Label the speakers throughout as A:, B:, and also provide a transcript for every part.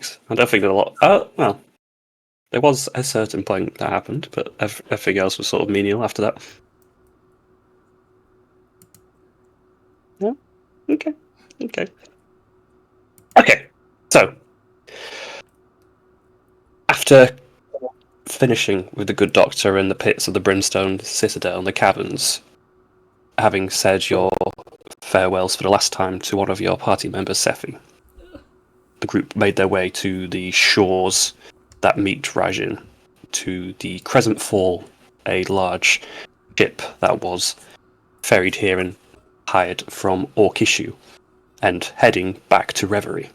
A: 6. I don't think there were a lot. Oh, well, there was a certain point that happened, but everything else was sort of menial after that. Yeah. Okay. Okay. So, after finishing with the good doctor in the pits of the Brimstone Citadel and the caverns, having said your farewells for the last time to one of your party members, Sephi, the group made their way to the shores that meet Rajin, to the Crescent Fall, a large ship that was ferried here and hired from Orkishu, and heading back to Reverie.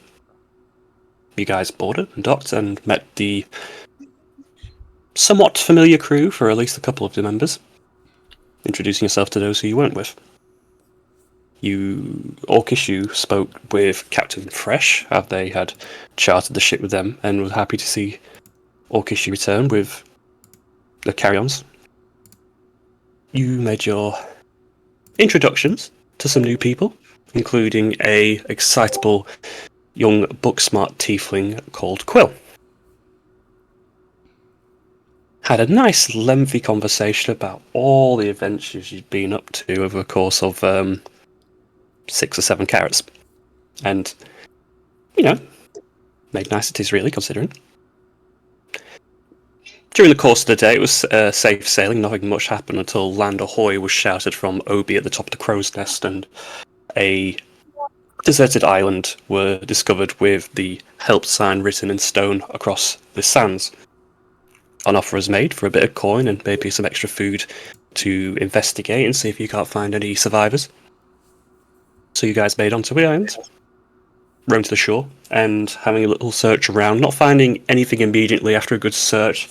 A: You guys boarded and docked and met the somewhat familiar crew for at least a couple of the members, introducing yourself to those who you weren't with. Orkishu spoke with Captain Fresh, how they had chartered the ship with them, and was happy to see Orkishu return with the carry-ons. You made your introductions to some new people, including a excitable young book-smart tiefling called Quill. Had a nice lengthy conversation about all the adventures you'd been up to over the course of 6 or 7 carats. And, made niceties really, considering. During the course of the day, it was safe sailing. Nothing much happened until Land Ahoy was shouted from Obi at the top of the crow's nest, and a deserted island were discovered with the help sign written in stone across the sands. An offer was made for a bit of coin and maybe some extra food to investigate and see if you can't find any survivors. So you guys made onto the island, roamed to the shore, and having a little search around, not finding anything immediately after a good search.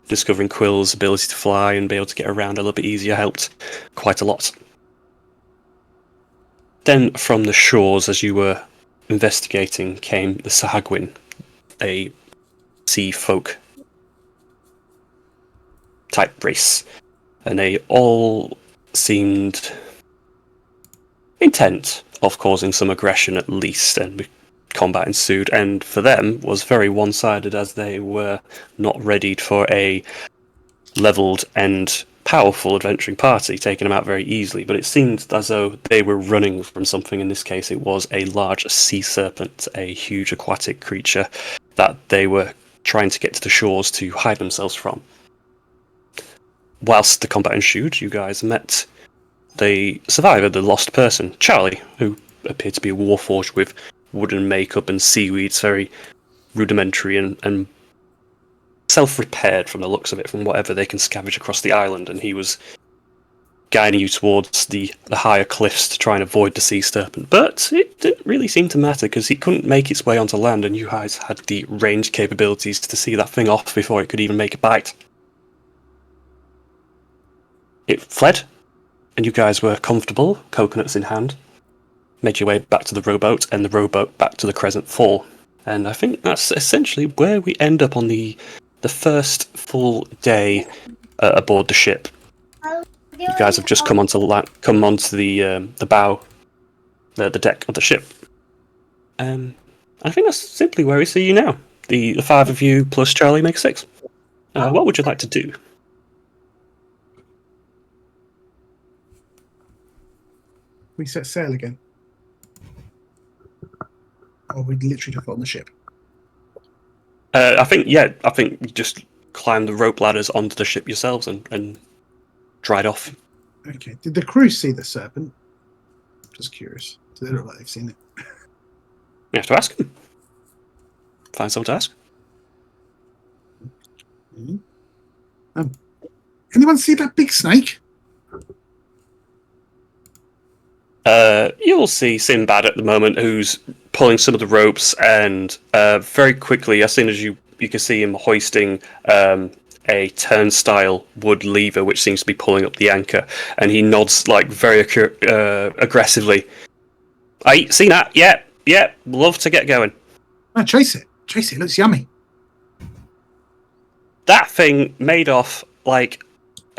A: Discovering Quill's ability to fly and be able to get around a little bit easier helped quite a lot. Then from the shores, as you were investigating, came the Sahagwin, a sea folk type race, and they all seemed intent of causing some aggression at least, and combat ensued, and for them was very one-sided, as they were not readied for a leveled and powerful adventuring party, taking them out very easily. But it seemed as though they were running from something. In this case, it was a large sea serpent, a huge aquatic creature that they were trying to get to the shores to hide themselves from. Whilst the combat ensued, you guys met the survivor, the lost person, Charlie, who appeared to be a warforged with wooden makeup and seaweeds, very rudimentary and self-repaired from the looks of it, from whatever they can scavenge across the island, and he was guiding you towards the higher cliffs to try and avoid the sea serpent. But it didn't really seem to matter, because he couldn't make its way onto land, and you guys had the ranged capabilities to see that thing off before it could even make a bite. It fled, and you guys were comfortable, coconuts in hand, made your way back to the rowboat, and the rowboat back to the Crescent Fall. And I think that's essentially where we end up on the first full day aboard the ship. You guys have just come onto the bow, the deck of the ship. I think that's simply where we see you now. The 5 of you plus Charlie make 6. What would you like to do?
B: We set sail again. Or we literally just got on the ship.
A: I think you just climbed the rope ladders onto the ship yourselves and dried off.
B: Okay. Did the crew see the serpent? Just curious. Do they look like they've seen it?
A: You have to ask them. Find someone to ask.
B: Mm-hmm. Anyone see that big snake?
A: You'll see Sinbad at the moment, who's pulling some of the ropes, and very quickly, as soon as you can see him hoisting a turnstile wood lever, which seems to be pulling up the anchor, and he nods like very aggressively. I seen that? Yeah, love to get going.
B: Oh, chase it. It looks yummy.
A: That thing made off like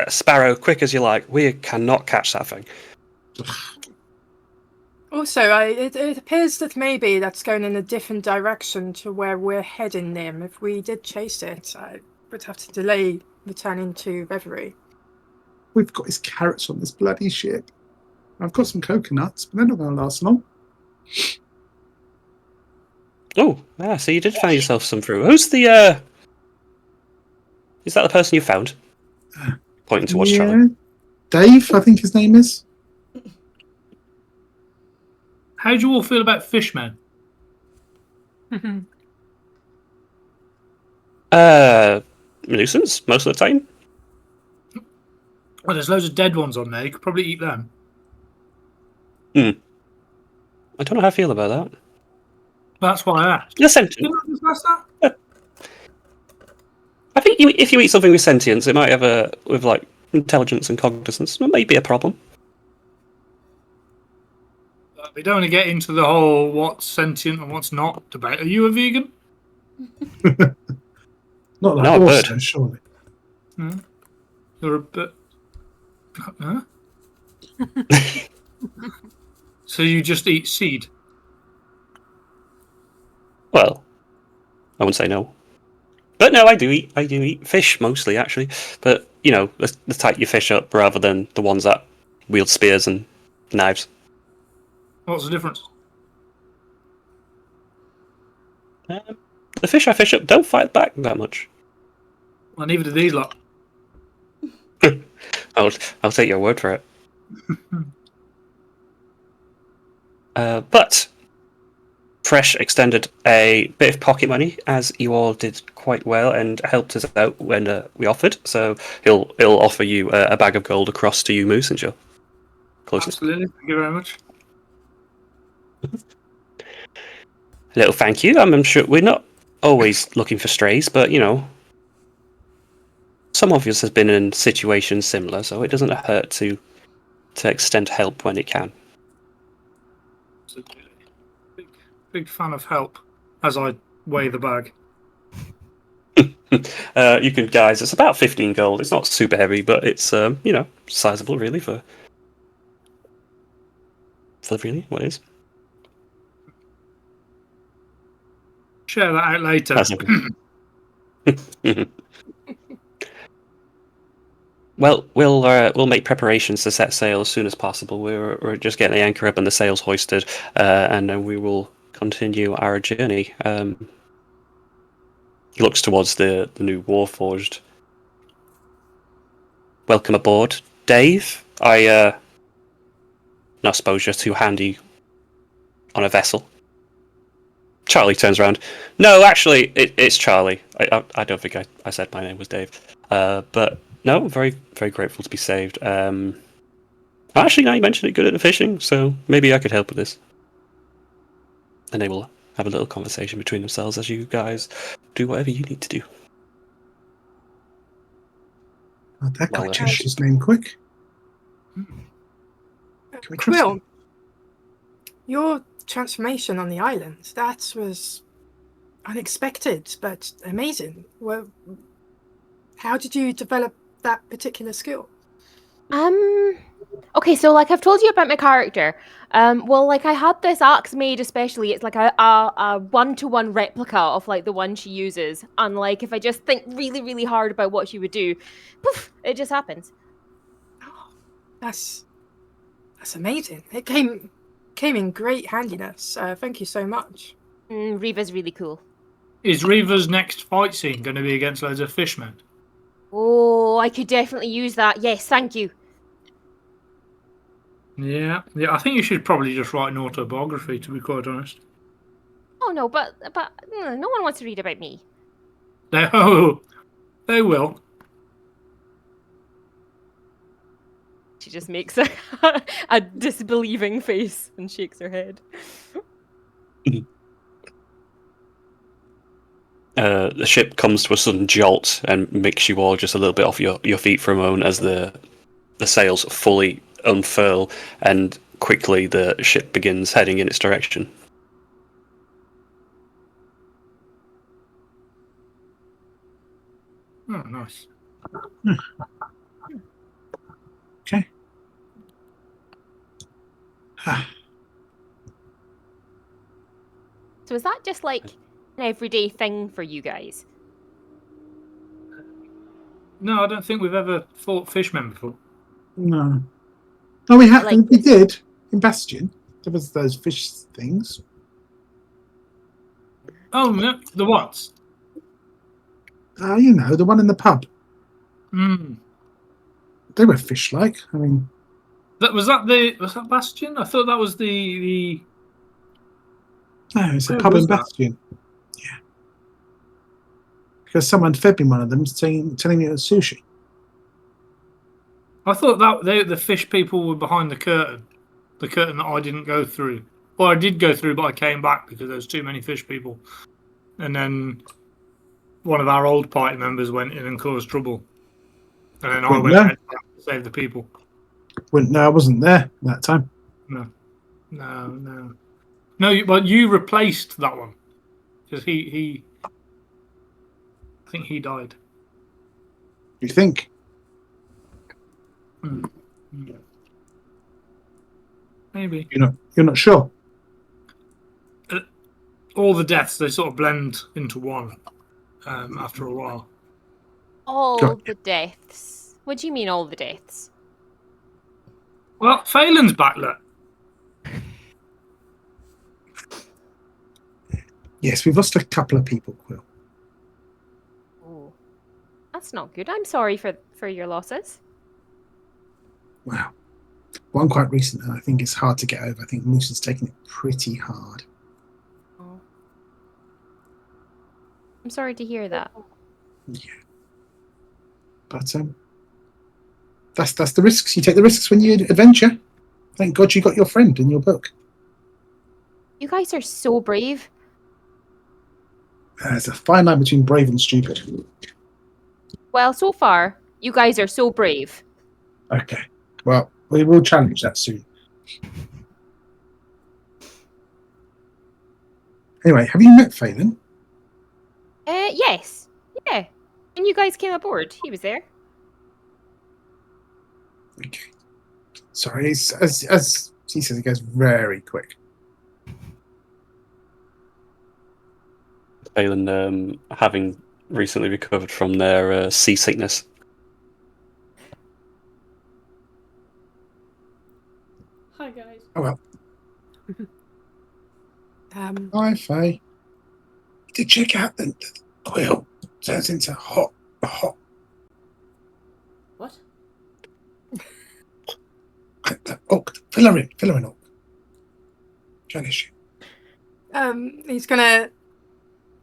A: a sparrow, quick as you like. We cannot catch that thing.
C: Also, it appears that maybe that's going in a different direction to where we're heading, Nim. If we did chase it, I would have to delay returning to Reverie.
B: We've got his carrots on this bloody ship. I've got some coconuts, but they're not going to last long.
A: Oh, so you did find yourself some fruit. Who's the, is that the person you found? Pointing towards Charlie.
B: Dave, I think his name is.
D: How do you all feel about fishmen?
A: Nuisance, most of the time.
D: Well, there's loads of dead ones on there. You could probably eat them.
A: I don't know how I feel about that.
D: That's why I asked.
A: You're sentient. I think if you eat something with sentience, it might have with like intelligence and cognizance. It may be a problem.
D: We don't want to get into the whole what's sentient and what's not debate. Are you a vegan?
B: Not like
A: No, a
B: also,
A: bird.
B: surely.
D: You're a bit. Huh? So you just eat seed?
A: Well, I wouldn't say no. But no, I do eat fish mostly, actually. But, you know, the type you fish up rather than the ones that wield spears and knives.
D: What's the difference?
A: The fish I fish up don't fight back that much.
D: Well, neither do these lot.
A: I'll take your word for it. But Fresh extended a bit of pocket money, as you all did quite well, and helped us out when we offered. So he'll offer you a bag of gold across to you, Moose, and you're closest.
D: Absolutely. Thank you very much.
A: A little thank you. I'm sure we're not always looking for strays, but you know, some of us has been in situations similar, so it doesn't hurt to extend help when it can.
D: Absolutely. Big fan of help as I weigh the bag.
A: You can, guys. It's about 15 gold. It's not super heavy, but it's you know, sizable really for really what it is.
D: Share that out later.
A: That's okay. Well, we'll make preparations to set sail as soon as possible. We're just getting the anchor up and the sails hoisted, and then we will continue our journey. He looks towards the new Warforged. Welcome aboard, Dave. I suppose you're too handy on a vessel. Charlie turns around. No, actually, it's Charlie. I don't think I said my name was Dave. But no, very, very grateful to be saved. Actually, now you mentioned it, good at the fishing, so maybe I could help with this. And they will have a little conversation between themselves as you guys do whatever you need to do.
B: Oh, that guy changed his name quick. Can we trust
C: Quill,
B: him?
C: your transformation on the island, that was unexpected, but amazing. Well, how did you develop that particular skill?
E: Okay, so like I've told you about my character. Well, like I had this axe made especially. It's like a one-to-one replica of like the one she uses. And like if I just think really, really hard about what she would do, poof, it just happens.
C: Oh, that's amazing. It came in great handiness. Thank you so much.
E: Reva's really cool.
D: Is Reva's next fight scene going to be against loads of fishmen?
E: Oh, I could definitely use that. Yes, thank you.
D: Yeah. I think you should probably just write an autobiography, to be quite honest.
E: Oh no, but no one wants to read about me.
D: They will.
E: She just makes a disbelieving face and shakes her head.
A: The ship comes to a sudden jolt and makes you all just a little bit off your feet for a moment as the sails fully unfurl, and quickly the ship begins heading in its direction.
D: Oh, nice.
B: Okay.
E: So is that just like an everyday thing for you guys?
D: No, I don't think we've ever fought fishmen before.
B: No. Oh, we
E: Like,
B: we did in Bastion. There was those fish things.
D: Oh, no, the what?
B: You know, the one in the pub.
D: Hmm.
B: They were fish-like. I mean,
D: Was that Bastion? I thought that was the.
B: no, it's a
D: Where
B: pub
D: was
B: in
D: that?
B: Bastion. Yeah. Because someone fed me one of them, telling me it was sushi.
D: I thought that the fish people were behind the curtain that I didn't go through. Well, I did go through, but I came back because there was too many fish people. And then one of our old party members went in and caused trouble. And then I
B: Went
D: went
B: there.
D: ahead to save the people.
B: No, I wasn't there that time.
D: No. No, but you replaced that one. Because I think he died.
B: You think?
D: Maybe.
B: You're not sure.
D: All the deaths, they sort of blend into one after a while.
E: all the deaths. What do you mean, all the deaths?
D: Well, Phelan's back, look.
B: Yes, we've lost a couple of people, Quill.
E: Oh, that's not good. I'm sorry for your losses.
B: Wow. One quite recent, and I think it's hard to get over. I think Moose has taken it pretty hard.
E: Oh. I'm sorry to hear that.
B: Yeah. But that's the risks. You take the risks when you adventure. Thank God you got your friend in your book.
E: You guys are so brave.
B: There's a fine line between brave and stupid.
E: Well, so far, you guys are so brave.
B: Okay. Well, we will challenge that soon. Anyway, have you met Phelan?
E: Yes. Yeah. When you guys came aboard, he was there.
B: Okay. Sorry, as he says, it goes very quick.
A: Phelan, having recently recovered from their seasickness.
F: Hi guys.
B: Oh well.
C: Um,
B: Hi, Faye. Did check out the quill turns into hot.
F: What?
B: Orc. Fill her in, Orc. Janish.
C: he's gonna.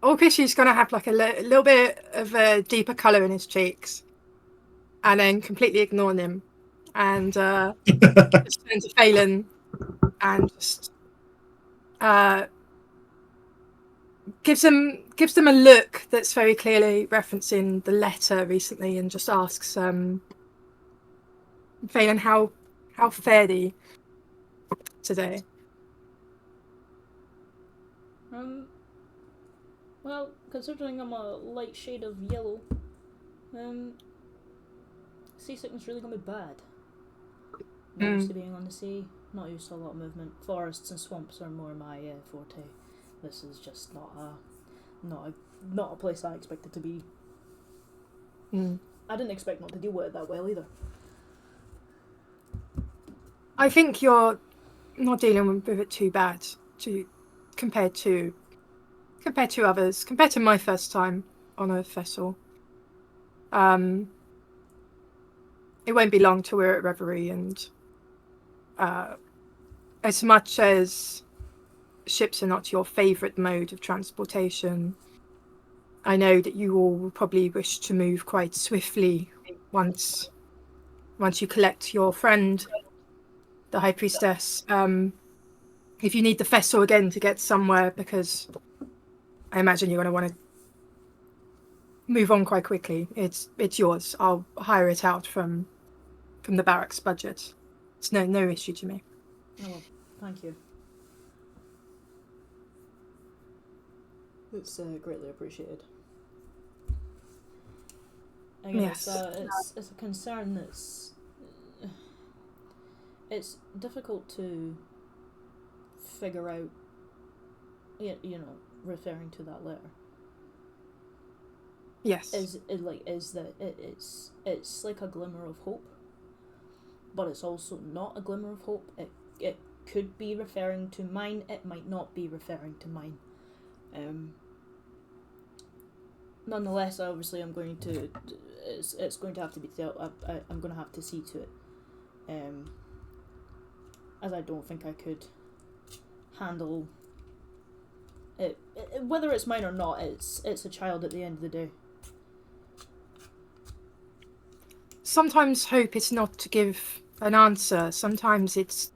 C: Orcish gonna have like a little bit of a deeper color in his cheeks, and then completely ignoring him, and just turn to Phelan, and just gives them a look that's very clearly referencing the letter recently, and just asks Phelan how fared he today.
F: Well, considering I'm a light shade of yellow, seasickness really got me bad. Not used to being on the sea, not used to a lot of movement. Forests and swamps are more my forte. This is just not a place I expected to be. I didn't expect not to deal with it that well either.
C: I think you're not dealing with it too bad compared to others, compared to my first time on a vessel. It won't be long till we're at Reverie, and as much as ships are not your favourite mode of transportation, I know that you all will probably wish to move quite swiftly once you collect your friend, the High Priestess. If you need the vessel again to get somewhere, because I imagine you're going to want to move on quite quickly, it's yours. I'll hire it out from the barracks budget. It's no issue to me.
F: Oh well, thank you. It's greatly appreciated. Again,
C: Yes.
F: it's a concern that's it's difficult to figure out referring to that letter.
C: Yes.
F: Is that it's like a glimmer of hope, but it's also not a glimmer of hope. It could be referring to mine. It might not be referring to mine. Nonetheless, obviously, I'm going to. It's going to have to be dealt. I'm going to have to see to it. As I don't think I could handle it. Whether it's mine or not, it's a child at the end of the day.
C: Sometimes hope is not to give an answer. Sometimes it's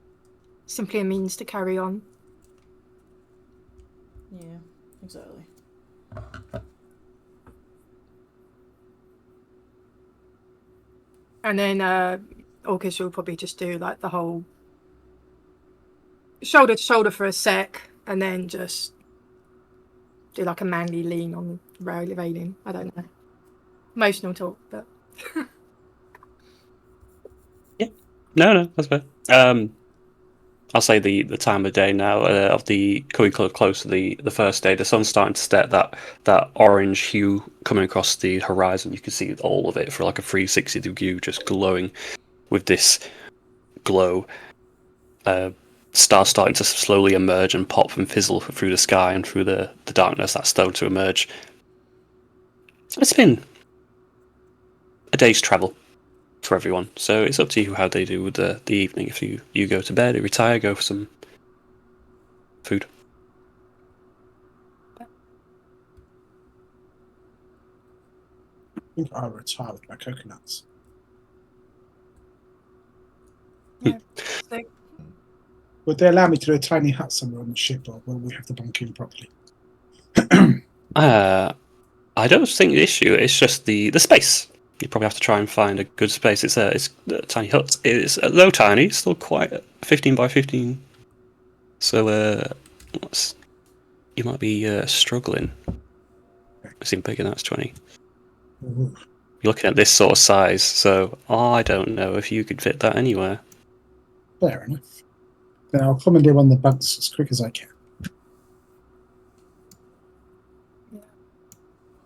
C: simply a means to carry on.
F: Yeah, exactly.
C: And then August will probably just do like the whole shoulder to shoulder for a sec, and then just do like a manly lean on the railing. I don't know. Emotional talk, but
A: No, that's fair. I'll say the time of day now of the coming close to the first day. The sun's starting to set that orange hue coming across the horizon. You can see all of it for like a 360 degree, just glowing with this glow. Stars starting to slowly emerge and pop and fizzle through the sky and through the darkness that's starting to emerge. It's been a day's travel for everyone, so it's up to you how they do with the evening. If you go to bed, you retire, go for some food.
B: I think I'll retire with my coconuts.
C: so
B: Would they allow me to do a tiny hut somewhere on the ship, or will we have to bunk in properly?
A: I don't think the issue is just the space. You probably have to try and find a good space. It's a tiny hut. It's though tiny, still quite 15 by 15. So you might be struggling. It's even bigger than that's 20.
B: Ooh,
A: You're looking at this sort of size, so I don't know if you could fit that anywhere.
B: fair enough. Then I'll commandeer one of the bunks as quick as I can.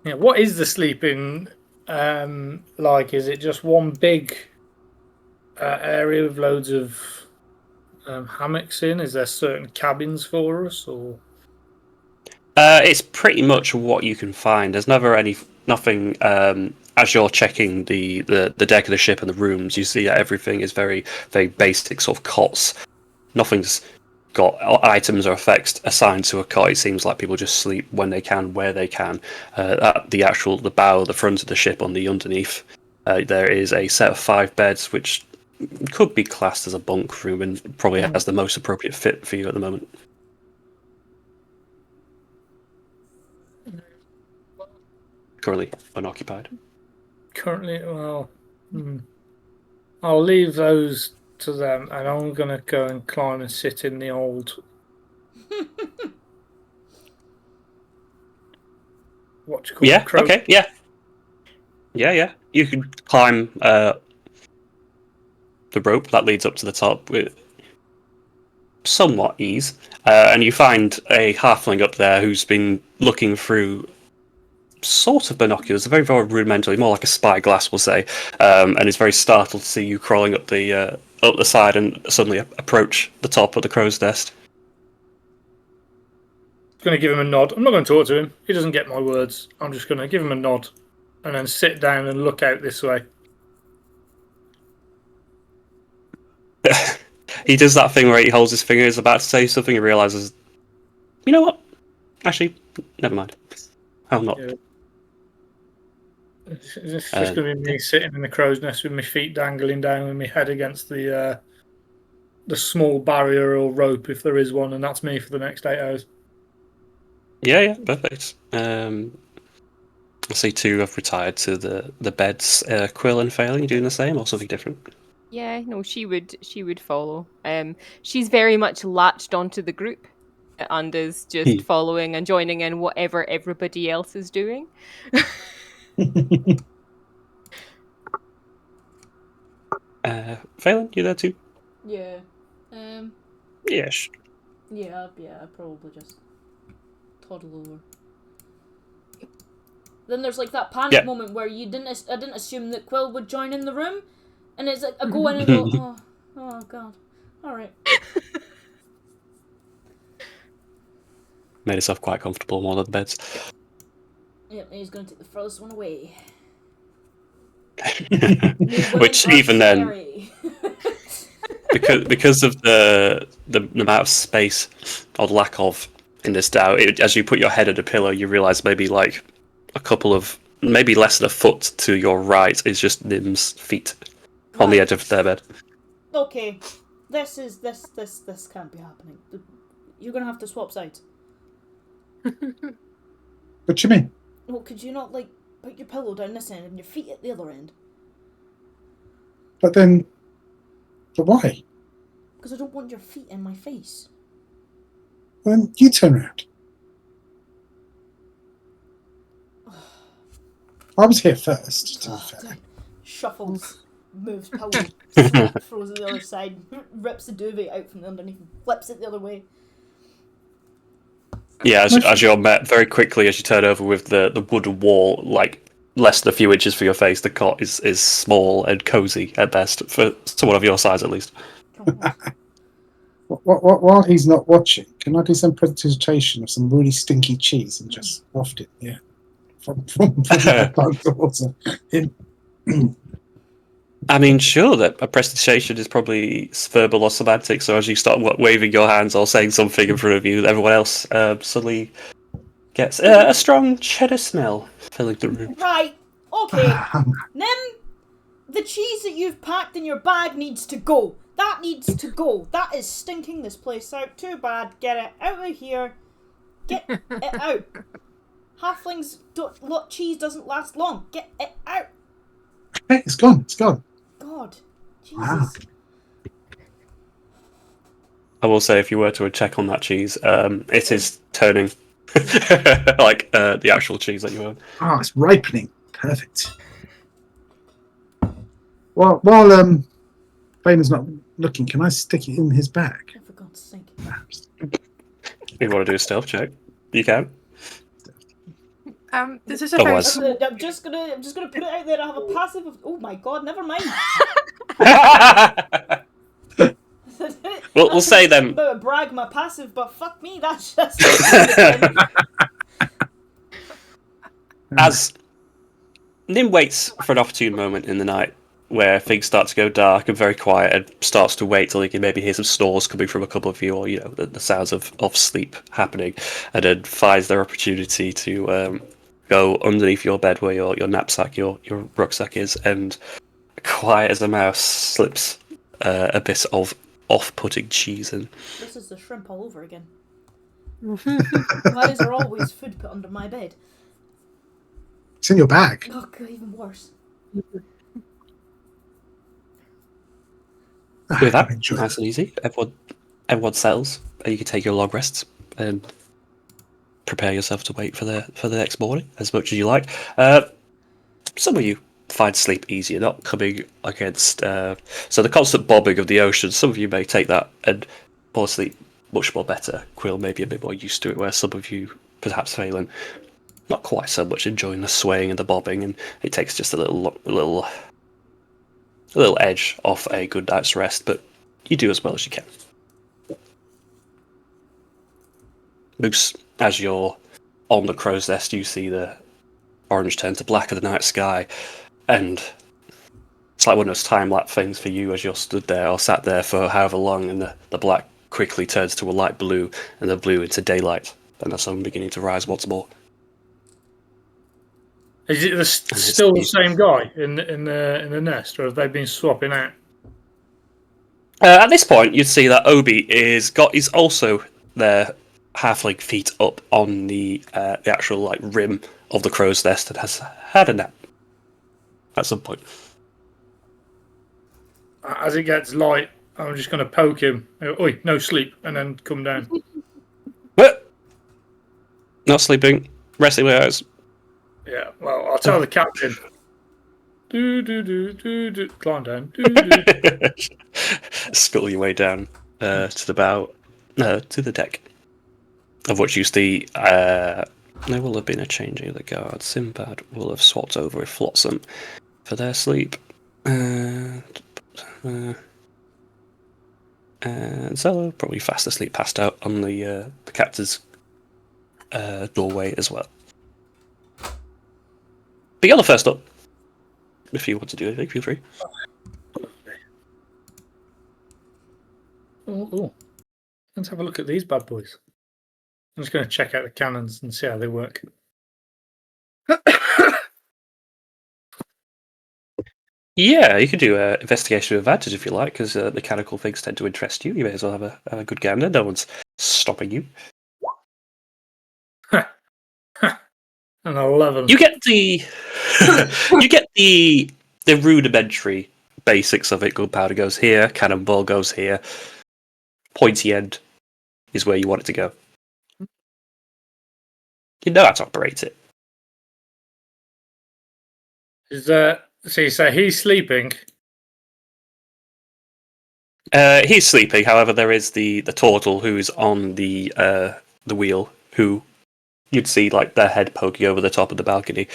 D: Yeah, what is the sleeping like? Is it just one big area with loads of hammocks in? Is there certain cabins for us, or?
A: It's pretty much what you can find. There's nothing. As you're checking the deck of the ship and the rooms, you see that everything is very very basic sort of cots. Nothing's got items or effects assigned to a cot. It seems like people just sleep when they can, where they can. At the bow, the front of the ship, on the underneath, there is a set of 5 beds, which could be classed as a bunk room and probably has the most appropriate fit for you at the moment. Currently unoccupied.
D: Currently, well, I'll leave those to them, and I'm gonna go and climb and sit in the old. What you call
A: Yeah.
D: it?
A: Okay. Yeah. Yeah. You can climb the rope that leads up to the top with somewhat ease, and you find a halfling up there who's been looking through sort of binoculars, very very rudimentally, more like a spyglass, we'll say, and is very startled to see you crawling up the side and suddenly approach the top of the crow's nest.
D: Going to give him a nod. I'm not going to talk to him. He doesn't get my words. I'm just going to give him a nod, and then sit down and look out this way.
A: He does that thing where he holds his finger, is about to say something, and realizes, you know what? Actually, never mind. I'll not.
D: Yeah. It's just going to be me sitting in the crow's nest with my feet dangling down and my head against the small barrier or rope, if there is one, and that's me for the next 8 hours.
A: Yeah, perfect. I see 2 have retired to the beds. Quill and Failing doing the same, or something different?
E: Yeah, no, she would follow. She's very much latched onto the group and is just following and joining in whatever everybody else is doing.
A: Phelan, you there too?
F: Yeah.
A: Yes.
F: Yeah, I'd probably just toddle over. Then there's like that panic moment where I didn't assume that Quill would join in the room, and it's like I go in and go, oh god, all right.
A: Made himself quite comfortable on one of the beds.
F: Yep, he's going to take the furthest one away.
A: Which even then, because of the amount of space or lack of in this DAO, as you put your head at a pillow, you realise maybe like a couple of, maybe less than a foot to your right is just Nim's feet on the edge of their bed.
F: Okay, this can't be happening. You're gonna have to swap sides.
B: What do you mean?
F: Well, could you not like put your pillow down this end and your feet at the other end?
B: But why?
F: Because I don't want your feet in my face.
B: Then you turn around. I was here first. To be fair.
F: Shuffles, moves pillow, throws it the other side, rips the duvet out from underneath, and flips it the other way.
A: Yeah, as you're met very quickly as you turn over with the wooden wall, like less than a few inches for your face. The cot is small and cozy at best for someone of your size, at least.
B: While he's not watching, can I do some presentation of some really stinky cheese and just waft it? Yeah, from towards him.
A: I mean, sure, that a presentation is probably verbal or semantic, so as you start waving your hands or saying something in front of you, everyone else suddenly gets a strong cheddar smell filling the room.
F: Right, okay. Nim, the cheese that you've packed in your bag needs to go. That needs to go. That is stinking this place out. Too bad. Get it out of here. Get it out. Halflings, cheese doesn't last long. Get it out.
B: Hey, it's gone. It's gone.
F: God, Jesus.
B: Wow.
A: I will say, if you were to check on that cheese, it is turning like the actual cheese that you own.
B: Oh, it's ripening. Perfect. While Bain's not looking, can I stick it in his bag?
F: For God's sake.
A: If you want to do a stealth check, you can.
C: This is a very
A: Otherwise-
F: I'm just gonna put it out there. I have a passive of. Oh my God! Never mind.
A: We'll say then.
F: I'm about to brag my passive, but fuck me, that's just.
A: As Nim waits for an opportune moment in the night where things start to go dark and very quiet, and starts to wait till he can maybe hear some snores coming from a couple of you, or the sounds of sleep happening, and then finds their opportunity to go underneath your bed where your knapsack, your rucksack is, and quiet as a mouse slips a bit of off-putting cheese in.
F: This is the shrimp all over again. Why is there always food put under my bed?
B: It's in your bag.
F: Oh God, even worse.
A: With that,
B: Enjoy.
A: nice and easy. Everyone settles. You can take your long rests and prepare yourself to wait for the next morning as much as you like. Some of you find sleep easier, not coming against so the constant bobbing of the ocean. Some of you may take that and fall asleep much more better. Quill may be a bit more used to it, where some of you, perhaps Phelan, not quite so much enjoying the swaying and the bobbing, and it takes just a little edge off a good night's rest, but you do as well as you can. Moose, as you're on the crow's nest, you see the orange turn to black of the night sky, and it's like one of those time-lapse things for you as you're stood there or sat there for however long, and the black quickly turns to a light blue, and the blue into daylight, and the sun beginning to rise once more.
D: Is it still the same guy in the nest, or have they been swapping out?
A: At this point, you'd see that Obi is also there, halfling feet up on the actual like rim of the crow's nest, and has had a nap at some point.
D: As it gets light, I'm just going to poke him. Oi, no sleep, and then come down.
A: Not sleeping, resting my eyes.
D: Yeah, well, I'll tell the captain. Climb down.
A: Scuttle your way down to the bow, to the deck. of which you see there will have been a changing of the guard. Sinbad will have swapped over with Flotsam for their sleep. And Zello probably fast asleep, passed out on the captain's doorway as well. But you're the first up. If you want to do anything, feel free.
D: Oh, let's have a look at these bad boys. I'm just going to check out the cannons and see how they work.
A: Yeah, you could do investigation with advantage if you like, because mechanical things tend to interest you. You may as well have a good gander. No one's stopping you.
D: An 11.
A: You get the the rudimentary basics of it. Gunpowder goes here, cannonball goes here, pointy end is where you want it to go. You know how to operate it.
D: Is that so? You say he's sleeping?
A: He's sleeping. However, there is the turtle who's on the wheel, who you'd see like their head poking over the top of the balcony.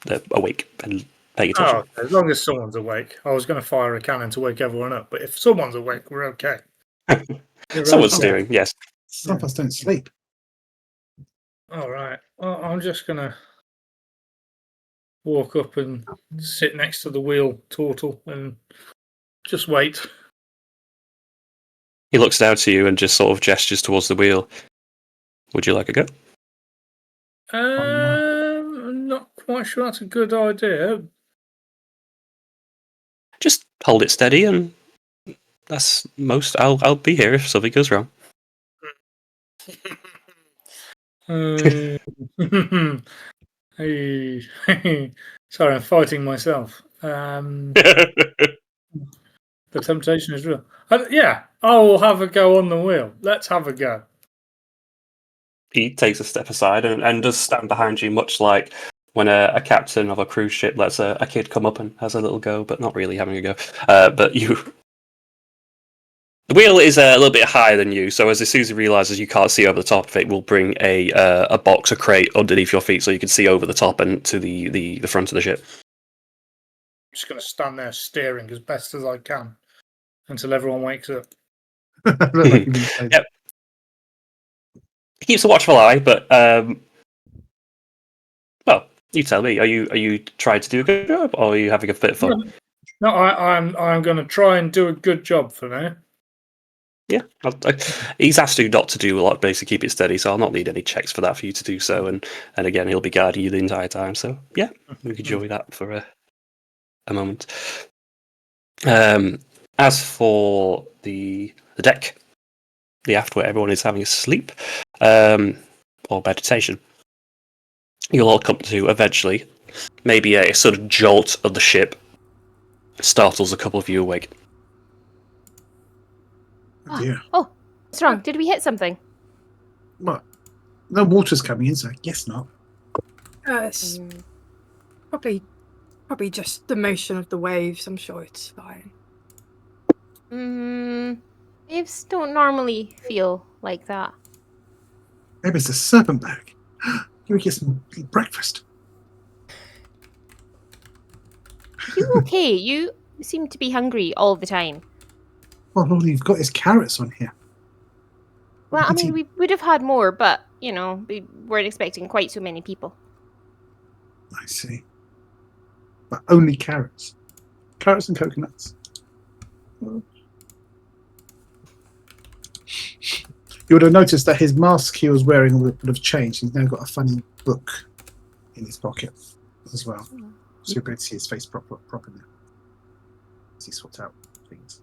A: They're awake and paying attention.
D: Oh, as long as someone's awake. I was going to fire a cannon to wake everyone up, but if someone's awake, we're okay.
A: Someone's
B: okay.
A: steering. Yes.
B: Some of us don't sleep.
D: All right. Well, I'm just going to walk up and sit next to the wheel turtle and just wait.
A: He looks down to you and just sort of gestures towards the wheel. Would you like a go?
D: I'm not quite sure that's a good idea.
A: Just hold it steady, and that's most. I'll be here if something goes wrong.
D: Hey, sorry, I'm fighting myself. The temptation is real. Yeah, I'll have a go on the wheel. Let's have a go.
A: He takes a step aside and does stand behind you, much like when a captain of a cruise ship lets a kid come up and has a little go, but not really having a go. But you... The wheel is a little bit higher than you, so as soon as he realises you can't see over the top of it, we'll bring a box, a crate underneath your feet so you can see over the top and to the front of the ship.
D: I'm just going to stand there staring as best as I can until everyone wakes up.
A: Yep. He keeps a watchful eye, but well, you tell me. Are you trying to do a good job, or are you having a bit of fun?
D: No, I'm going to try and do a good job for now.
A: Yeah, he's asked you not to do a lot, basically keep it steady. So I'll not need any checks for that for you to do so. And again, he'll be guarding you the entire time. So yeah, we can enjoy that for a moment. As for the deck, the aft where everyone is having a sleep or meditation, you'll all come to eventually. Maybe a sort of jolt of the ship startles a couple of you awake.
B: Oh, dear.
E: Oh, what's wrong? Did we hit something?
B: What? No water's coming in, so I guess not.
C: It's probably just the motion of the waves. I'm sure it's fine.
E: Waves don't normally feel like that.
B: Maybe it's a serpent bag. You get some breakfast.
E: You okay? You seem to be hungry all the time.
B: Well, all you've got is carrots on here.
E: Well, I mean, we would have had more, but, you know, we weren't expecting quite so many people.
B: I see. But only carrots. Carrots and coconuts. You would have noticed that his mask he was wearing would have changed. He's now got a funny book in his pocket as well. So you'll be able to see his face proper now. As he sorts out things.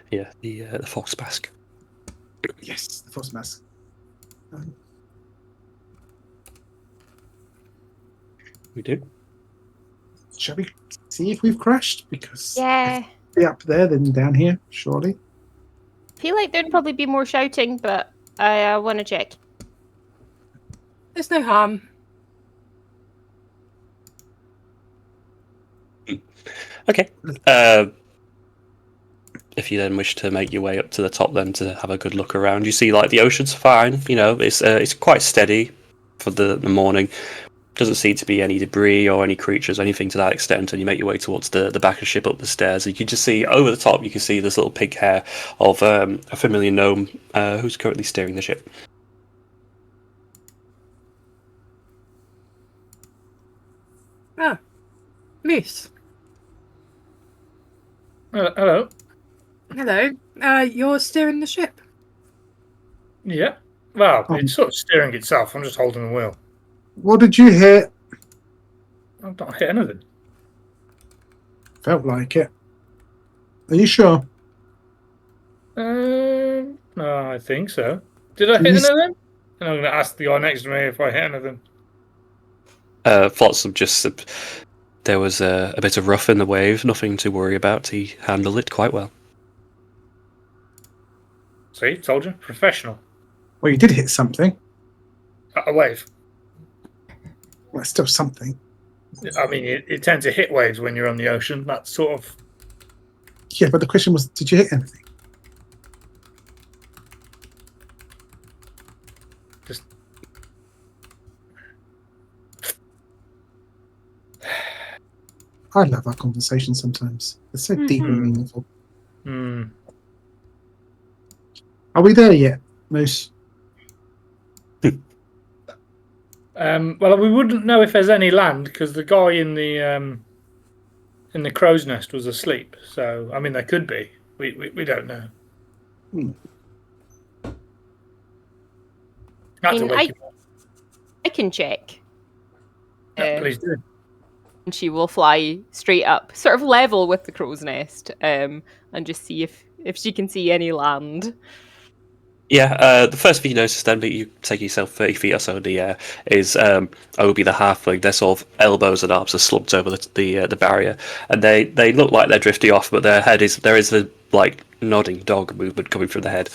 A: Yeah, the fox mask.
B: Yes, the fox mask.
A: We do.
B: Shall we see if we've crashed? Because
E: Yeah.
B: if we're up there than down here, surely.
E: I feel like there'd probably be more shouting, but I want to check.
C: There's no harm.
A: Okay. if you then wish to make your way up to the top, then to have a good look around, you see like the ocean's fine. It's quite steady for the morning. Doesn't seem to be any debris or any creatures, anything to that extent. And you make your way towards the back of the ship, up the stairs. And you can just see over the top. You can see this little pig hair of a familiar gnome who's currently steering the ship.
C: Ah, Moose.
D: Hello.
C: Hello. You're steering the ship.
D: Yeah. Well, it's sort of steering itself. I'm just holding the wheel.
B: What did you hit?
D: I've not hit anything.
B: Felt like it. Are you sure?
D: No, I think so. Did I hit anything? And I'm going to ask the guy next to me if I hit anything.
A: Flotsam there was a bit of rough in the wave, nothing to worry about. He handled it quite well.
D: See, told you, professional.
B: Well, you did hit something.
D: A wave.
B: Well, it's still something.
D: I mean, you tend to hit waves when you're on the ocean. That's sort of...
B: Yeah, but the question was, did you hit anything?
D: Just...
B: I love our conversation sometimes. It's so deep and meaningful. Are we there yet, Moose?
D: Well, we wouldn't know if there's any land because the guy in the crow's nest was asleep. So, I mean, there could be. We don't know.
E: I can check.
D: Yeah, please do.
E: And she will fly straight up, sort of level with the crow's nest, and just see if she can see any land.
A: Yeah, the first thing you notice then, but you take yourself 30 feet or so in the air, is Obi the halfling. Their sort of elbows and arms are slumped over the barrier, and they look like they're drifting off, but there is a like nodding dog movement coming from the head.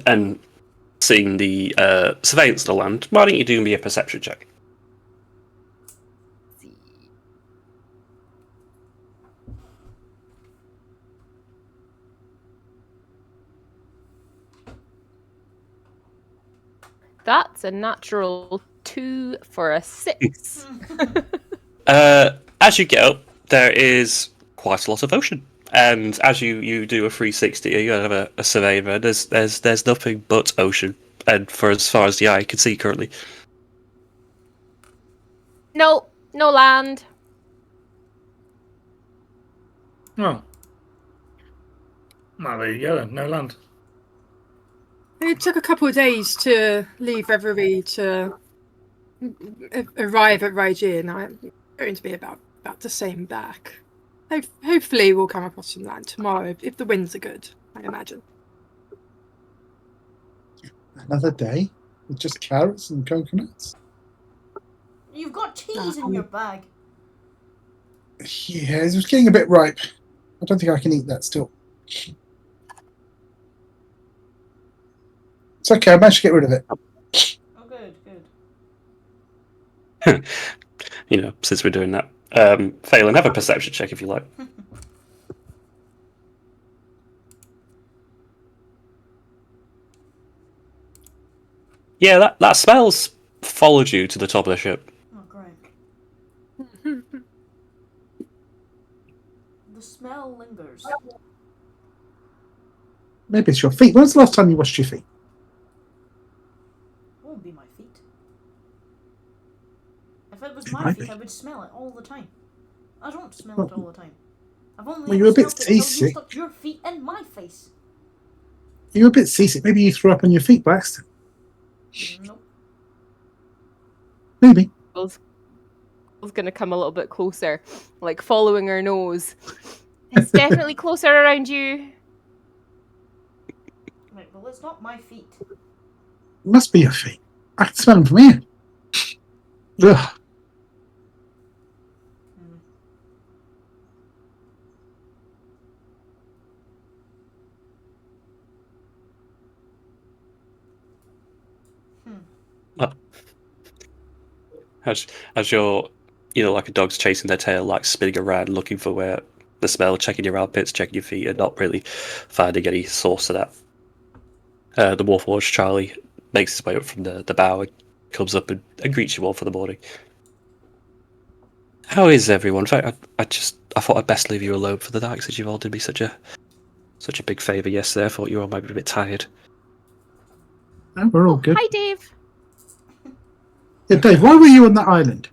A: And seeing the surveillance of the land, why don't you do me a perception check?
E: That's a natural 2 for a 6.
A: As you get up, there is quite a lot of ocean, and as you do a 360, you have a survey there. There's nothing but ocean, and for as far as the eye can see currently.
E: No land.
D: Oh. Well, there you go then. No land.
C: It took a couple of days to leave Reverie to arrive at Raijin. I'm going to be about the same back. Hopefully we'll come across some land tomorrow if the winds are good, I imagine.
B: Another day with just carrots and coconuts?
F: You've got cheese in your bag.
B: Yeah, it was getting a bit ripe. I don't think I can eat that still. It's okay, I managed to get rid of it.
F: Oh, good.
A: Since we're doing that. Phelan, have a perception check if you like. Yeah, that smell's followed you to the top of the ship.
F: Oh, great. The smell lingers.
B: Maybe it's your feet. When's the last time you washed your feet?
F: It won't be my feet. If it was my feet, I would smell it all the time. I don't smell it all the time. I've only
B: you're a bit
F: smelled it until you
B: seasick.
F: stuck your feet in my face.
B: You're a bit seasick. Maybe you threw up on your feet by accident.
F: Nope.
B: Maybe.
E: Bill's going to come a little bit closer, like following her nose. It's definitely closer around you.
F: Right, well, it's not my feet.
B: It must be your feet. I can smell them from here. Ugh.
A: As you're, like a dog's chasing their tail, like spinning around looking for where the smell, checking your armpits, checking your feet, and not really finding any source of that. The Warforged Charlie makes his way up from the bow and comes up and greets you all for the morning. How is everyone? In fact, I thought I'd best leave you alone for the night, since you've all did me such a big favour yesterday. I thought you all might be a bit tired.
B: No, we're all good.
E: Hi, Dave.
B: Yeah, Dave, why were you on that island?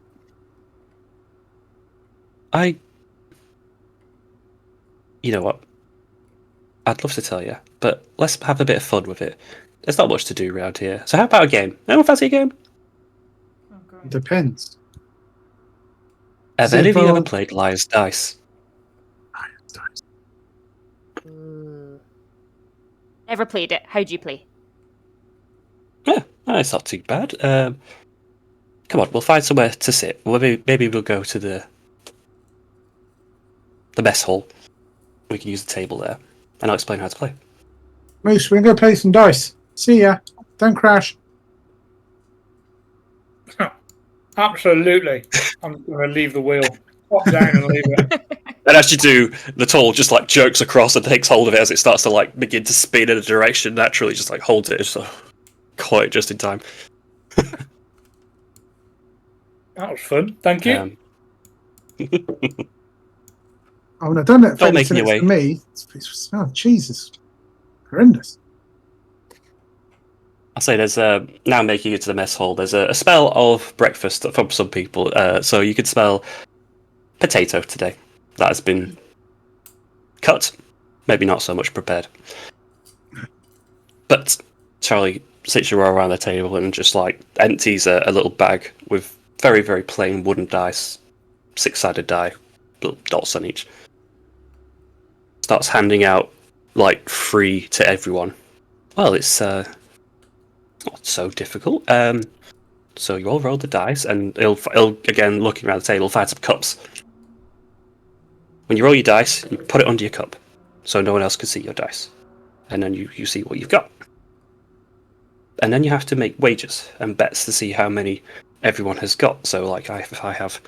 A: You know what? I'd love to tell you, but let's have a bit of fun with it. There's not much to do around here. So how about a game? Anyone fancy a game?
B: Depends.
A: Have any of you ever played Liar's Dice?
E: Never played it. How do you play?
A: Yeah, it's not too bad. Come on, we'll find somewhere to sit. Maybe we'll go to the mess hall. We can use the table there, and I'll explain how to play.
B: Moose, we're going to play some dice. See ya. Don't crash.
D: Absolutely. I'm going to leave the wheel. Pop down and leave it.
A: And as you do, the toll just like jerks across and takes hold of it as it starts to like begin to spin in a direction. Naturally, just like holds it. So quite just in time.
D: That was fun. Thank you.
B: Oh no! Don't let
A: Don't
B: Freddy
A: make
B: sit
A: me
B: next
A: wait.
B: to me. Oh Jesus! Horrendous.
A: I'll say there's now making it to the mess hall. There's a spell of breakfast from some people. So you could smell potato today. That has been cut. Maybe not so much prepared. But Charlie sits you all around the table and just like empties a little bag with very, very plain wooden dice, 6-sided die, little dots on each. Starts handing out like free to everyone. Well, it's not so difficult. So you all roll the dice, and he'll again looking around the table, find some cups. When you roll your dice, you put it under your cup, so no one else can see your dice, and then you see what you've got. And then you have to make wagers and bets to see how many everyone has got. So, like, if I have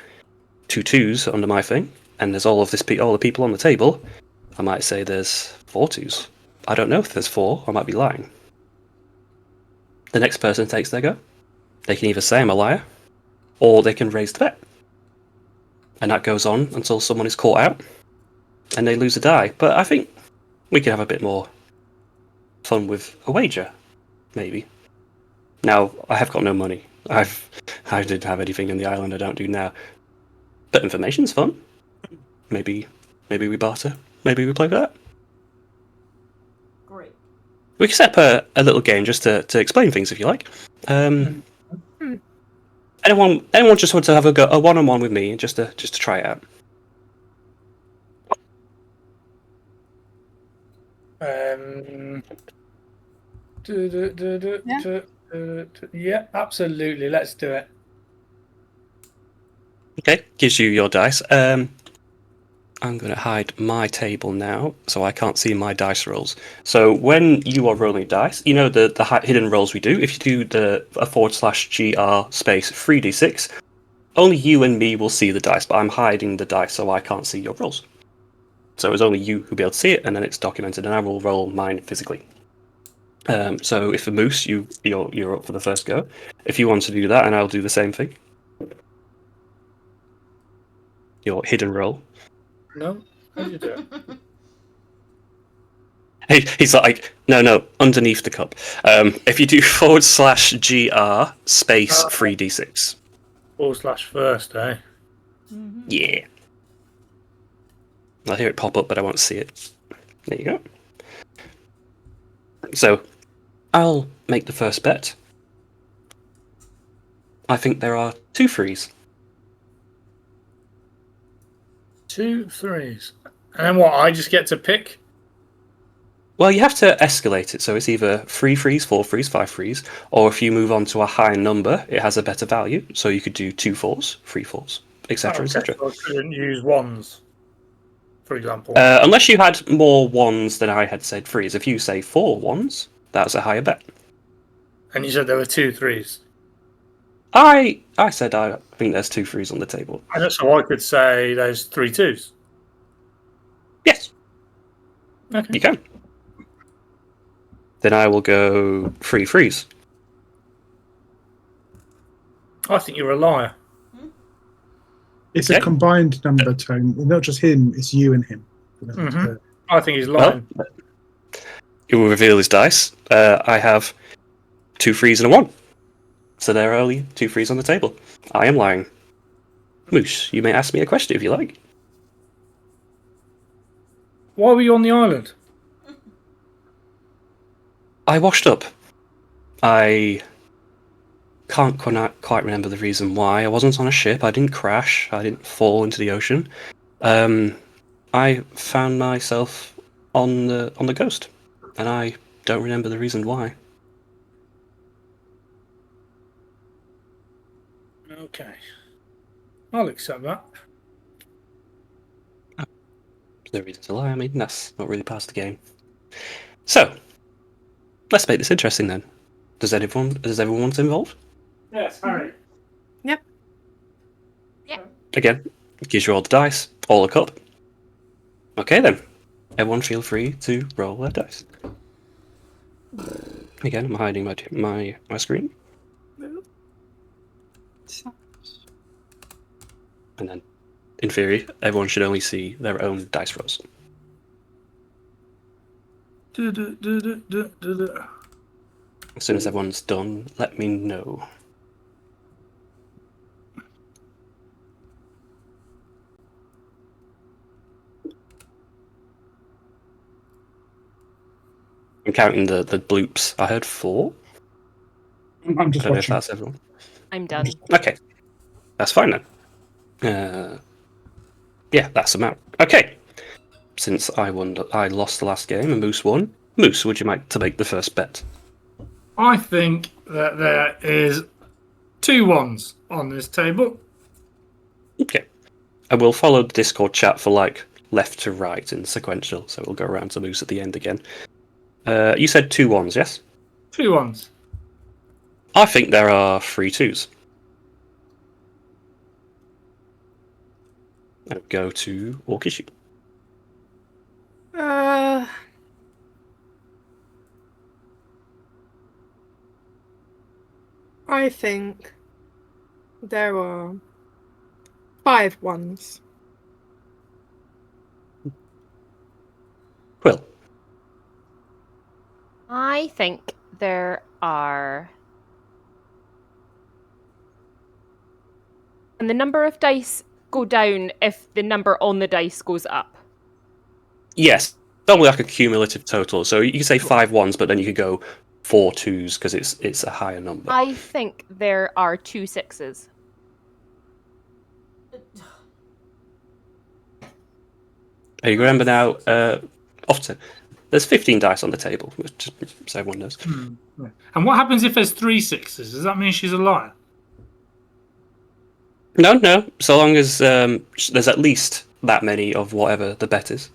A: 2 2s under my thing, and there's all the people on the table, I might say there's 4 2s. I don't know if there's 4. I might be lying. The next person takes their go. They can either say I'm a liar, or they can raise the bet. And that goes on until someone is caught out, and they lose a die. But I think we could have a bit more fun with a wager, maybe. Now, I have got no money. I didn't have anything in the island I don't do now. But information's fun. Maybe we barter. Maybe we play for that.
F: Great.
A: We can set up a little game just to explain things if you like. Anyone just want to have a one-on-one with me just to try it out?
D: Yeah, absolutely. Let's do it.
A: Okay, gives you your dice. I'm going to hide my table now, so I can't see my dice rolls. So when you are rolling dice, you know the hidden rolls we do. If you do a /GR space 3d6, only you and me will see the dice, but I'm hiding the dice so I can't see your rolls. So it's only you who'll be able to see it, and then it's documented, and I will roll mine physically. So if a moose, you're up for the first go. If you want to do that, and I'll do the same thing. Your hidden roll.
D: No? How do you do it?
A: He's like, no, underneath the cup. If you do /GR space 3d6.
D: /first, eh?
F: Mm-hmm.
A: Yeah. I'll hear it pop up, but I won't see it. There you go. So, I'll make the first bet. I think there are 2 3s.
D: 2 3s. And then what? I just get to pick?
A: Well, you have to escalate it, so it's either 3 3s, 4 3s, 5 3s, or if you move on to a higher number, it has a better value. So you could do 2 4s, 3 4s, etc., etc.
D: So I couldn't use 1s, for example.
A: Unless you had more 1s than I had said 3s. If you say 4 1s, that's a higher bet.
D: And you said there were 2 3s.
A: I said I think there's 2 3s on the table.
D: And so I could say there's 3 2s.
A: Yes,
D: Okay.
A: you can. Then I will go 3 freeze.
D: I think you're a liar.
B: It's
A: Okay.
B: a combined number, Tone. Not just him, it's you and him.
D: Mhm. I think he's
A: Well,
D: lying.
A: he will reveal his dice. I have 2 freeze and a 1. So there are only 2 freeze on the table. I am lying. Moose, you may ask me a question if you like.
D: Why were you on the island?
A: I washed up. I can't quite remember the reason why. I wasn't on a ship. I didn't crash. I didn't fall into the ocean. I found myself on the coast, and I don't remember the reason why.
D: Okay. I'll accept that.
A: There's no reason to lie. I mean, that's not really part of the game. So, let's make this interesting then. Does everyone want to involve?
D: Yes, Harry.
A: Again, gives you all the dice, all a cup. Okay then. Everyone feel free to roll their dice. Again, I'm hiding my screen. And then, in theory, everyone should only see their own dice rolls. As soon as everyone's done, let me know. I'm counting the bloops. I heard 4.
B: I'm
A: I
B: just
A: don't know if
B: watching.
A: that's everyone.
E: I'm done.
A: Okay, that's fine then. Yeah, that's the amount. Okay, since I lost the last game and Moose won. Moose, would you like to make the first bet?
D: I think that there is 2 1s on this table.
A: Okay, and we'll follow the Discord chat for like left to right in sequential, so we'll go around to Moose at the end again. You said 2 1s, yes?
D: 2 1s.
A: I think there are 3 2s. And go to Orkishu.
C: I think there are 5 1s.
A: Quill.
E: I think there are. And the number of dice go down if the number on the dice goes up.
A: Yes, only like a cumulative total. So you can say 5 1s, but then you could go 4 2s because it's a higher number.
E: I think there are 2 6s.
A: You remember now, often there's 15 dice on the table, just so everyone knows.
D: And what happens if there's 3 6s? Does that mean she's a liar?
A: No. So long as there's at least that many of whatever the bet is.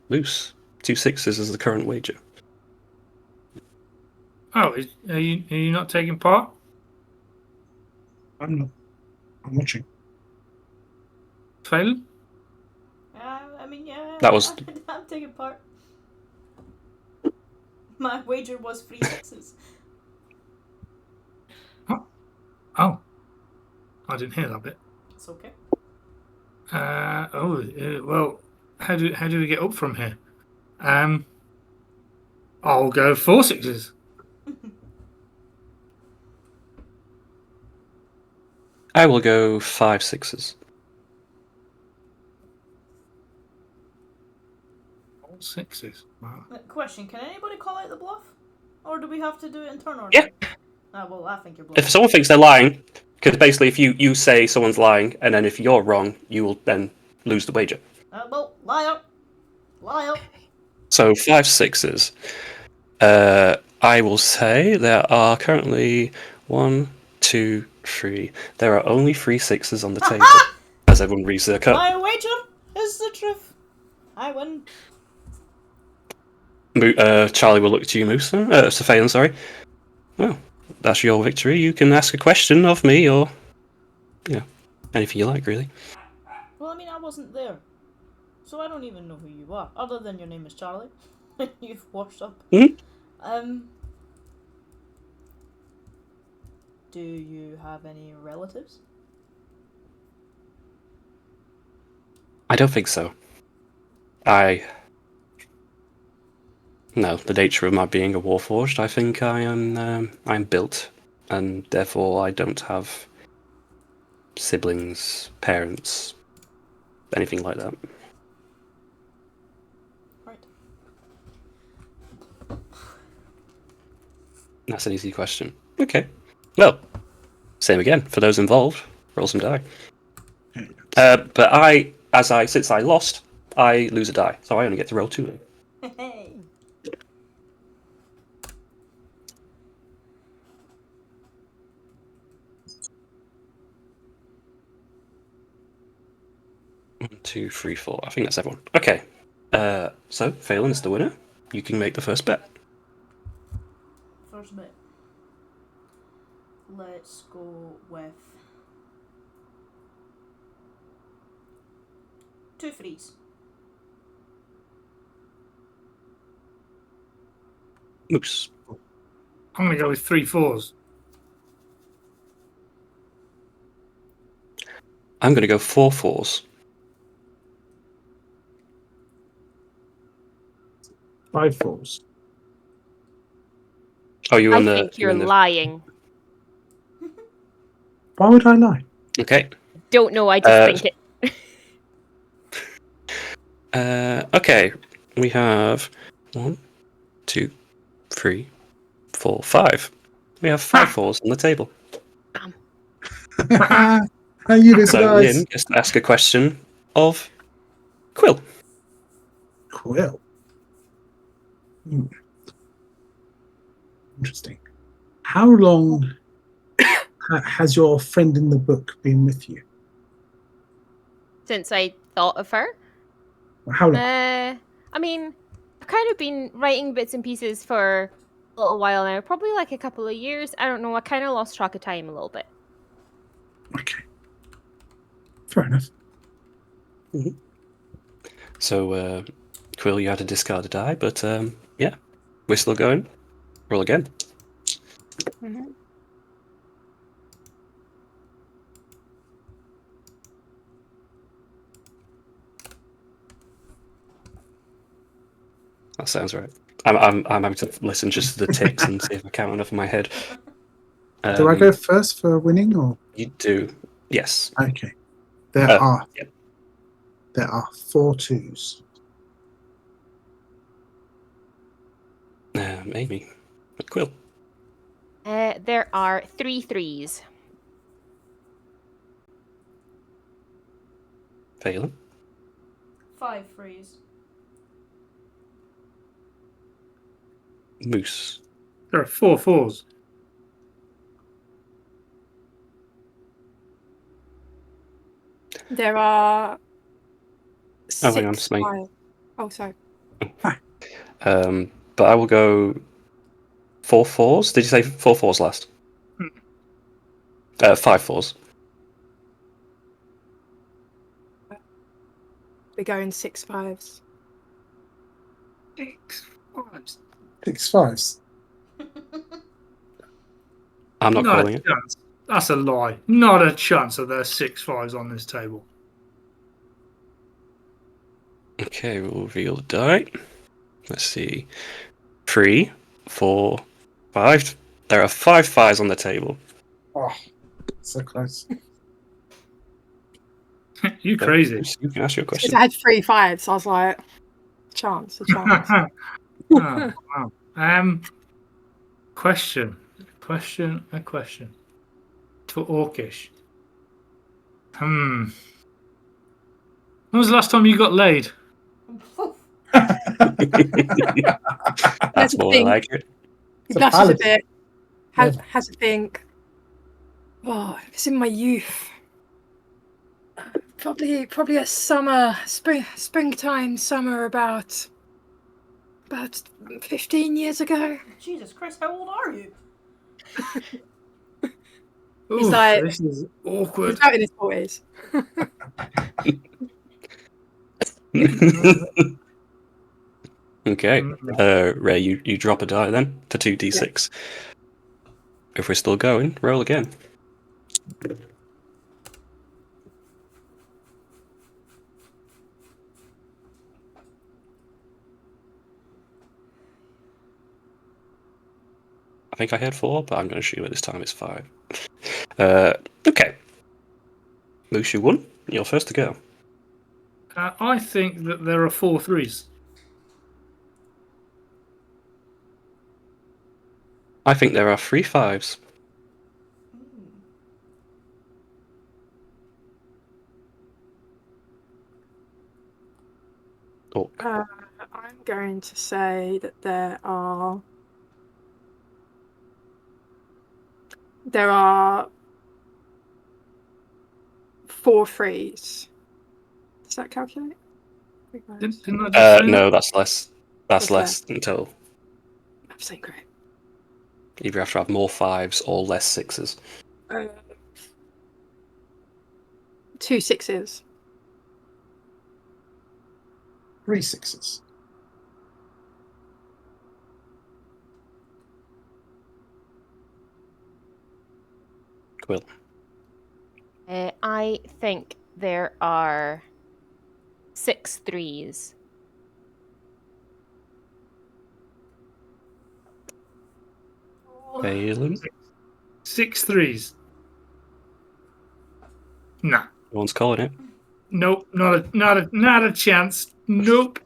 A: Moose, 2 6s is the current wager.
D: Oh, are you not taking part?
B: I'm not. I'm watching.
D: Phelan?
F: I mean, yeah.
A: That was-
F: I'm taking part. My wager was 3 6s.
D: Oh, I didn't hear that bit.
F: It's okay.
D: Well, how do we get up from here? I'll go 4 6s.
A: I will go 5 6s.
D: 4 6s. Wow.
F: Question: can anybody call out the bluff, or do we have to do it in turn order?
A: Yeah.
F: Well, I think you're bluffing.
A: If someone thinks they're lying, because basically if you say someone's lying, and then if you're wrong, you will then lose the wager.
F: Well, liar.
A: So 5 6s. I will say there are currently 1, 2, 3. There are only 3 6s on the table as everyone reads their cup.
F: My wager is the truth. I win.
A: Charlie will look to you, Moose. Phelan, sorry. Well, that's your victory. You can ask a question of me or Anything you like, really.
F: Well, I mean, I wasn't there, so I don't even know who you are, other than your name is Charlie. You've washed up. Do you have any relatives?
A: I don't think so. No, the nature of my being a Warforged, I think I'm built, and therefore I don't have siblings, parents, anything like that.
F: Right.
A: That's an easy question. Okay. Well, same again for those involved. Roll some die. But since I lost, I lose a die, so I only get to roll 2.
F: Hey.
A: 1, 2, 3, 4. I think that's everyone. Okay. So Phelan's the winner. You can make the first bet.
F: First bit. Let's go with 2 threes.
A: Moose.
D: I'm going to go with 3 4s.
A: I'm going to go 4 4s.
B: 5 4s.
A: Oh, you
E: I
A: on the?
E: think you're lying.
B: Why would I lie?
A: Okay.
E: Don't know, I just think it.
A: Okay. We have 1, 2, 3, 4, 5. We have 5 4s on the table.
B: How you do,
A: So
B: guys?
A: Yin gets to ask a question of Quill.
B: Quill. Interesting. How long has your friend in the book been with you?
E: Since I thought of her.
B: How long?
E: I mean, I've kind of been writing bits and pieces for a little while now. Probably like a couple of years. I don't know. I kind of lost track of time a little bit.
B: Okay. Fair enough.
A: Mm-hmm. So, Quill, you had to discard a die, but yeah, we're still going. Roll again.
E: Mm-hmm.
A: That sounds right. I'm having to listen just to the ticks and see if I count enough in my head.
B: Do I go first for winning, or
A: You do, yes.
B: okay? There are 4 2s.
A: Amy, Quill.
E: There are 3 3s.
A: Phelan.
F: 5 threes.
A: Moose.
D: There are 4 4s.
C: There are
A: Oh, hang on,
C: 6
A: it's me.
C: 5. Oh, sorry.
A: But I will go 4 4s. Did you say 4 4s last? 5 4s.
C: We're going 6 5s.
D: 6 5s.
B: 6 5s.
A: I'm not
D: Not
A: calling
D: a
A: it.
D: chance. That's a lie. Not a chance that there's 6 5s on this table.
A: Okay, we'll reveal the die. Let's see. 3, 4, 5. There are 5 5s on the table.
B: Oh, so close.
D: You crazy.
A: You can ask your
C: Because
A: question.
C: I had 3 5s. I was like, a chance.
D: Oh, wow. Question. A question. For Orcish. When was the last time you got laid?
A: That's more
C: think.
A: like it.
C: He
B: It's a
C: blushes a
B: ballad.
C: bit.
B: Yeah.
C: Has a think. Oh, it's in my youth. Probably a springtime summer about 15 years ago.
F: Jesus Christ, how old are you?
D: Ooh,
C: like-
D: this is
C: He's
D: awkward.
C: out in his 40s.
A: Okay. Ray, you drop a die then to 2d6. If we're still going, roll again. I think I had 4, but I'm going to shoot it this time. It's 5. Okay. Lucia 1, you're first to go.
D: I think that there are 4 threes.
A: I think there are 3 5s. Oh,
C: I'm going to say that there are 4 threes. Does that calculate?
D: Didn't I just say
A: no, that's less. That's
C: That's
A: less until
C: I'm saying great.
A: either have to have more 5s or less 6s.
C: 2 6s.
B: 3 6s.
A: Quill.
E: I think there are 6 threes.
A: Phelan.
D: 6 threes. Nah.
A: No one's calling it.
D: Nope. Not a chance. Nope.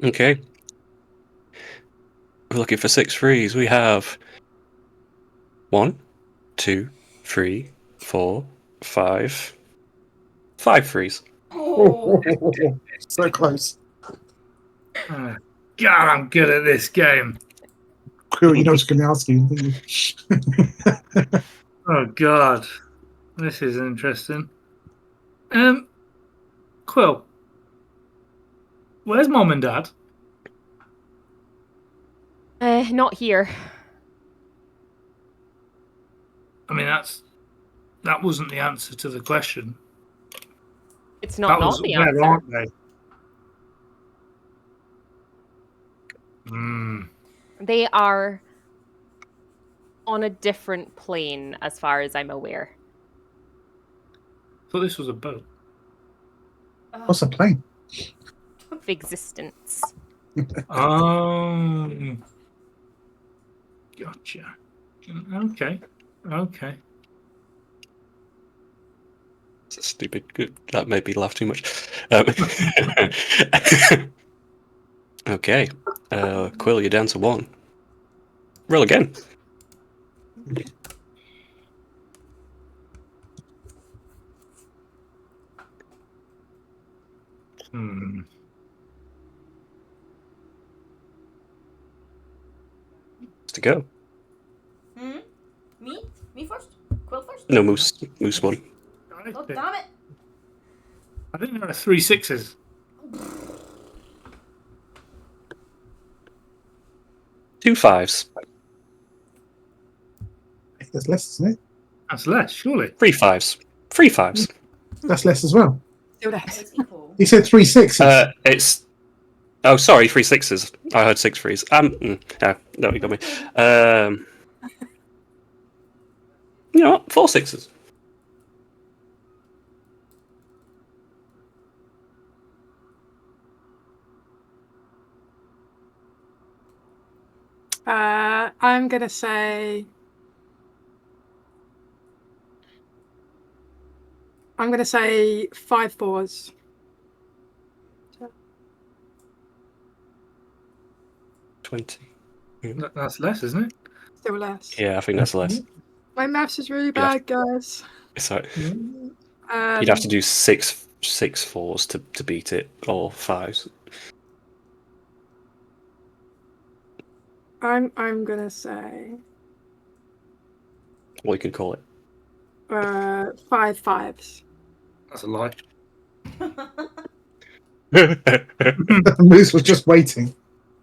A: Okay. We're looking for 6 threes. We have 1, 2, 3, 4, 5. 5 threes.
B: So close.
D: God, I'm good at this game.
B: Quill, you know what I'm going to ask you, didn't you?
D: Oh God, this is interesting. Quill, where's Mom and Dad?
E: Not here.
D: I mean, that wasn't the answer to the question.
E: It's not
D: That was
E: the
D: where
E: answer.
D: aren't they? Hmm.
E: They are on a different plane, as far as I'm aware.
D: Thought this was a boat.
B: What's a plane?
E: Of existence.
D: Oh, gotcha. Okay.
A: It's a stupid. That made me laugh too much. Okay. Quill, you're down to 1. Roll again.
D: Hmm.
A: To go.
F: Me? Me first? Quill first?
A: No, Moose 1.
F: Oh, damn it!
D: I think there are 3 6s.
A: 2 5s.
B: That's less, isn't it?
D: That's less, surely.
A: 3 5s. 3 5s.
B: That's less as well.
C: Still less.
F: It's equal.
B: He said 3 6s.
A: It's. Oh, sorry, 3 6s. I heard 6 threes. No, you got me. You know what? 4 6s.
C: I'm gonna say. I'm gonna say 5 4s.
A: $20.
D: That's less, isn't it?
C: Still less.
A: Yeah, I think that's less.
C: My maths is really bad, guys.
A: So
C: Um,
A: you'd have to do 6 4s to beat it, or 5s.
C: I'm gonna say
A: What you could call it.
C: 5 5s.
D: That's a lie.
B: Moose was just waiting.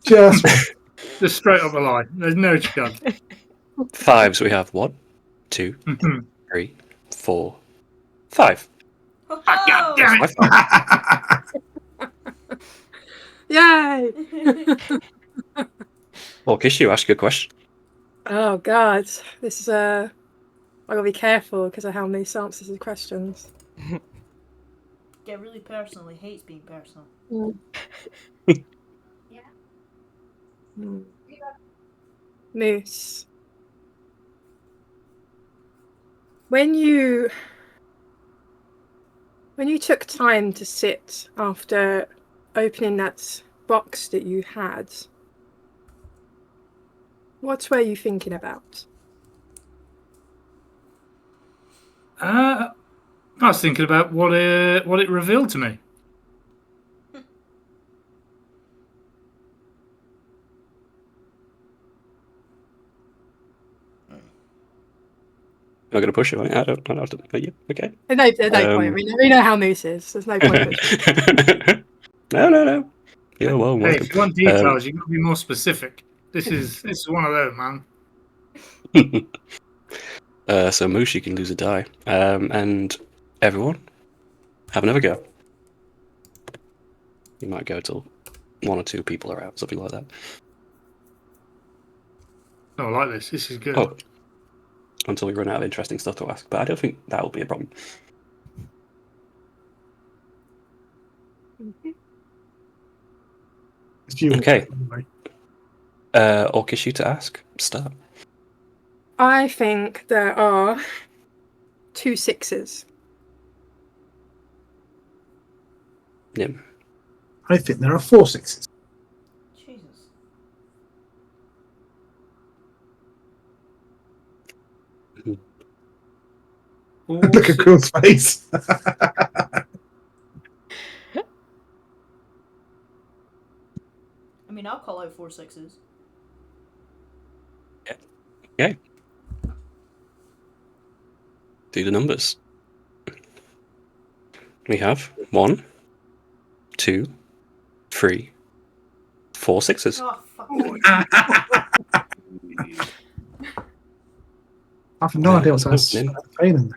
B: Just waiting.
D: Just straight up a lie. There's no chance.
A: 5s, we have 1, 2,
D: Mhm.
A: 3, 4, 5.
F: Oh!
D: God damn it!
C: Yay!
A: Orcish, you ask a question.
C: Oh God, this is I gotta be careful because of how many answers to questions.
F: Get really personal. He hates being personal.
C: Hmm. Moose. When you took time to sit after opening that box that you had, what were you thinking about?
D: I was thinking about what it revealed to me.
A: I'm not going to push it. Right? I don't have to. Are you? Okay.
C: There's no point. We know how Moose is. There's no point.
A: No. You're well
D: Hey,
A: welcome.
D: if you want details, you got to be more specific. This is one of those, man.
A: So Moose, you can lose a die. And everyone, have another go. You might go till 1 or 2 people are out, something like that.
D: Oh, I like this. This is good.
A: Oh, until we run out of interesting stuff to ask. But I don't think that will be a problem. Okay. Orcish, you to ask. Start.
C: I think there are 2 6s.
A: Nim.
B: I think there are 4 6s.
F: Jesus.
B: Look at Quill's face.
F: I mean, I'll call out 4 6s.
A: Okay. Do the numbers. We have 1, 2, 3, 4 6s.
F: Oh, fuck.
B: I have no idea what I was
A: Nim.
B: failing.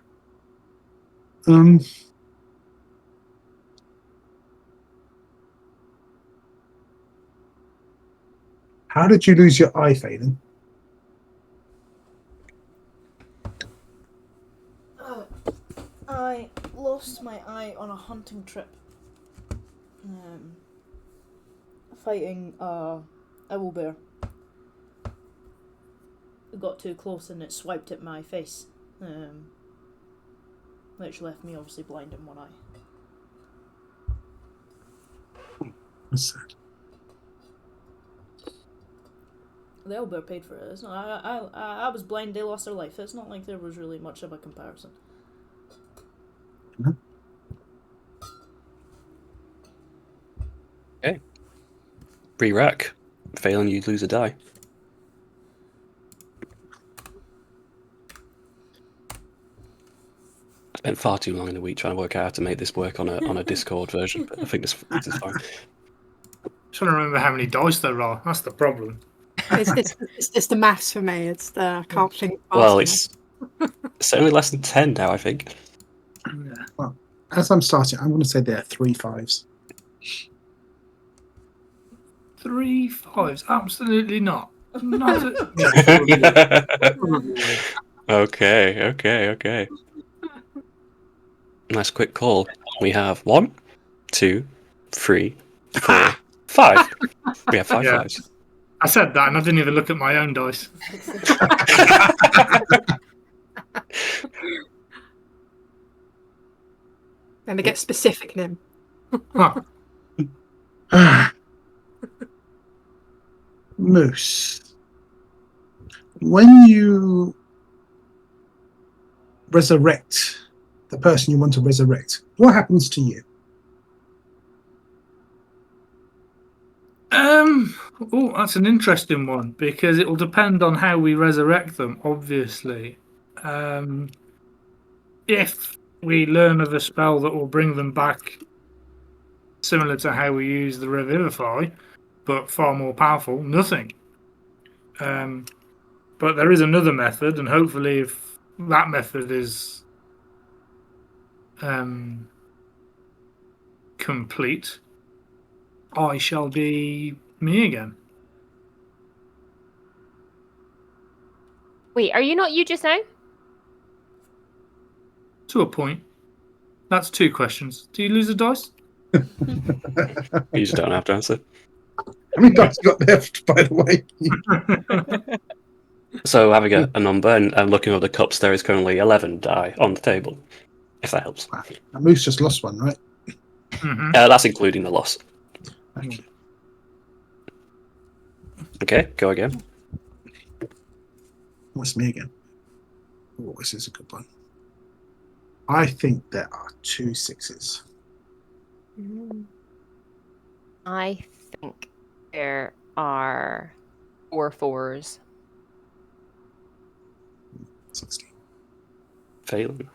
B: How did you lose your eye, Phelan?
F: I lost my eye on a hunting trip. Fighting a owlbear. It got too close and it swiped at my face. Which left me obviously blind in one eye.
B: That's sad.
F: The owlbear paid for it. It's not, I was blind, they lost their life. It's not like there was really much of a comparison.
A: Okay. Re-rack. Failing, you lose a die. I spent far too long in the week trying to work out how to make this work on a Discord version, but I think this is fine.
D: Trying to remember how many dice there are. That's the problem.
C: It's the maths for me. It's the I can't think.
A: Well,
C: fast
A: it's only less than 10 now, I think.
B: Well, as I'm starting, I'm going to say there are 3 5s.
D: 3 5s? Absolutely not. Not a...
A: Okay. Nice quick call. We have 1, 2, 3, 4, 5. We have 5
D: Yeah.
A: 5s.
D: I said that and I didn't even look at my own dice.
C: Then they get specific, Nim.
D: Huh.
B: Moose. When you resurrect the person you want to resurrect, what happens to you?
D: Oh, that's an interesting one because it will depend on how we resurrect them, obviously. If we learn of a spell that will bring them back similar to how we use the Revivify, but far more powerful, nothing. But there is another method, and hopefully if that method is complete, I shall be me again.
E: Wait, are you not you just now?
D: To a point. That's 2 questions. Do you lose a dice?
A: You just don't have to answer.
B: How many dice you got left, by the way?
A: So having a number and looking at the cups, there is currently 11 die on the table, if that helps.
B: Now, Moose just lost one, right?
D: Mhm.
A: That's including the loss.
B: Okay.
A: Okay, go again.
B: What's me again? Oh, this is a good one. I think there are 2 6s.
E: I think there are 4 4s.
B: 16.
A: Failing.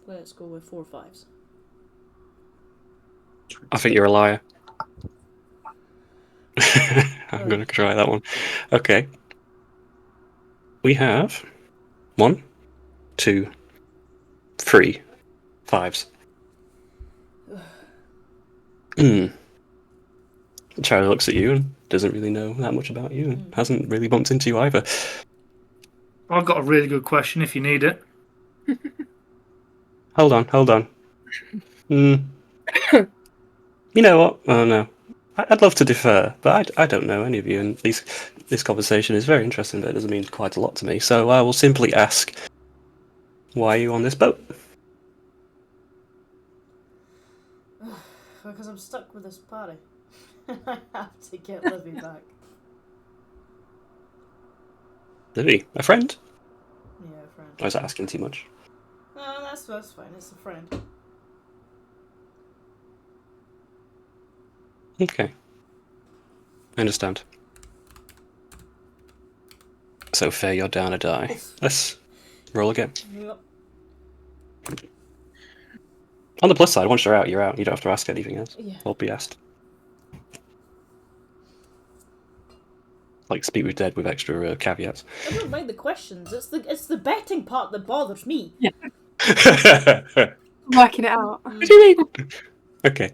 F: Let's go with 4 5s.
A: I think you're a liar. I'm going to try that one. Okay. We have 1, 2, 3 5s. Charlie looks at you and doesn't really know that much about you and hasn't really bumped into you either.
D: I've got a really good question if you need it.
A: Hold on. You know what? Oh no. I'd love to defer, but I don't know any of you, and this conversation is very interesting, but it doesn't mean quite a lot to me. So I will simply ask, why are you on this boat?
F: Because I'm stuck with this party. I have to get Livy back.
A: Livy, a friend?
F: Yeah, friend.
A: I was asking too much.
F: No, that's fine. It's a friend.
A: Okay. I understand. So Faye, you're down a die. Let's roll again.
F: Yep.
A: On the plus side, once you're out, you're out. You don't have to ask anything else.
F: Yeah.
A: Or be asked. Like Speak with Dead with extra caveats.
F: I don't mind the questions. It's the betting part that bothers me.
C: Working it out.
A: What do you mean? Okay.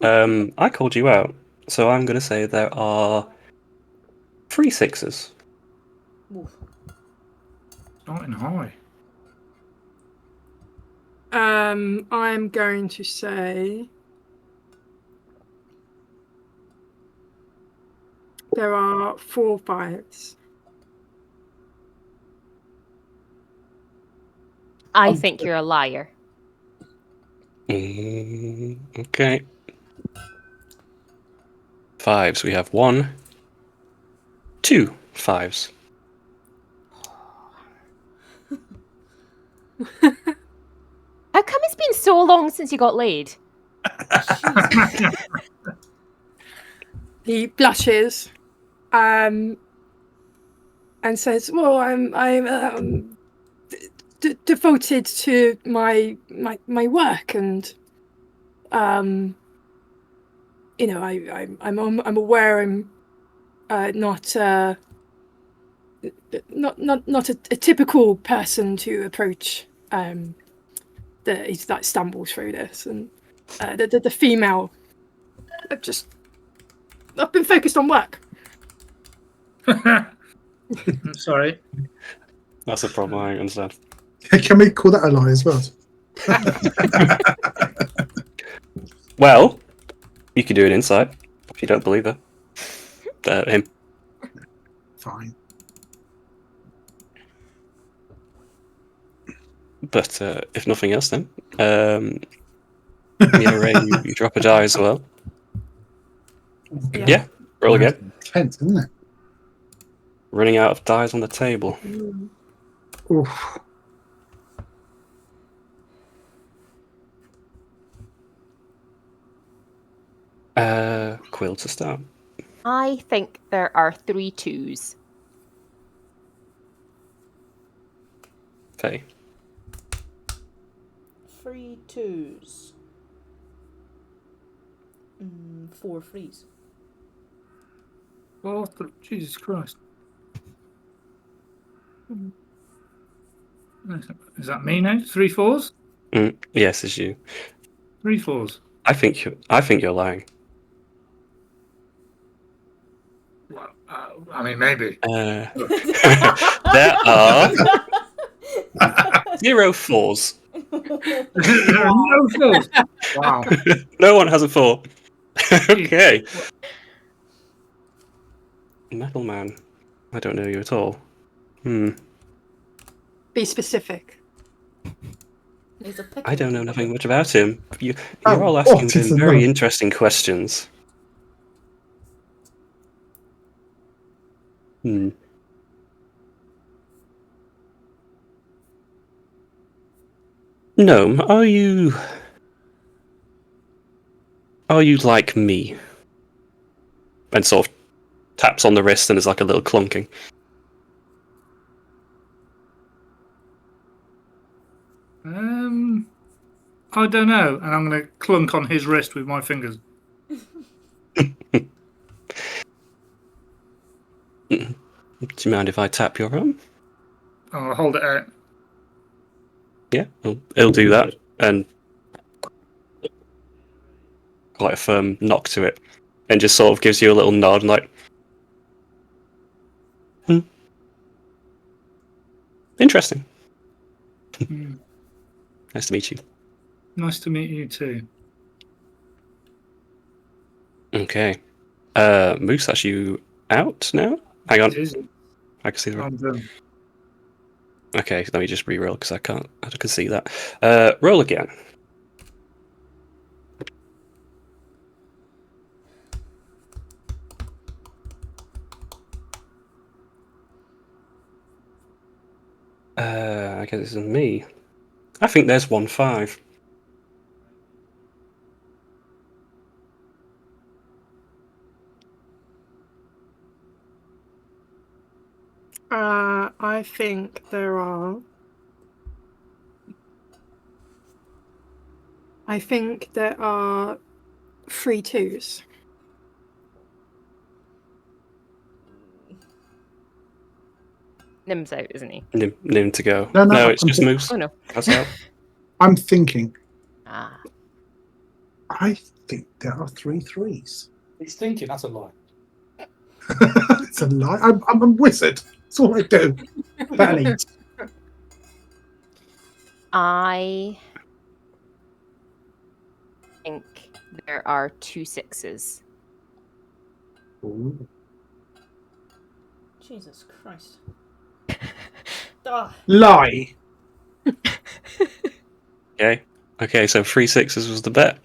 A: I called you out, so I'm going to say there are 3 6s.
F: Oof.
D: Starting high.
C: I'm going to say there are 4 5s.
E: I think you're a liar.
A: Okay. 5s. We have 1, 2 5s.
E: How come it's been so long since you got laid?
C: He blushes, and says, "Well, I'm devoted to my work, and you know, I'm aware I'm not a typical person to approach. That he's like stumbles through this, and the female. I've been focused on work."
D: I'm sorry.
A: That's a problem, I understand.
B: Can we call that a lie as well?
A: Well, you could do an insight if you don't believe her. Him.
B: Fine.
A: But if nothing else, then Ray, you drop a die as well. Yeah, roll again.
B: Tense, isn't it?
A: Running out of dies on the table.
B: Oof.
A: Quill to start.
E: I think there are 3 2s.
A: Faye.
F: 3 2s. 4 3s.
D: Oh, Jesus Christ. Is that me now? 3 4s?
A: Yes, it's you.
D: 3 4s.
A: I think you're lying.
D: Well, I mean, maybe.
A: There are 0 4s.
D: No 4s. Wow.
A: No one has a 4. Okay. Metal Man. I don't know you at all.
C: Be specific.
F: He's a pickle.
A: I don't know nothing much about him. You're
B: Oh,
A: all asking
B: what is
A: him
B: the
A: very
B: man?
A: interesting questions. Gnome, are you like me? And sort of taps on the wrist and there's like a little clunking.
D: I don't know, and I'm going to clunk on his wrist with my fingers.
A: Do you mind if I tap your arm?
D: I'll hold it out.
A: Yeah, it'll do that, and quite a firm knock to it, and just sort of gives you a little nod, like, interesting. Nice to meet you.
D: Nice to meet you too.
A: Okay. Moose, are you out now? Hang on.
D: It is.
A: I can see the...
D: I'm done.
A: Okay, let me just re-roll because I can see that. Roll again. I guess this is me. I think there's 1-5.
C: I think there are. I think there are 3 2s.
E: Nim's out, isn't he?
A: Nim to go.
B: No,
A: It's just Moose.
E: Oh no.
A: That's out.
B: I'm thinking.
E: Ah.
B: I think there are 3 3s.
D: He's thinking that's a lie.
B: It's a lie. I'm a wizard. That's all I do. That and eat.
E: I think there are 2 6s.
B: Ooh.
F: Jesus Christ. Ah,
B: Lie.
A: Okay, so 3 6s was the bet.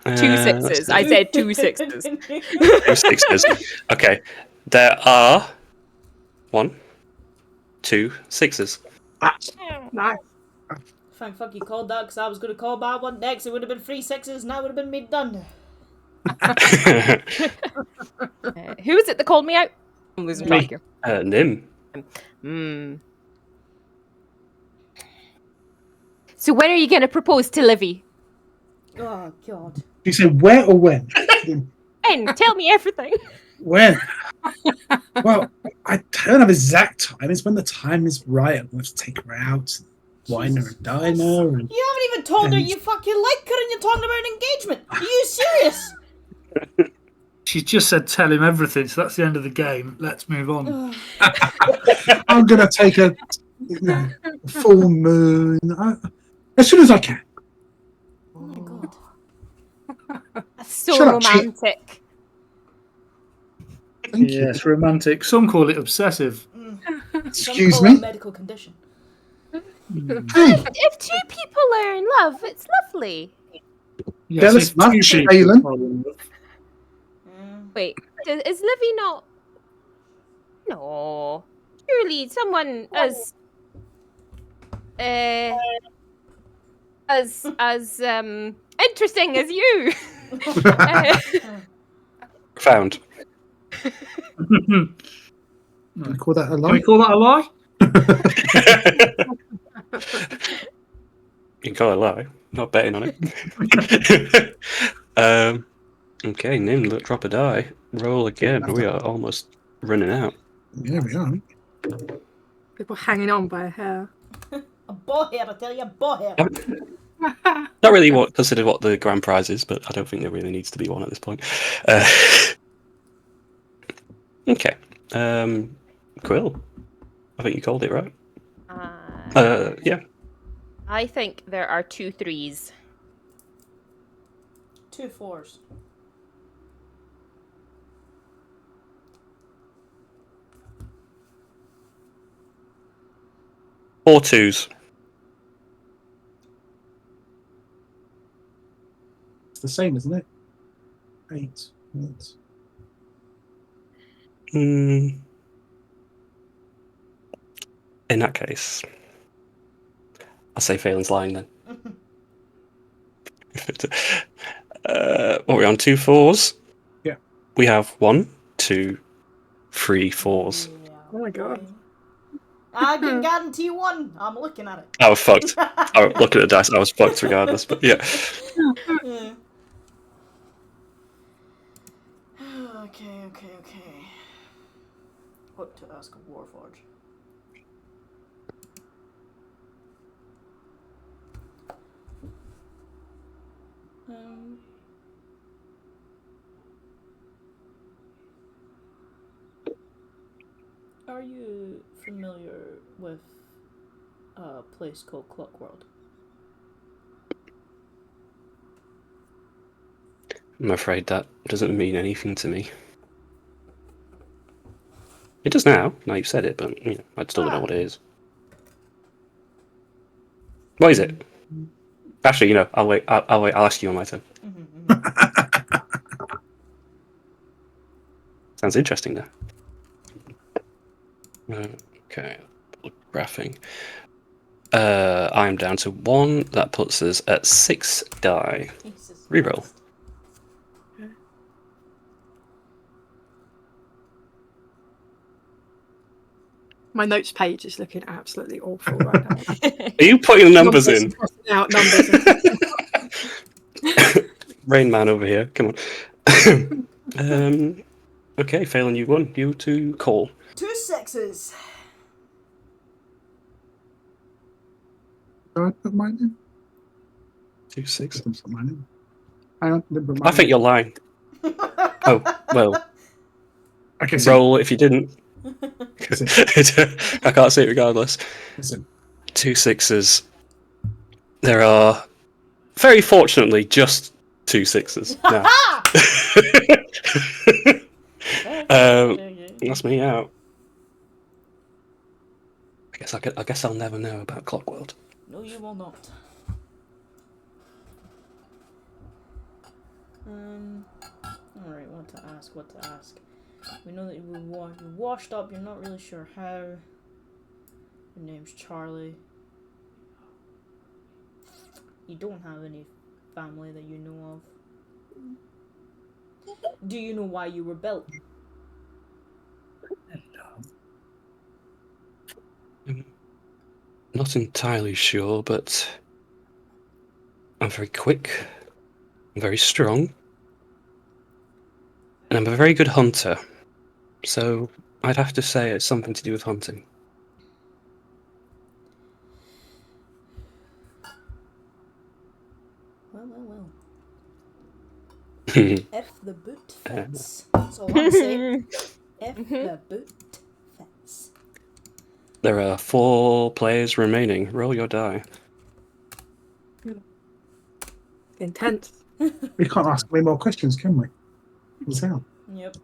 E: 2
A: let's
E: 6s.
A: see.
E: I said 2 6s.
A: 2 6s. Okay, there are 1, 2 6s.
C: Nice.
F: thank fuck you called that, because I was going to call my one next. It would have been 3 6s and that would have been me done.
E: Who was it that called me out? I'm losing track here.
A: Nim.
E: So when are you going to propose to Livy?
F: Oh, God.
B: Do you say where or when?
E: Ben, tell me everything.
B: When? Well, I don't have exact time. It's when the time is right. I'm going to take her out, wine her and dine her. And...
F: You haven't even told her
B: And-
F: you fucking like her and you're talking about an engagement. Are you serious?
D: She just said tell him everything, so that's the end of the game. Let's move on.
B: I'm going to take a full moon as soon as I can.
F: Oh my God.
E: That's so
B: Shut up, Chief.
E: romantic.
B: Thank you.
D: Yes, romantic. Some call it obsessive.
B: Excuse
F: Some call
B: me?
F: it a medical condition.
B: Hey,
E: If 2 people are in love, it's lovely.
D: Yes,
B: Jealous
D: if
B: much,
D: two people
B: Alan?
D: are in love.
E: Wait, is Livy not? No, surely someone as interesting as you.
A: Found.
B: can I call that a
D: Can
B: lie?
D: we call that a lie?
A: You can call it a lie. Not betting on it. Okay, Nim, drop a die. Roll again. We are almost running out.
B: Yeah, we are.
C: People hanging on by a hair.
F: A bowhead, I tell you, a bowhead.
A: Not really considered what the grand prize is, but I don't think there really needs to be one at this point. Okay. Quill. I think you called it, right? Yeah.
E: I think there are 2 3s.
F: 2 4s.
A: Four 2s.
B: It's the same, isn't it? 8.
A: In that case, I'll say Phelan's lying then. What are we on? 2 4s?
B: Yeah.
A: We have 1, 2, 3 4s.
F: Yeah,
C: Oh my god.
F: boy. I can guarantee 1. I'm looking at it.
A: I was fucked. Looking at the dice, I was fucked regardless, but yeah.
F: Yeah. Okay. What to ask of Warforge? Are you familiar with a place called Clockworld?
A: I'm afraid that doesn't mean anything to me. It does now. Now you've said it, but I still don't know what it is. What is it? Actually, I'll wait. I'll wait. I'll ask you on my turn. Sounds interesting, though. Okay, graphing. I'm down to 1. That puts us at 6 die. Reroll.
F: Christ.
C: My notes page is looking absolutely awful right now.
A: Are you putting the numbers in?
C: Crossing out numbers.
A: Rain Man over here. Come on. Okay, Phelan, you won. You to call.
F: 2 6s.
B: Do I put mine in?
A: 2 6.
B: Put mine in. Hang on. Didn't put
A: I
B: mine
A: think
B: in.
A: you're lying. Oh, well.
B: Okay, so
A: Roll if you didn't. I can't see it regardless.
B: listen.
A: 2 6s. There are, very fortunately, just 2 6s now. That's me out. I guess I'll never know about Clockworld.
F: No, you will not. Alright, what to ask. We know that you were washed up, you're not really sure how. Your name's Charlie. You don't have any family that you know of. Do you know why you were built?
A: Not entirely sure, but I'm very quick, I'm very strong, and I'm a very good hunter. So I'd have to say it's something to do with hunting.
F: Well. If the boot fits. That's all I'm saying. If the boot fits.
A: There are 4 players remaining. Roll your die.
C: Intense.
B: We can't ask any more questions, can we? What's that?
F: Yep.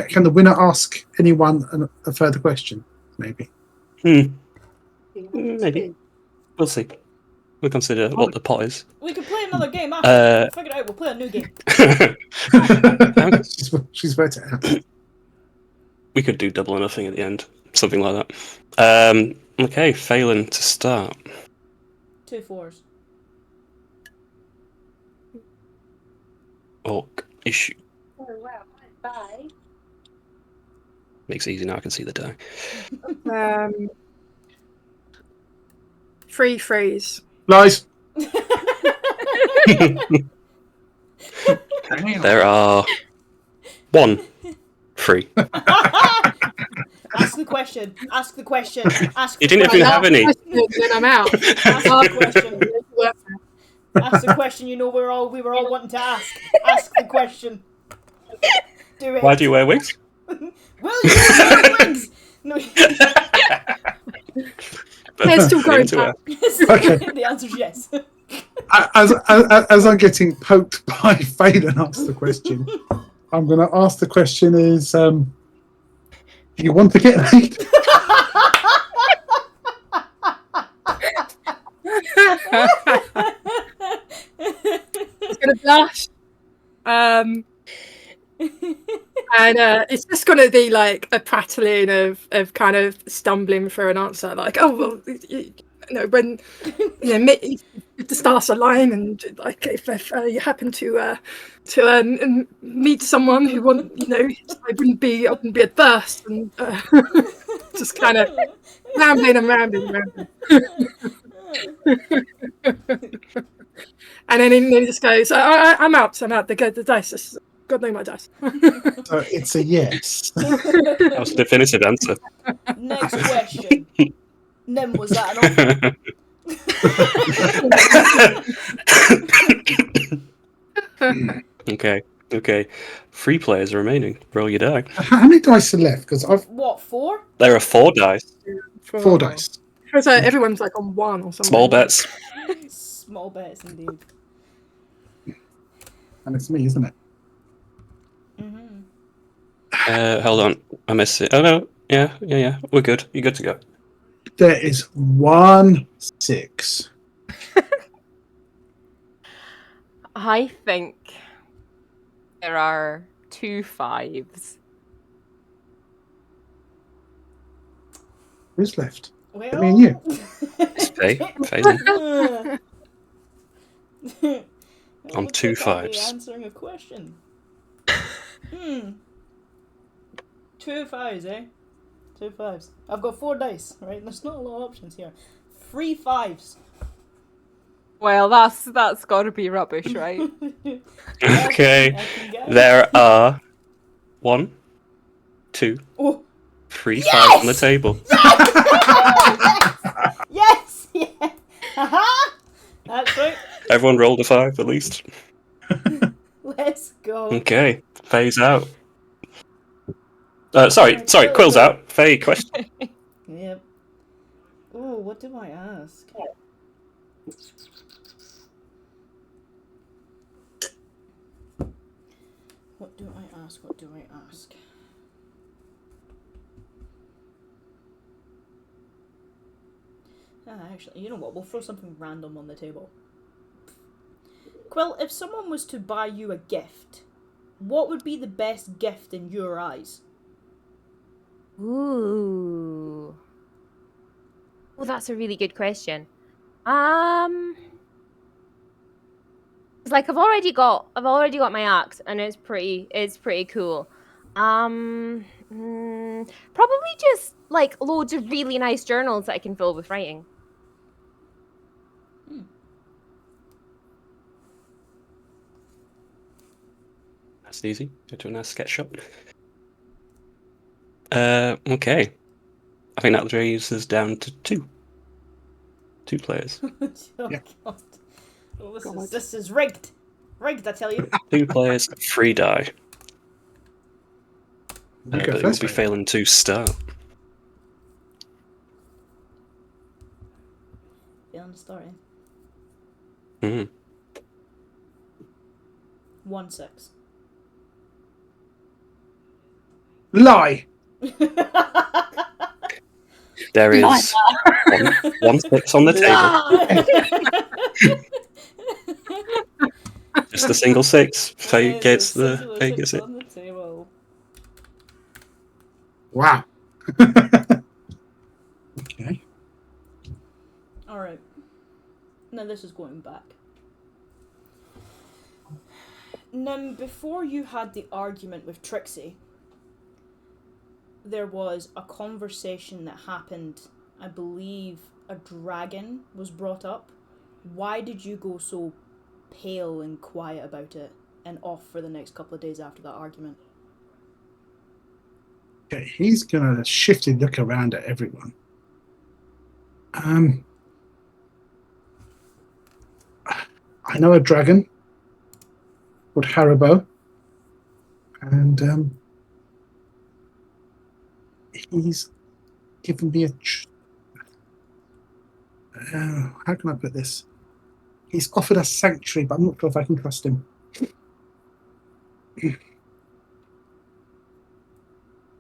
B: Can the winner ask anyone a further question? Maybe.
A: Maybe. We'll see. We'll consider what the pot is.
F: We can play another game after. We'll figure it out. We'll play a new game.
B: She's worked it out.
A: We could do double or nothing at the end. Something like that. Okay, Phelan to start.
F: 2 4s.
A: Orc issue.
G: Oh wow, bye.
A: Makes it easy now, I can see the die.
C: 3 3s.
B: Lies.
A: There are 1 free.
F: Ask the question. Ask the question. Ask
A: You
F: the
A: didn't
F: question.
A: even have any.
C: Then I'm out.
F: Ask the question. Ask the question. You know we were all wanting to ask. Ask the question. Do it.
A: Why do you wear wigs?
F: Will you wear wigs? No.
C: They're still
A: Leave it
C: going
A: to
C: back.
A: her.
B: Okay.
F: The answer is yes.
B: As I'm getting poked by Faden asks the question, I'm going to ask the question is, do you want to get laid?
C: It's gonna blush. And it's just gonna be like a prattling of kind of stumbling through an answer, like, oh well, you know, when if the stars align, and like if you happen to meet someone who I wouldn't be adverse, and just kind of rambling and rambling. And then he just goes, I'm out. The dice. God knows my dice.
B: So it's a yes.
A: That was a definitive answer.
F: Next question. Nim, was that an offer?
A: Okay. 3 players remaining. Roll your die.
B: How many dice are left? Because I've
F: What, 4?
A: There are 4 dice.
B: 4 dice.
C: So everyone's like on 1 or something.
A: Small bets.
F: Small bets indeed.
B: And it's me, isn't it?
F: Mm-hmm.
A: Hold on. I missed it. Oh no. Yeah. We're good. You're good to go.
B: There is 1 6.
E: I think there are 2 5s.
B: Who's left?
F: Well,
B: Me and you.
A: It's Faden. On 2 5s.
F: Answering a question. 2 5s, eh? 2 5s. I've got 4 dice, right? There's not a lot of options here. 3 5s.
E: Well, that's got to be rubbish, right?
A: Okay.
F: I can get it.
A: There are 1, 2,
F: Oh.
A: 3
F: Yes!
A: 5s on the table.
F: Yes! Yeah! Haha! That's right.
A: Everyone rolled a 5 at least.
F: Let's go.
A: Okay. Faye's out. Sorry. Quill's out. Faye, question.
F: Yep. Oh, what do I ask? What do I ask? What do I ask? Actually, you know what? We'll throw something random on the table. Quill, if someone was to buy you a gift, what would be the best gift in your eyes?
E: Ooh. Oh, that's a really good question. It's like I've already got my axe, and it's pretty cool. Probably just like loads of really nice journals that I can fill with writing.
A: That's easy. Go to a nice sketch shop. Okay. I think that raises us down to 2. 2 players.
F: Oh,
B: Yeah.
F: God. Oh, this is rigged. Rigged, I tell you.
A: 2 players, 3 die.
B: You
A: But
B: go
A: it will
B: first,
A: be
B: mate.
A: failing to start.
F: Feeling starting.
A: Mhm.
F: 1 6.
B: Lie.
A: There is 1 6 on the table. Just a single 6. Faye gets it.
F: on the table.
B: Wow. Okay.
F: Alright. Now this is going back. Nim, before you had the argument with Trixie, there was a conversation that happened. I believe a dragon was brought up. Why did you go so pale and quiet about it? and off for the next couple of days after that argument.
B: Okay, he's gonna shift and look around at everyone. I know a dragon called Haribo, and he's given me how can I put this? He's offered us sanctuary, but I'm not sure if I can trust him.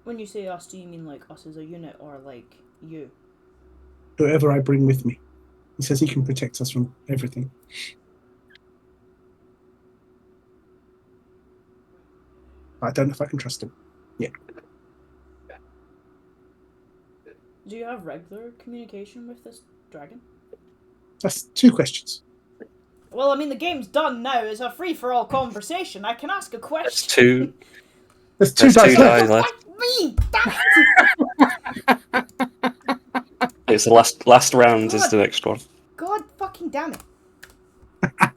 F: When you say us, do you mean like us as a unit or like you?
B: Whoever I bring with me. He says he can protect us from everything. I don't know if I can trust him. Yeah.
F: Do you have regular communication with this dragon?
B: That's 2 questions.
F: Well, I mean, the game's done now. It's a free-for-all conversation. I can ask a
A: There's
F: question.
A: two.
B: There's 2
A: There's
B: dice
A: 2
B: left.
A: dice left.
F: Me! Damn it!
A: It's the last round is the next one.
F: God fucking damn it. I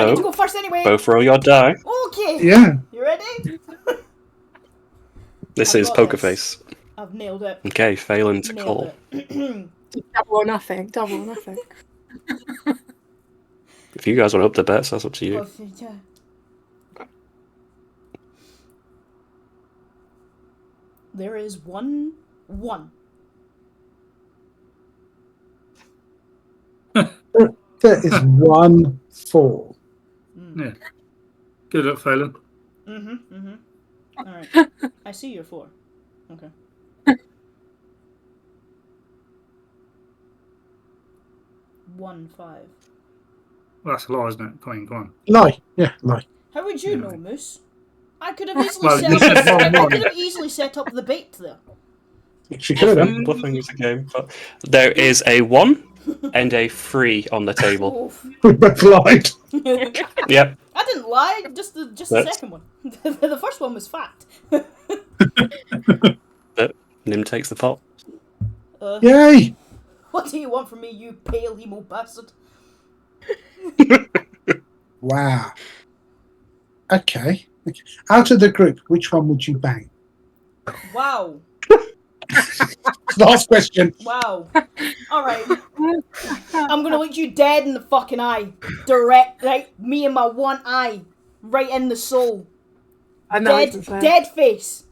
F: need to go
A: So,
F: first anyway.
A: both roll your die.
F: Okay.
B: Yeah.
F: You ready?
A: This
F: I've
A: is
F: got
A: Poker
F: this.
A: Face.
F: I've nailed it.
A: Okay, failing to
F: Nailed
A: call.
F: it.
C: Double or nothing. Double or nothing.
A: If you guys want to up the bets, that's up to you.
F: Oh, yeah. There is 1-1.
B: There is 1-4.
D: Yeah. Good luck, Phelan.
F: Alright. I see your 4. Okay. 1-5.
D: Well, that's a lie, isn't it? Come on.
B: Lie. Yeah, lie.
F: How would you
D: Yeah.
F: know, Moose? I could have easily
D: Well,
F: set
D: you
F: up.
D: said
F: I
D: 1-1.
F: could have easily set up the bait there.
B: She could have.
A: Bluffing is a game, but there is a 1 and a 3 on the table.
F: Oof.
B: We both lied.
A: Yep.
F: I didn't lie. Just the
A: That's-
F: second one. The first one was fact.
A: But Nim takes the pot.
B: Yay!
F: What do you want from me, you pale emo bastard?
B: Wow. Okay. Out of the group, which one would you bang?
F: Wow.
B: Last question.
F: Wow. Alright. I'm gonna look you dead in the fucking eye. Direct, right? Me and my one eye. Right in the soul.
C: I know what to say.
F: Dead face.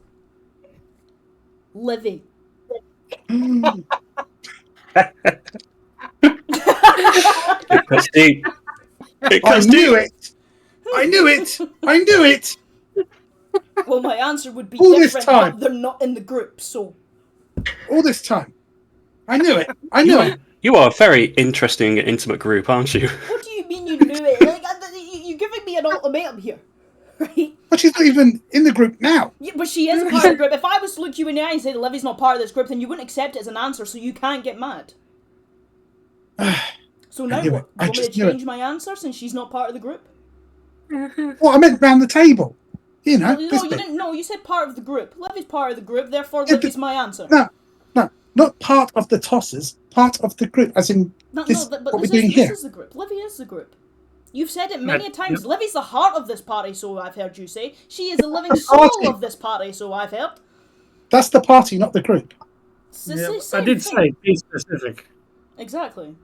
F: Livy.
A: It cuts deep. It
B: I
A: cuts
B: knew
A: deep.
B: it. I knew it. I knew it.
F: Well, my answer would be
B: All this
F: different,
B: time.
F: but they're not in the group, so.
B: All this time. I knew it. I knew it.
A: You are a very interesting, intimate group, aren't you?
F: What do you mean you knew it? Like, you're giving me an ultimatum here, right?
B: But she's not even in the group now.
F: Yeah, but she is a part of the group. If I was to look you in the eye and say that Livy's not part of this group, then you wouldn't accept it as an answer, so you can't get mad. So now
B: knew
F: what?
B: it. I
F: You want me to
B: just knew it.
F: change my answer since she's not part of the group?
B: Well, I meant round the table. You know,
F: No,
B: this
F: you
B: bit.
F: didn't. No, you said part of the group. Livy's part of the group, therefore
B: Yeah,
F: Livy's my answer.
B: No, not part of the tossers. Part of the group, as in
F: No,
B: this.
F: but
B: what we're
F: this,
B: doing
F: is,
B: here.
F: this is the group. Livy is the group. You've said it many
D: Yeah,
F: a times.
D: yep.
F: Livy's the heart of this party, so I've heard you say. She is the living
B: The
F: soul
B: party.
F: of this party, so I've heard.
B: That's the party, not the group.
F: It's the
D: Yeah,
F: same
D: I did
F: thing.
D: say be specific.
F: Exactly.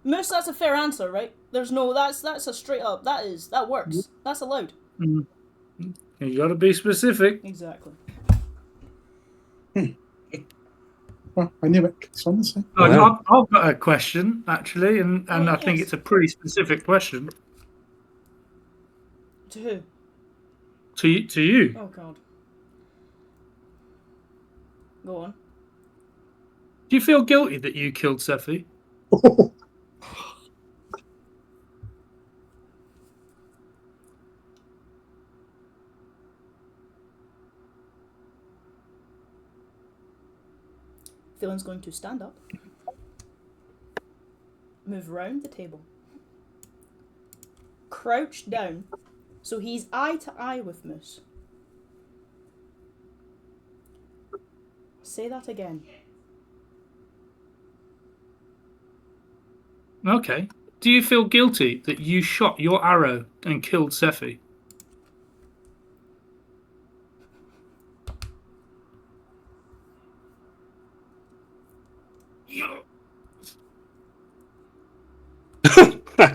F: Moose, that's a fair answer, right? There's no, that's a straight up, that works. That's allowed.
D: You gotta be specific.
F: Exactly.
B: Well, I knew it. It's on the same.
D: Oh,
A: Wow.
D: I've got a question, actually, and
F: Oh,
D: I think
F: yes.
D: it's a pretty specific question.
F: To who?
D: To you.
F: Oh god. Go on.
D: Do you feel guilty that you killed Sephi?
F: Phelan's going to stand up. Move round the table. Crouch down. So he's eye to eye with Moose. Say that again.
D: Okay. Do you feel guilty that you shot your arrow and killed Sephi?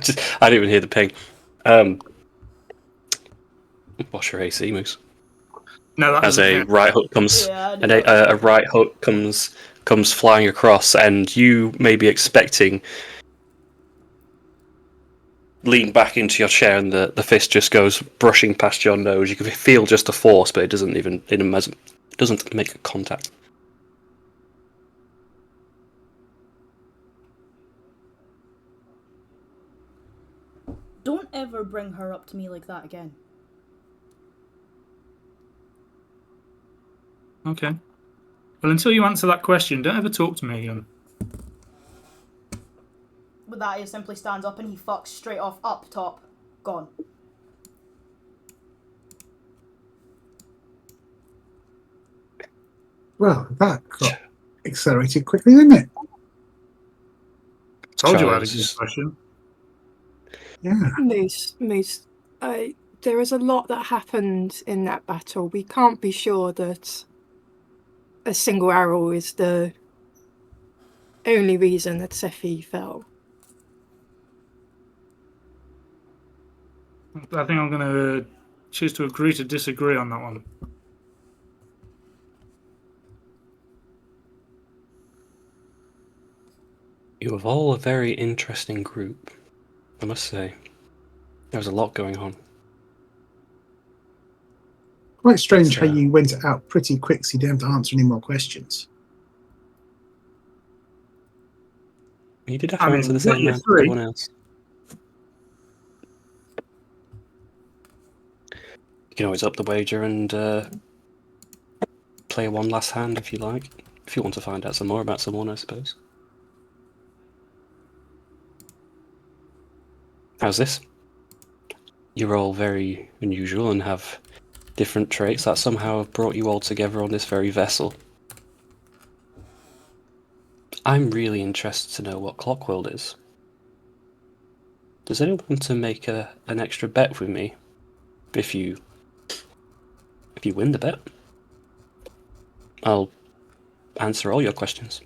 A: didn't even hear the ping. What's your AC, Moose?
D: No, that
A: As
D: doesn't
A: a
D: count.
A: right hook comes,
F: Yeah, I knew
A: and
F: that.
A: a right hook comes flying across, and you may be expecting lean back into your chair, and the fist just goes brushing past your nose. You can feel just a force, but it doesn't make a contact.
F: Don't ever bring her up to me like that again.
D: Okay. Well, until you answer that question, don't ever talk to me again.
F: With that, he simply stands up and he fucks straight off up top. Gone.
B: Well, that got accelerated quickly, didn't it?
D: Told you I had a
A: Charles
D: good
A: is-
D: question.
B: Yeah.
C: Moose, there is a lot that happened in that battle. We can't be sure that a single arrow is the only reason that Sephi fell.
D: I think I'm going to choose to agree to disagree on that one.
A: You have all a very interesting group, I must say. There's a lot going on.
B: Quite strange
A: It's,
B: how you went out pretty quick so you didn't have to answer any more questions.
A: You did have
D: I
A: to
D: mean,
A: answer the
D: what
A: same
D: you're
A: amount as
D: three?
A: everyone else. You can always up the wager and play one last hand if you like. If you want to find out some more about someone, I suppose. How's this? You're all very unusual and have different traits that somehow have brought you all together on this very vessel. I'm really interested to know what Clockworld is. Does anyone want to make an extra bet with me? If you win the bet, I'll answer all your questions.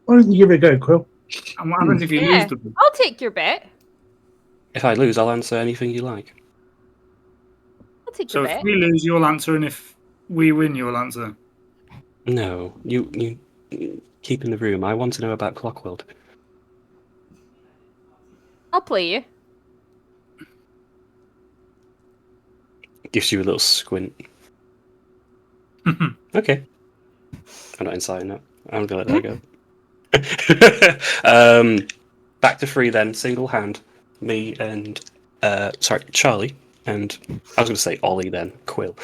B: Why don't you give it a go, Quill?
D: And what happens if you lose
E: Yeah,
D: the bet?
E: I'll take your bet.
A: If I lose, I'll answer anything you like.
E: I'll take
D: So
E: your
D: if
E: bet.
D: we lose, you'll answer, and if we win, you'll answer.
A: No, you keep in the room. I want to know about Clockworld.
E: I'll play you.
A: Gives you a little squint. Okay. I'm not inciting that. I'm gonna let that go. Back to 3 then, single hand. Me and Charlie, and I was gonna say Ollie then, Quill.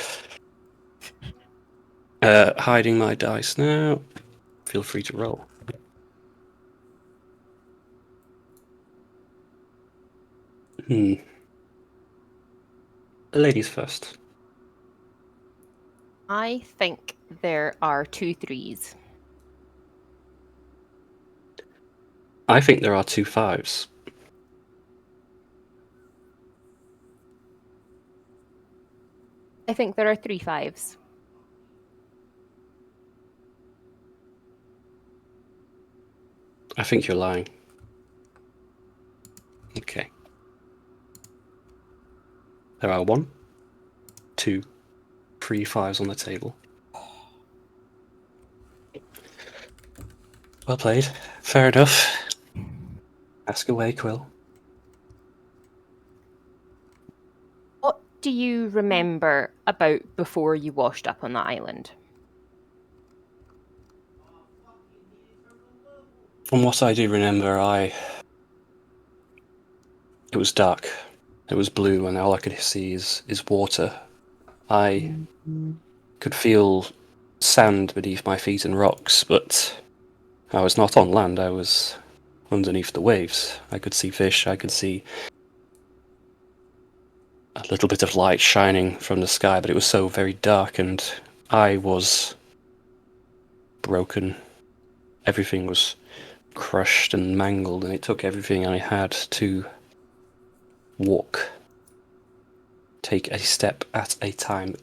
A: Hiding my dice now. Feel free to roll. Ladies first.
E: I think there are 2 3s.
A: I think there are 2 5s.
E: I think there are 3 5s.
A: I think you're lying. Okay. There are 1, 2, 3 5s on the table. Well played. Fair enough. Ask away, Quill.
E: What do you remember about before you washed up on the island?
A: From what I do remember, it was dark. It was blue, and all I could see is water. I could feel sand beneath my feet and rocks, but I was not on land. I was underneath the waves. I could see fish. I could see a little bit of light shining from the sky, but it was so very dark, and I was broken. Everything was crushed and mangled, and it took everything I had to walk, take a step at a time.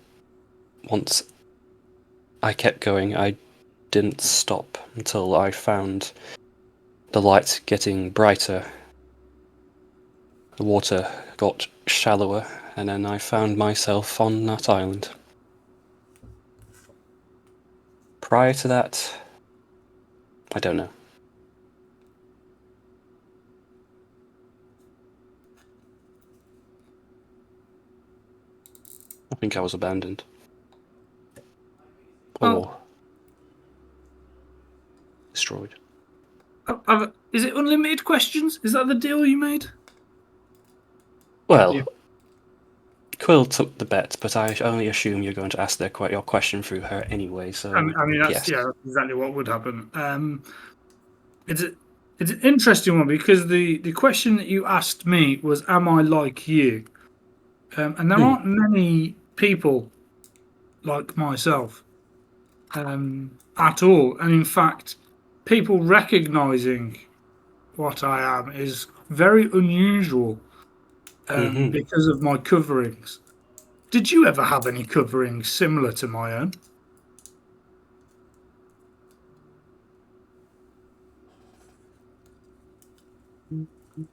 A: Once I kept going, I didn't stop until I found the light getting brighter. The water got shallower, and then I found myself on that island. Prior to that, I don't know. I think I was abandoned. Or destroyed.
D: Is it unlimited questions? Is that the deal you made?
A: Well,
B: Yeah.
A: Quill took the bet, but I only assume you're going to ask your question through her anyway, so
D: I mean that's
A: yes.
D: that's exactly what would happen. It's an interesting one because the question that you asked me was, "Am I like you?" And there aren't many people like myself at all. And in fact, people recognizing what I am is very unusual because of my coverings. Did you ever have any coverings similar to my own?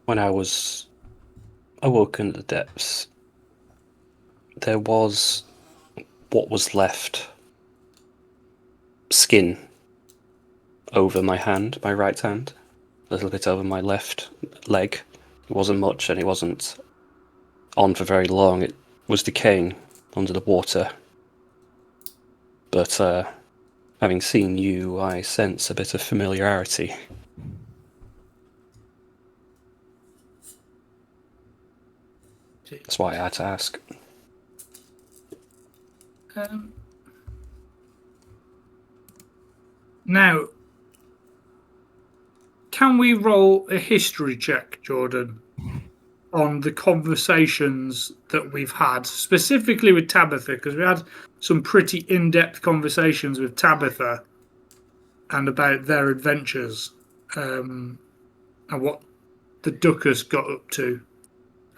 A: When I was awoken at the depths, there was what was left skin over my hand, my right hand, a little bit over my left leg. It wasn't much, and it wasn't on for very long. It was decaying under the water. But having seen you, I sense a bit of familiarity. That's why I had to ask.
D: Now, can we roll a history check, Jordan, on the conversations that we've had, specifically with Tabitha, because we had some pretty in-depth conversations with Tabitha and about their adventures and what the Duckers got up to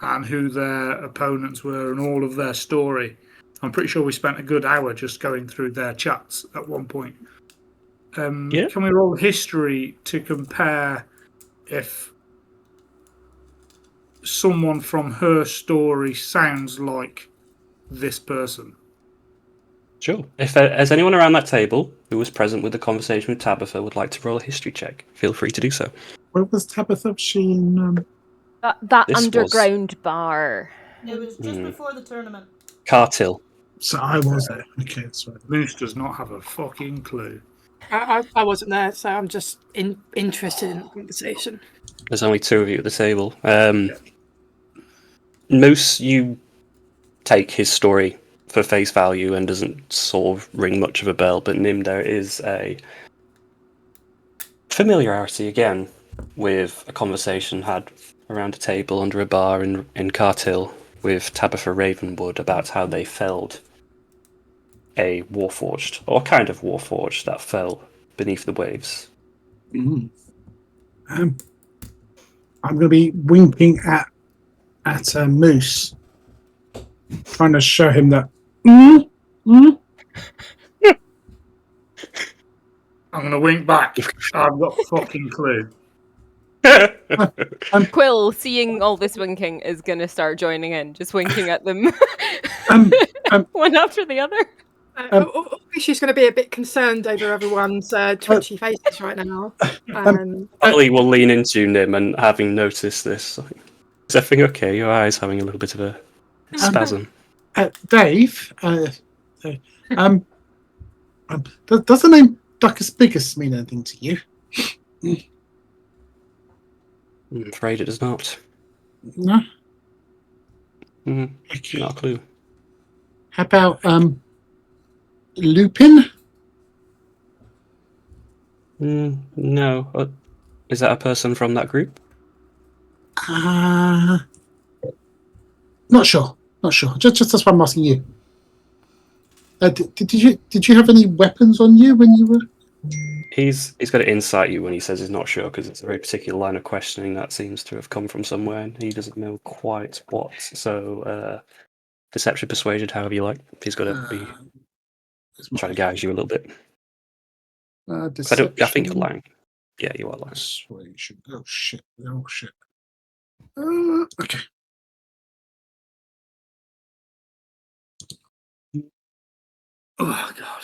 D: and who their opponents were and all of their story. I'm pretty sure we spent a good hour just going through their chats at one point.
A: Yeah.
D: Can we roll history to compare if someone from her story sounds like this person?
A: Sure. If as anyone around that table who was present with the conversation with Tabitha would like to roll a history check, feel free to do so.
B: Where was Tabitha? She in
E: That
A: This was-
E: underground bar.
F: It was just before the tournament.
A: Cartil.
B: So I was there. Okay, that's right.
D: Moose does not have a fucking clue.
C: I wasn't there, so I'm just interested in the conversation.
A: There's only two of you at the table. Moose, you take his story for face value and doesn't sort of ring much of a bell, but Nim, there is a familiarity again with a conversation had around a table under a bar in Cartil with Tabitha Ravenwood about how they felled a warforged, or kind of warforged, that fell beneath the waves.
B: I'm going to be winking at Moose, trying to show him that.
D: I'm going to wink back. I've got a fucking clue.
E: Quill, seeing all this winking, is going to start joining in, just winking at them one after the other.
C: She's going to be a bit concerned over everyone's twitchy faces right now.
A: Ollie will lean into Nim, and having noticed this, like, is everything okay? Your eyes having a little bit of a spasm.
B: Dave, does the name Duckus Biggus mean anything to you?
A: I'm afraid it does not.
B: No.
A: Okay. Not a clue.
B: How about Lupin?
A: No. Is that a person from that group?
B: Not sure. Just that's why I'm asking you. Did you have any weapons on you when you were?
A: He's got to insight you when he says he's not sure, because it's a very particular line of questioning that seems to have come from somewhere, and he doesn't know quite what. So, deception, persuasion, however you like. He's got to be trying to gouge you a little bit. I
B: Deception.
A: think you're lying. Yeah, you are lying.
B: Persuasion. Oh shit! Oh shit! Okay.
D: Oh god.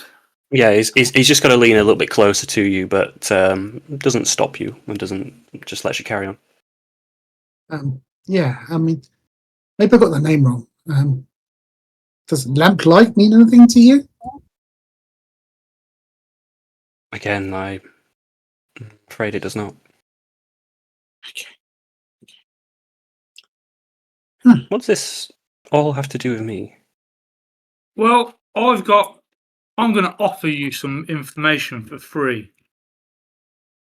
A: Yeah, he's just got to lean a little bit closer to you, but doesn't stop you and doesn't just lets you carry on.
B: Yeah. I mean, maybe I got the name wrong. Does lamplight mean anything to you?
A: Again, I'm afraid it does not.
B: Okay.
A: What's this all have to do with me?
D: Well, I'm going to offer you some information for free.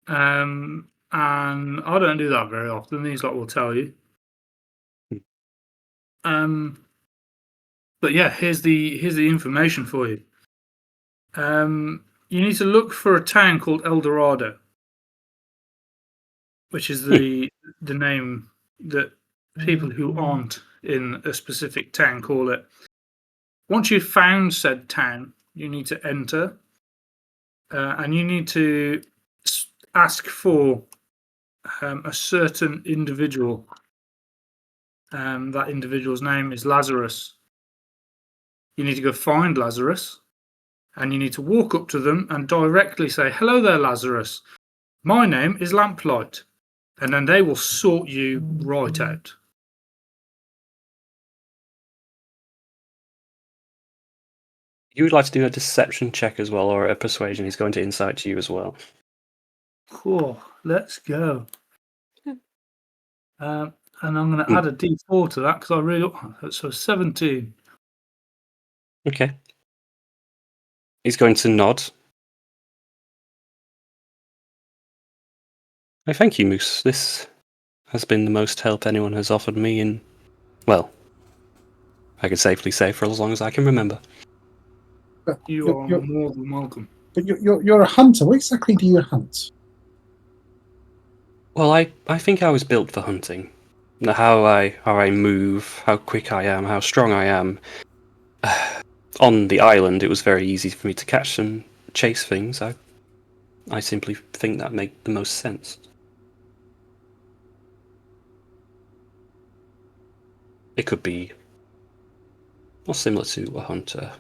D: And I don't do that very often. These lot will tell you. But yeah, here's the information for you. You need to look for a town called El Dorado, which is the name that people who aren't in a specific town call it. Once you've found said town, you need to enter, and you need to ask for a certain individual. That individual's name is Lazarus. You need to go find Lazarus, and you need to walk up to them and directly say, "Hello there, Lazarus. My name is Lamplight," and then they will sort you right out.
A: You would like to do a deception check as well, or a persuasion? He's going to insight to you as well.
D: Cool. Let's go. And I'm going to add a D4 to that because I really so 17.
A: Okay. He's going to nod. I thank you, Moose. This has been the most help anyone has offered me in, well, I can safely say for as long as I can remember.
B: But
D: You are more than welcome.
B: But you're a hunter. What exactly do you hunt?
A: Well, I think I was built for hunting. How I move, how quick I am, how strong I am. On the island, it was very easy for me to catch and chase things. I simply think that made the most sense. It could be more similar to a hunter,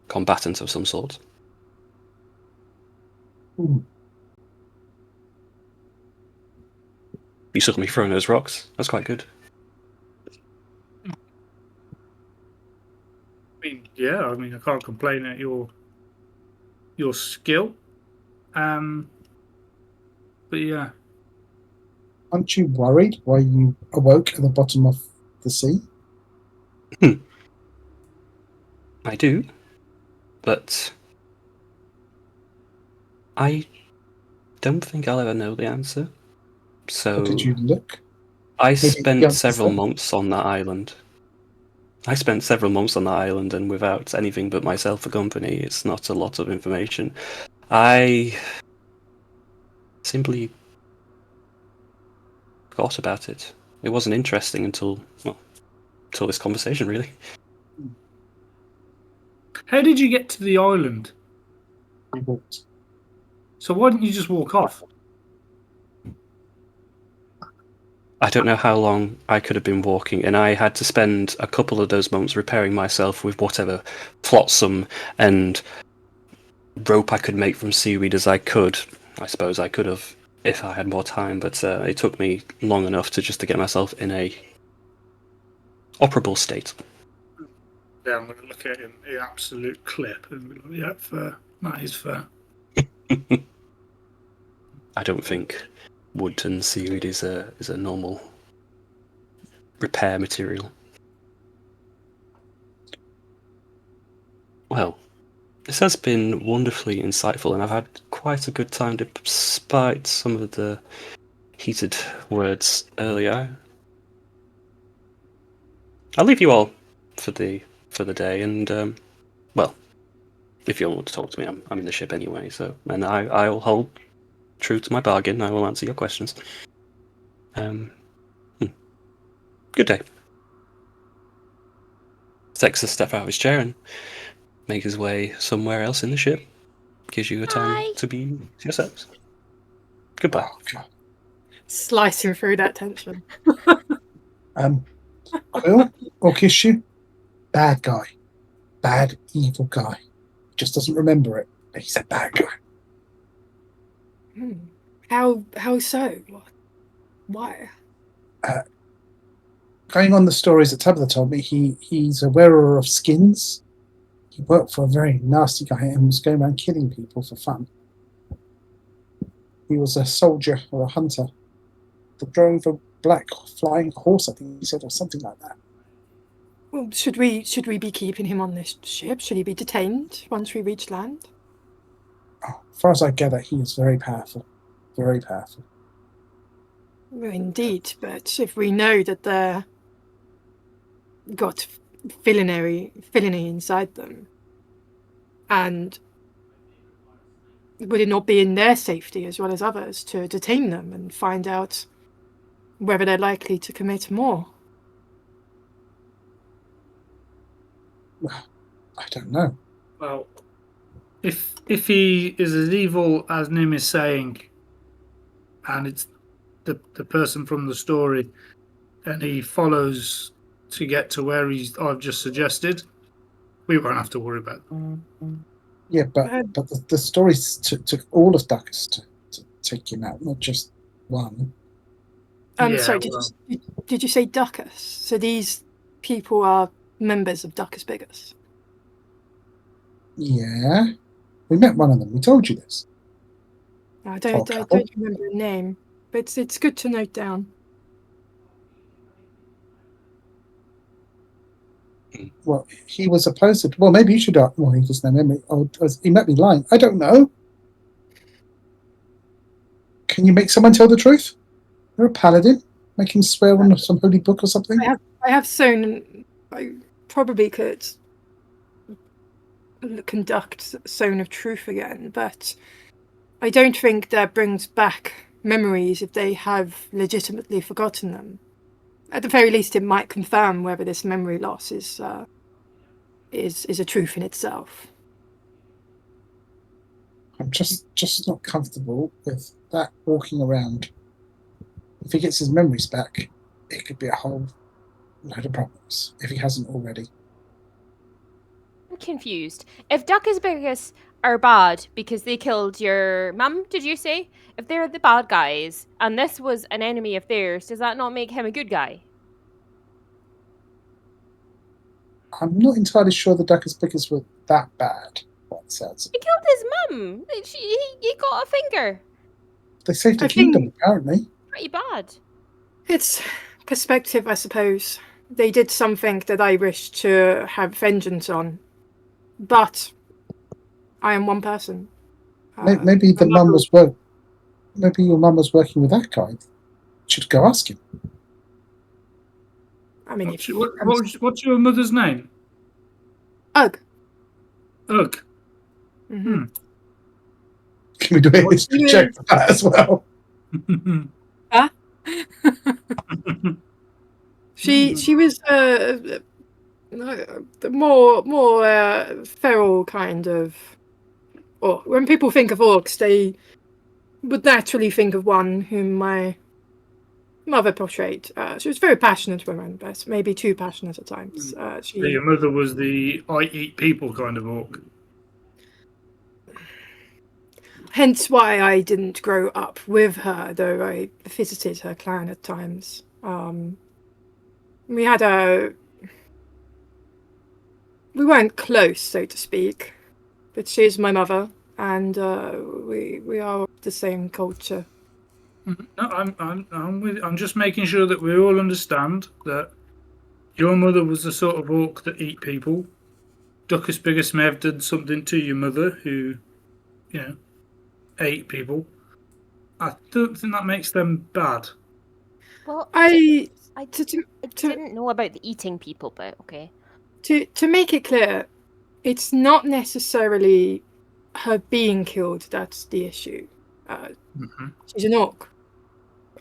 A: combatant of some sort. You suddenly throwing those rocks. That's quite good.
D: I mean, yeah. I mean, I can't complain at your skill. But yeah.
B: Aren't you worried why you awoke at the bottom of the sea?
A: I do, but I don't think I'll ever know the answer. So
B: Or did you look?
A: I
B: Maybe
A: spent
B: the answer's
A: several
B: there.
A: months on that island. And without anything but myself for company, it's not a lot of information. I simply forgot about it. It wasn't interesting until this conversation, really.
D: How did you get to the island?
B: I walked.
D: So why didn't you just walk off?
A: I don't know how long I could have been walking, and I had to spend a couple of those months repairing myself with whatever flotsam and rope I could make from seaweed as I could. I suppose I could have if I had more time, but it took me long enough to get myself in a operable state.
D: Yeah, I'm going to look at him in absolute clip and be like, yeah, fair. That is fair.
A: I don't think wood and seaweed is a normal repair material. Well, this has been wonderfully insightful, and I've had quite a good time despite some of the heated words earlier. I'll leave you all for the day, and well, if you all want to talk to me, I'm in the ship anyway. So, and I will hold true to my bargain. I will answer your questions. Good day. Takes a step out of his chair and makes his way somewhere else in the ship. gives you a time
E: Bye.
A: to be yourselves. Goodbye.
B: Oh, God.
C: Slicing through that tension.
B: Quill or Kishu, bad guy. Bad, evil guy. Just doesn't remember it. But he's a bad guy.
C: How so? Why?
B: Going on the stories that Tabitha told me, he's a wearer of skins. He worked for a very nasty guy and was going around killing people for fun. He was a soldier or a hunter that drove a black flying horse, I think he said, or something like that.
C: Well, should we be keeping him on this ship? Should he be detained once we reach land?
B: Oh, as far as I gather, he is very powerful. Very powerful.
C: Well, indeed, but if we know that they're got villainy inside them, and would it not be in their safety as well as others to detain them and find out whether they're likely to commit more?
B: Well, I don't know.
D: Well, if he is as evil as Nim is saying, and it's the person from the story, and he follows to get to where I've just suggested, we won't have to worry about them.
B: Yeah, but the stories took all of Duckus to take him out, not just one.
C: Sorry, did you say Duckus? So these people are members of Duckus Biggest?
B: Yeah. We met one of them. We told you this.
C: I don't remember the name, but it's good to note down.
B: Well, he was opposed to... Well, maybe you should... Well, he doesn't have memory. Oh, he might be lying. I don't know. Can you make someone tell the truth? You're a paladin. Make him swear on some holy book or something?
C: I have sown... I probably could conduct Zone of Truth again, but I don't think that brings back memories if they have legitimately forgotten them. At the very least, it might confirm whether this memory loss is a truth in itself.
B: I'm just not comfortable with that walking around. If he gets his memories back, it could be a whole load of problems, if he hasn't already.
E: I'm confused. If Duckus Biggest are bad because they killed your mum, did you say? If they're the bad guys, and this was an enemy of theirs, does that not make him a good guy?
B: I'm not entirely sure the Duckus Biggest were that bad. What says?
E: He killed his mum. He got a finger.
B: They saved the
C: I
B: kingdom,
C: think-
B: apparently.
E: Pretty bad.
C: It's perspective, I suppose. They did something that I wish to have vengeance on, but I am one person.
B: Maybe the mum was Maybe your mum was working with that guy. You should go ask him.
C: I mean,
D: What's your mother's name?
C: Ugh.
D: Ugh.
C: Mm-hmm.
B: Can we do a history check for that as well?
C: Huh? She was the more feral kind of. Or when people think of orcs, they would naturally think of one whom my mother portrayed. She was a very passionate woman, but maybe too passionate at times.
D: So your mother was the I eat people kind of orc.
C: Hence why I didn't grow up with her, though I visited her clan at times. We weren't close, so to speak, but she's my mother, and we are the same culture.
D: No, I'm just making sure that we all understand that your mother was the sort of orc that eat people. Duckus Biggest may have done something to your mother who, ate people. I don't think that makes them bad.
E: Well,
C: I
E: didn't know about the eating people, but okay.
C: To make it clear, it's not necessarily her being killed that's the issue. She's an orc.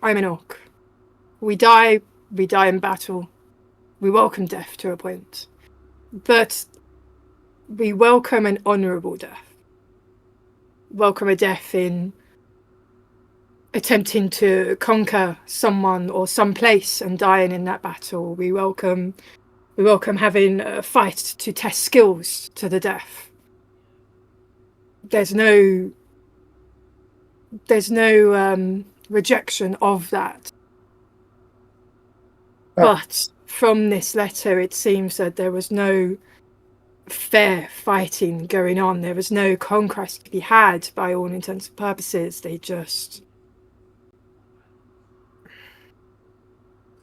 C: I'm an orc. We die in battle. We welcome death to a point. But we welcome an honourable death. welcome a death in attempting to conquer someone or some place and dying in that battle. We welcome having a fight to test skills to the death. There's no rejection of that. But from this letter, it seems that there was no fair fighting going on. There was no conquest to be had by all intents and purposes. They just...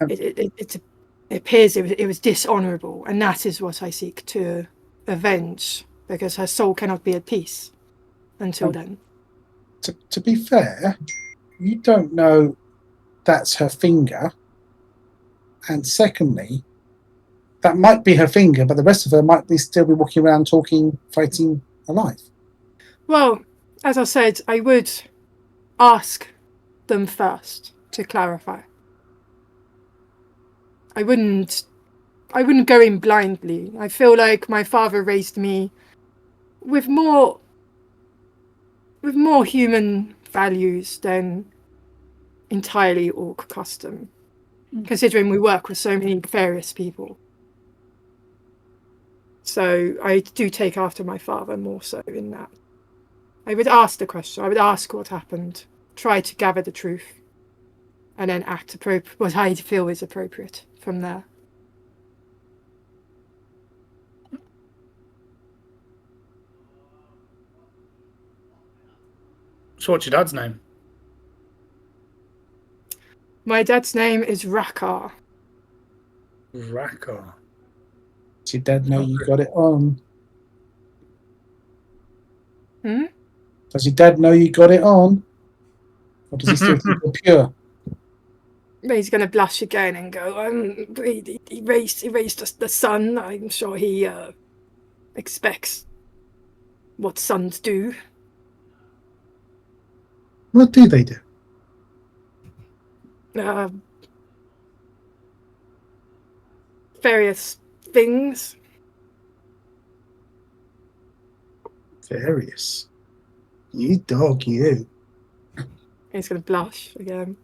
C: It appears it was dishonourable, and that is what I seek to avenge, because her soul cannot be at peace until then.
B: To be fair, you don't know that's her finger. And secondly, that might be her finger, but the rest of her might still be walking around talking, fighting alive.
C: Well, as I said, I would ask them first to clarify. I wouldn't go in blindly. I feel like my father raised me with more human values than entirely orc custom, considering we work with so many various people. So I do take after my father more so in that. I would ask the question. I would ask what happened, try to gather the truth, and then act what I feel is appropriate from there.
D: So what's your dad's name?
C: My dad's name is Rakar.
D: Rakar.
B: Does your dad know you got it on? Does your dad know you got it on? Or does he still think you're pure?
C: He's going to blush again and go, he raised us the son. I'm sure he expects what sons do.
B: What do they do?
C: Various things.
B: Various. You dog, you.
C: He's going to blush again.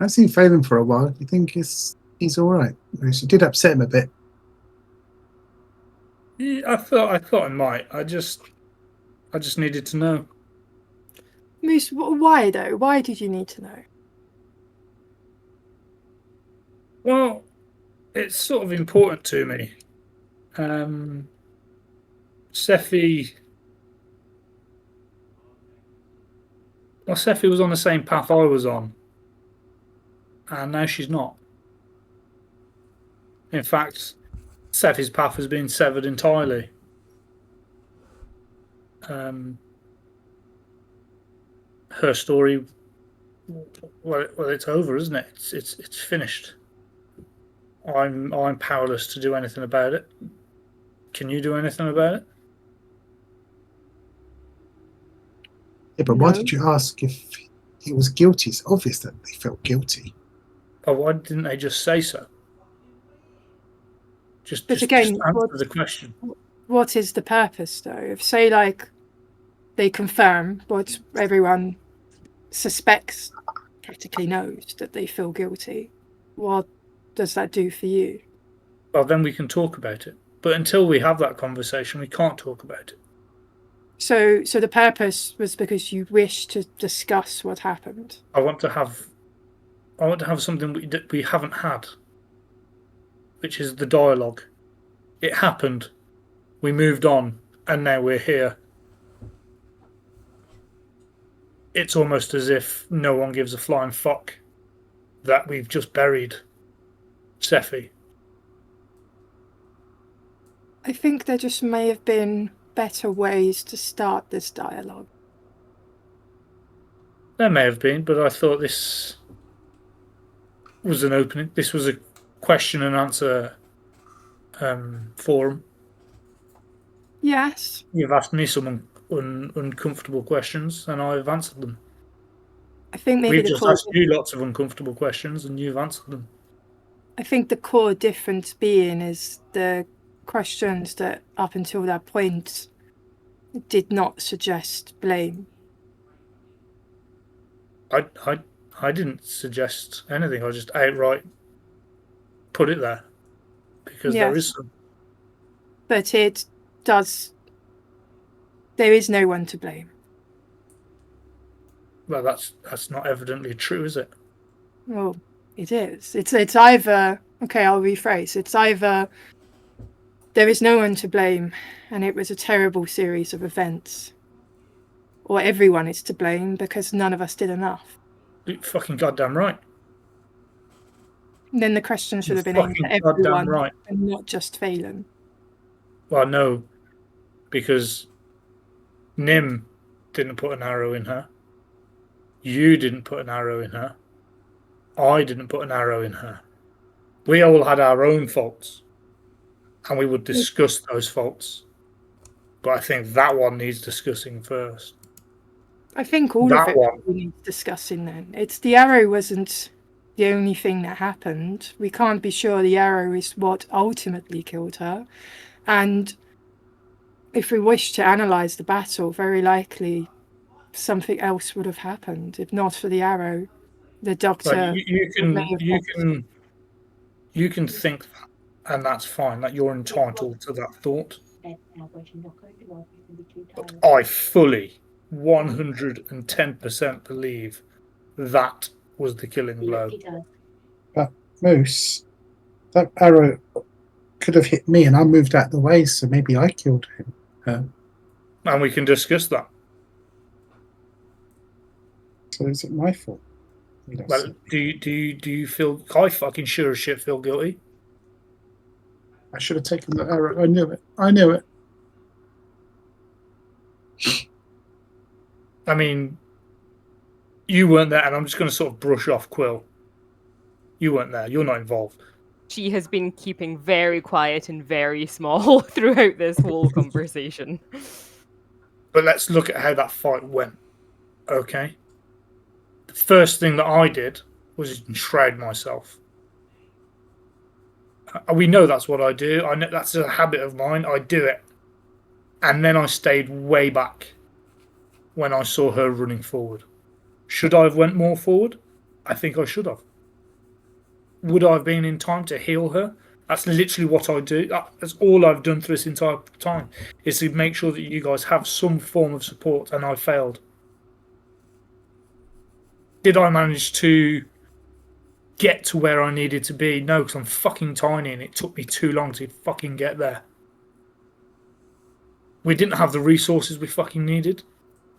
B: I've seen Phelan for a while. You think he's all right? She did upset him a bit.
D: Yeah, I thought I might. I just needed to know.
C: Moose, why though? Why did you need to know?
D: Well, it's sort of important to me. Sephi was on the same path I was on, and now she's not. In fact, Sephi's path has been severed entirely. Her story, well, it's over, isn't it? It's finished. I'm powerless to do anything about it. Can you do anything about it?
B: Yeah, but why did you ask if he was guilty? It's obvious that they felt guilty.
D: Oh, why didn't they just say so? Just answer the question.
C: What is the purpose, though? If, say, like, they confirm what everyone suspects, practically knows, that they feel guilty, what does that do for you?
D: Well, then we can talk about it. But until we have that conversation, we can't talk about it.
C: So the purpose was because you wish to discuss what happened.
D: I want to have something we haven't had, which is the dialogue. It happened, we moved on, and now we're here. It's almost as if no one gives a flying fuck that we've just buried Sephi.
C: I think there just may have been better ways to start this dialogue.
D: There may have been, but I thought this was an opening. This was a question and answer forum.
C: Yes.
D: You've asked me some uncomfortable questions, and I've answered them.
C: I think maybe
D: We've just asked you lots of uncomfortable questions, and you've answered them.
C: I think the core difference being is the questions that up until that point did not suggest blame.
D: I didn't suggest anything. I just outright put it there because there
C: Yes.
D: is some.
C: But it does. There is no one to blame.
D: Well, that's not evidently true, is it?
C: Well, it is. It's either, okay, I'll rephrase. It's either there is no one to blame and it was a terrible series of events, or everyone is to blame because none of us did enough.
D: You're fucking goddamn right.
C: Then the question should
D: You're
C: have been aimed
D: fucking
C: at
D: goddamn
C: everyone
D: right.
C: and not just Phelan.
D: Well, no, because Nim didn't put an arrow in her. You didn't put an arrow in her. I didn't put an arrow in her. We all had our own faults, and we would discuss those faults. But I think that one needs discussing first.
C: I think all
D: That
C: of it
D: one.
C: we need discussing then. It's the arrow wasn't the only thing that happened. We can't be sure the arrow is what ultimately killed her. And if we wish to analyse the battle, very likely something else would have happened. If not for the arrow, the doctor
D: But
C: may have lost.
D: you can think that, and that's fine. That you're entitled to that thought. But I fully 110% believe that was the killing blow.
B: But Moose, that arrow could have hit me, and I moved out the way, so maybe I killed him.
D: And we can discuss that.
B: So is it my fault? We don't
D: Well,
B: see.
D: do you feel? I fucking sure as shit feel guilty.
B: I should have taken the arrow. I knew it. I knew it.
D: I mean, you weren't there, and I'm just going to sort of brush off Quill. You weren't there. You're not involved.
E: She has been keeping very quiet and very small throughout this whole conversation.
D: But let's look at how that fight went. Okay. The first thing that I did was enshroud myself. We know that's what I do. I know that's a habit of mine. I do it. And then I stayed way back when I saw her running forward. Should I have went more forward? I think I should have. Would I have been in time to heal her? That's literally what I do. That's all I've done through this entire time, is to make sure that you guys have some form of support, and I failed. Did I manage to get to where I needed to be? No, because I'm fucking tiny and it took me too long to fucking get there. We didn't have the resources we fucking needed.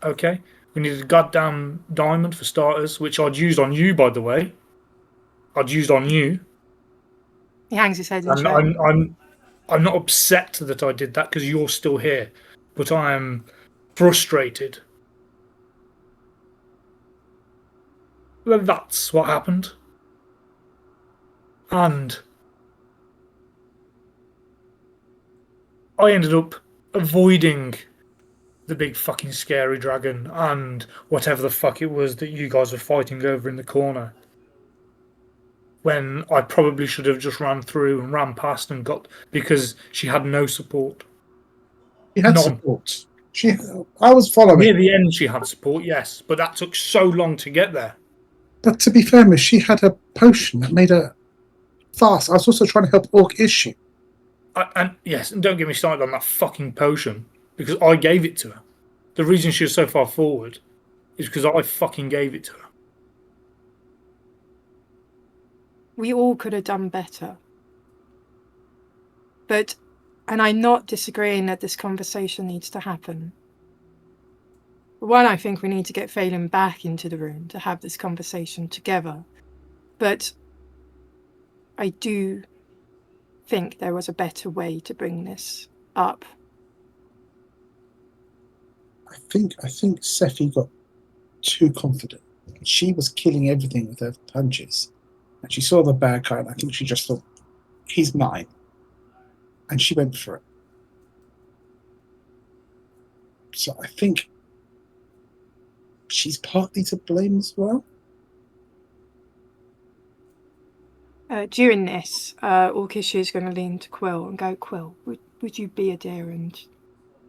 D: Okay? We needed a goddamn diamond for starters, which I'd used on you, by the way. I'd used on you.
C: He hangs his head in
D: And
C: shame.
D: I'm not upset that I did that because you're still here, but I am frustrated. Well, that's what happened. And I ended up avoiding the big fucking scary dragon and whatever the fuck it was that you guys were fighting over in the corner. When I probably should have just ran through and ran past and got, because she had no support.
B: She had
D: None.
B: support. I was following.
D: Near the end, she had support, yes, but that took so long to get there.
B: But to be fair, Miss, she had a potion that made her fast. I was also trying to help Orc Issue.
D: And yes, and don't get me started on that fucking potion, because I gave it to her. The reason she was so far forward is because I fucking gave it to her.
C: We all could have done better. But, and I'm not disagreeing that this conversation needs to happen. For one, I think we need to get Phelan back into the room to have this conversation together. But I do think there was a better way to bring this up.
B: I think Sephi got too confident. She was killing everything with her punches. And she saw the bad guy, and I think she just thought, he's mine. And she went for it. So I think she's partly to blame as well.
C: During this, Orkisha is going to lean to Quill and go, Quill, would you be a dear and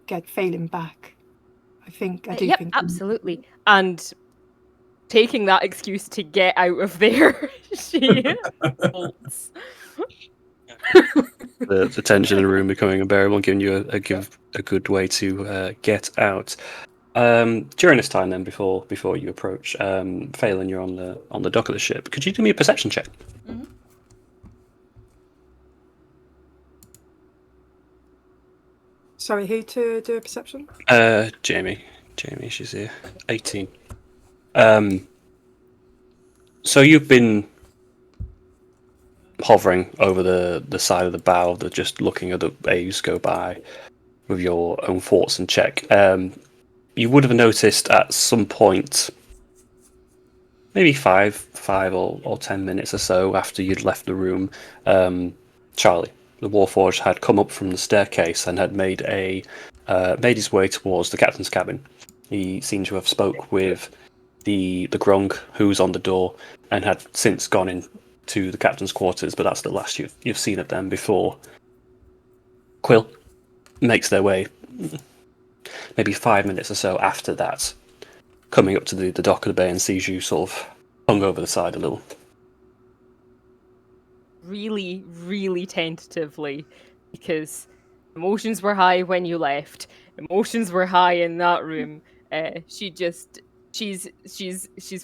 C: get Phelan back I think I do
E: Yep,
C: think
E: absolutely. And taking that excuse to get out of there, she bolts.
A: The tension in the room becoming unbearable and giving you a good way to get out. During this time, then, before you approach, Phelan, you're on the dock of the ship. Could you do me a perception check?
F: Mm-hmm.
C: Sorry, who to do a perception?
A: Jamie, she's here. 18. So you've been hovering over the side of the bow, just looking at the waves go by with your own thoughts and check. You would have noticed at some point, maybe five or 10 minutes or so after you'd left the room, Charlie, the Warforged, had come up from the staircase and had made his way towards the captain's cabin. He seemed to have spoke with the Grung who's on the door and had since gone into the captain's quarters, but that's the last you've seen of them before Quill makes their way maybe 5 minutes or so after that, coming up to the dock of the bay and sees you sort of hung over the side a little.
E: Really, really tentatively, because emotions were high when you left. Emotions were high in that room. She's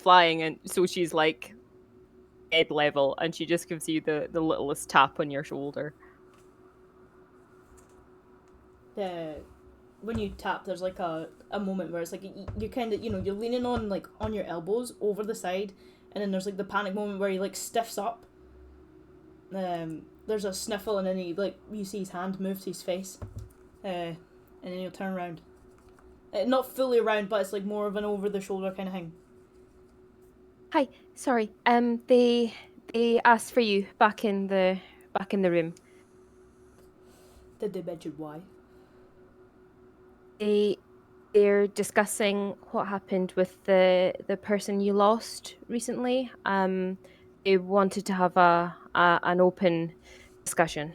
E: flying, and so she's like head level, and she just gives you the littlest tap on your shoulder.
F: When you tap, there's like a moment where it's like you kind of, you're leaning on like on your elbows over the side, and then there's like the panic moment where he like stiffs up. There's a sniffle, and then you see his hand move to his face, and then he'll turn around. Not fully around, but it's like more of an over the shoulder kind of thing.
E: Hi, sorry. They asked for you back in the room.
F: Did they mention why?
E: They're discussing what happened with the person you lost recently. They wanted to have an open discussion.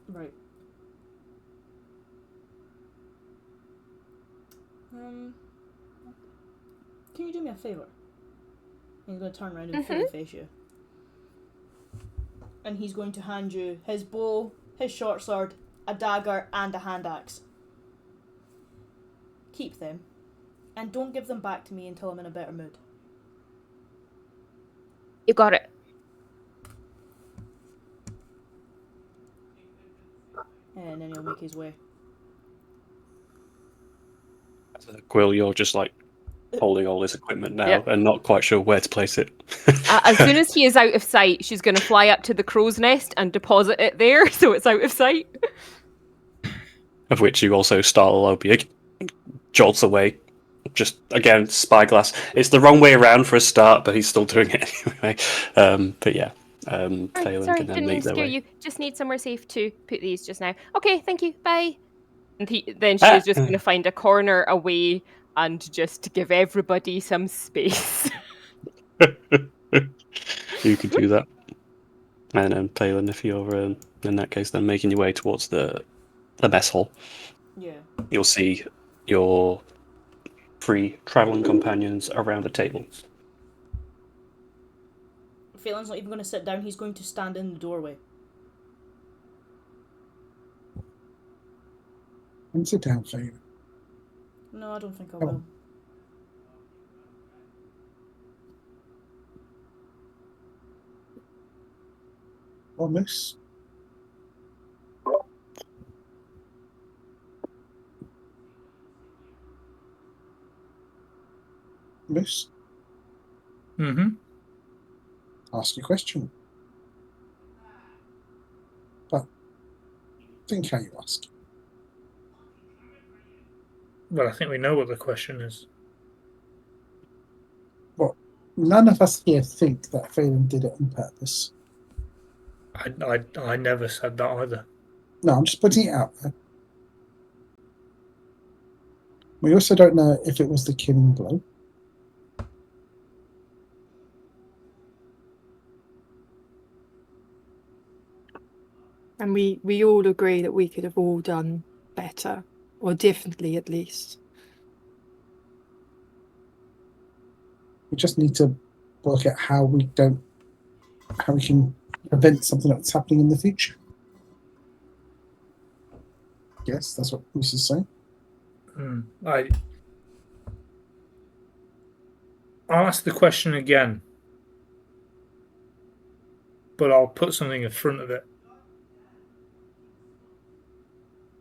F: Right. Can you do me a favour? He's going to turn around and fully face you. And he's going to hand you his bow, his short sword, a dagger, and a hand axe. Keep them. And don't give them back to me until I'm in a better mood.
E: You got it.
F: And then he'll make his way.
A: Quill, you're just like holding all this equipment now
E: Yep.
A: and not quite sure where to place it.
E: As soon as he is out of sight, she's going to fly up to the crow's nest and deposit it there, so it's out of sight.
A: Of which you also startle Opie, jolts away. Just again, spyglass. It's the wrong way around for a start, but he's still doing it anyway. But yeah, Phelan
E: Sorry,
A: can then
E: didn't mean
A: make
E: to
A: their
E: scare
A: way.
E: you. Just need somewhere safe to put these just now. Okay, thank you. Bye. And then she is just going to find a corner away and just give everybody some space.
A: You could do that. And then Phelan, if you're in that case, then making your way towards the mess hall,
F: Yeah.
A: you'll see your 3 travelling companions around a table.
F: Phelan's not even going to sit down, he's going to stand in the doorway.
B: And sit down, Phelan.
F: No, I don't think I will.
B: Oh, miss. Miss,
D: Mm-hmm.
B: ask your question. But think how you ask.
D: Well, I think we know what the question is.
B: Well, none of us here think that Phelan did it on purpose.
D: I never said that either.
B: No, I'm just putting it out there. We also don't know if it was the killing blow.
C: And we all agree that we could have all done better, or differently at least.
B: We just need to work out how we can prevent something that's happening in the future. Yes, that's what Moose is saying.
D: I'll ask the question again, but I'll put something in front of it.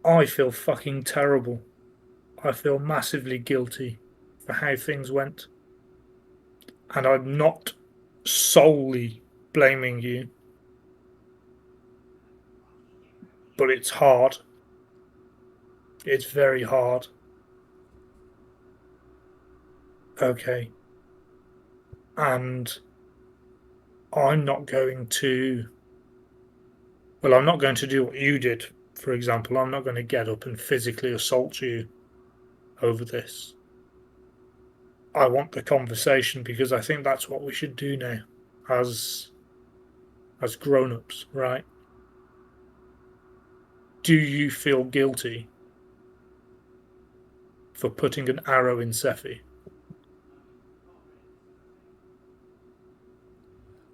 D: I feel fucking terrible. I feel massively guilty for how things went. And I'm not solely blaming you. But it's hard. It's very hard. Okay. And I'm not going to do what you did, for example. I'm not going to get up and physically assault you over this. I want the conversation because I think that's what we should do now as grown-ups, right? Do you feel guilty for putting an arrow in Sephi?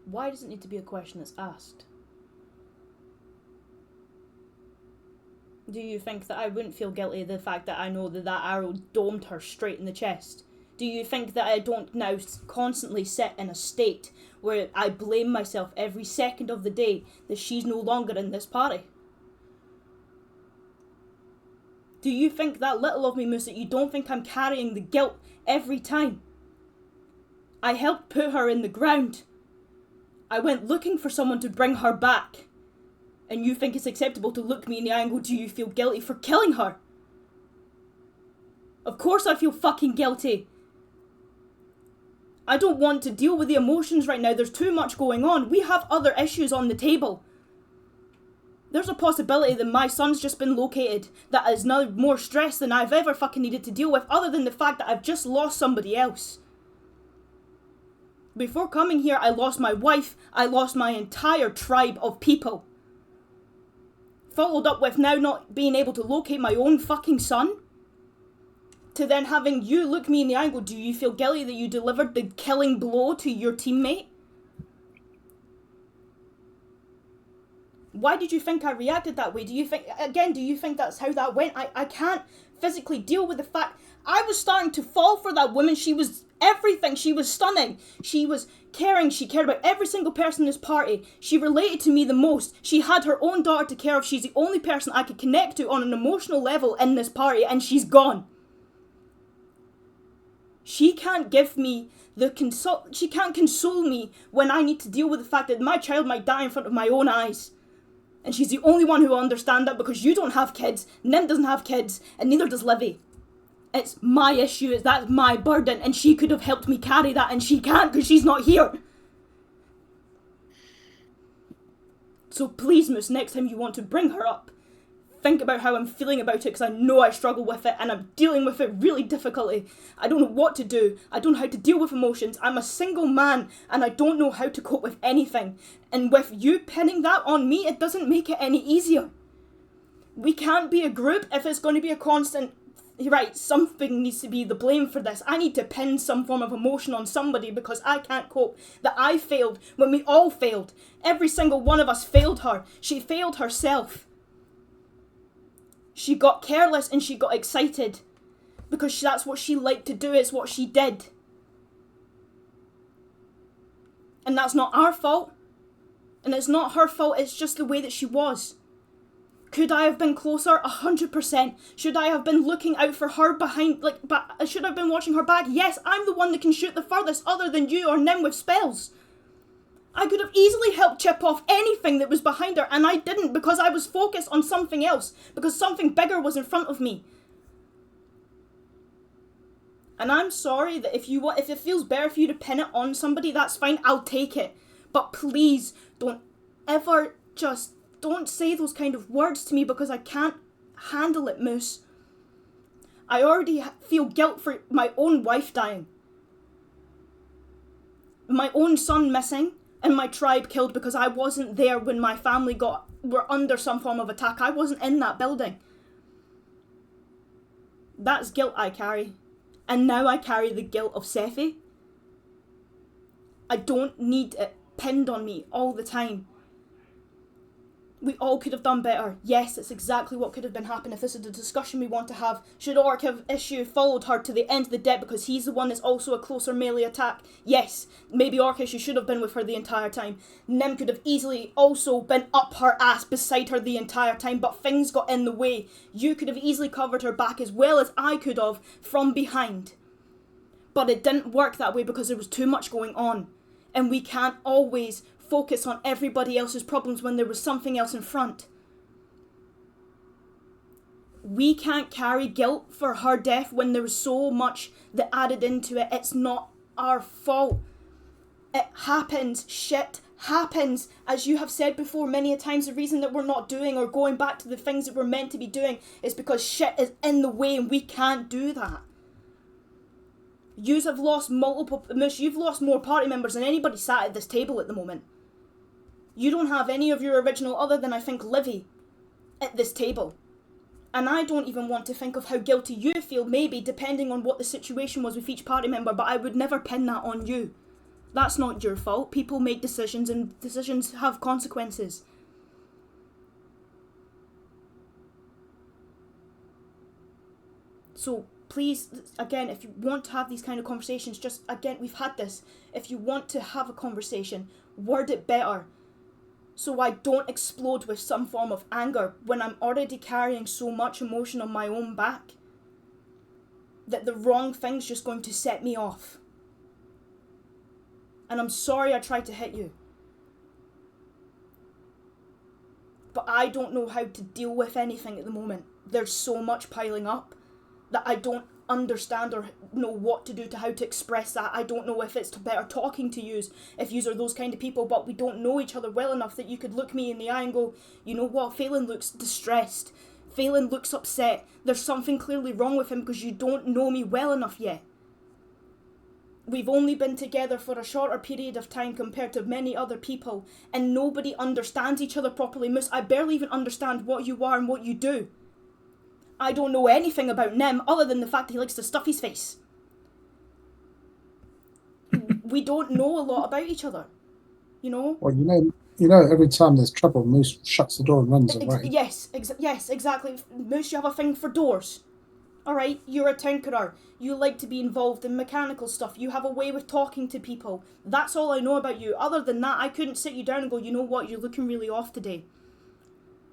F: Why does it need to be a question that's asked? Do you think that I wouldn't feel guilty of the fact that I know that that arrow domed her straight in the chest? Do you think that I don't now constantly sit in a state where I blame myself every second of the day that she's no longer in this party? Do you think that little of me, Moose, that you don't think I'm carrying the guilt every time? I helped put her in the ground. I went looking for someone to bring her back. And you think it's acceptable to look me in the eye and go, do you feel guilty for killing her? Of course I feel fucking guilty. I don't want to deal with the emotions right now. There's too much going on. We have other issues on the table. There's a possibility that my son's just been located that is now more stress than I've ever fucking needed to deal with, other than the fact that I've just lost somebody else. Before coming here, I lost my wife. I lost my entire tribe of people. Followed up with now not being able to locate my own fucking son. To then having you look me in the eye and go, do you feel guilty that you delivered the killing blow to your teammate? Why did you think I reacted that way? Do you think that's how that went? I can't physically deal with the fact I was starting to fall for that woman. She was everything. She was stunning. She was caring. She cared about every single person in this party. She related to me the most. She had her own daughter to care of. She's the only person I could connect to on an emotional level in this party, and she's gone. She can't give me she can't console me when I need to deal with the fact that my child might die in front of my own eyes. And she's the only one who will understand that because you don't have kids, Nim doesn't have kids, and neither does Livy. It's my issue, that's my burden, and she could have helped me carry that, and she can't because she's not here. So please, Moose, next time you want to bring her up, think about how I'm feeling about it, because I know I struggle with it, and I'm dealing with it really difficultly. I don't know what to do. I don't know how to deal with emotions. I'm a single man, and I don't know how to cope with anything. And with you pinning that on me, it doesn't make it any easier. We can't be a group if it's going to be a constant, right, something needs to be the blame for this. I need to pin some form of emotion on somebody because I can't cope. That I failed when we all failed. Every single one of us failed her. She failed herself. She got careless and she got excited because that's what she liked to do. It's what she did. And that's not our fault. And it's not her fault. It's just the way that she was. Could I have been closer? 100%. Should I have been looking out for her behind, should I have been watching her back? Yes, I'm the one that can shoot the furthest other than you or Nim with spells. I could have easily helped chip off anything that was behind her, and I didn't because I was focused on something else, because something bigger was in front of me. And I'm sorry that if it feels better for you to pin it on somebody, that's fine, I'll take it. But please, don't say those kind of words to me because I can't handle it, Moose. I already feel guilt for my own wife dying. My own son missing. and my tribe killed because I wasn't there when my family were under some form of attack. I wasn't in that building. That's guilt I carry. And now I carry the guilt of Sephi. I don't need it pinned on me all the time. We all could have done better. Yes, it's exactly what could have been happening if this is the discussion we want to have. Should Orc have followed her to the end of the deck because he's the one that's also a closer melee attack? Yes, maybe Orcish should have been with her the entire time. Nim could have easily also been up her ass beside her the entire time, but things got in the way. You could have easily covered her back as well as I could have from behind. But it didn't work that way because there was too much going on. And we can't always focus on everybody else's problems when there was something else in front. We can't carry guilt for her death when there was so much that added into it. It's not our fault. It happens. Shit happens. As you have said before many a times, the reason that we're not doing or going back to the things that we're meant to be doing is because shit is in the way and we can't do that. You've lost you've lost more party members than anybody sat at this table at the moment. You don't have any of your original other than I think Livy at this table. And I don't even want to think of how guilty you feel, maybe depending on what the situation was with each party member, but I would never pin that on you. That's not your fault. People make decisions and decisions have consequences. So please, again, if you want to have these kind of conversations, just, again, we've had this. If you want to have a conversation, word it better. So I don't explode with some form of anger when I'm already carrying so much emotion on my own back that the wrong thing's just going to set me off. And I'm sorry I tried to hit you. But I don't know how to deal with anything at the moment. There's so much piling up that I don't understand or know what to do to how to express that. I don't know if it's better talking to yous, if yous are those kind of people, but we don't know each other well enough that you could look me in the eye and go, you know what, Phelan looks distressed. Phelan looks upset. There's something clearly wrong with him because you don't know me well enough yet. We've only been together for a shorter period of time compared to many other people, and nobody understands each other properly. Moose, I barely even understand what you are and what you do. I don't know anything about Nim other than the fact that he likes to stuff his face. We don't know a lot about each other, you know?
B: Well, you know, every time there's trouble, Moose shuts the door and runs away.
F: Yes, exactly. Moose, you have a thing for doors. Alright, you're a tinkerer. You like to be involved in mechanical stuff. You have a way with talking to people. That's all I know about you. Other than that, I couldn't sit you down and go, you know what, you're looking really off today.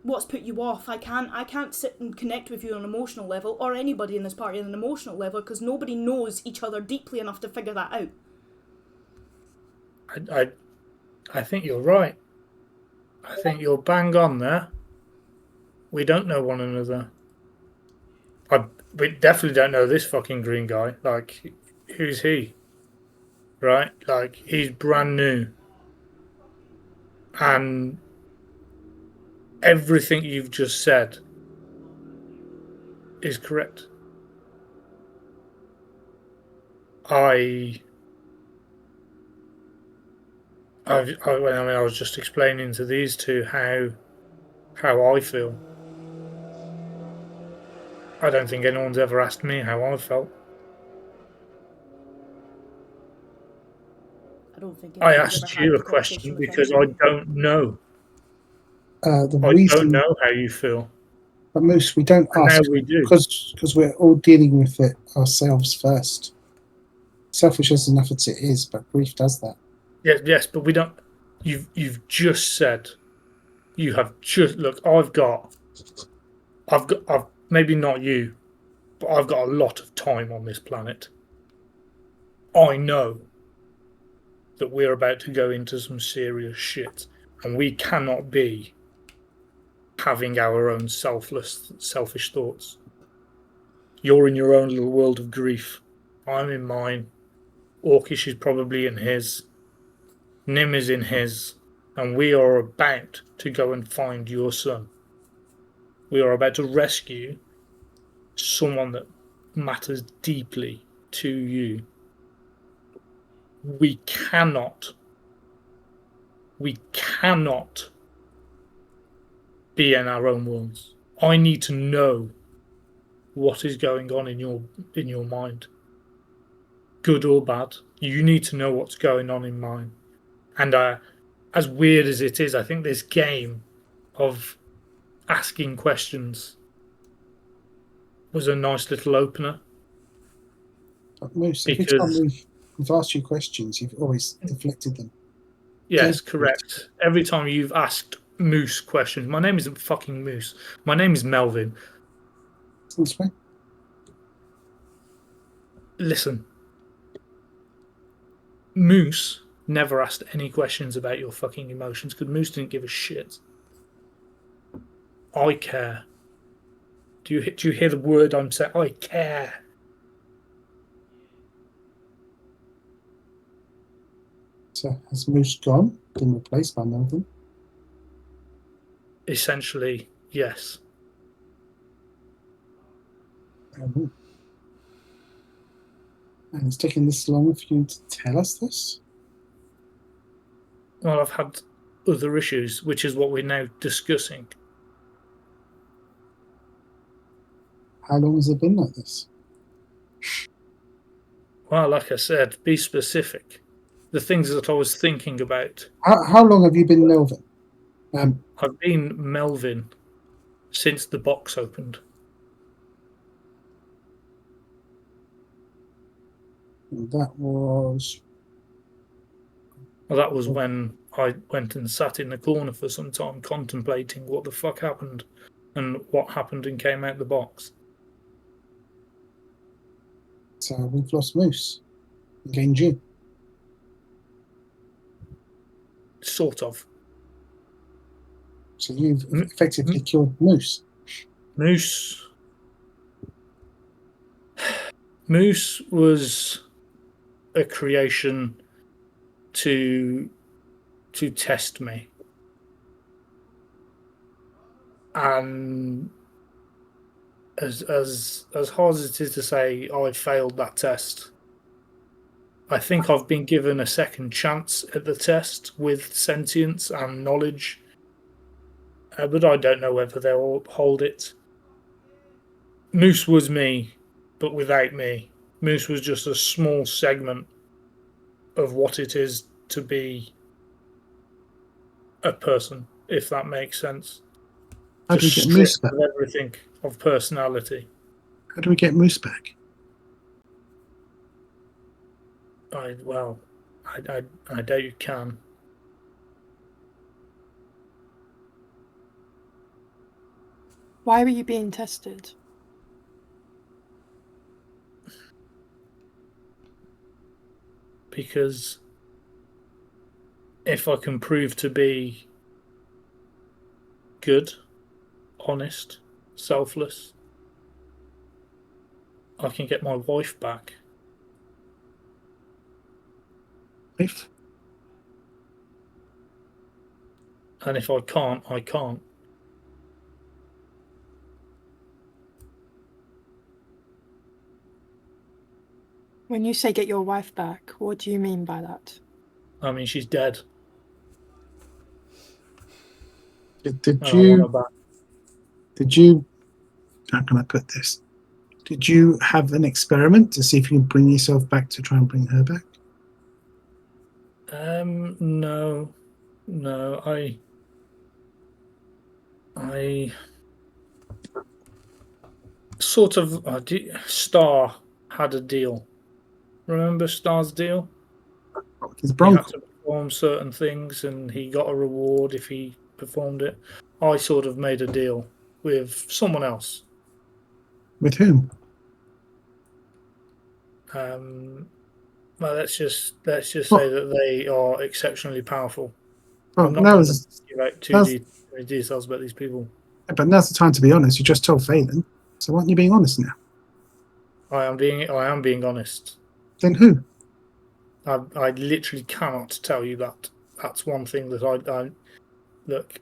F: What's put you off? I can't sit and connect with you on an emotional level, or anybody in this party on an emotional level, because nobody knows each other deeply enough to figure that out.
D: I think you're right. I think you're bang on there. We don't know one another. We definitely don't know this fucking green guy. Like, who's he? Right? Like, he's brand new. And everything you've just said is correct. I was just explaining to these two how I feel. I don't think anyone's ever asked me how I felt.
F: I don't think
D: I asked you a question because I don't know. I don't know how you feel.
B: But Moose, we don't ask
D: we do.
B: because we're all dealing with it ourselves first. Selfish as enough as it is, but grief does that.
D: Yes, but we don't. You've just said. You have just look. I've maybe not you, but I've got a lot of time on this planet. I know that we're about to go into some serious shit, and we cannot be having our own selfish thoughts. You're in your own little world of grief. I'm in mine. Orcish is probably in his. Nim is in his. And we are about to go and find your son. We are about to rescue someone that matters deeply to you. We cannot We cannot be in our own worlds. I need to know what is going on in your mind, good or bad. You need to know what's going on in mine. And as weird as it is, I think this game of asking questions was a nice little opener.
B: But Moose, every time we've asked you questions, you've always deflected them.
D: Yes, correct. Every time you've asked Moose questions, my name isn't fucking Moose. My name is Melvin.
B: This way.
D: Listen, Moose never asked any questions about your fucking emotions because Moose didn't give a shit. I care. Do you hear the word I'm saying? I care.
B: So has Moose gone? Been replaced by Melvin?
D: Essentially, yes.
B: And it's taken this long for you to tell us this?
D: Well, I've had other issues, which is what we're now discussing.
B: How long has it been like this?
D: Well, like I said, be specific. The things that I was thinking about.
B: How long have you been Melvin?
D: I've been Melvin since the box opened.
B: That was...
D: Well, that was when I went and sat in the corner for some time contemplating what the fuck happened and what happened and came out the box.
B: So we've lost Moose and gained you.
D: Sort of.
B: So you've effectively killed Moose.
D: Moose was a creation to test me. And as hard as it is to say I failed that test, I think I've been given a second chance at the test with sentience and knowledge, but I don't know whether they'll hold it. Moose was me, but without me. Moose was just a small segment of what it is to be a person, if that makes sense.
B: How do we get Moose back?
D: Of everything of personality.
B: How do we get Moose back?
D: I doubt you can.
C: Why were you being tested?
D: Because if I can prove to be good, honest, selfless, I can get my wife back.
B: If?
D: And if I can't, I can't.
C: When you say get your wife back, what do you mean by that?
D: I mean, she's dead.
B: Did you, how can I put this? Did you have an experiment to see if you can bring yourself back to try and bring her back?
D: No. I sort of Star had a deal. Remember Star's deal?
B: His
D: He
B: Bronco.
D: had to perform certain things and he got a reward if he performed it. I sort of made a deal with someone else.
B: With whom?
D: Well, let's just say that they are exceptionally powerful.
B: Well,
D: I'm not going to give out too many details about these people.
B: But now's the time to be honest. You just told Phelan, so why aren't you being honest now?
D: I am being honest.
B: Then who?
D: I literally cannot tell you that. That's one thing that I look.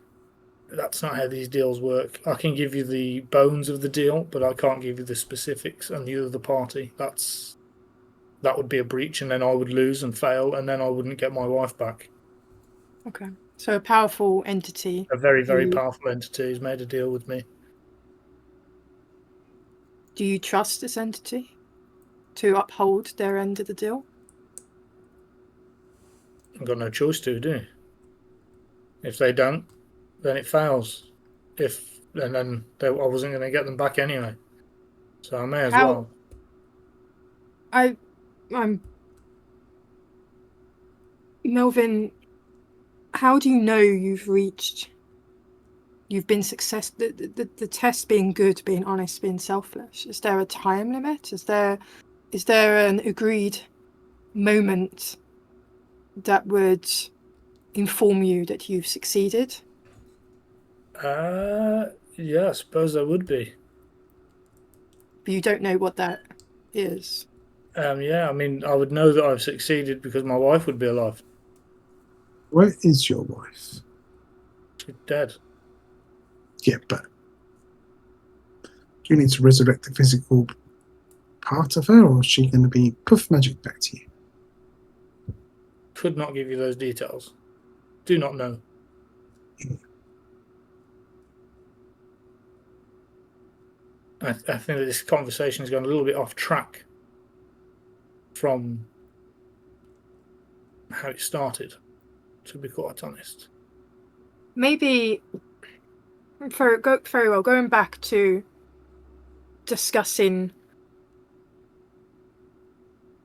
D: That's not how these deals work. I can give you the bones of the deal, but I can't give you the specifics and the other party. That would be a breach, and then I would lose and fail, and then I wouldn't get my wife back.
C: Okay. So a powerful entity.
D: A very, very
C: who-
D: powerful entity has made a deal with me.
C: Do you trust this entity to uphold their end of the deal?
D: I've got no choice to, do you? If they don't, then it fails. Then I wasn't going to get them back anyway. So I may as
C: How-
D: well.
C: I'm Melvin. How do you know you've been success? The test being good, being honest, being selfless. Is there a time limit? Is there an agreed moment that would inform you that you've succeeded?
D: Yeah, I suppose there would be.
C: But you don't know what that is.
D: Yeah, I mean, I would know that I've succeeded because my wife would be alive.
B: Where is your wife?
D: She's dead.
B: Yeah, but do you need to resurrect the physical part of her, or is she going to be poof magic back to you?
D: Could not give you those details. Do not know. I think that this conversation has gone a little bit off track from how it started, to be quite honest.
C: Maybe very well. Going back to discussing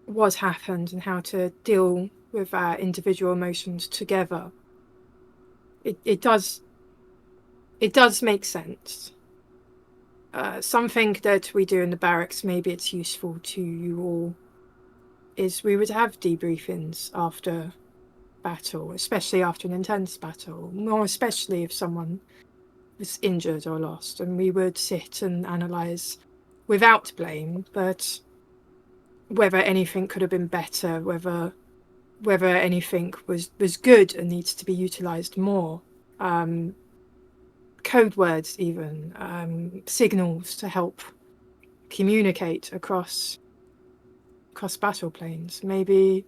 C: what happened and how to deal with our individual emotions together. It does make sense. Something that we do in the barracks, maybe it's useful to you all, is we would have debriefings after battle, especially after an intense battle, more especially if someone was injured or lost, and we would sit and analyse without blame, but whether anything could have been better, whether anything was good and needs to be utilised more. Code words, even signals to help communicate across battle planes. Maybe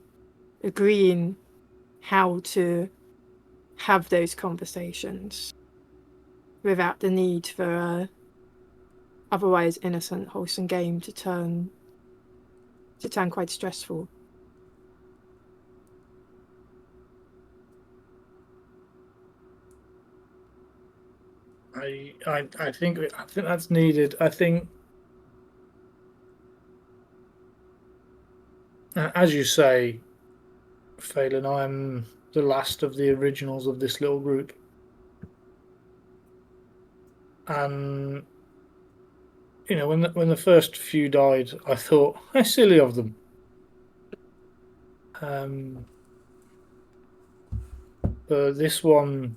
C: agreeing how to have those conversations without the need for a otherwise innocent, wholesome game to turn quite stressful.
D: I think that's needed. I think, as you say, Phelan, I'm the last of the originals of this little group, and you know, when the first few died, I thought, how silly of them. But this one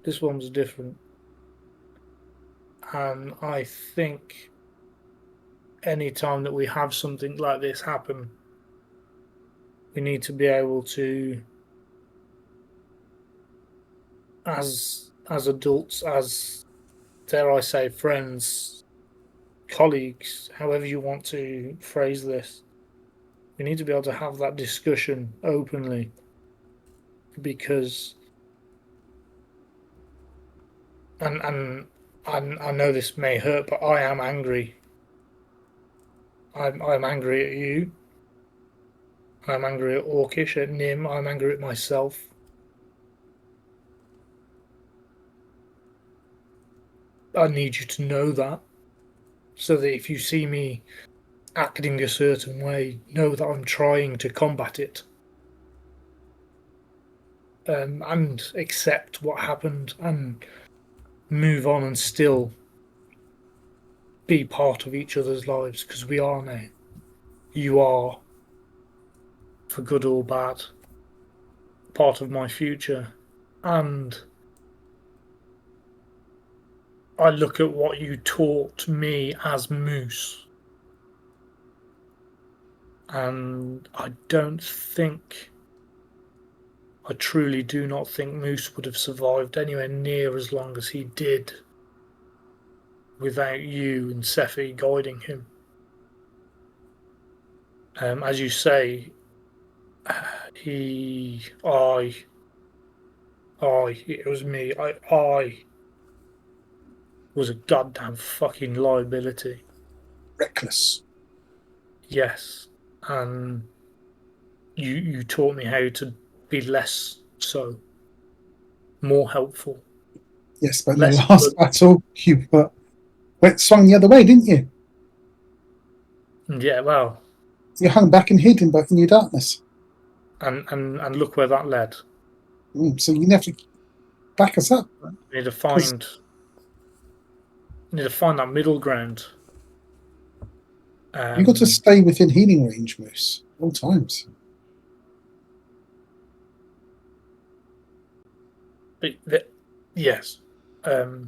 D: was different, and I think any time that we have something like this happen, we need to be able to, as adults, as, dare I say, friends, colleagues, however you want to phrase this, we need to be able to have that discussion openly, because and I know this may hurt, but I am angry. I'm angry at you. I'm angry at Orcish, at Nim. I'm angry at myself. I need you to know that, so that if you see me acting a certain way, know that I'm trying to combat it, and accept what happened and move on and still be part of each other's lives, because we are now. You are, for good or bad, part of my future, and I look at what you taught me as Moose, and I truly do not think Moose would have survived anywhere near as long as he did without you and Sephi guiding him. As you say, It was me. I was a goddamn fucking liability.
B: Reckless.
D: Yes, and you taught me how to be less so, more helpful,
B: Yes, but in the
D: less.
B: last battle, you swung the other way, didn't you?
D: Yeah, well,
B: You hung back and hid in your darkness.
D: and look where that led.
B: So you have to back us up.
D: You need to find. You need to find that middle ground.
B: You got to stay within healing range, Moose, all times.
D: Yes, but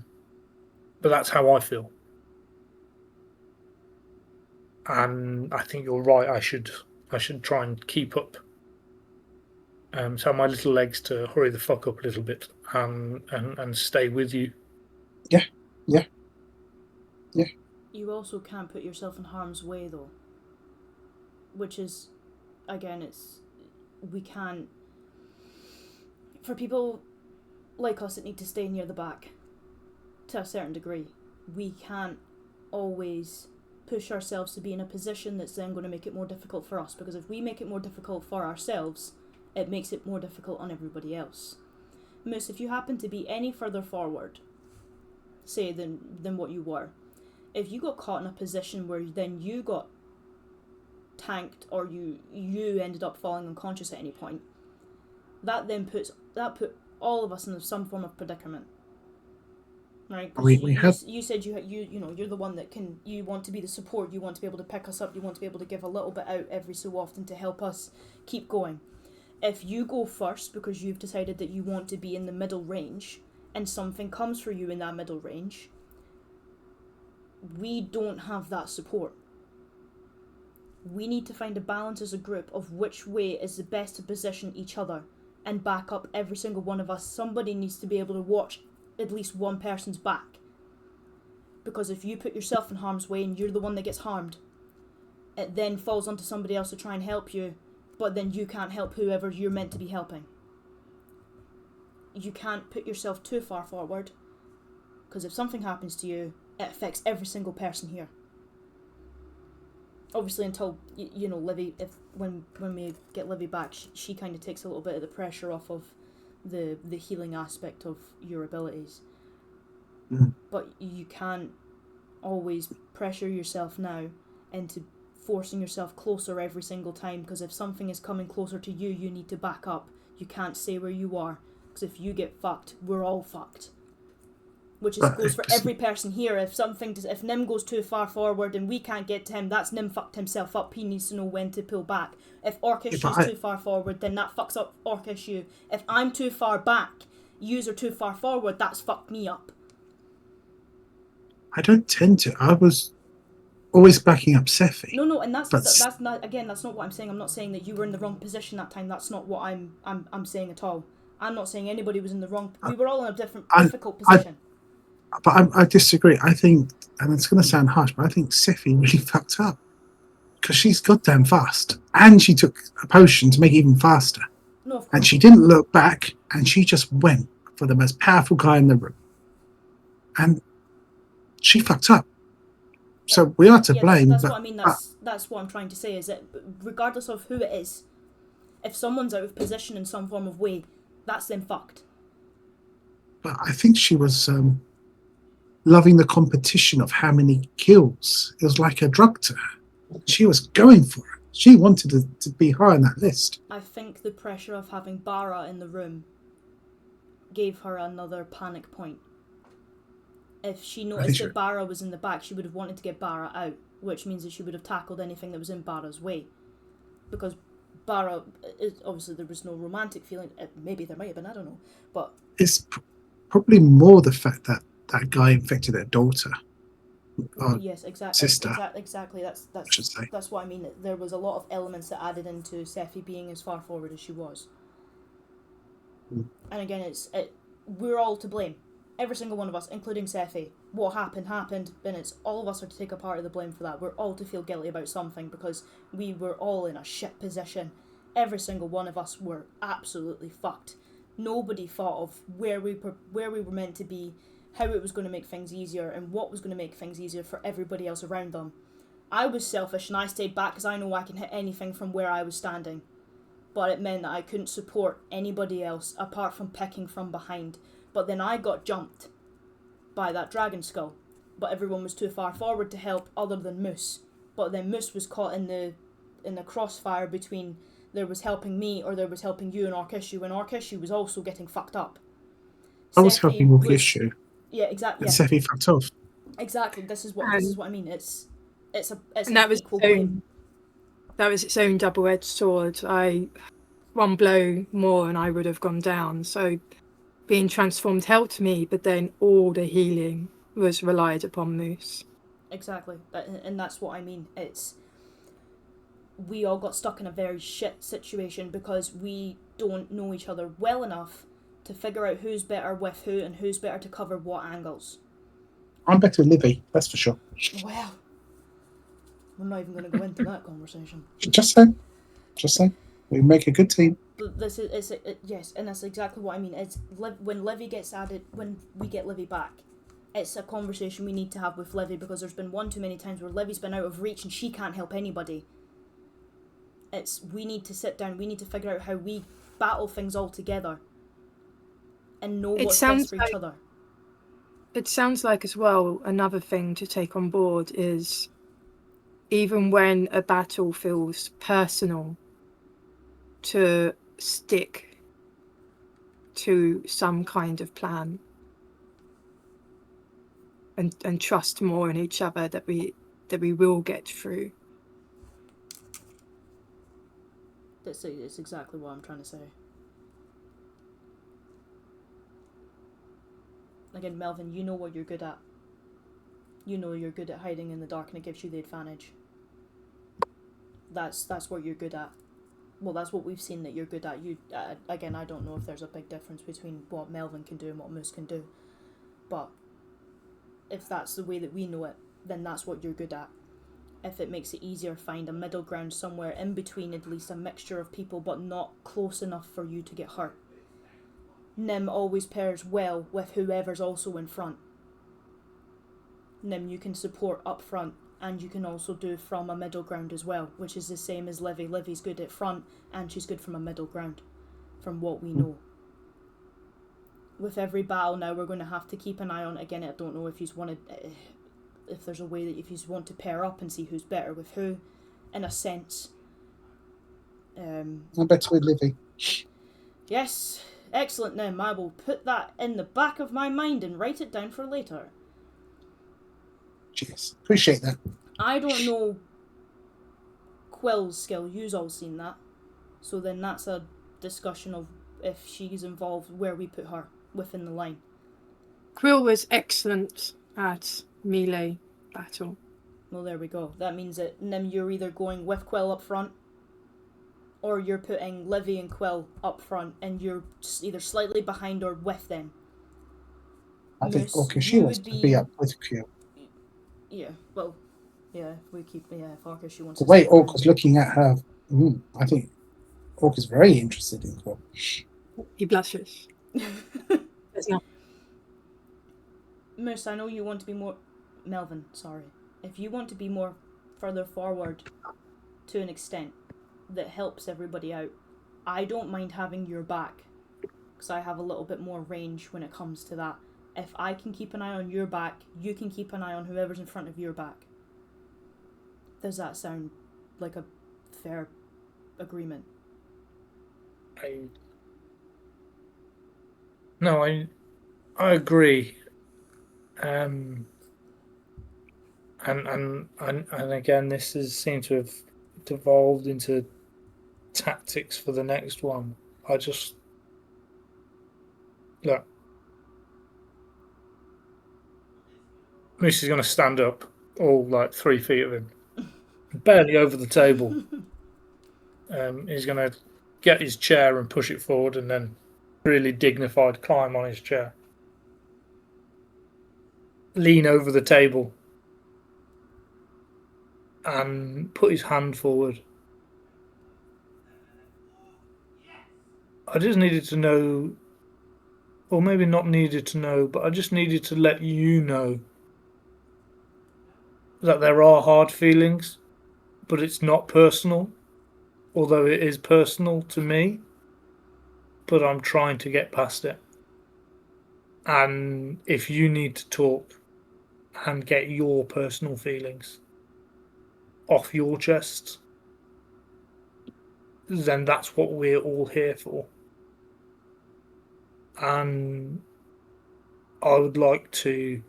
D: that's how I feel, and I think you're right. I should try and keep up. Tell my little legs to hurry the fuck up a little bit, and stay with you.
B: Yeah.
F: You also can't put yourself in harm's way, though. Which is, again, we can't. For people like us that need to stay near the back, to a certain degree, we can't always push ourselves to be in a position that's then going to make it more difficult for us, because if we make it more difficult for ourselves, it makes it more difficult on everybody else. Moose, if you happen to be any further forward, say, than what you were, if you got caught in a position where then you got tanked or you ended up falling unconscious at any point, that put all of us in some form of predicament, right? You said you're the one that you want to be the support, you want to be able to pick us up, you want to be able to give a little bit out every so often to help us keep going. If you go first because you've decided that you want to be in the middle range and something comes for you in that middle range, we don't have that support. We need to find a balance as a group of which way is the best to position each other and back up every single one of us. Somebody needs to be able to watch at least one person's back. Because if you put yourself in harm's way and you're the one that gets harmed, it then falls onto somebody else to try and help you, but then you can't help whoever you're meant to be helping. You can't put yourself too far forward, because if something happens to you, it affects every single person here. Obviously, until Livy, when we get Livy back, she kind of takes a little bit of the pressure off of the healing aspect of your abilities. But you can't always pressure yourself now into forcing yourself closer every single time, because if something is coming closer to you, you need to back up. You can't stay where you are, because if you get fucked, we're all fucked. Which goes for every person here. If Nim goes too far forward and we can't get to him, that's Nim fucked himself up. He needs to know when to pull back. If Orcish is too far forward, then that fucks up Orcish you. If I'm too far back, yous are too far forward, that's fucked me up.
B: I don't tend to. I was always backing up Sephi.
F: No, and that's not, again, that's not what I'm saying. I'm not saying that you were in the wrong position that time. That's not what I'm saying at all. I'm not saying anybody was in the wrong. We were all in a difficult position.
B: But I disagree. I think, and it's going to sound harsh, but I think Sephi really fucked up. Because she's goddamn fast. And she took a potion to make it even faster.
F: No, of course.
B: And she didn't look back, and she just went for the most powerful guy in the room. And she fucked up. So we are to blame.
F: That's what I mean. That's what I'm trying to say, is that regardless of who it is, if someone's out of position in some form of way, that's them fucked.
B: But I think she was loving the competition of how many kills. It was like a drug to her. She was going for it. She wanted to be high on that list.
F: I think the pressure of having Bara in the room gave her another panic point. If she noticed that Bara was in the back, she would have wanted to get Bara out, which means that she would have tackled anything that was in Bara's way. Because Bara, obviously there was no romantic feeling. Maybe there might have been, I don't know. But
B: it's probably more the fact that that guy infected their daughter.
F: Yes, exactly.
B: Sister.
F: Exactly. That's what I mean. There was a lot of elements that added into Sephi being as far forward as she was. And again, we're all to blame. Every single one of us, including Sephi. What happened, and it's all of us are to take a part of the blame for that. We're all to feel guilty about something, because we were all in a shit position, every single one of us were absolutely fucked. Nobody thought of where we were meant to be, how it was going to make things easier, and what was going to make things easier for everybody else around them. I was selfish and I stayed back because I know I can hit anything from where I was standing. But it meant that I couldn't support anybody else apart from picking from behind. But then I got jumped by that dragon skull. But everyone was too far forward to help other than Moose. But then Moose was caught in the crossfire between there was helping me or there was helping you and Orkishu, and Orkishu was also getting fucked up.
B: I was
F: Sephi
B: helping with the issue.
F: Yeah, exactly.
B: And
F: Yeah.
B: Sephi fucked off.
F: Exactly. This is what I mean. It's
C: And
F: an
C: that was
F: equal
C: its
F: game.
C: own, that was its own double-edged sword. One blow more and I would have gone down. So being transformed helped me, but then all the healing was relied upon Moose.
F: Exactly, and that's what I mean. We all got stuck in a very shit situation because we don't know each other well enough to figure out who's better with who and who's better to cover what angles.
B: I'm better with Livy, that's for sure.
F: Well, we're not even going to go into that conversation.
B: Just saying. We make a good team.
F: But this is yes, and that's exactly what I mean. It's when Livy gets added, when we get Livy back, it's a conversation we need to have with Livy because there's been one too many times where Livy's been out of reach and she can't help anybody. We need to sit down, we need to figure out how we battle things all together and know what's best for each other.
C: It sounds like as well, another thing to take on board is even when a battle feels personal, to stick to some kind of plan and trust more in each other that we will get through.
F: It's exactly what I'm trying to say. Again, Melvin, you know what you're good at. You know you're good at hiding in the dark and it gives you the advantage. That's what you're good at. Well, that's what we've seen that you're good at. Again, I don't know if there's a big difference between what Melvin can do and what Moose can do. But if that's the way that we know it, then that's what you're good at. If it makes it easier, find a middle ground somewhere in between, at least a mixture of people, but not close enough for you to get hurt. Nim always pairs well with whoever's also in front. Nim, you can support up front, and you can also do from a middle ground as well, which is the same as Livy. Livy's good at front, and she's good from a middle ground, from what we know. With every battle now, we're going to have to keep an eye on, again, I don't know if you wanted... if there's a way that if you want to pair up and see who's better with who, in a sense.
B: I'm better with Livy.
F: Yes, excellent, Nim. I will put that in the back of my mind and write it down for later.
B: Cheers. Appreciate that.
F: I don't know Quill's skill. You've all seen that. So then that's a discussion of if she's involved, where we put her within the line.
C: Quill was excellent at melee battle.
F: Well, there we go. That means that, Nim, you're either going with Quill up front, or you're putting Livy and Quill up front, and you're either slightly behind or with them.
B: I think
F: Moose,
B: Orkishu
F: you
B: wants
F: would
B: to be up with Q.
F: Yeah, well, yeah, if we keep, if Orkishu wants
B: The
F: to...
B: way Orca's looking at her, I think Orca's very interested in Quill.
C: He blushes. There's not.
F: Moose, I know you want to be more... Melvin, sorry. If you want to be more further forward to an extent that helps everybody out, I don't mind having your back, because I have a little bit more range when it comes to that. If I can keep an eye on your back, you can keep an eye on whoever's in front of your back. Does that sound like a fair agreement?
D: I agree. And again, this seems to have devolved into tactics for the next one. Look. Moose is going to stand up, all like 3 feet of him, barely over the table. He's going to get his chair and push it forward, and then really dignified climb on his chair. Lean over the table and put his hand forward. I just needed to know, or maybe not needed to know, but I just needed to let you know that there are hard feelings, but it's not personal, although it is personal to me, but I'm trying to get past it. And if you need to talk and get your personal feelings off your chest, then that's what we're all here for. And I would like to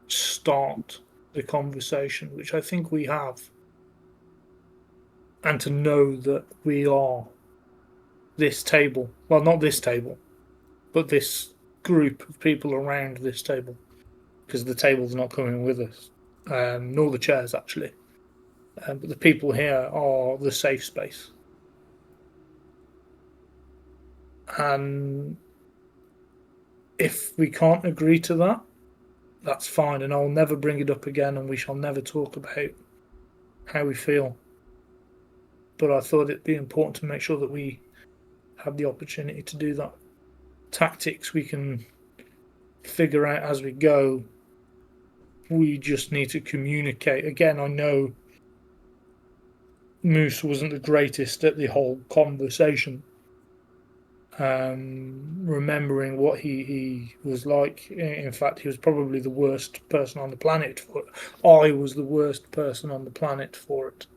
D: start the conversation, which I think we have, and to know that we are this table. Well, not this table, but this group of people around this table, because the table's not coming with us, nor the chairs actually. But the people here are the safe space. And if we can't agree to that, that's fine, and I'll never bring it up again, and we shall never talk about how we feel. But I thought it'd be important to make sure that we have the opportunity to do that. Tactics we can figure out as we go. We just need to communicate. Again, I know Moose wasn't the greatest at the whole conversation. Remembering what he was like. In fact, he was probably the worst person on the planet for it. I was the worst person on the planet for it.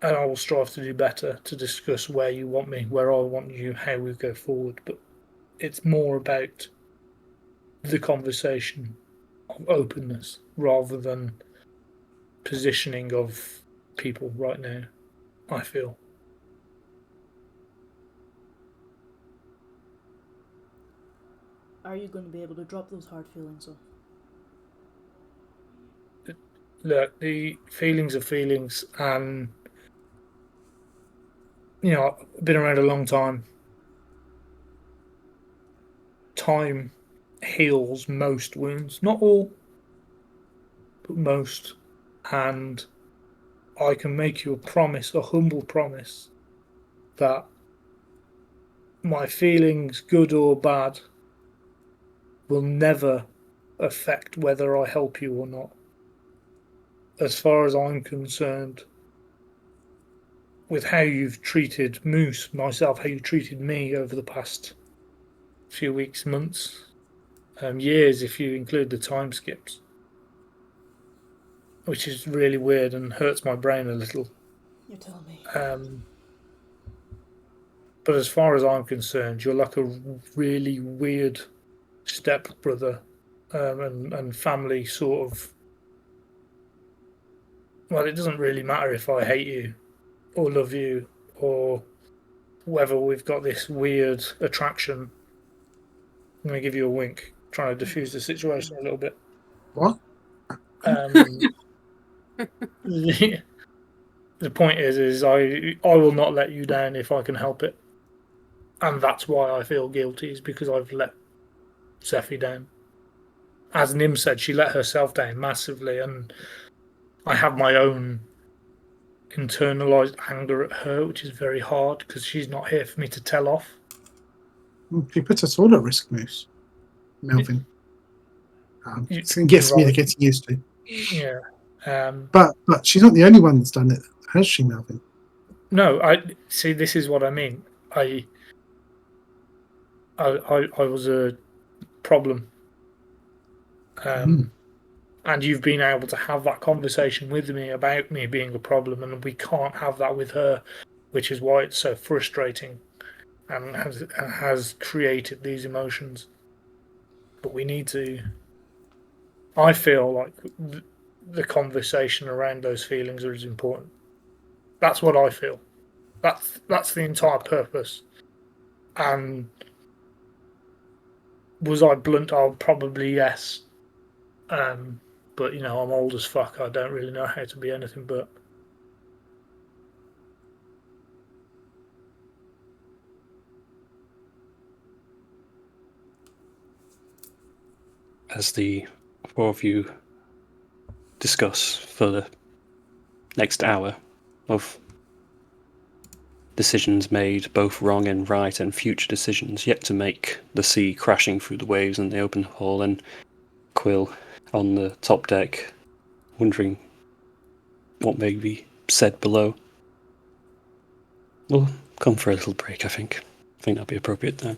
D: And I will strive to do better, to discuss where you want me, where I want you, how we go forward. But it's more about the conversation of openness rather than positioning of people right now, I feel.
F: Are you going to be able to drop those hard feelings off?
D: Look, the feelings are feelings, and you know, I've been around a long time. Time heals most wounds, not all, but most. And I can make you a promise, a humble promise, that my feelings, good or bad, will never affect whether I help you or not. As far as I'm concerned, with how you've treated Moose, myself, how you treated me over the past few weeks, months, years, if you include the time skips, which is really weird and hurts my brain a little.
F: You tell me.
D: But as far as I'm concerned, you're like a really weird stepbrother, and family sort of. Well, it doesn't really matter if I hate you or love you or whether we've got this weird attraction. I'm going to give you a wink, trying to diffuse the situation a little bit.
B: What?
D: The point is I will not let you down if I can help it. And that's why I feel guilty, is because I've let Zephy down. As Nim said, she let herself down massively, and I have my own internalized anger at her, which is very hard because she's not here for me to tell off.
B: She puts us all at risk, Moose. Melvin. It's going to get me
D: right.
B: getting used to.
D: Yeah.
B: But she's not the only one that's done it, has she, Melvin?
D: No, I see. This is what I mean. I was a problem, and you've been able to have that conversation with me about me being a problem, and we can't have that with her, which is why it's so frustrating, and has created these emotions. But we need to. I feel like the conversation around those feelings is important. That's what I feel. That's the entire purpose. And was I blunt? I'll probably yes. But you know, I'm old as fuck. I don't really know how to be anything but.
A: As the four of you discuss for the next hour of decisions made, both wrong and right, and future decisions yet to make. The sea crashing through the waves in the open hull, and Quill on the top deck, wondering what may be said below. We'll come for a little break, I think. I think that'll be appropriate now.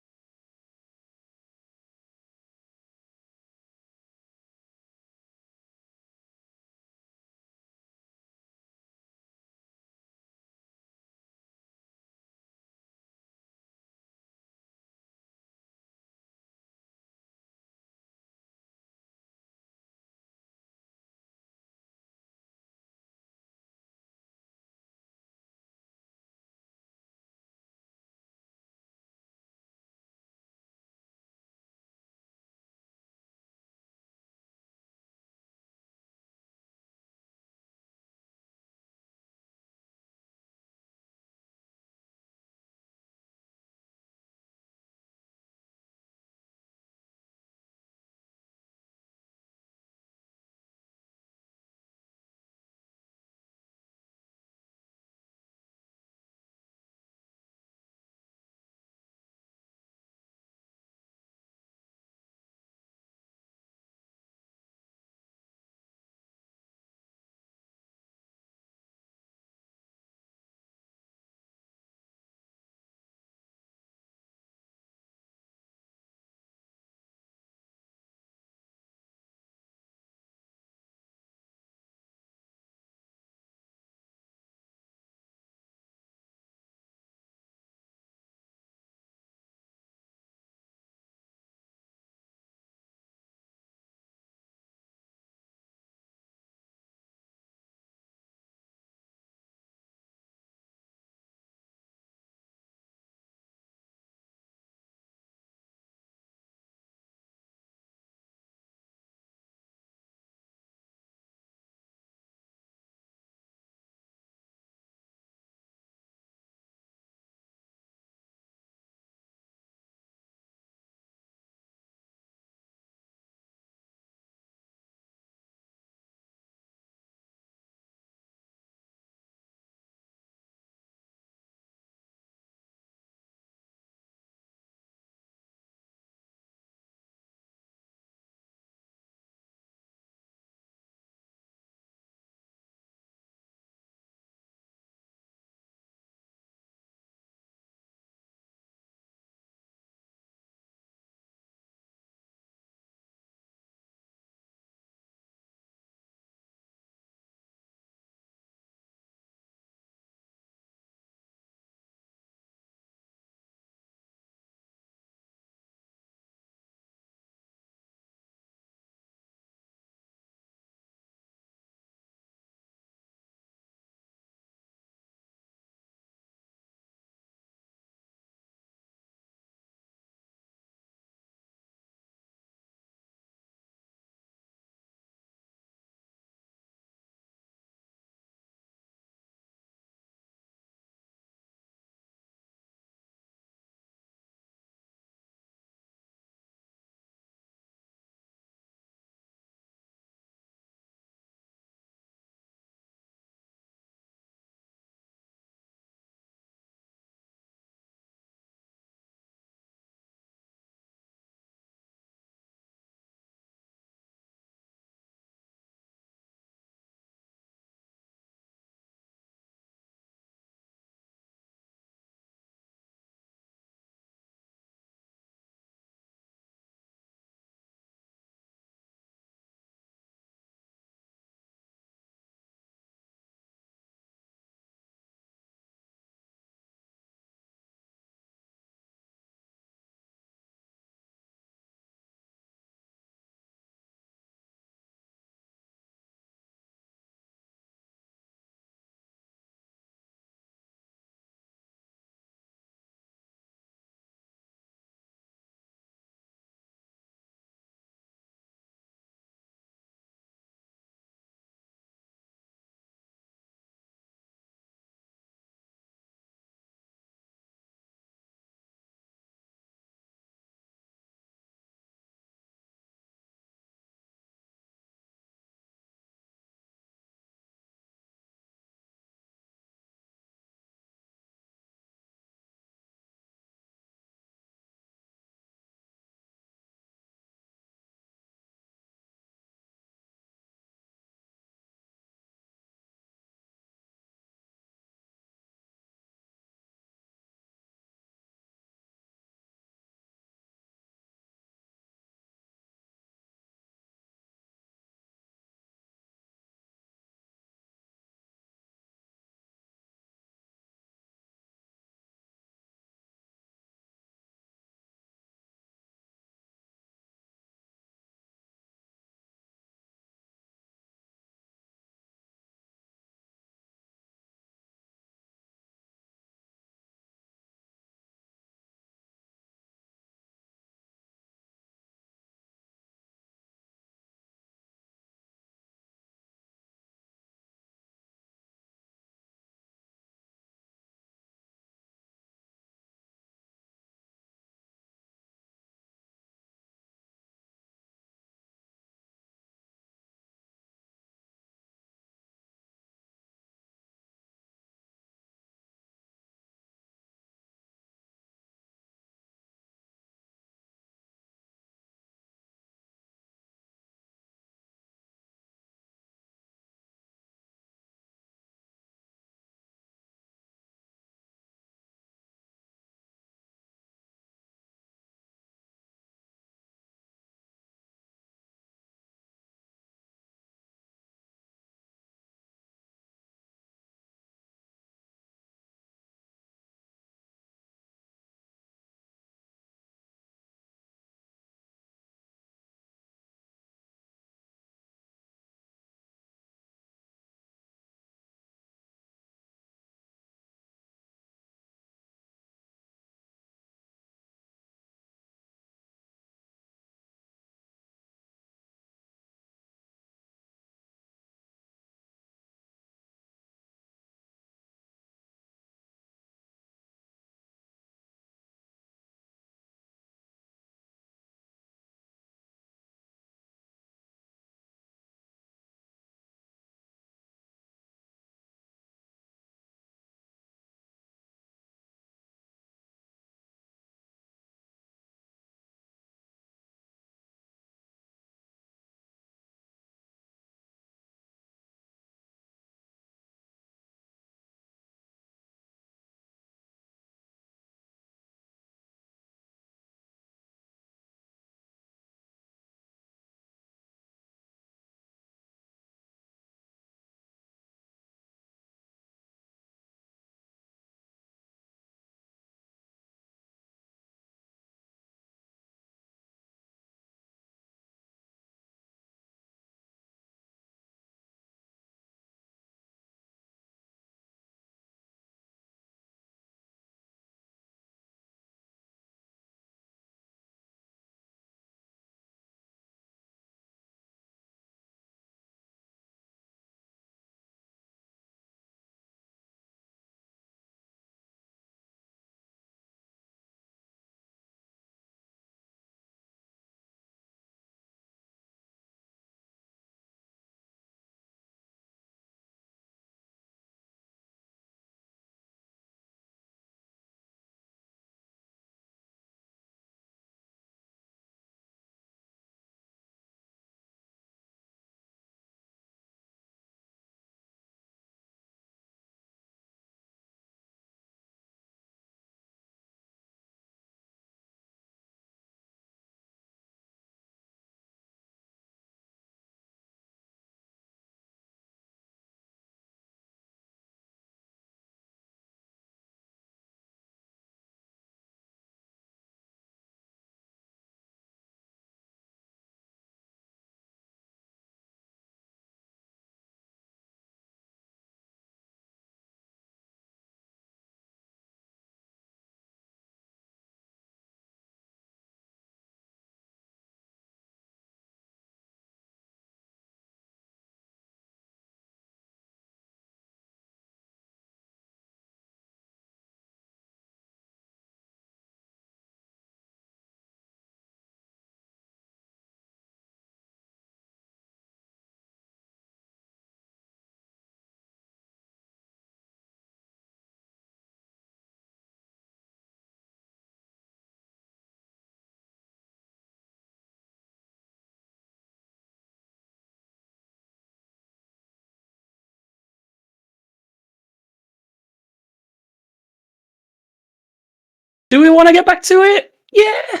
A: Do we want to get back to it? Yeah.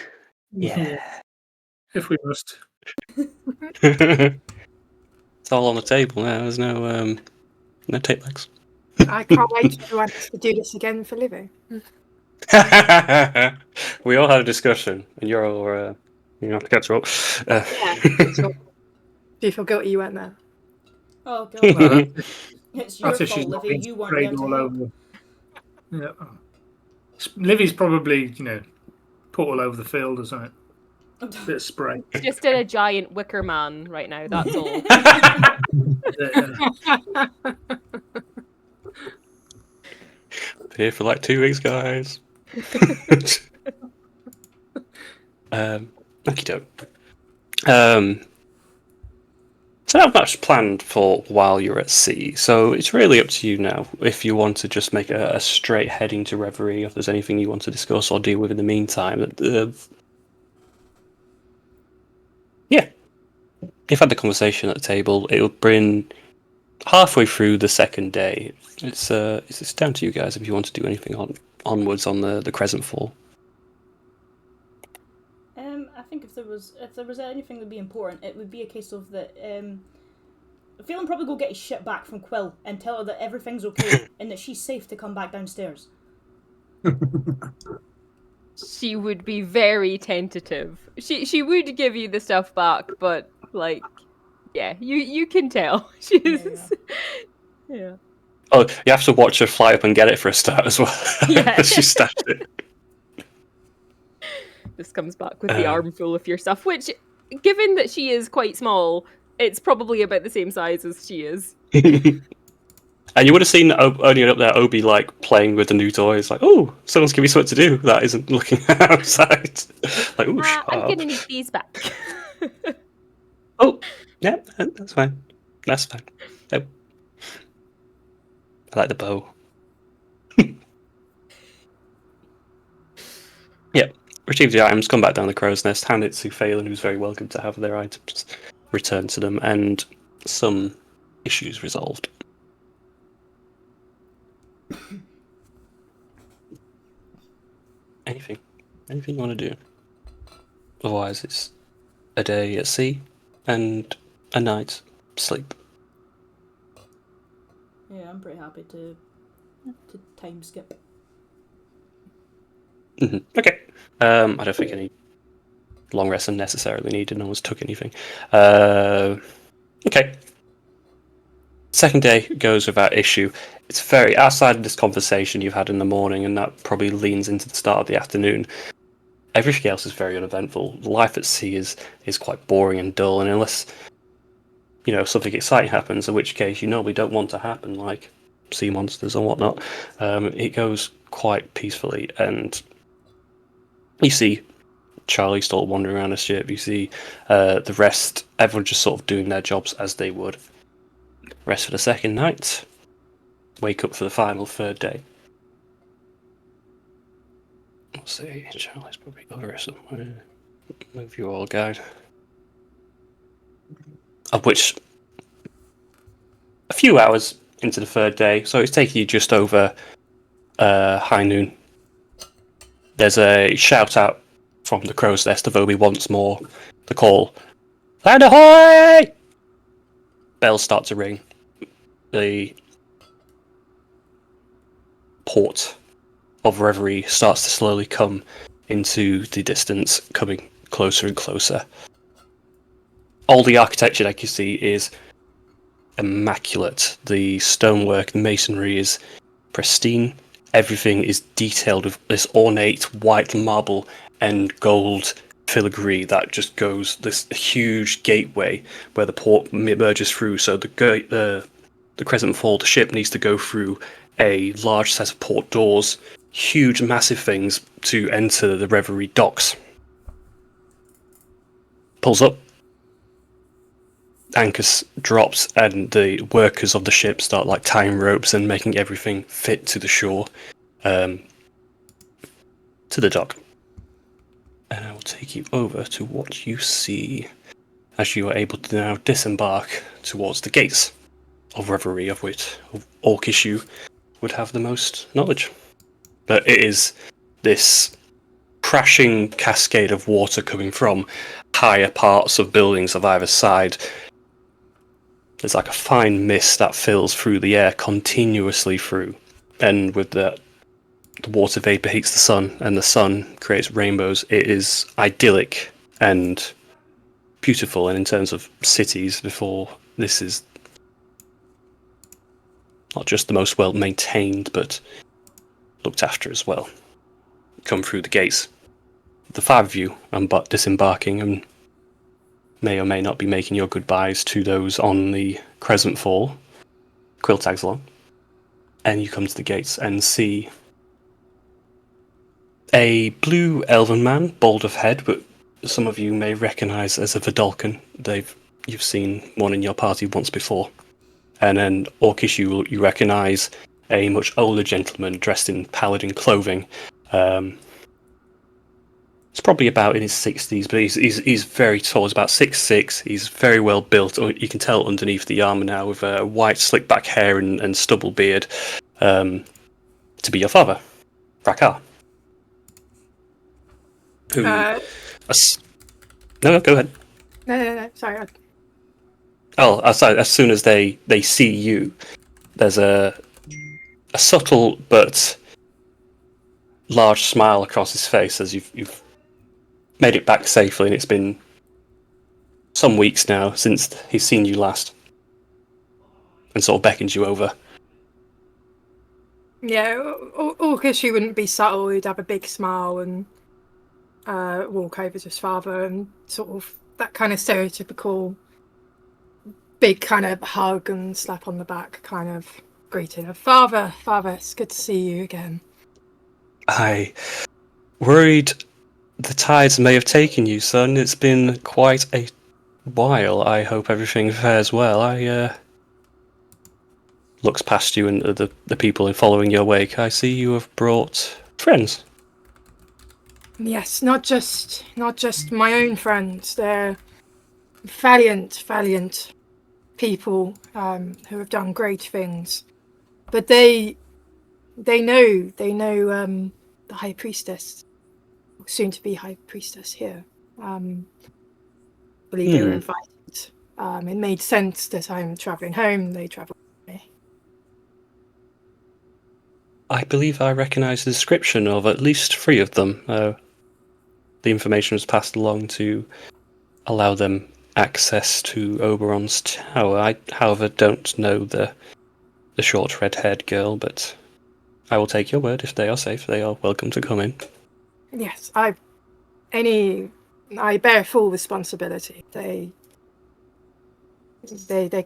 A: Yeah.
D: If we must.
A: It's all on the table now. There's no tape backs.
C: I can't wait for everyone else to do this again for living.
A: We all had a discussion, and you're all have to catch up.
C: Yeah. Do you feel guilty you weren't there?
F: Oh god,
D: Well,
F: it's your
D: that's if she's
F: fault,
D: not
F: Livy.
D: been
F: You weren't there
D: sprayed
F: to
D: all
F: help.
D: over. Yeah. Livy's probably, put all over the field or something. Bit of spray.
E: Just in a giant wicker man right now. That's all.
A: Here for like 2 weeks, guys. Okie doke. So not much planned for while you're at sea, so it's really up to you now if you want to just make a straight heading to Reverie, if there's anything you want to discuss or deal with in the meantime. Yeah. You've had the conversation at the table. It'll bring halfway through the second day. It's down to you guys if you want to do anything onwards on the Crescent Fall.
F: I think if there was anything that'd be important, it would be a case of that. Phelan probably go get his shit back from Quill and tell her that everything's okay and that she's safe to come back downstairs.
E: She would be very tentative. She would give you the stuff back, but yeah, you can tell. She's yeah.
A: Oh, you have to watch her fly up and get it for a start as well.
E: Yeah.
A: She stashed it.
E: Just comes back with the armful of your stuff, which, given that she is quite small, it's probably about the same size as she is.
A: And you would have seen only up there Obi playing with the new toys, oh, someone's giving me something to do that isn't looking outside. Oh, shut
E: I'm
A: up.
E: gonna need these back.
A: Oh, yeah, that's fine. That's fine. Nope. I like the bow. Yep. Retrieve the items, come back down the crow's nest, hand it to Phelan, who's very welcome to have their items returned to them, and some issues resolved. Anything you want to do? Otherwise, it's a day at sea and a night sleep.
F: Yeah, I'm pretty happy to time skip.
A: Okay. I don't think any long rests are necessarily needed. No one's took anything. Okay. Second day goes without issue. It's very outside of this conversation you've had in the morning, and that probably leans into the start of the afternoon. Everything else is very uneventful. Life at sea is quite boring and dull, and unless something exciting happens, in which case you normally don't want to happen, like sea monsters or whatnot, it goes quite peacefully, and you see Charlie still wandering around the ship. You see the rest, everyone just sort of doing their jobs as they would. Rest for the second night. Wake up for the final third day. Let's see, Charlie's probably over somewhere. Move you all, guide. Of which, a few hours into the third day, so it's taking you just over high noon. There's a shout out from the crow's nest of Obi once more. The call, "Land ahoy!" Bells start to ring. The port of Reverie starts to slowly come into the distance, coming closer and closer. All the architecture that you see is immaculate. The stonework, the masonry is pristine. Everything is detailed with this ornate white marble and gold filigree that just goes this huge gateway where the port emerges through. So the Crescent Fall, the ship needs to go through a large set of port doors, huge, massive things to enter the Reverie docks. Pulls up. Anchor drops, and the workers of the ship start tying ropes and making everything fit to the shore, to the dock. And I will take you over to what you see as you are able to now disembark towards the gates of Reverie, of which Orkishu would have the most knowledge. But it is this crashing cascade of water coming from higher parts of buildings of either side. There's like a fine mist that fills through the air continuously through, and with the water vapor heats the sun, and the sun creates rainbows. It is idyllic and beautiful, and in terms of cities before, this is not just the most well maintained, but looked after as well. Come through the gates. The 5 of you are disembarking and may or may not be making your goodbyes to those on the Crescent Fall. Quill tags along. And you come to the gates and see a blue elven man, bald of head, but some of you may recognise as a Vidalcan. You've seen one in your party once before. And then Orcish, you recognise a much older gentleman dressed in paladin clothing. He's probably about in his 60s, but he's very tall. He's about 6'6". He's very well built. You can tell underneath the armour now, with white slick back hair and stubble beard, to be your father, Rakar. Who?
C: No,
A: No, go ahead.
C: no. Sorry.
A: As soon as they see you, there's a subtle but large smile across his face as you've made it back safely, and it's been some weeks now since he's seen you last, and sort of beckons you over.
C: Yeah, Orcish, he wouldn't be subtle. He'd have a big smile and walk over to his father and sort of that kind of stereotypical big kind of hug and slap on the back kind of greeting of father, it's good to see you again.
A: I worried the tides may have taken you, son. It's been quite a while. I hope everything fares well. I looks past you and the people in following your wake. I see you have brought friends.
C: Yes, not just my own friends. They're valiant people who have done great things, but they know the High Priestess, soon to be High Priestess here. Believe they were invited. It made sense that I'm travelling home. They travel with me.
A: I believe I recognise the description of at least 3 of them. The information was passed along to allow them access to Oberon's tower. I, however, don't know the short red-haired girl, but I will take your word. If they are safe, they are welcome to come in.
C: Yes, I bear full responsibility. They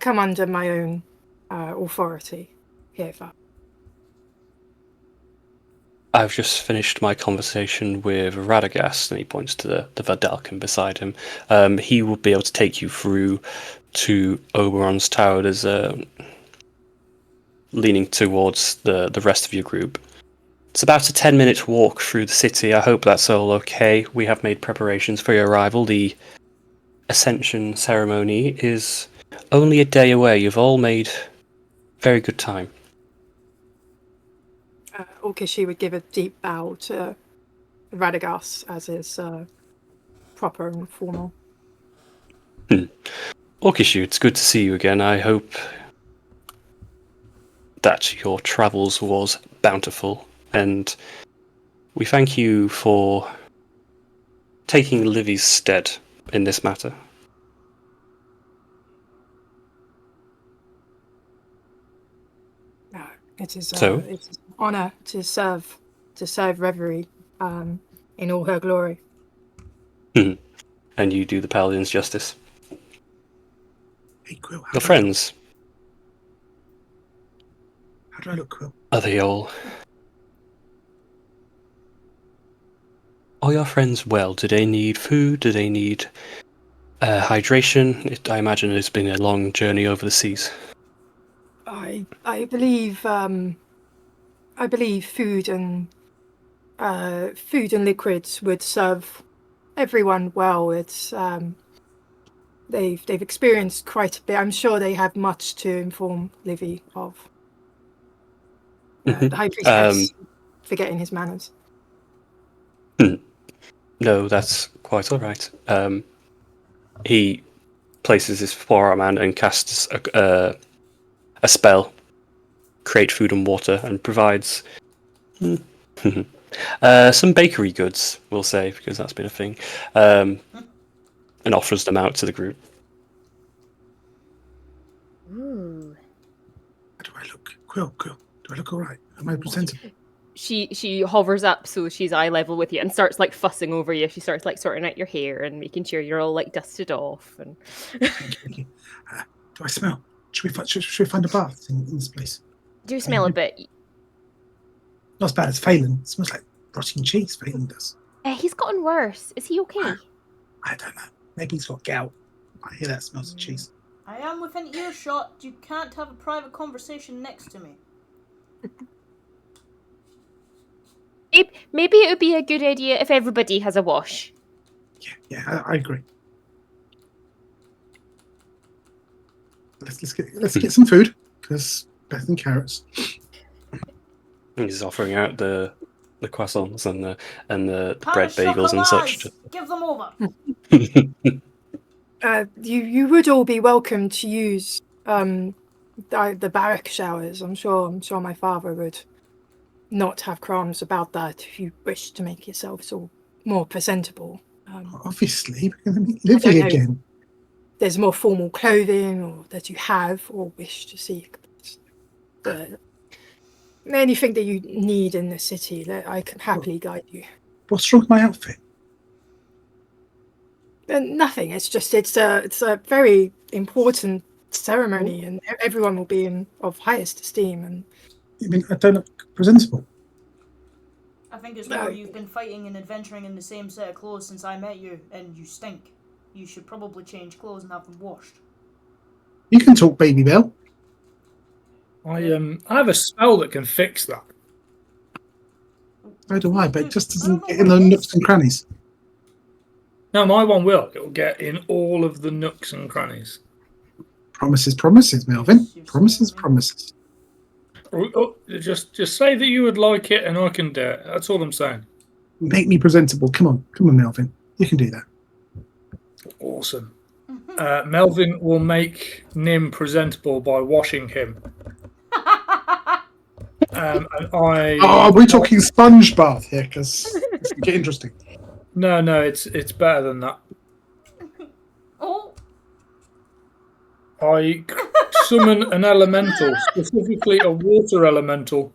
C: come under my own authority here.
A: I've just finished my conversation with Radagast, and he points to the Vidalcan beside him. He will be able to take you through to Oberon's tower. There's leaning towards the rest of your group. It's about a 10-minute walk through the city. I hope that's all okay. We have made preparations for your arrival. The Ascension ceremony is only a day away. You've all made very good time.
C: Orcish would give a deep bow to Radagast as is proper and formal.
A: Orcish, it's good to see you again. I hope that your travels was bountiful, and we thank you for taking Livy's stead in this matter.
C: It is an honour to serve Reverie in all her glory.
A: And you do the paladins justice.
B: Hey, Quill.
A: Your friends.
B: How do I look, Quill?
A: Are they all your friends well? Do they need food? Do they need hydration? I imagine it's been a long journey over the seas.
C: I believe food and liquids would serve everyone well. It's they've experienced quite a bit. I'm sure they have much to inform Livy of. The High Priest forgetting his manners.
A: No, that's quite all right. He places his forearm out and casts a spell, create food and water, and provides some bakery goods, we'll say, because that's been a thing, and offers them out to the group.
E: Ooh.
B: How do I look? Quill, do I look all right? Am I presentable?
E: She hovers up so she's eye level with you and starts like fussing over you. She starts like sorting out your hair and making sure you're all like dusted off. And
B: Thank you. Do I smell? Should we find a bath in this place?
E: do you smell a bit?
B: Not as bad as Phelan. It smells like rotting cheese. Phelan does.
E: He's gotten worse. Is he okay?
B: I don't know. Maybe he's got gout. I hear that smells of cheese.
F: I am within earshot. You can't have a private conversation next to me.
E: Maybe it would be a good idea if everybody has a wash.
B: Yeah, I agree. Let's get some food, because better than carrots.
A: He's offering out the croissants and the
F: Pain
A: bread
F: au
A: bagels and such.
F: chocolat. Give them over.
C: You would all be welcome to use the barrack showers. I'm sure my father would not have qualms about that if you wish to make yourselves all more presentable.
B: Obviously, we're going to meet Livy again.
C: There's more formal clothing or that you have or wish to seek. But anything that you need in the city, that I can happily guide you.
B: What's wrong with my outfit?
C: Nothing. It's a very important ceremony, and everyone will be of highest esteem. And
B: I mean, I don't look presentable.
F: I think it's more you've been fighting and adventuring in the same set of clothes since I met you, and you stink. You should probably change clothes and have them washed.
B: You can talk, Baby Bell.
D: I have a spell that can fix that.
B: So do I, but it just doesn't get in the nooks and crannies.
D: No, my one will. It will get in all of the nooks and crannies.
B: Promises, Melvin. Promises.
D: Just say that you would like it, and I can do it. That's all I'm saying.
B: Make me presentable. Come on, Melvin. You can do that.
D: Awesome. Melvin will make Nim presentable by washing him. And
B: are we talking sponge bath here? Because it's get interesting.
D: No, it's better than that.
F: Oh.
D: I summon an elemental, specifically a water elemental,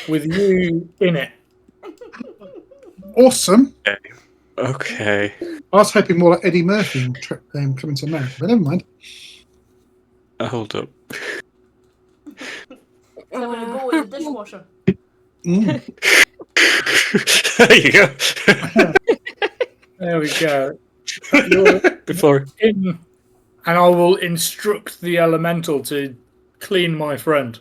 D: with you in it.
B: Awesome.
A: Okay.
B: I was hoping more like Eddie Murphy coming to America, but never mind.
A: Hold up.
F: So I'm going to go with the dishwasher.
A: There you go.
D: There we go. You're
A: Before
D: in, and I will instruct the elemental to clean my friend.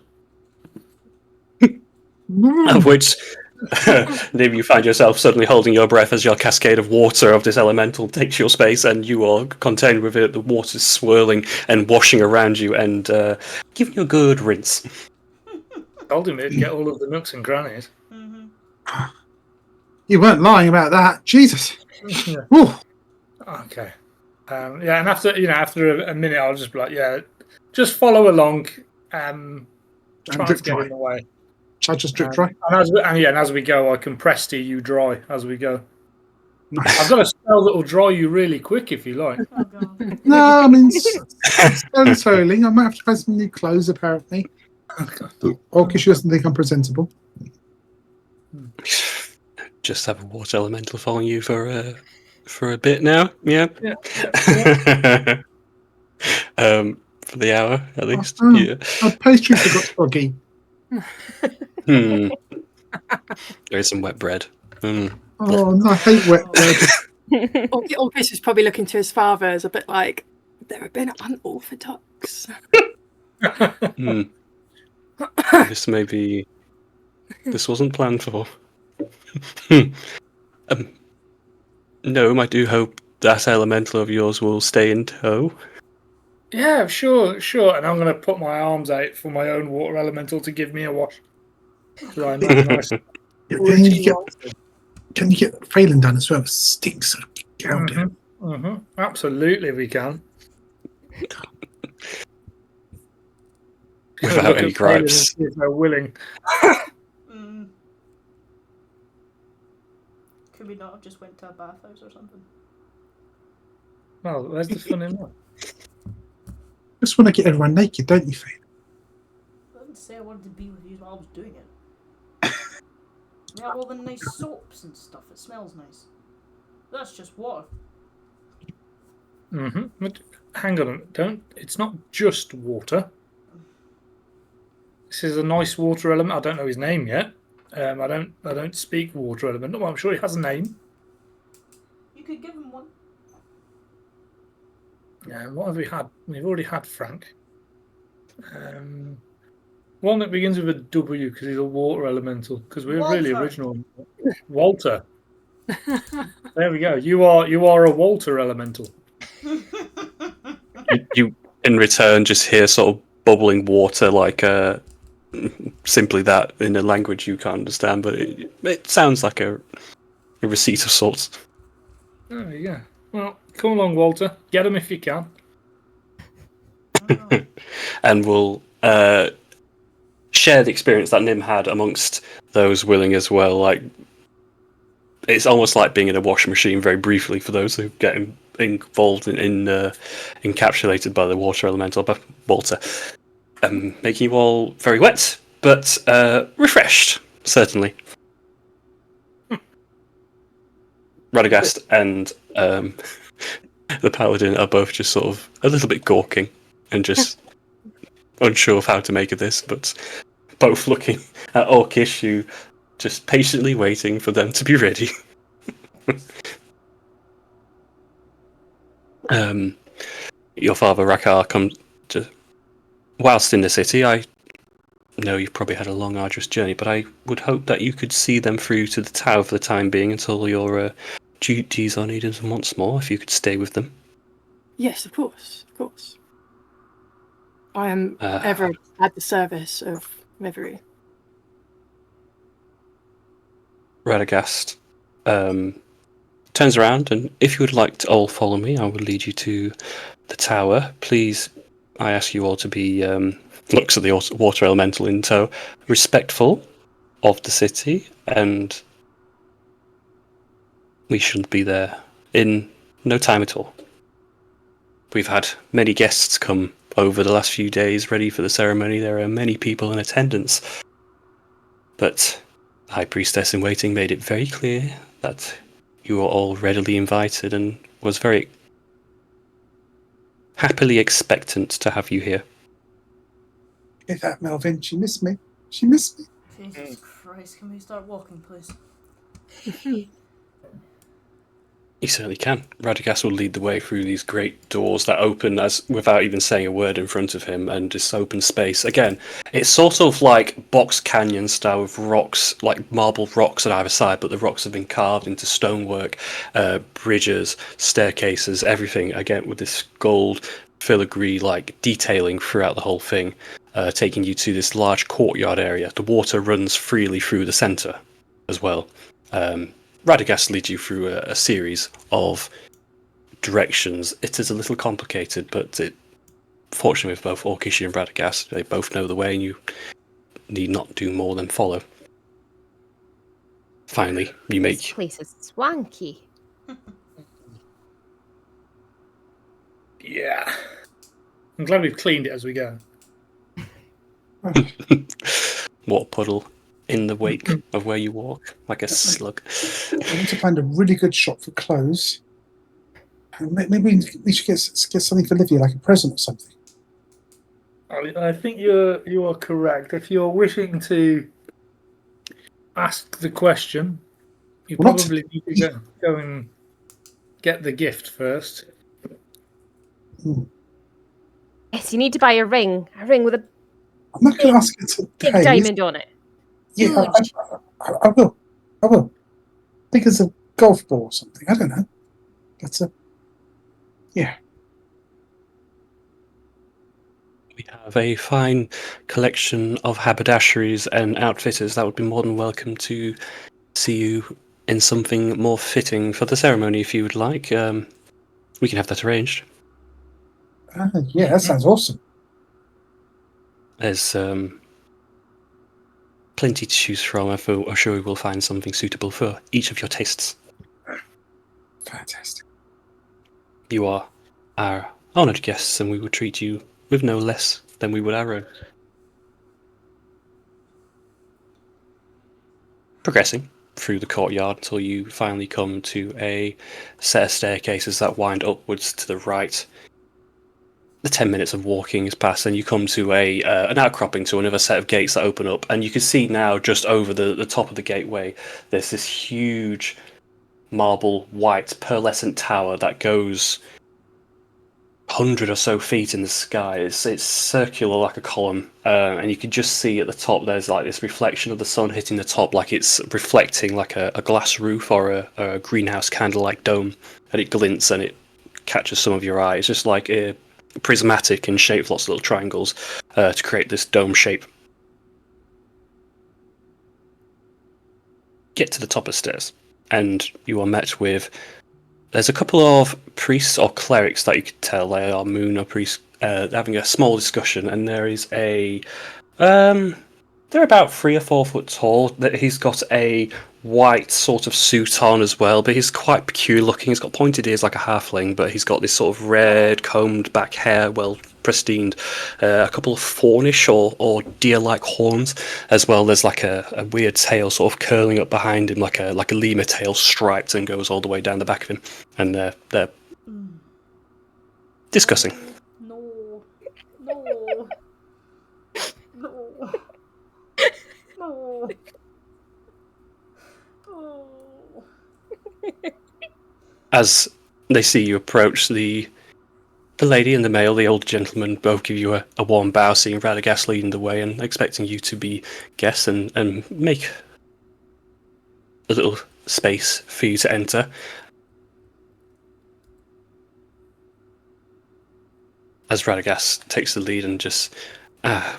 A: of which maybe you find yourself suddenly holding your breath as your cascade of water of this elemental takes your space, and you are contained with it. The water's swirling and washing around you, and giving you a good rinse.
D: Told him it'd get all of the nooks and crannies.
F: Mm-hmm.
B: You weren't lying about that. Jesus.
D: Yeah.
B: Whew.
D: Okay. Yeah, and after a minute, I'll just be like, yeah, just follow along. Try not to get in the way.
B: Shall I just drip dry?
D: And as we go, I can Presty you dry as we go.
B: Nice.
D: I've got a spell that will dry you really quick if you like.
F: Oh, God.
B: No, I mean, slowly. I might have to find some new clothes, apparently. Or because she doesn't think I'm presentable.
A: Just have a water elemental following you for a bit now. Yeah. For the hour at least. Yeah.
B: My pastry got soggy.
A: There's some wet bread.
B: Oh, no, I hate wet bread.
C: Orpheus is probably looking to his father as a bit like, they're a bit unorthodox.
A: This wasn't planned for. No, I do hope that elemental of yours will stay in tow.
D: Yeah, sure. And I'm going to put my arms out for my own water elemental to give me a wash. So I know nice.
B: Can you get Phelan done as well? It stinks. So get out there.
D: Absolutely, we can.
A: Without
D: Look
A: any
D: at Phelan and
A: gripes.
D: see if they're willing.
F: Could we not have just went to a bathhouse or something?
D: Well, where's the fun in that?
B: Just want to get everyone naked, don't you, Phelan?
F: I didn't say I wanted to be with you while I was doing it. We have all the nice soaps and stuff. It smells nice. That's just water.
D: But hang on, it's not just water. This is a nice water element. I don't know his name yet. I don't speak water element. Well, I'm sure he has a name.
F: You could give him one.
D: Yeah, what have we had? We've already had Frank. One that begins with a W because he's a water elemental. Because we're really
F: Walter.
D: original. Walter. There we go. You are a Walter elemental.
A: You in return just hear sort of bubbling water, like simply that in a language you can't understand, but it sounds like a receipt of sorts.
D: There we go. Well, come along, Walter. Get him if you can.
A: And we'll share the experience that Nim had amongst those willing as well. Like, it's almost like being in a washing machine very briefly for those who get involved in encapsulated by the water elemental, Walter, making you all very wet, but refreshed, certainly. Radagast and the paladin are both just sort of a little bit gawking and just unsure of how to make of this, but both looking at Orcish, who just patiently waiting for them to be ready. Your father Rakar comes to. Whilst in the city, I know you've probably had a long, arduous journey, but I would hope that you could see them through to the tower for the time being until your duties are needed once more. If you could stay with them.
C: Yes, of course, of course. I am ever at the service of Reverie.
A: Radagast turns around, and if you would like to all follow me, I will lead you to the tower. Please, I ask you all to be, looks at the water elemental in tow, respectful of the city, and we should be there in no time at all. We've had many guests come over the last few days ready for the ceremony. There are many people in attendance, but the High Priestess in waiting made it very clear that you were all readily invited and was very happily expectant to have you here.
B: Hear that, Melvin? She missed me. She missed me.
F: Jesus Christ, can we start walking, please?
A: You certainly can. Radagast will lead the way through these great doors that open as without even saying a word in front of him, and this open space. Again, it's sort of like box canyon style with rocks, like marble rocks on either side, but the rocks have been carved into stonework, bridges, staircases, everything. Again, with this gold filigree like detailing throughout the whole thing, taking you to this large courtyard area. The water runs freely through the centre as well. Radagast leads you through a series of directions. It is a little complicated, but fortunately with both Orcish and Radagast, they both know the way, and you need not do more than follow. Finally, you make...
E: This place is swanky.
D: Yeah. I'm glad we've cleaned it as we go.
A: Water puddle in the wake of where you walk, like a slug.
B: I need to find a really good shop for clothes. Maybe we should get something for Livia, like a present or something.
D: I think you are correct. If you're wishing to ask the question, you probably need to go and get the gift first.
E: Yes, you need to buy a ring with a
B: I'm not going to ask her today.
E: big diamond on it.
B: Yeah,
E: Huge.
B: I will. I will. I think it's a golf ball or something. I don't know. But yeah.
A: We have a fine collection of haberdasheries and outfitters that would be more than welcome to see you in something more fitting for the ceremony if you would like. We can have that arranged.
B: Yeah, that sounds awesome.
A: There's plenty to choose from. I'm sure we will find something suitable for each of your tastes.
B: Fantastic.
A: You are our honoured guests, and we will treat you with no less than we would our own. Progressing through the courtyard until you finally come to a set of staircases that wind upwards to the right. The 10 minutes of walking is past, and you come to an outcropping to another set of gates that open up, and you can see now just over the top of the gateway there's this huge marble white pearlescent tower that goes 100 or so feet in the sky. It's circular like a column, and you can just see at the top there's like this reflection of the sun hitting the top, like it's reflecting like a glass roof or a greenhouse candle-like dome, and it glints and it catches some of your eye. It's just like a prismatic and shaped lots of little triangles to create this dome shape. Get to the top of the stairs, and you are met with. There's a couple of priests or clerics that you could tell they are moon or priests having a small discussion, and there is a. They're about 3 or 4 foot tall. He's got a white sort of suit on as well, but he's quite peculiar looking. He's got pointed ears like a halfling, but he's got this sort of red combed back hair, well pristined, a couple of fawnish or deer-like horns as well. There's like a weird tail sort of curling up behind him, like a lemur tail, striped and goes all the way down the back of him. And they're discussing.
F: No. No. No. No. Oh.
A: As they see you approach, the lady and the male, the older gentleman, both give you a warm bow, seeing Radagast leading the way and expecting you to be guests and make a little space for you to enter. As Radagast takes the lead and just,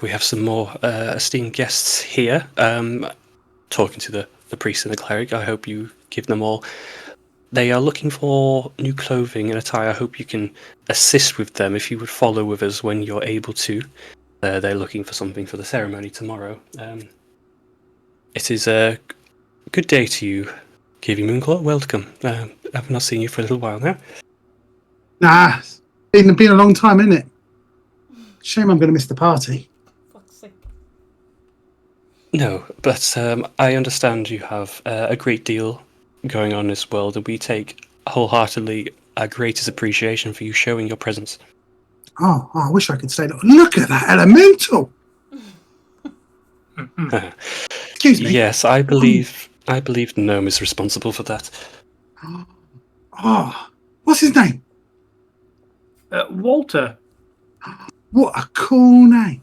A: we have some more esteemed guests here. Talking to the priest and the cleric, I hope you give them all. They are looking for new clothing and attire. I hope you can assist with them if you would follow with us when you're able to. They're looking for something for the ceremony tomorrow. It is a good day to you, Kiwi Moonclaw. Welcome. I've not seen you for a little while now.
B: Nah, it's been a long time, isn't it? Shame I'm going to miss the party.
F: Fuck's sake.
A: No, but I understand you have a great deal going on in this world, and we take wholeheartedly our greatest appreciation for you showing your presence.
B: Oh, I wish I could say that. Look at that elemental! Excuse me.
A: Yes, I believe the gnome is responsible for that.
B: Oh, what's his name?
D: Walter.
B: What a cool name.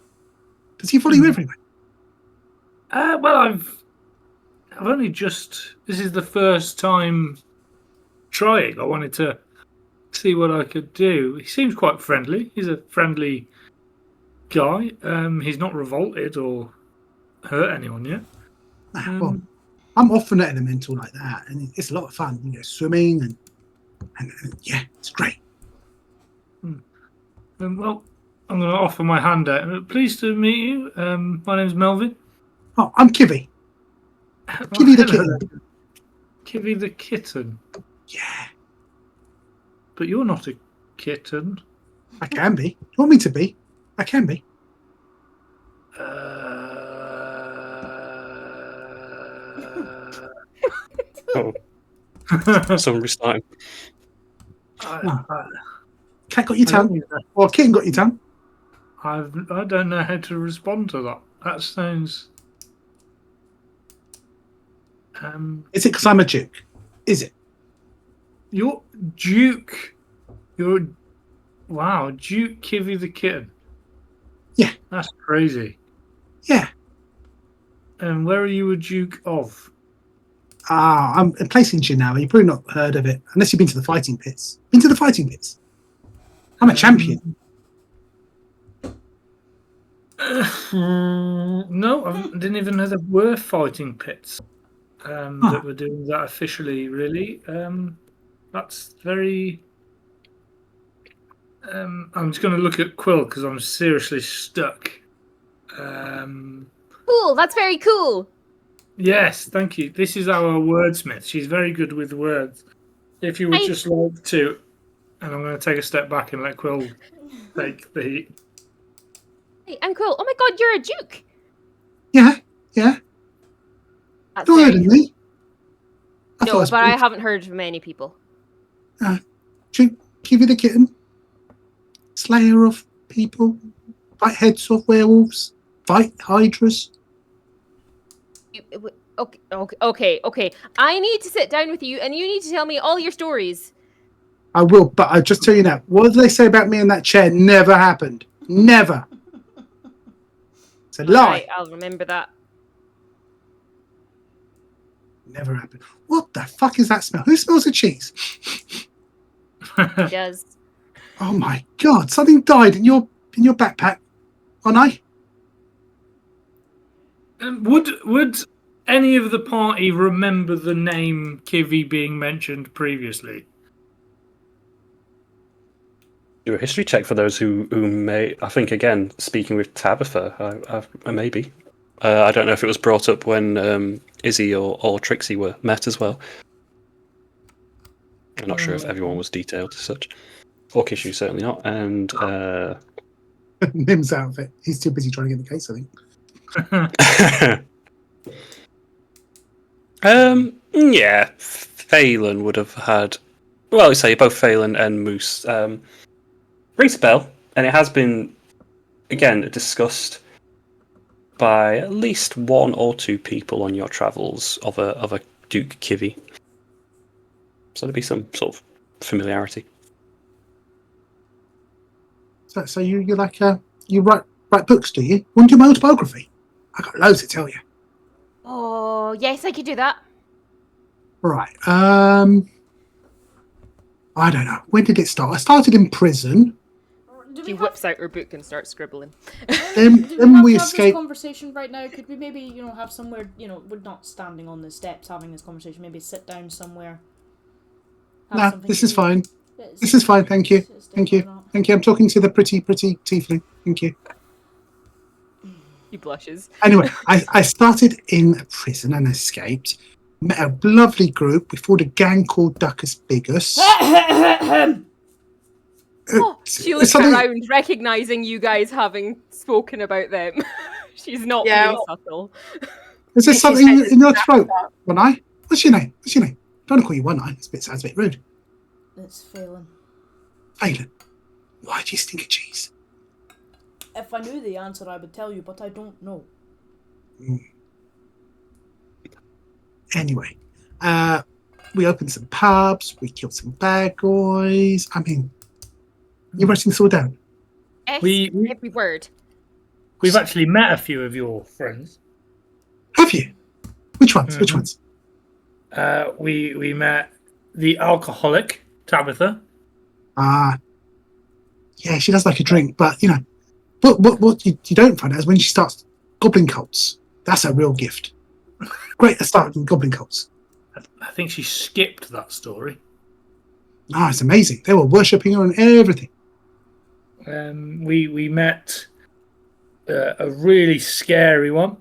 B: Does he follow you everywhere?
D: Well, I've only just. This is the first time trying. I wanted to see what I could do. He seems quite friendly. He's a friendly guy. He's not revolted or hurt anyone yet.
B: Well, I'm off on an elemental like that, and it's a lot of fun. You go swimming, and yeah, it's great.
D: Well, I'm going to offer my hand out. Pleased to meet you. My name's Melvin.
B: Oh, I'm Kivy. Kivy the kitten.
D: Kivy the kitten.
B: Yeah,
D: But you're not a kitten.
B: I can be. You want me to be? I can be.
A: Oh, someone restarting.
B: Cat got your tongue, or kitten got your tongue.
D: I don't know how to respond to that. That sounds.
B: Is it because I'm a duke? Is it?
D: You're Duke. Wow, Duke Kivy the kitten.
B: Yeah.
D: That's crazy.
B: Yeah.
D: And where are you a Duke of?
B: I'm a place in Genoa. You've probably not heard of it, unless you've been to the fighting pits. Been to the fighting pits? I'm a champion.
D: No, I didn't even know there were fighting pits. that we're doing that officially. Really, that's very. I'm just going to look at Quill because I'm seriously stuck.
E: Cool. That's very cool.
D: Yes, thank you. This is our wordsmith. She's very good with words. If you would just like to, and I'm going to take a step back and let Quill take the.
E: Hey, I'm cool. Oh my god, you're a duke.
B: Yeah.
E: That's
B: You heard
E: very
B: of me? I thought
E: No,
B: it was
E: but I
B: weird.
E: haven't heard of many people.
B: Give it a kitten. Slayer of people. Fight heads of werewolves. Fight hydras.
E: Okay. I need to sit down with you, and you need to tell me all your stories.
B: I will, but I just tell you now, what do they say about me in that chair never happened. Never. It's a lie.
E: Right, I'll remember that.
B: Never happened. What the fuck is that smell? Who smells the cheese?
E: He does.
B: Oh my god! Something died in your backpack, on I.
D: Would any of the party remember the name Kivy being mentioned previously?
A: Do a history check for those who may. I think again, speaking with Tabitha, maybe. I don't know if it was brought up when Izzy or Trixie were met as well. I'm not sure if everyone was detailed as such. Or Kishu, certainly not. And
B: Nim's out of it. He's too busy trying to get the case, I think.
A: Yeah, Phelan would have had. Well, I say both Phelan and Moose rings a bell, and it has been again discussed by at least one or two people on your travels of a Duke Kivy. So there'd be some sort of familiarity.
B: So you're like you write books, do you? Want to do my autobiography? I got loads to tell you.
E: Oh, yes, I could do that.
B: Right. I don't know. When did it start? I started in prison.
E: She whips out her book and starts scribbling.
B: Then
F: Do we have
B: we
F: to have this
B: escaped.
F: conversation right now? Could we maybe, have somewhere, we're not standing on the steps having this conversation. Maybe sit down somewhere.
B: No,
F: something
B: this
F: to
B: is
F: eat.
B: fine.
F: It's-
B: This is fine. Thank you.
F: it's
B: Thank you.
F: definitely not.
B: Thank you. I'm talking to the pretty tiefling. Thank you.
E: He blushes.
B: Anyway, I started in prison and escaped. Met a lovely group. We formed a gang called Duckus Bigus.
E: Oh, she looks around, recognising you guys having spoken about them. She's not being subtle.
B: Is there something in your throat, One Eye? What's your name? Don't call you One Eye. Sounds a bit rude.
F: It's Phelan.
B: Phelan, why do you stink of cheese?
F: If I knew the answer, I would tell you, but I don't know.
B: Anyway, we opened some pubs. We killed some bad guys. I mean, you're writing this all down.
E: Yes,
D: We-
E: every word.
D: We've actually met a few of your friends.
B: Have you? Which ones? Which
D: Mhm.
B: ones?
D: We met the alcoholic Tabitha.
B: Yeah, she does like a drink, but what you don't find out is when she starts goblin cults. That's a real gift. Great at starting goblin cults.
D: I think she skipped that story.
B: It's amazing. They were worshipping her and everything.
D: We met a really scary one.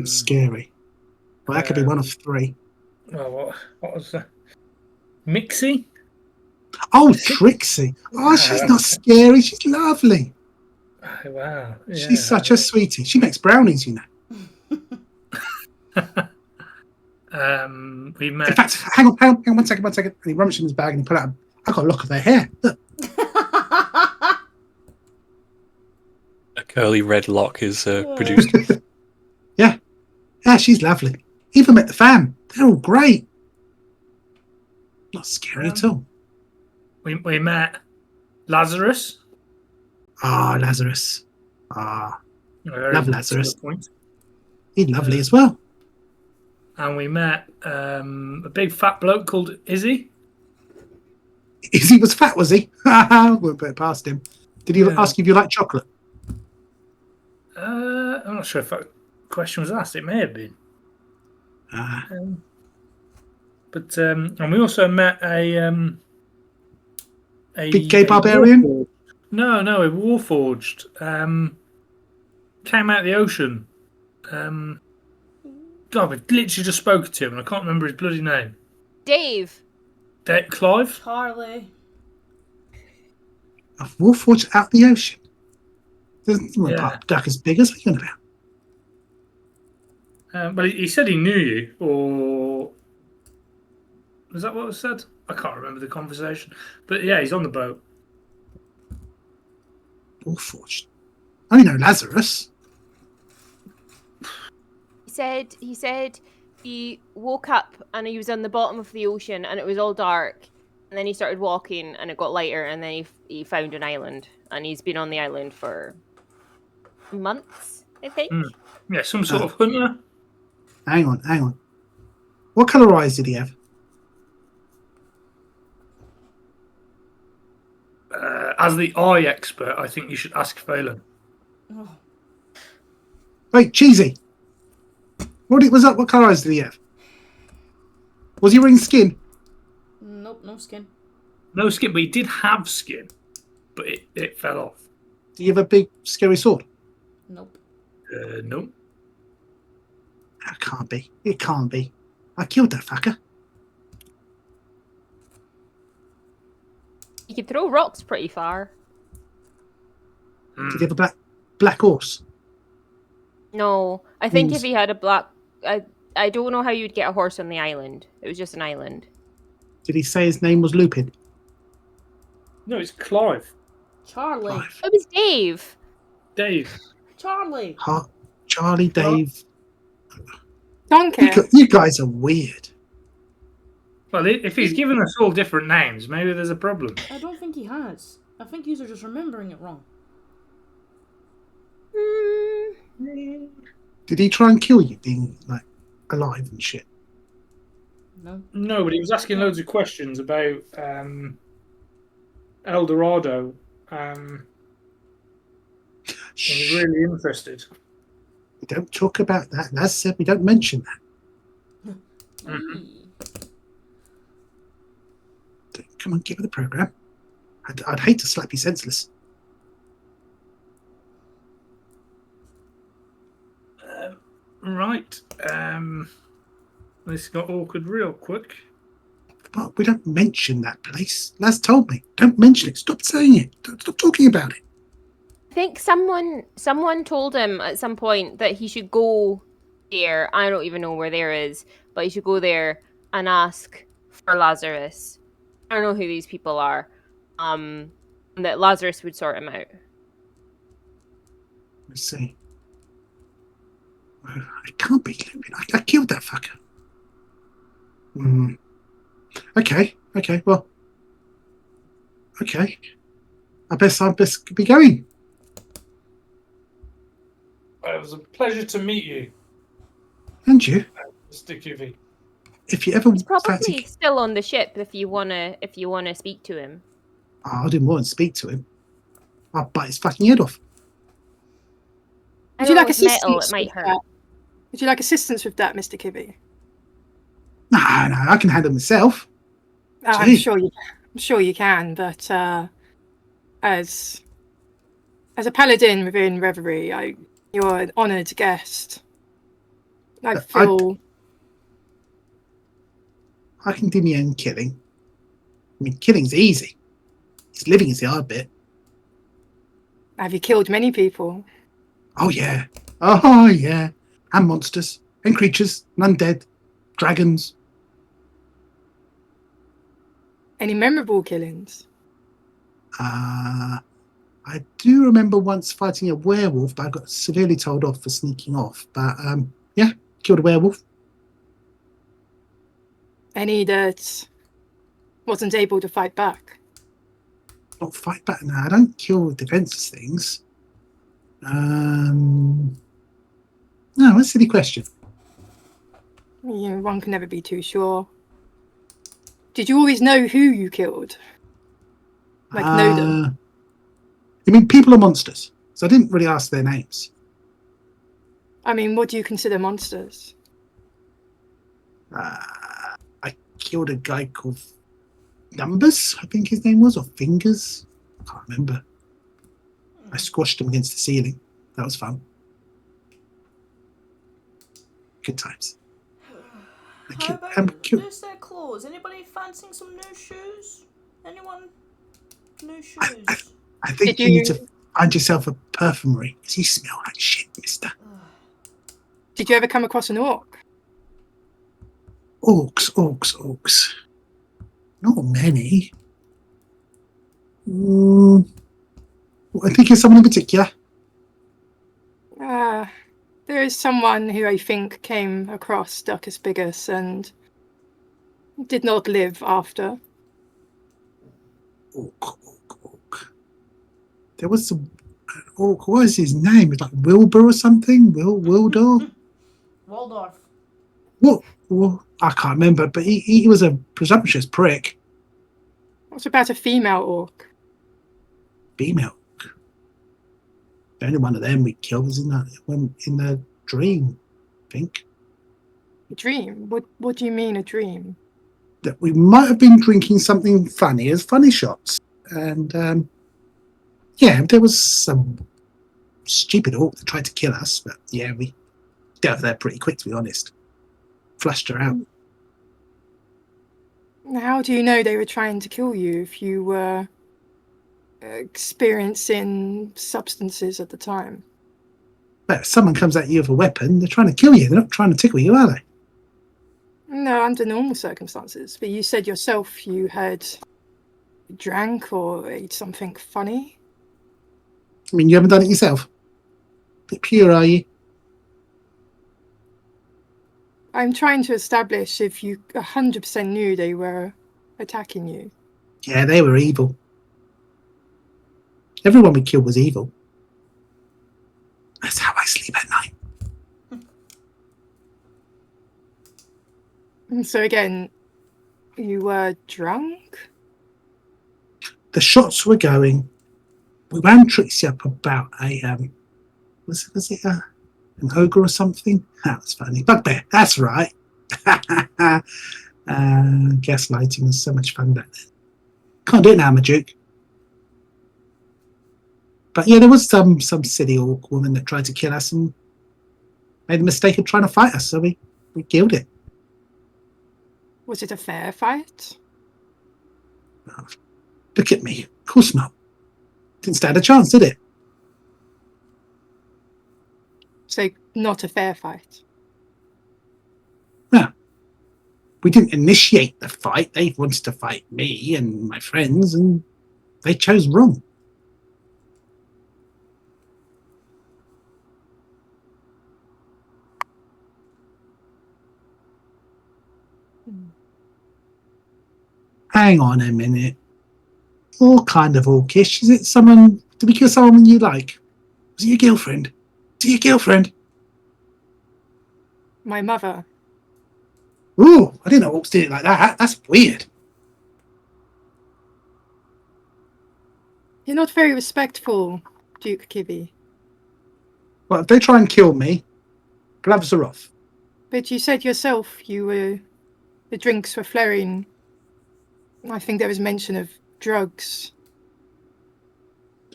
B: Scary. Well, that could be one of three.
D: Well, what was that? Mixie?
B: Oh, Trixie. Oh, she's not scary. She's lovely.
D: Oh, wow. Yeah.
B: She's such a sweetie. She makes brownies, you know.
D: We met.
B: In fact, hang on 1 second. And he rummaged in his bag and he put out. I got a lock of her hair. Look.
A: A curly red lock is produced.
B: Yeah, she's lovely. Even met the fam. They're all great. Not scary at all.
D: We met Lazarus.
B: Lazarus. Love Lazarus.
D: Point.
B: He's lovely as well.
D: And we met a big fat bloke called Izzy.
B: He was fat, was he? We'll put it past him. Did he ask if you like chocolate?
D: I'm not sure if that question was asked. It may have been. And we also met a
B: Big gay barbarian?
D: Warforged. No, a Warforged. Came out of the ocean. God, we literally just spoke to him, and I can't remember his bloody name.
E: Dave.
D: Clive?
F: Charlie.
B: A Warforged out the ocean? Doesn't
D: Yeah.
B: Pop Duck as big as we're about.
D: But he said he knew you, or was that what was said? I can't remember the conversation. But yeah, he's on the boat.
B: Warforged. I only know Lazarus.
E: He said he woke up and he was on the bottom of the ocean and it was all dark. And then he started walking and it got lighter and then he found an island. And he's been on the island for months, I think.
D: Yeah, some sort of hunter.
B: Hang on. What colour eyes did he have?
D: As the eye expert, I think you should ask Phelan.
F: Oh,
B: Wait, Cheesy. What colour eyes did he have? Was he wearing skin?
F: nope, no skin.
D: No skin, but he did have skin. But it fell off.
B: Did he have a big, scary sword?
F: Nope.
D: No.
B: That can't be. It can't be. I killed that fucker.
E: He could throw rocks pretty far.
B: Did he have a black horse?
E: No, I think
B: Means-
E: if he had a black... I don't know how you'd get a horse on the island. It was just an island.
B: Did he say his name was Lupin?
D: No, it's Clive.
F: Charlie.
B: Clive.
E: It was Dave.
D: Dave.
F: Charlie.
B: Charlie, Dave.
C: Don't care.
B: You guys are weird.
D: Well, if he's given us all different names, maybe there's a problem.
F: I don't think he has. I think you are just remembering it wrong.
B: Did he try and kill you, being like alive and shit?
F: No.
D: No, but he was asking loads of questions about El Dorado. He was really interested.
B: We don't talk about that. As said, we don't mention that. Come on, get with the program. I'd hate to slap you senseless.
D: Right. This got awkward real quick.
B: But we don't mention that place. Laz told me. Don't mention it. Stop saying it. Stop talking about it.
E: I think someone told him at some point that he should go there. I don't even know where there is, but he should go there and ask for Lazarus. I don't know who these people are. And that Lazarus would sort him out.
B: Let's see. I can't be Lupin. I killed that fucker. Okay, well. Okay. I best be going.
D: It was a pleasure to meet you,
B: And you.
D: Mr. Kivy.
B: If you ever
E: He's probably
B: fancy...
E: still on the ship if you wanna speak to him.
B: Oh, I didn't want to speak to him. I'll bite his fucking head off.
E: I
C: Would you
E: know
C: like
E: with metal,
C: assistance?
E: it might
C: with
E: hurt.
C: that? Would you like assistance with that, Mr. Kibby?
B: No, I can handle myself.
C: I'm
B: Gee.
C: sure you can, but as a paladin within Reverie, you're an honoured guest. I feel
B: I can do my own killing. I mean, killing's easy. It's living is the hard bit.
C: have you killed many people?
B: Oh, yeah. Oh, yeah. And monsters. And creatures. And undead. Dragons.
C: Any memorable killings?
B: I do remember once fighting a werewolf, but I got severely told off for sneaking off. But, yeah, killed a werewolf.
C: Any that wasn't able to fight back?
B: Not fight back now. I don't kill defenseless things. No, that's a silly question.
C: One can never be too sure. Did you always know who you killed? Like know them?
B: I mean, people are monsters, so I didn't really ask their names.
C: I mean, what do you consider monsters?
B: I killed a guy called Numbers, I think his name was, or Fingers. I can't remember. I squashed him against the ceiling. That was fun. Good times.
F: How about loose their clothes? Anybody fancying some new shoes? Anyone? New shoes?
B: I think
C: Did
B: you need
C: you-
B: to find yourself a perfumery because you smell like shit, mister.
C: Did you ever come across an orc?
B: Orcs. Not many. I think it's someone in particular.
C: There is someone who I think came across Duckus Bigus and did not live after.
B: Orc. There was some orc. What was his name? It's like Wilbur or something? Wildor?
F: Waldorf.
B: What? Well, I can't remember, but he was a presumptuous prick.
C: What about a female orc?
B: Female. The only one of them we killed was in the dream, I think.
C: A dream? What do you mean a dream?
B: That we might have been drinking something funny as funny shots. And yeah, there was some stupid orc that tried to kill us, but yeah, we dealt with that pretty quick, to be honest. Flushed her out.
C: How do you know they were trying to kill you if you were experiencing substances at the time?
B: But if someone comes at you with a weapon, they're trying to kill you. They're not trying to tickle you, are they?
C: No, under normal circumstances. But you said yourself you had drank or ate something funny.
B: I mean, you haven't done it yourself. Bit pure, are you?
C: I'm trying to establish if you 100% knew they were attacking you.
B: Yeah, they were evil. Everyone we killed was evil. That's how I sleep at night.
C: And so again, you were drunk?
B: The shots were going. We wound Trixie up about was it an ogre or something? That was funny. Bugbear, that's right. Gaslighting was so much fun back then. Can't do it now, I'm a Duke. But yeah, there was some silly orc woman that tried to kill us and made the mistake of trying to fight us, so we killed it.
C: Was it a fair fight?
B: Oh, look at me. Of course not. Didn't stand a chance, did it?
C: So not a fair fight.
B: No. We didn't initiate the fight. They wanted to fight me and my friends, and they chose wrong. Hang on a minute. All kind of orcish. Is it someone? Did we kill someone you like? Was it your girlfriend? Was it your girlfriend?
C: My mother.
B: Ooh, I didn't know orcs did it like that. That's weird.
C: You're not very respectful, Duke Kibby.
B: Well, if they try and kill me, gloves are off.
C: But you said yourself the drinks were flowing. I think there was mention of drugs.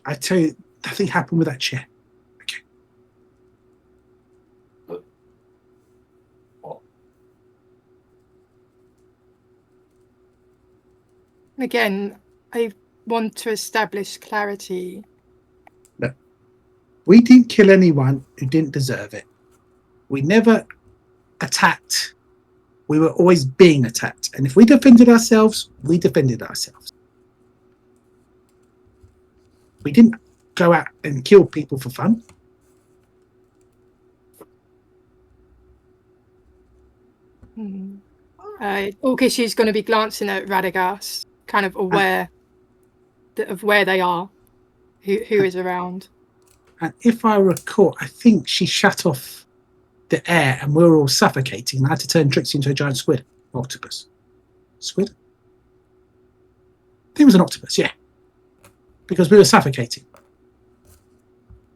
B: I tell you, nothing happened with that chair. Okay.
C: Again, I want to establish clarity.
B: No. We didn't kill anyone who didn't deserve it. We never attacked. We were always being attacked. And if we defended ourselves, we defended ourselves. We didn't go out and kill people for fun.
C: Okay, she's going to be glancing at Radagast, kind of aware of where they are, who is around.
B: And if I recall, I think she shut off the air and we were all suffocating. I had to turn Trixie into a giant squid. Octopus. Squid? I think it was an octopus, yeah. Because we were suffocating.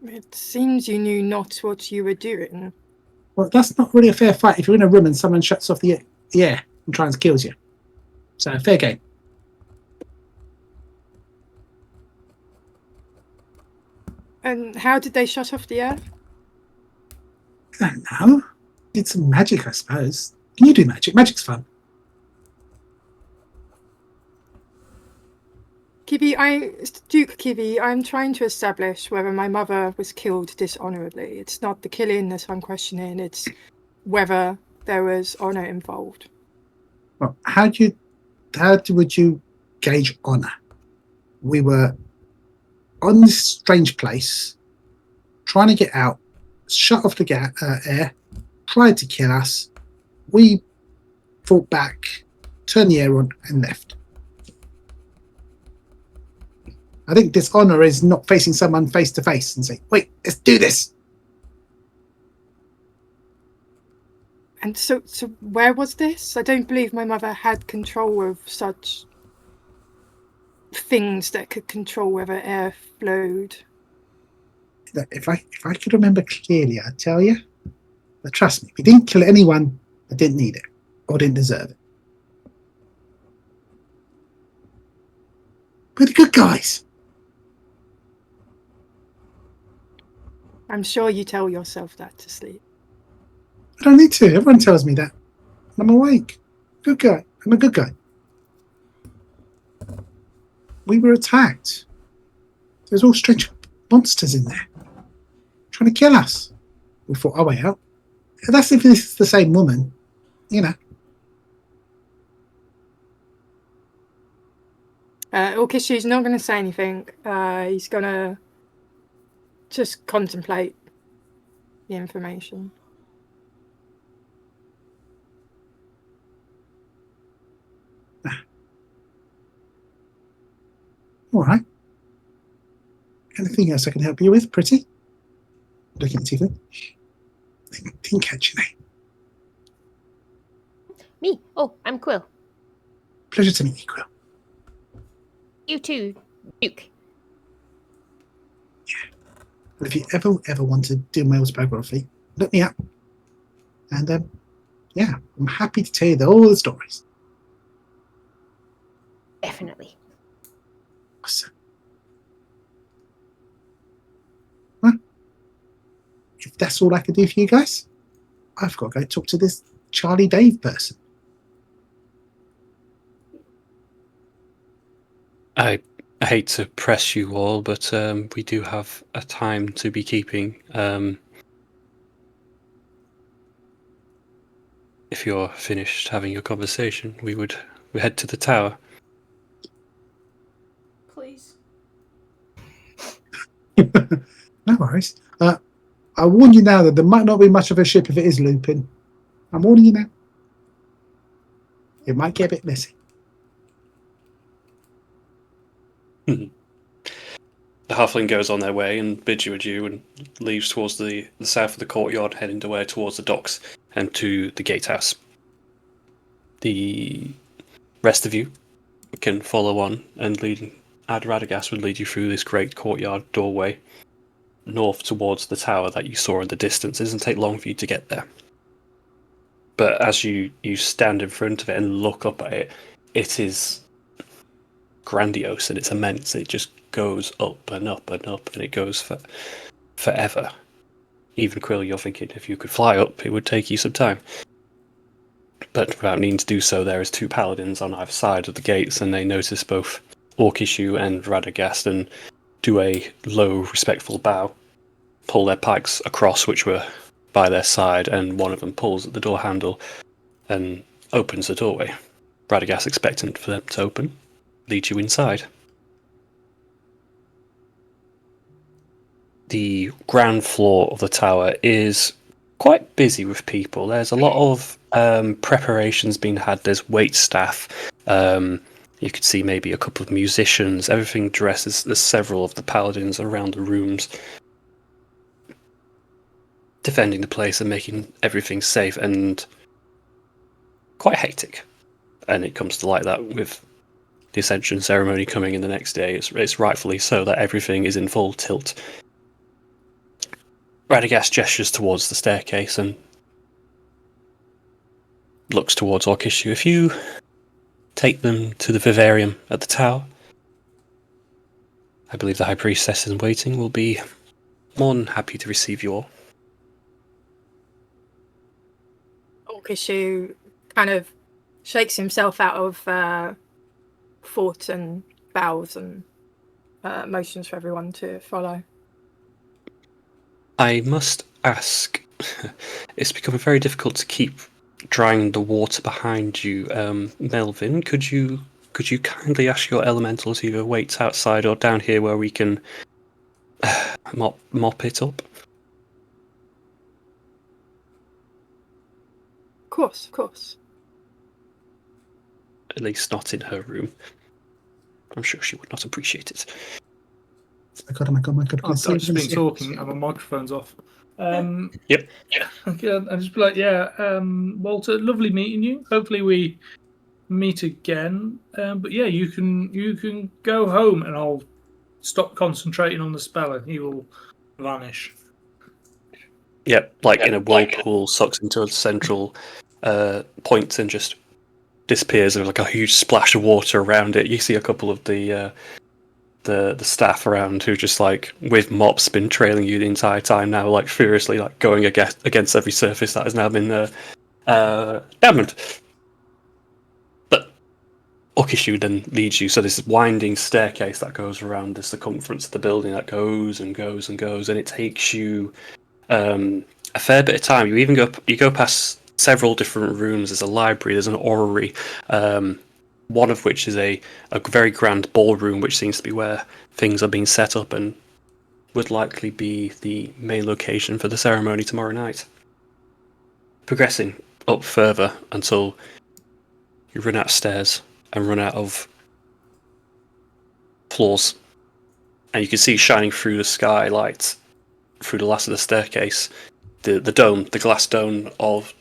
C: It seems you knew not what you were doing.
B: Well, that's not really a fair fight if you're in a room and someone shuts off the Yeah, and tries to kill you. So fair game.
C: And how did they shut off the earth?
B: I don't know. Did some magic, I suppose. Can you do magic? Magic's fun.
C: Duke Kiwi, I'm trying to establish whether my mother was killed dishonorably. It's not the killing that I'm questioning, it's whether there was honor involved.
B: Well, would you gauge honor? We were on this strange place, trying to get out, shut off the air, tried to kill us. We fought back, turned the air on, and left. I think dishonor is not facing someone face to face and saying, "Wait, let's do this."
C: And so where was this? I don't believe my mother had control of such things that could control whether air flowed.
B: If I could remember clearly, I'd tell you. But trust me, we didn't kill anyone that didn't need it or didn't deserve it. We're the good guys.
C: I'm sure you tell yourself that to sleep.
B: I don't need to. Everyone tells me that. I'm awake. Good guy. I'm a good guy. We were attacked. There's all strange monsters in there trying to kill us. We fought our way out. That's if this is the same woman, you know.
C: Orkishu's not going to say anything. He's going to just contemplate the information.
B: All right. Anything else I can help you with, pretty? Looking at Tifa. Didn't catch your name.
E: Me? Oh, I'm Quill.
B: Pleasure to meet you, Quill.
E: You too, Duke.
B: But if you ever want to do my autobiography, look me up. And yeah, I'm happy to tell you all the stories.
E: Definitely.
B: Awesome. Well, if that's all I can do for you guys, I've got to go talk to this Charlie Dave person.
A: I hate to press you all, but we do have a time to be keeping. If you're finished having your conversation, we head to the tower.
F: Please.
B: No worries. I warn you now that there might not be much of a ship if it is looping. I'm warning you now. It might get a bit messy.
A: The halfling goes on their way and bids you adieu and leaves towards the south of the courtyard, heading away towards the docks and to the gatehouse. The rest of you can follow on, and Radagast would lead you through this great courtyard doorway north towards the tower that you saw in the distance. It doesn't take long for you to get there. But as you stand in front of it and look up at it, it is grandiose and it's immense. It just goes up and up and up, and it goes for forever. Even Quill, you're thinking if you could fly up, it would take you some time. But without needing to do so, there is two paladins on either side of the gates, and they notice both Orkishu and Radagast and do a low, respectful bow, pull their pikes across, which were by their side, and one of them pulls at the door handle and opens the doorway. Radagast, expectant for them to open, leads you inside. The ground floor of the tower is quite busy with people. There's a lot of preparations being had. There's wait staff. You could see maybe a couple of musicians. Everything dresses. There's several of the paladins around the rooms, defending the place and making everything safe and quite hectic. And it comes to light that with the Ascension ceremony coming in the next day, it's rightfully so that everything is in full tilt. Radagast gestures towards the staircase, and looks towards Orkishu. If you take them to the vivarium at the tower, I believe the High Priestess in waiting will be more than happy to receive you all.
C: Orkishu kind of shakes himself out of thought and bows and motions for everyone to follow.
A: I must ask, it's becoming very difficult to keep drying the water behind you. Melvin, could you kindly ask your elementals either wait outside or down here where we can mop it up?
C: Of course.
A: At least not in her room. I'm sure she would not appreciate it.
B: Oh my god.
D: I've just been talking and my microphone's off.
A: Yep.
D: Okay, I'll just be like, Walter, lovely meeting you. Hopefully we meet again. But yeah, you can go home and I'll stop concentrating on the spell and he will vanish.
A: Yep, like in a whirlpool, sucks into a central point and just disappears. There's like a huge splash of water around it. You see a couple of the staff around who just like with mops been trailing you the entire time now, like furiously like going against every surface that has now been dampened. But Orkishu then leads you, so this winding staircase that goes around the circumference of the building that goes and goes and goes, and it takes you a fair bit of time. You even go past several different rooms. There's a library, there's an orrery, one of which is a very grand ballroom, which seems to be where things are being set up and would likely be the main location for the ceremony tomorrow night. Progressing up further until you run out of stairs and run out of floors. And you can see shining through the skylight, through the last of the staircase, the dome, the glass dome of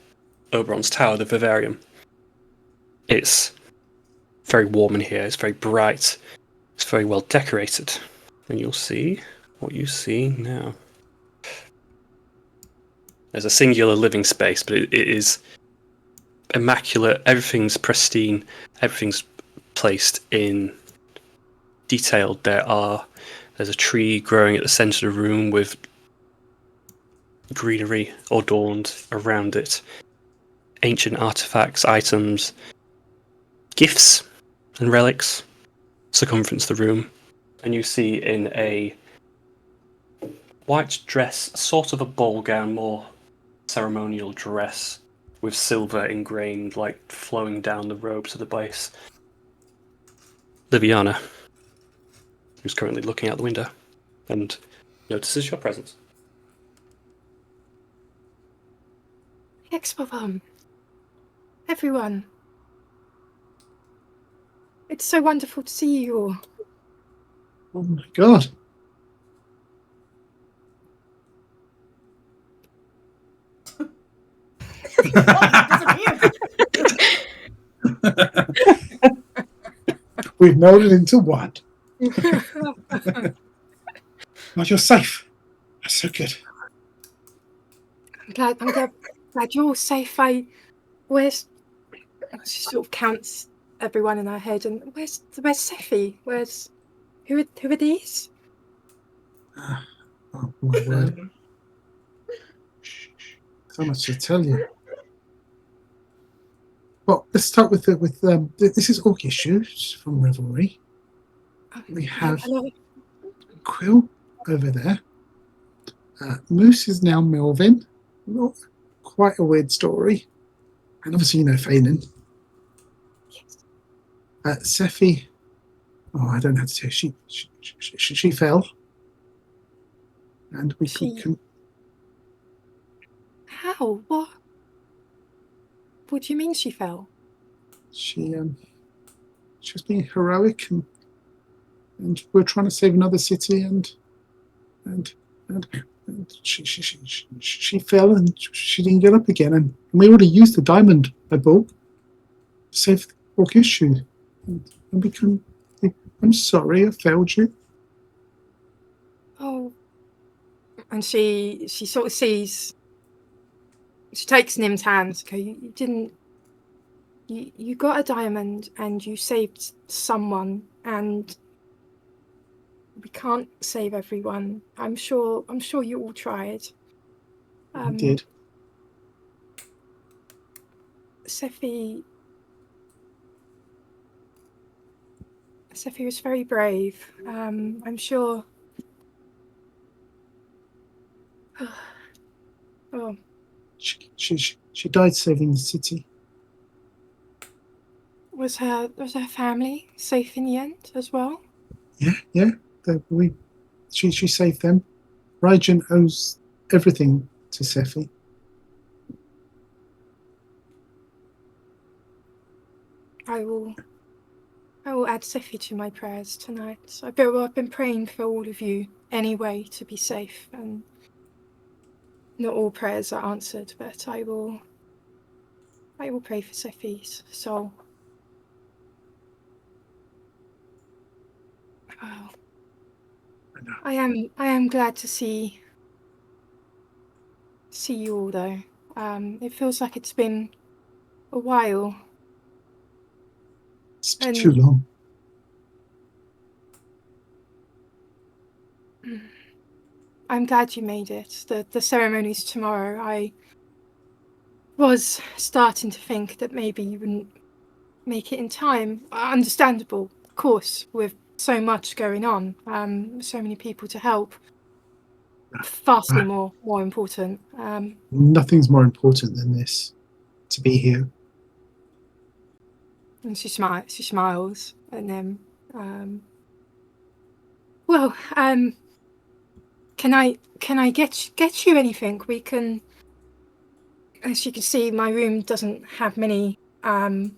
A: Oberon's tower, the vivarium. It's very warm in here, it's very bright, it's very well decorated. And you'll see what you see now. There's a singular living space, but it is immaculate, everything's pristine, everything's placed in detail. There's a tree growing at the centre of the room with greenery adorned around it. Ancient artifacts, items, gifts and relics circumference the room. And you see in a white dress, sort of a ball gown, more ceremonial dress, with silver ingrained, like flowing down the robe to the base, Liviana, who's currently looking out the window and notices your presence.
C: Expo, everyone. It's so wonderful to see you all.
B: Oh my god. We've melded into one. Oh, you're safe. That's so good.
C: I'm glad you're all safe. She sort of counts everyone in her head, and where's Sephi? Who are these?
B: Oh my word. So much to tell you. Well, let's start with this is Orkishu from Revelry. We have Quill over there. Moose is now Melvin. Not quite a weird story. And obviously, Feynman. Sephi. Oh, I don't know how to say. She fell. And we can.
C: How? What? What do you mean she fell?
B: She was being heroic, and we're trying to save another city, and she fell, and she didn't get up again, and we already used the diamond I bought to save Orkishu, and I'm sorry I failed you.
C: Oh, and she sort of sees. She takes Nim's hands. Okay, you didn't you got a diamond and you saved someone, and we can't save everyone. I'm sure you all tried.
B: We did.
C: Sephi was very brave. I'm sure. Oh,
B: She died saving the city.
C: was her family safe in the end as well?
B: Yeah. She saved them. Raijin owes everything to Sephi.
C: I will add Sephi to my prayers tonight. I've been praying for all of you anyway to be safe, and not all prayers are answered, but I will pray for Sephi's soul. Oh, I am glad to see you all though. It feels like it's been a while.
B: It's been too long.
C: I'm glad you made it. The ceremony's tomorrow. I was starting to think that maybe you wouldn't make it in time. Understandable, of course, with so much going on, so many people to help. Vastly more important.
B: Nothing's more important than this. To be here.
C: And she smiles, and then, well, can I get you anything? We can. As you can see, my room doesn't have many. I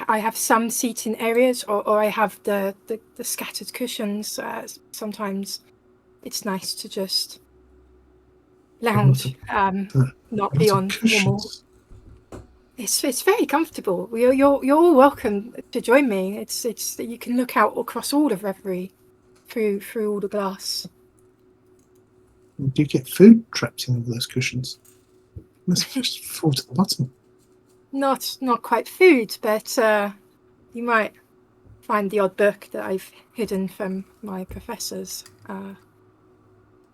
C: have some seating areas, or I have the scattered cushions. Sometimes it's nice to just lounge, not be on normal. It's very comfortable. You're all welcome to join me. It's that you can look out across all of Reverie through all the glass.
B: Do you get food trapped in all those cushions? Must just fall to the bottom.
C: Not quite food, but you might find the odd book that I've hidden from my professors.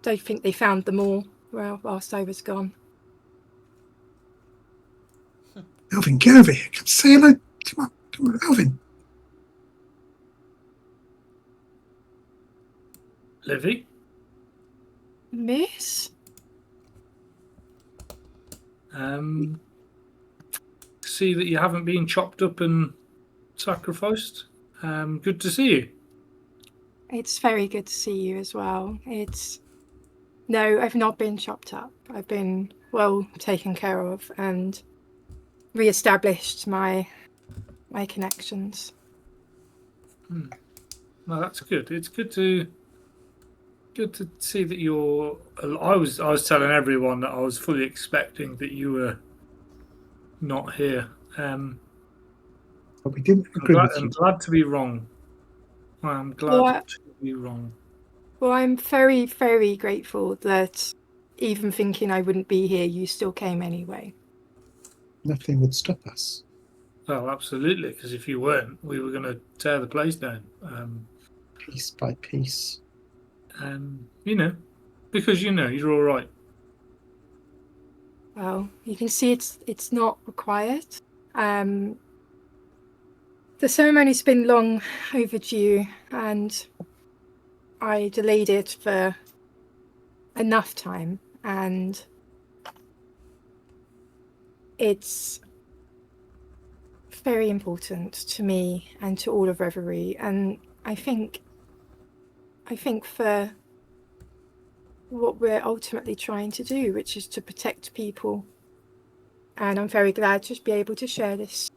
C: Don't think they found them all whilst I was gone.
B: Alvin, get over here. Come say hello. Come on, Alvin.
D: Livy?
C: Miss?
D: See that you haven't been chopped up and sacrificed. Good to see you.
C: It's very good to see you as well. No, I've not been chopped up. I've been well taken care of and re-established my connections.
D: Well, that's good. It's good to see that you're. I was telling everyone that I was fully expecting that you were not here.
B: But we didn't agree with you.
D: I'm glad to be wrong. I'm glad to be wrong.
C: Well, I'm very, very grateful that even thinking I wouldn't be here, you still came anyway.
B: Nothing would stop us.
D: Well, absolutely, because if you weren't, we were going to tear the place down.
B: Piece by piece.
D: Because you're all right.
C: Well, you can see it's not required. The ceremony's been long overdue, and I delayed it for enough time, and it's very important to me and to all of Reverie, and I think for what we're ultimately trying to do, which is to protect people. And I'm very glad to be able to share this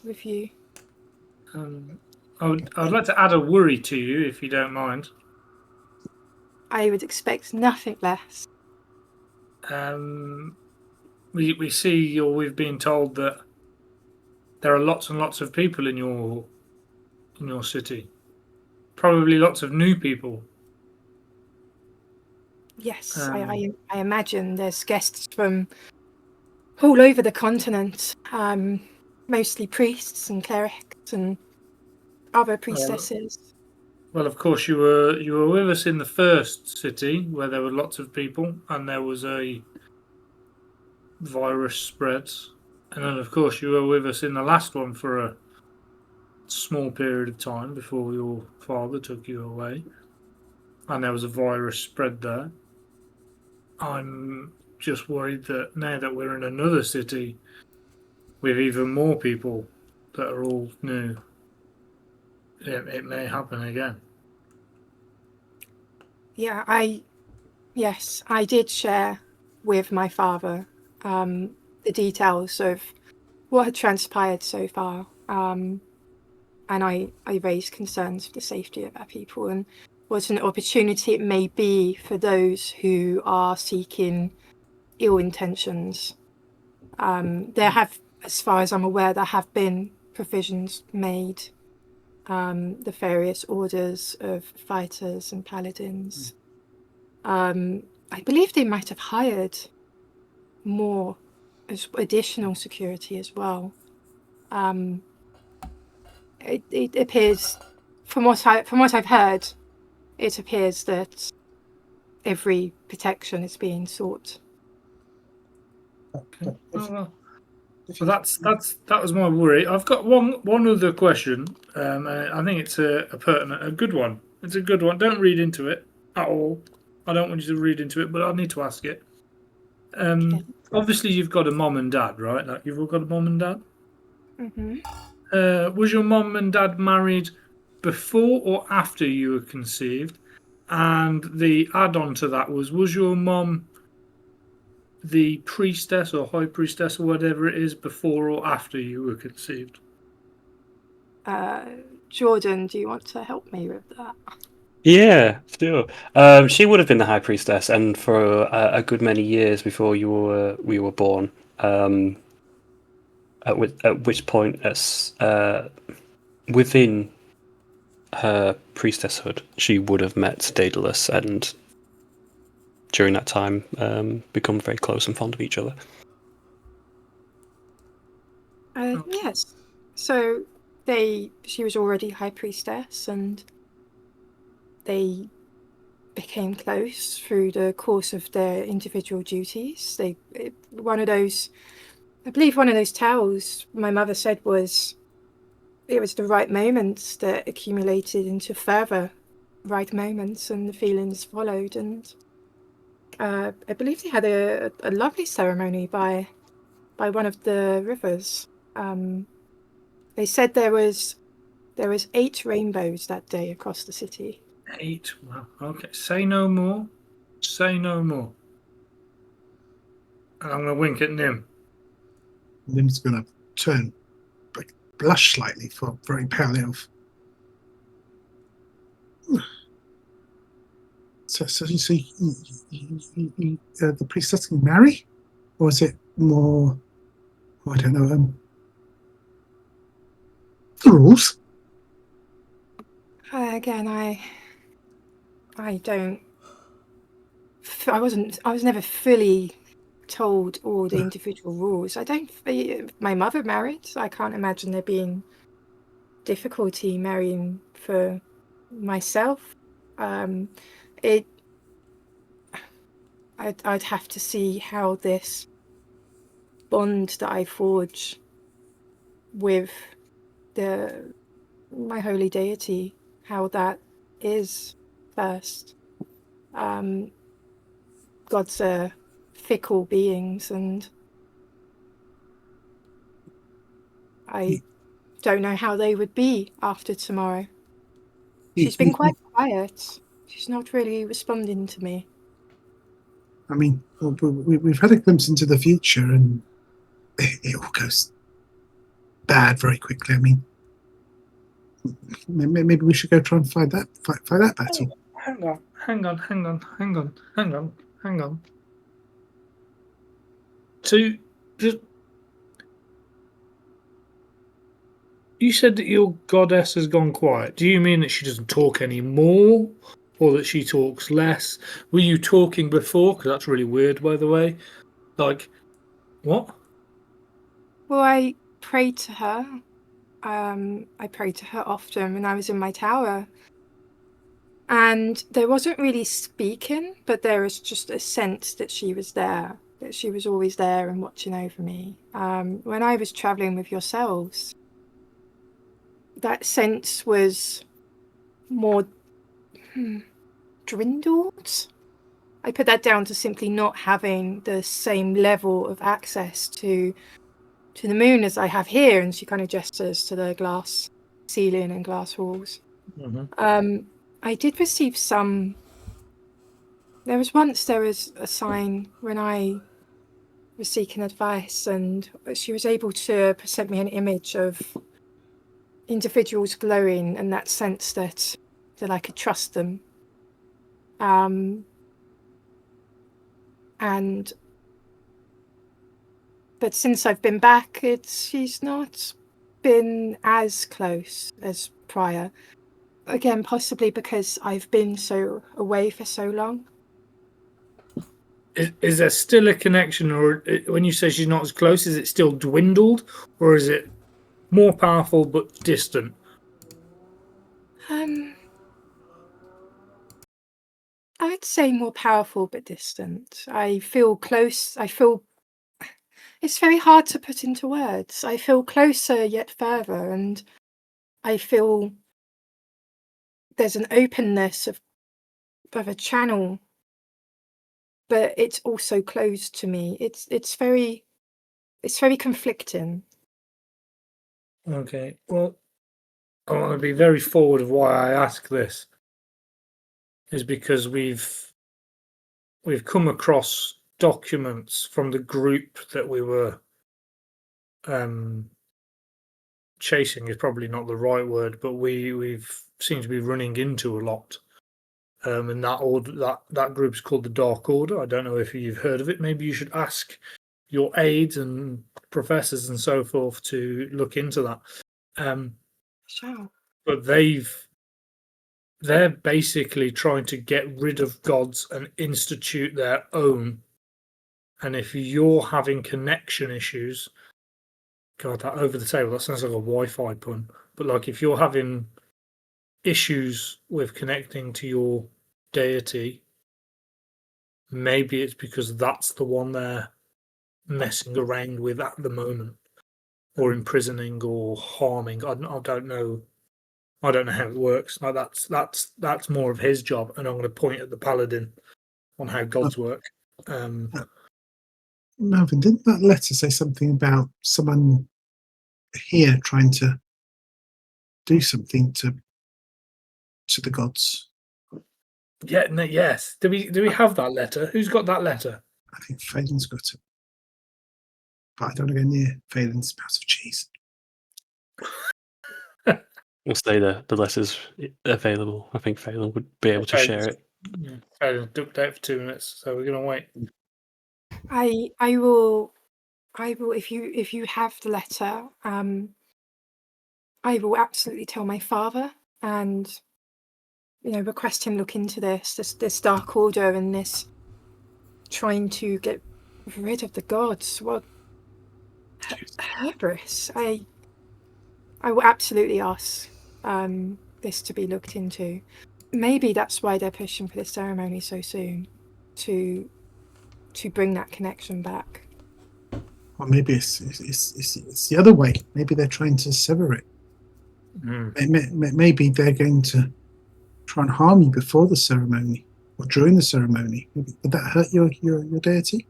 C: with you.
D: I'd like to add a worry to you, if you don't mind.
C: I would expect nothing less.
D: We see, or we've been told that there are lots and lots of people in your city. Probably lots of new people.
C: Yes, I imagine there's guests from all over the continent, mostly priests and clerics and other priestesses.
D: Well, of course, you were with us in the first city where there were lots of people and there was a virus spread, and then of course you were with us in the last one for a small period of time before your father took you away, and there was a virus spread there. I'm just worried that now that we're in another city with even more people that are all new, it may happen again.
C: Yeah, I did share with my father the details of what had transpired so far, and I raised concerns for the safety of our people and what an opportunity it may be for those who are seeking ill intentions. There have, as far as I'm aware, there have been provisions made. The various orders of fighters and paladins. I believe they might have hired more additional security as well. It appears, from what I've heard, it appears that every protection is being sought.
D: Okay. Well, that was my worry. I've got one other question. I think it's a pertinent, a good one. It's a good one. Don't read into it at all. I don't want you to read into it, but I need to ask it.
C: Okay.
D: Obviously, you've got a mom and dad, right? Like you've all got a mom and dad.
C: Mm-hmm.
D: Was your mom and dad married before or after you were conceived? And the add-on to that was your mom the priestess or high priestess or whatever it is before or after you were conceived?
C: Jordan, do you want to help me with that?
A: Yeah, sure. She would have been the high priestess, and for a good many years before we were born. At which point, within her priestesshood, she would have met Daedalus, and during that time, become very close and fond of each other.
C: Yes. So she was already high priestess, and they became close through the course of their individual duties. I believe one of those tales my mother said it was the right moments that accumulated into further right moments, and the feelings followed. And I believe they had a lovely ceremony by one of the rivers. They said there was 8 rainbows that day across the city.
D: 8. Wow. Okay. Say no more. Say no more. And I'm going to wink at Nim.
B: Nim's going to turn, blush slightly for very pale elf. So the priestess can marry, or is it more? I don't know. The rules.
C: Again, I don't. I was never fully told all the individual rules. I don't. My mother married. I can't imagine there being difficulty marrying for myself. I'd have to see how this bond that I forge with my holy deity, how that is first. Gods are fickle beings, and I don't know how they would be after tomorrow. She's been quite quiet. She's not really responding to me.
B: I mean, we've had a glimpse into the future, and it all goes bad very quickly. I mean, maybe we should go try and fight that battle.
D: Hang on. So, you said that your goddess has gone quiet. Do you mean that she doesn't talk anymore, or that she talks less? Were you talking before? Because that's really weird, by the way. Like, what?
C: Well, I prayed to her. I prayed to her often when I was in my tower. And there wasn't really speaking, but there was just a sense that she was there, that she was always there and watching over me. When I was traveling with yourselves, that sense was more dwindled. I put that down to simply not having the same level of access to the moon as I have here, and she kind of gestures to the glass ceiling and glass walls. I did receive some. There was a sign when I was seeking advice, and she was able to present me an image of individuals glowing, and that sense that I could trust them. But since I've been back, she's not been as close as prior. Again, possibly because I've been so away for so long.
D: Is there still a connection, or when you say she's not as close, is it still dwindled, or is it more powerful but distant?
C: I'd say more powerful but distant. I feel close. It's very hard to put into words. I feel closer yet further, and I feel there's an openness of a channel, but it's also closed to me. It's very conflicting.
D: Okay, well, I want to be very forward of why I ask this is because we've come across documents from the group that we were chasing is probably not the right word, but we've seem to be running into a lot. And that group's called the Dark Order. I don't know if you've heard of it. Maybe you should ask your aides and professors and so forth to look into that.
C: Sure.
D: But they're basically trying to get rid of gods and institute their own. And if you're having connection issues, God, that over the table, that sounds like a Wi-Fi pun. But like if you're having issues with connecting to your deity, maybe it's because that's the one they're messing around with at the moment, or imprisoning or harming. I don't know. I don't know how it works. Like that's more of his job, and I'm going to point at the paladin on how gods work.
B: Melvin, didn't that letter say something about someone here trying to do something to the gods?
D: Yeah, no, yes. Do we have that letter? Who's got that letter?
B: I think Phelan's got it. But I don't want to go near Phelan's mouse of cheese.
A: We'll say the letter's available. I think Phelan would be able to share it.
D: Yeah, Phelan ducked out for 2 minutes, so we're going to wait.
C: I will if you have the letter, I will absolutely tell my father and request him look into this Dark Order and this trying to get rid of the gods. What hubris! I will absolutely ask this to be looked into. Maybe that's why they're pushing for this ceremony so soon, to bring that connection back.
B: Or maybe it's the other way. Maybe they're trying to sever it. Maybe they're going to try and harm you before the ceremony or during the ceremony. Would that hurt your deity?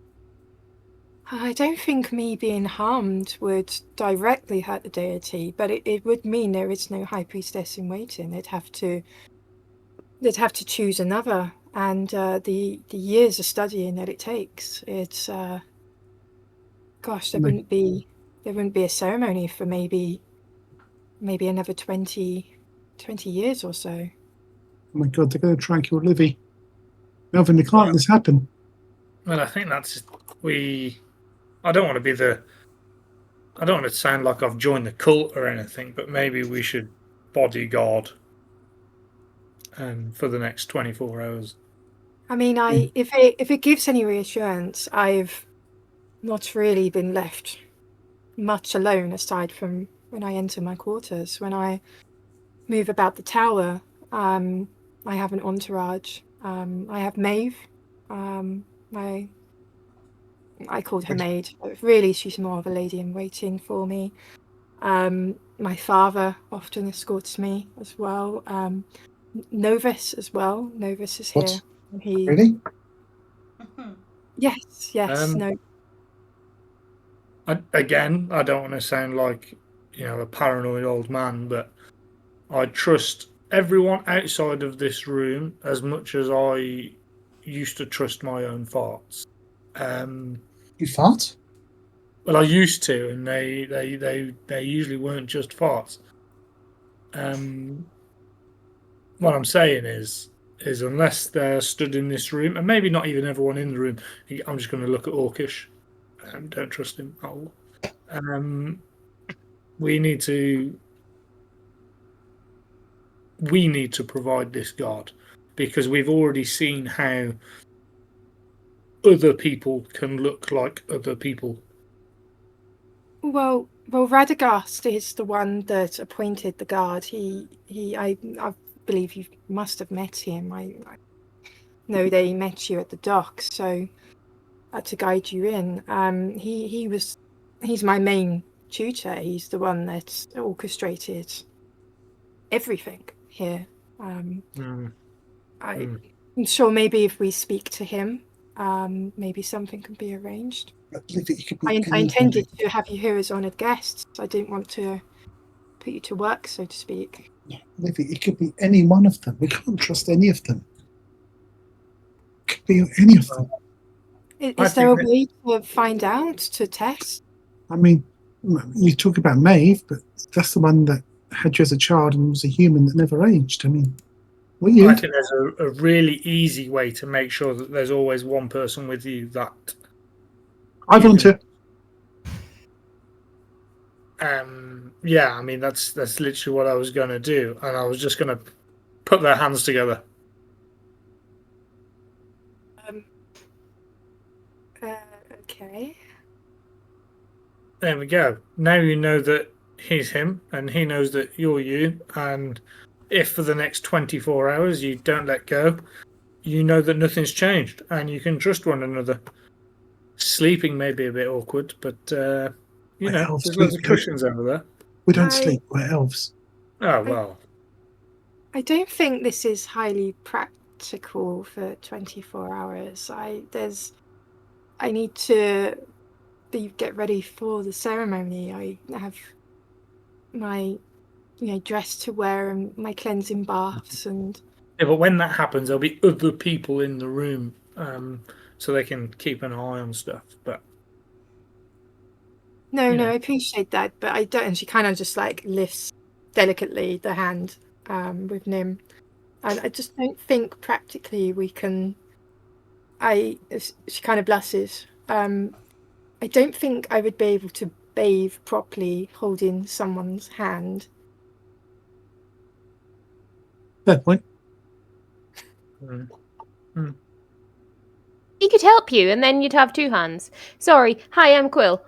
C: I don't think me being harmed would directly hurt the deity, but it would mean there is no high priestess in waiting. They'd have to choose another, and the years of studying that it takes. It's gosh, there wouldn't be a ceremony for maybe another 20 years or so.
B: Oh my God, they're going to try and kill Livy. Melvin, they can't let this happen.
D: Well, I think that's I don't want to sound like I've joined the cult or anything, but maybe we should bodyguard for the next 24 hours.
C: I mean, if it gives any reassurance, I've not really been left much alone aside from when I enter my quarters. When I move about the tower, I have an entourage. I have Maeve. I called her maid, but really she's more of a lady in waiting for me. My father often escorts me as well. Novus as well. Novus is here.
B: What?
C: He
B: Really?
C: Yes. No.
D: Again, I don't want to sound like a paranoid old man, but I trust everyone outside of this room as much as I used to trust my own farts.
B: You fart?
D: Well, I used to, and they usually weren't just farts. What I'm saying is unless they're stood in this room, and maybe not even everyone in the room, I'm just going to look at Orcish. Don't trust him at all. We need to provide this guard because we've already seen how other people can look like other people.
C: Well, Radagast is the one that appointed the guard. I believe you must have met him. I know they met you at the docks, so to guide you in. He's my main tutor. He's the one that orchestrated everything here. I'm sure maybe if we speak to him, maybe something can be arranged. I intended to have you here as honoured guests. I didn't want to put you to work, so to speak.
B: Livy, it could be any one of them. We can't trust any of them. It could be any of them.
C: Is there a way to find out, to test?
B: I mean, you talk about Maeve, but that's the one that had you as a child and was a human that never aged. I mean, weird.
D: I think there's a really easy way to make sure that there's always one person with you that...
B: I volunteer.
D: Yeah, I mean, that's literally what I was going to do, and I was just going to put their hands together.
C: Okay.
D: There we go. Now you know that he's him, and he knows that you're you, and if for the next 24 hours you don't let go, you know that nothing's changed, and you can trust one another. Sleeping may be a bit awkward, but, there's lots of cushions over there.
B: We don't sleep. We're elves.
D: Oh, well.
C: I don't think this is highly practical for 24 hours. I need to get ready for the ceremony. I have my dress to wear and my cleansing baths and...
D: Yeah, but when that happens, there'll be other people in the room, so they can keep an eye on stuff, but...
C: No, I appreciate that, but I don't. And she kind of just lifts delicately the hand with Nim, and I just don't think practically we can. She kind of blushes. I don't think I would be able to bathe properly holding someone's hand.
B: Fair point.
E: He could help you, and then you'd have two hands. Sorry. Hi, I'm Quill.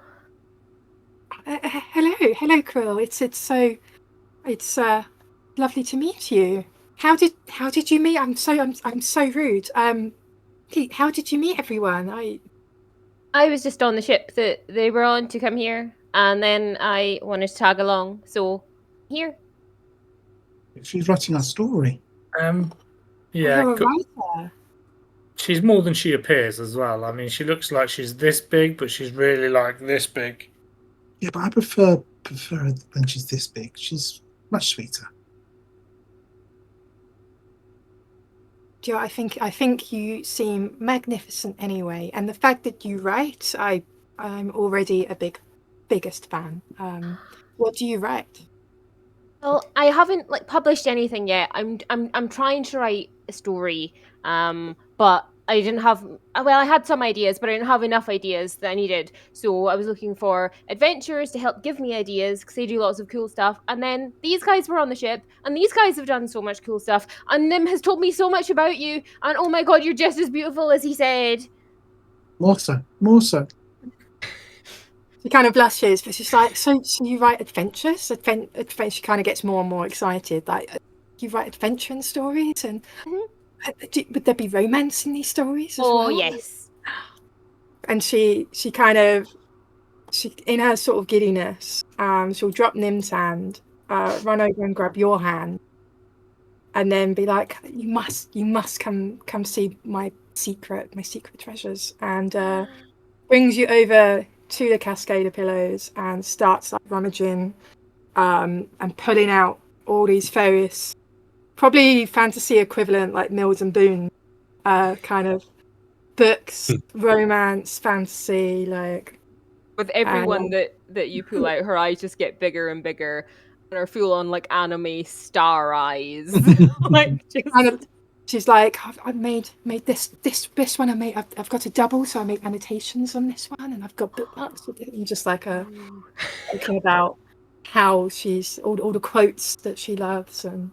C: Hello, Quill. It's lovely to meet you. How did you meet? I'm so rude. How did you meet everyone?
E: I was just on the ship that they were on to come here, and then I wanted to tag along. So here.
B: She's writing our story.
C: Yeah. You're a writer.
D: She's more than she appears as well. I mean, she looks like she's this big, but she's really this big.
B: Yeah, but I prefer when she's this big. She's much sweeter.
C: Yeah, I think you seem magnificent anyway, and the fact that you write, I'm already a biggest fan. What do you write?
E: Well, I haven't published anything yet. I'm trying to write a story, but I didn't have. Well, I had some ideas, but I didn't have enough ideas that I needed. So I was looking for adventurers to help give me ideas because they do lots of cool stuff. And then these guys were on the ship, and these guys have done so much cool stuff. And Nim has told me so much about you. And oh my god, you're just as beautiful as he said.
B: More so.
C: She kind of blushes, but she's like, so you write adventures? Adventure. She kind of gets more and more excited. Like, you write adventure stories, and would there be romance in these stories as well?
E: Oh yes.
C: And she in her sort of giddiness, she'll drop Nim's hand, run over and grab your hand, and then be like, you must come see my secret treasures, and brings you over to the Cascade of Pillows and starts like rummaging and pulling out all these various, probably fantasy equivalent, like Mills and Boone kind of books, romance, fantasy, like.
E: With everyone that you pull out, her eyes just get bigger and bigger, and are full on like anime star eyes. Like just...
C: kind of, she's like, I've made this one. I've got a double, so I make annotations on this one, and I've got bookmarks with it. And just like thinking about how she's all the quotes that she loves, and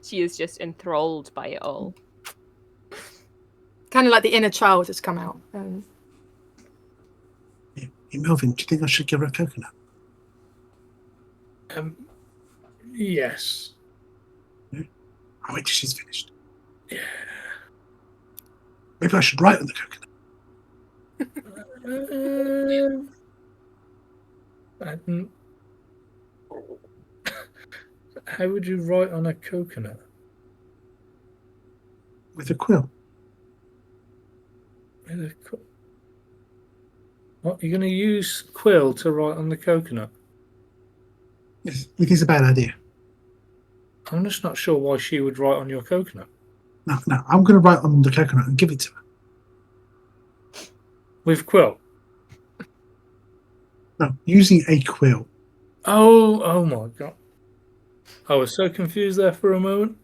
E: she is just enthralled by it all.
C: kind of like the inner child has come out.
B: Hey, Melvin, do you think I should give her a coconut?
D: Yes.
B: I'll wait till she's finished.
D: Yeah.
B: Maybe I should write on the coconut.
D: How would you write on a coconut?
B: With a quill.
D: What, you're going to use quill to write on the coconut?
B: Yes, it is a bad idea.
D: I'm just not sure why she would write on your coconut.
B: No, I'm going to write on the coconut and give it to her.
D: With quill?
B: No, using a quill.
D: Oh my god. I was so confused there for a moment.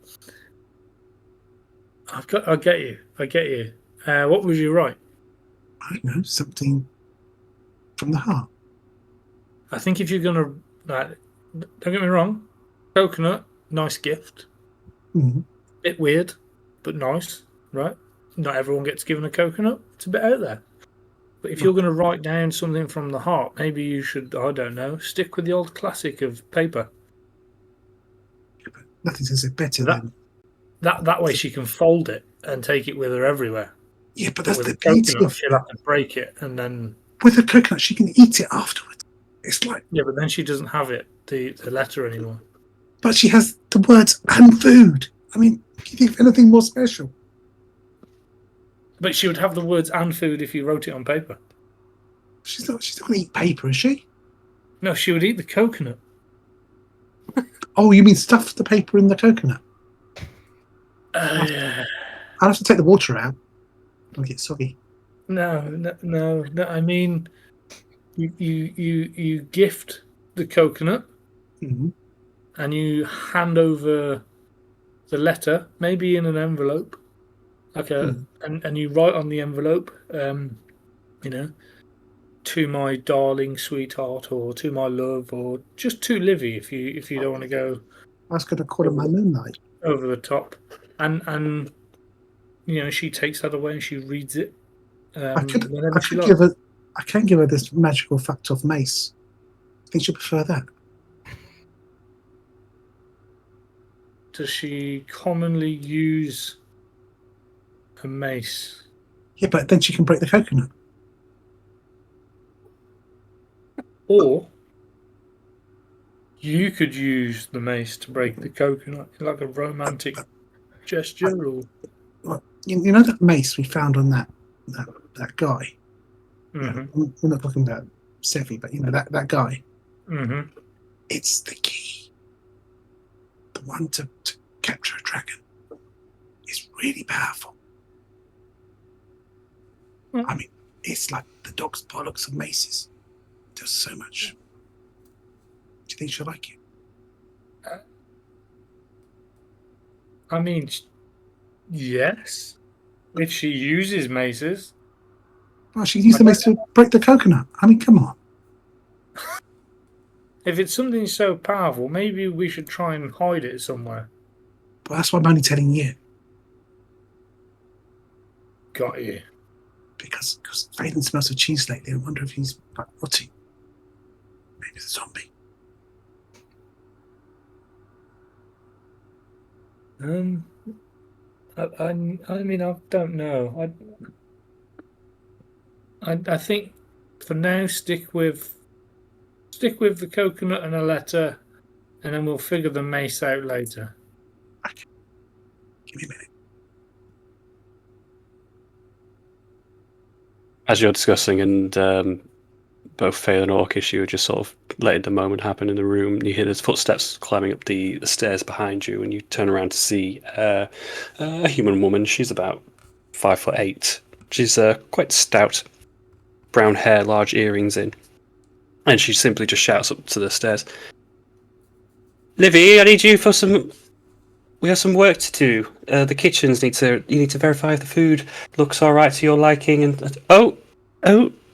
D: I get you. What would you write?
B: I don't know, something from the heart.
D: I think if you're going to... don't get me wrong. Coconut, nice gift.
B: Mm-hmm.
D: Bit weird, but nice, right? Not everyone gets given a coconut. It's a bit out there. But if you're going to write down something from the heart, maybe you should, I don't know, stick with the old classic of paper.
B: Yeah, but nothing says it better than...
D: That way she can fold it and take it with her everywhere.
B: Yeah, but that's
D: with
B: the
D: a
B: beauty
D: coconut,
B: of
D: she'll have to break it and then...
B: With a coconut, she can eat it afterwards. It's like...
D: Yeah, but then she doesn't have it, the letter anymore.
B: But she has the words and food. I mean, can you think of anything more special?
D: But she would have the words and food if you wrote it on paper.
B: She's not going to eat paper, is she?
D: No, she would eat the coconut.
B: Oh, you mean stuff the paper in the coconut?
D: Yeah.
B: I'll have to take the water out. It'll get soggy.
D: No. I mean, you gift the coconut,
B: Mm-hmm.
D: and you hand over the letter, maybe in an envelope, and you write on the envelope, to my darling sweetheart, or to my love, or just to Livy, if you don't want to go.
B: I was going to call it my moonlight.
D: Over the top, and she takes that away and she reads it.
B: I can give her this magical fact of mace. I think she'll prefer that.
D: Does she commonly use a mace?
B: Yeah, but then she can break the coconut.
D: Or you could use the mace to break the coconut, like a romantic gesture. Or
B: Well, you know that mace we found on that guy?
D: mm-hmm.
B: We're not talking about Sevi, but that guy.
D: Mm-hmm.
B: It's the key. The one to capture a dragon. It's really powerful.
D: Mm.
B: I mean, it's like the dog's bollocks of maces. Does so much. Do you think she'll like it?
D: I mean, yes. If she uses maces.
B: Oh, she can use the mace to break the coconut. I mean, come on.
D: If it's something so powerful, maybe we should try and hide it somewhere.
B: But that's why I'm only telling you.
D: Got you.
B: because Phelan smells of cheese lately. I wonder if he's like rotting. Maybe it's a zombie.
D: I mean, I don't know. I think for now, stick with the coconut and a letter, and then we'll figure the mace out later.
B: Okay. Give me a minute.
A: As you're discussing, and both Phelan and Orcish, you were just sort of letting the moment happen in the room. You hear his footsteps climbing up the stairs behind you, and you turn around to see a human woman. She's about 5'8". She's quite stout, brown hair, large earrings in, and she simply just shouts up to the stairs, "Livy, I need you for some. We have some work to do. The kitchens need to. You need to verify if the food looks all right to your liking." And oh,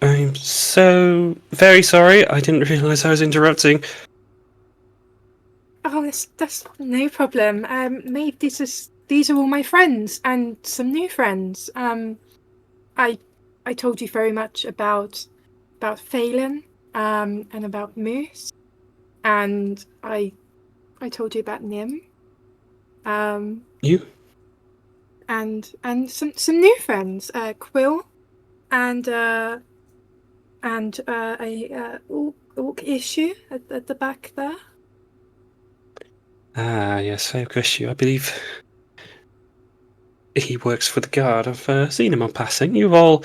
A: I'm so very sorry. I didn't realise I was interrupting.
C: Oh, that's no problem. Maybe these are all my friends and some new friends. I told you very much about Phelan, and about Moose, and I told you about Nim.
A: You?
C: And some new friends, Quill, and a orc issue at the back there.
A: Ah, yes, I agree. I believe he works for the guard. I've seen him on passing. You all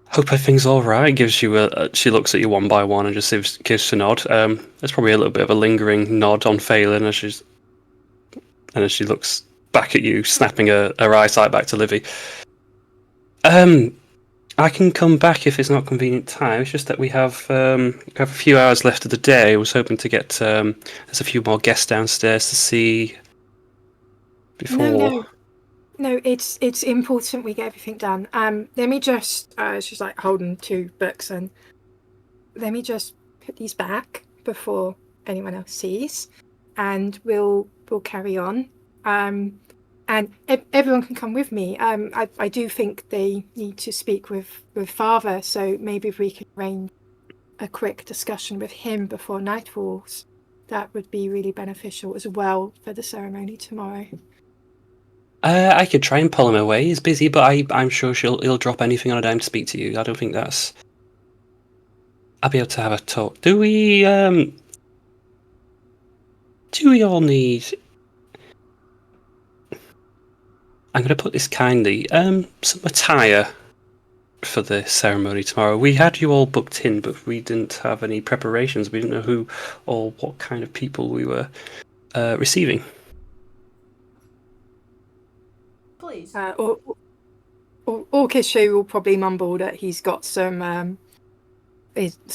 A: hope everything's all right. Gives you she looks at you one by one and just gives a nod. There's probably a little bit of a lingering nod on Phelan as she looks back at you, snapping her eyesight back to Livy. I can come back if it's not convenient time. It's just that we have a few hours left of the day. I was hoping to get there's a few more guests downstairs to see before.
C: No, it's important we get everything done. Let me just she's like holding 2 books, and let me just put these back before anyone else sees, and we'll carry on. And everyone can come with me. I do think they need to speak with Father, so maybe if we could arrange a quick discussion with him before night falls, that would be really beneficial as well for the ceremony tomorrow.
A: I could try and pull him away. He's busy, but I'm sure he'll drop anything on a dime to speak to you. I don't think that's. I'll be able to have a talk. Do we all need? I'm going to put this kindly. Some attire for the ceremony tomorrow. We had you all booked in, but we didn't have any preparations. We didn't know who or what kind of people we were receiving.
F: Please.
C: Orcish will probably mumble that he's got some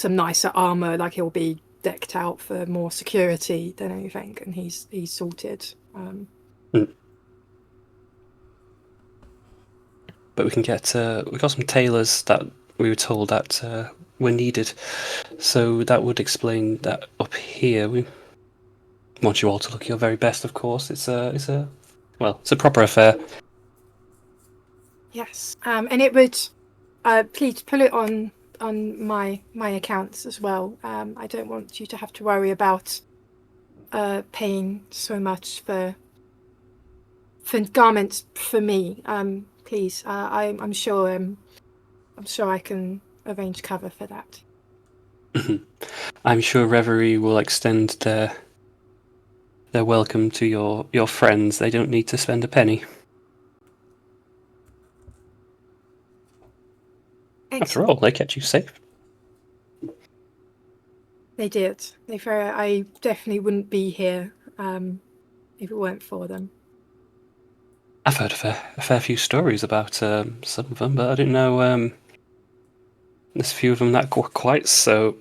C: nicer armor, like he'll be decked out for more security than anything, and he's sorted.
A: But we can get we got some tailors that we were told that were needed, so that would explain that up here. We want you all to look your very best, of course. It's a proper affair.
C: Yes, and it would please put it on my accounts as well. I don't want you to have to worry about paying so much for garments for me. Please, I'm sure I can arrange cover for that.
A: I'm sure Reverie will extend their welcome to your friends. They don't need to spend a penny.
C: Excellent.
A: After all, they kept you safe.
C: They did. I definitely wouldn't be here if it weren't for them.
A: I've heard a fair few stories about some of them, but I didn't know there's a few of them that were quite so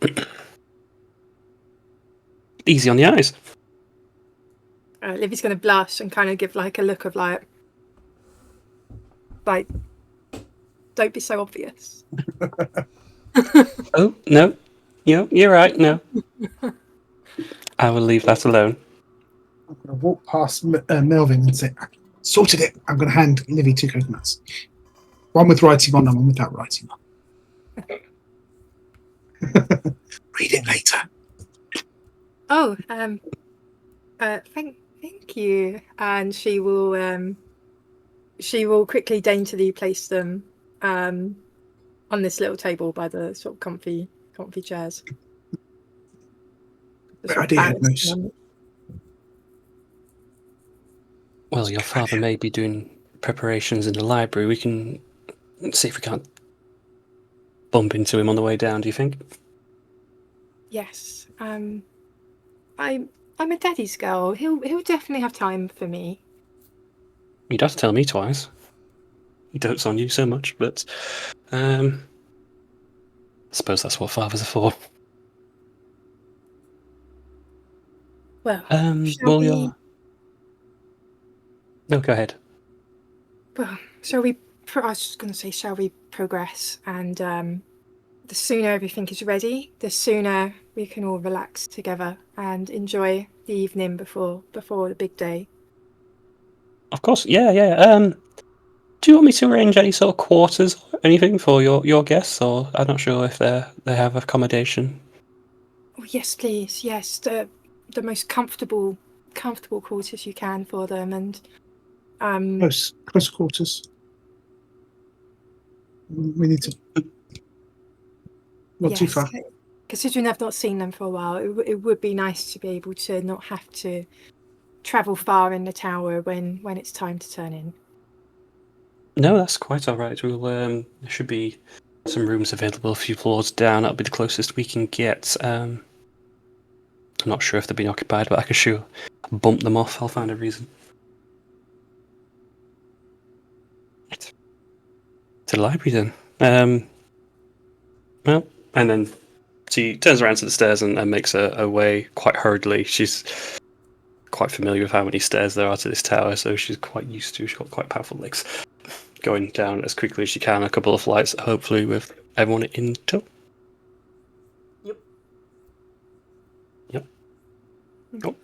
A: easy on the eyes.
C: Livy's going to blush and kind of give like a look of like don't be so obvious.
A: Oh no, you're right. No, I will leave that alone.
B: I'm going to walk past Melvin and say, "Sorted it. I'm going to hand Livy 2 coconuts." One with writing on and one without writing on. Read it later.
C: Oh, thank you. And she will quickly daintily place them on this little table by the sort of comfy chairs.
B: Great idea, Moose.
A: Well, your father may be doing preparations in the library. We can see if we can't bump into him on the way down, do you think?
C: Yes. I'm a daddy's girl. He'll definitely have time for me.
A: You'd have to tell me twice. He dotes on you so much, but I suppose that's what fathers are for.
C: Well,
A: well, you're... No, go ahead.
C: Well, shall we? I was just going to say, shall we progress? And the sooner everything is ready, the sooner we can all relax together and enjoy the evening before the big day.
A: Of course, yeah. Do you want me to arrange any sort of quarters or anything for your guests, or I'm not sure if they have accommodation?
C: Oh yes, please. Yes, the most comfortable quarters you can for them, and
B: Close quarters. We need to. Not too far.
C: Considering I've not seen them for a while, it would be nice to be able to not have to travel far in the tower when it's time to turn in.
A: No, that's quite all right. We'll there should be some rooms available a few floors down. That'll be the closest we can get. I'm not sure if they've been occupied, but I can sure bump them off. I'll find a reason. To the library then. Well, and then she turns around to the stairs and makes her way quite hurriedly. She's quite familiar with how many stairs there are to this tower, so she's quite used to. She's got quite powerful legs. Going down as quickly as she can, a couple of flights, hopefully with everyone in tow. Yep. Oh.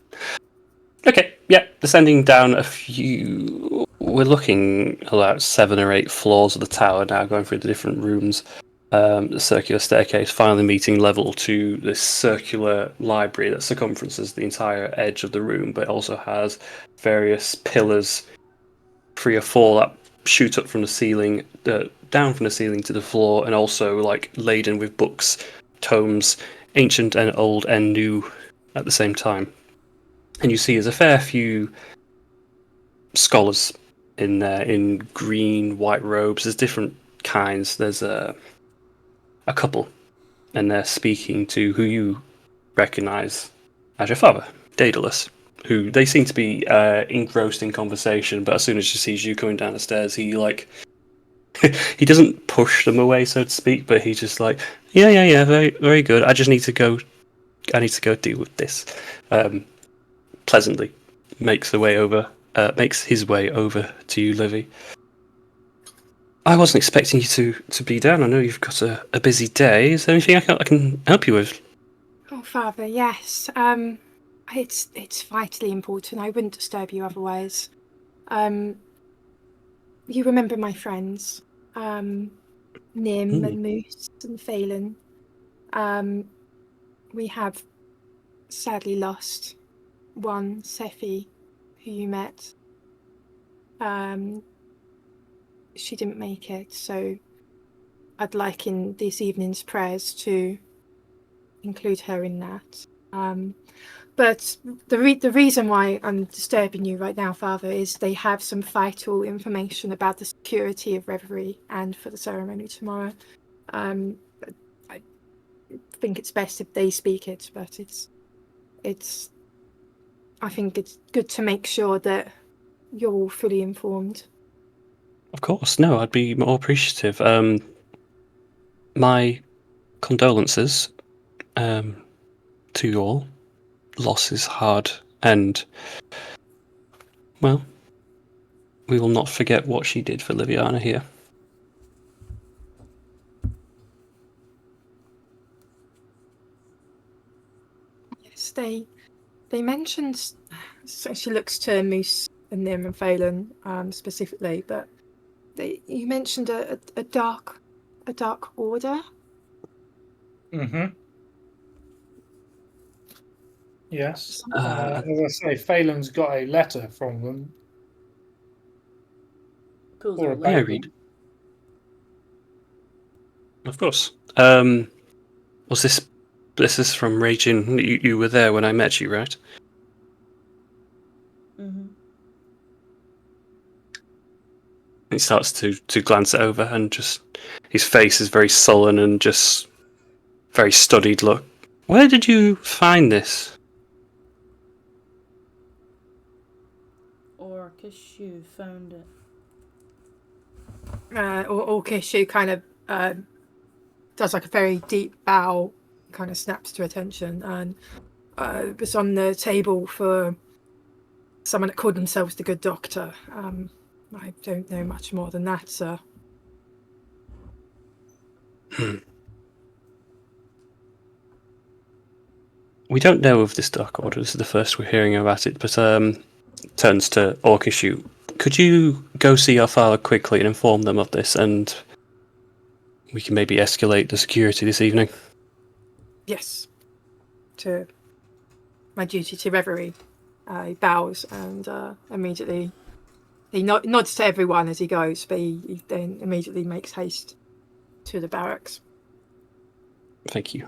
A: Okay, yeah, descending down a few... We're looking about 7 or 8 floors of the tower now, going through the different rooms. The circular staircase finally meeting level to this circular library that circumferences the entire edge of the room, but also has various pillars, 3 or 4 that shoot up from the ceiling, down from the ceiling to the floor, and also like laden with books, tomes, ancient and old and new at the same time. And you see there's a fair few scholars in there in green, white robes. There's different kinds. There's a couple, and they're speaking to who you recognise as your father, Daedalus, who they seem to be engrossed in conversation, but as soon as she sees you coming down the stairs, he he doesn't push them away, so to speak, but he's just like, yeah, very, very good. I need to go deal with this. Pleasantly makes his way over to you, Livy. I wasn't expecting you to be down. I know you've got a busy day. Is there anything I can help you with?
C: Oh, Father, yes. It's vitally important. I wouldn't disturb you otherwise. You remember my friends, Nim and Moose and Phelan. We have sadly lost one, Sephi, who you met. She didn't make it, so I'd like in this evening's prayers to include her in that. But the reason why I'm disturbing you right now, Father, is they have some vital information about the security of Reverie and for the ceremony tomorrow. I think it's best if they speak it, but I think it's good to make sure that you're all fully informed.
A: Of course, no, I'd be more appreciative. My condolences to you all. Loss is hard, and, well, we will not forget what she did for Liviana here.
C: Yes, they mentioned, so she looks to Moose and Nim and Phelan specifically, but You mentioned a dark order.
D: Mm-hmm. Yes.
A: Uh,
D: As I say, Phelan's got a letter from them.
F: Pulls
D: Or
F: out
D: a
F: a
A: may I
F: letter.
A: read? Of course. Was this is from Raging? You were there when I met you, right?
F: Mm-hmm.
A: He starts to glance it over, and just his face is very sullen and just very studied look. Where did you find this?
F: Or Kishu found it.
C: Or Kishu kind of does like a very deep bow, kind of snaps to attention, and it was on the table for someone that called themselves the Good Doctor. I don't know much more than that, sir.
A: We don't know of this Dark Order. This is the first we're hearing about it. But turns to Orkishu. Could you go see our father quickly and inform them of this, and we can maybe escalate the security this evening?
C: Yes. To my duty to Reverie. He bows and immediately he nods to everyone as he goes, but he then immediately makes haste to the barracks.
A: Thank you.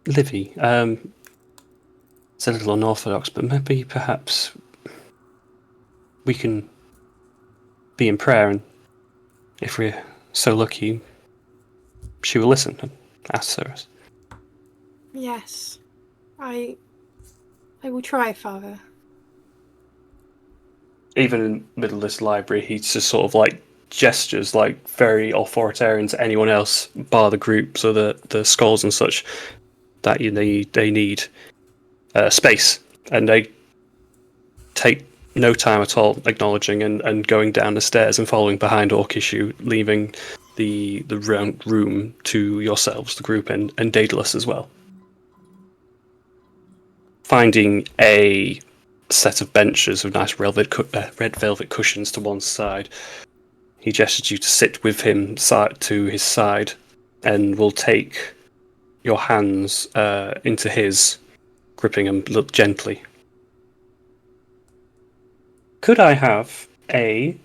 A: Livy, it's a little unorthodox, but maybe perhaps we can be in prayer, and if we're so lucky, she will listen and ask us.
C: Yes. I will try, Father.
A: Even in the middle of this library, he just sort of like gestures like very authoritarian to anyone else, bar the groups or the skulls and such, that they need space, and they take no time at all acknowledging and going down the stairs and following behind Orkishu, leaving the room to yourselves, the group, and Daedalus as well. Finding a set of benches with nice red velvet cushions to one side, he gestures you to sit with him to his side, and will take your hands into his, gripping them gently. Could I have a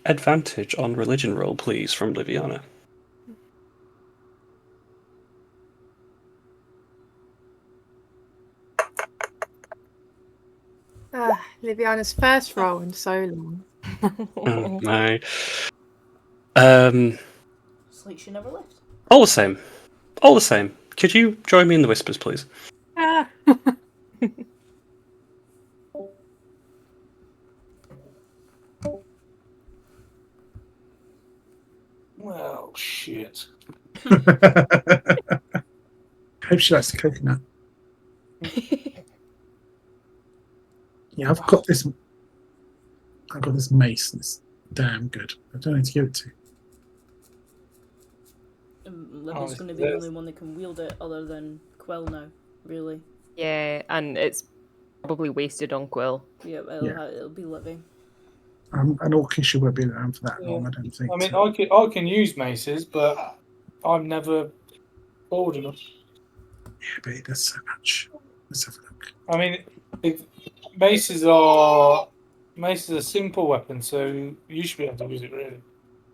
A: advantage on religion roll, please, from Liviana?
C: Liviana's first role in so long.
A: Oh, my.
F: It's like she never left.
A: All the same. All the same. Could you join me in the whispers, please?
D: Well, shit.
B: Hope she likes the coconut. Yeah, I've got this mace that's damn good. I don't know who to give it to.
F: Libby's going to be the only one that can wield it other than Quill now, really.
E: Yeah, and it's probably wasted on Quill.
F: Yeah, it'll be Libby.
B: An Orkishu won't be around for that long, I don't think.
D: I mean,
B: so.
D: I can use maces, but I'm never bored enough.
B: Yeah, but it does so much. Let's have a look.
D: I mean, maces are simple weapons, so you should be able to use it, really.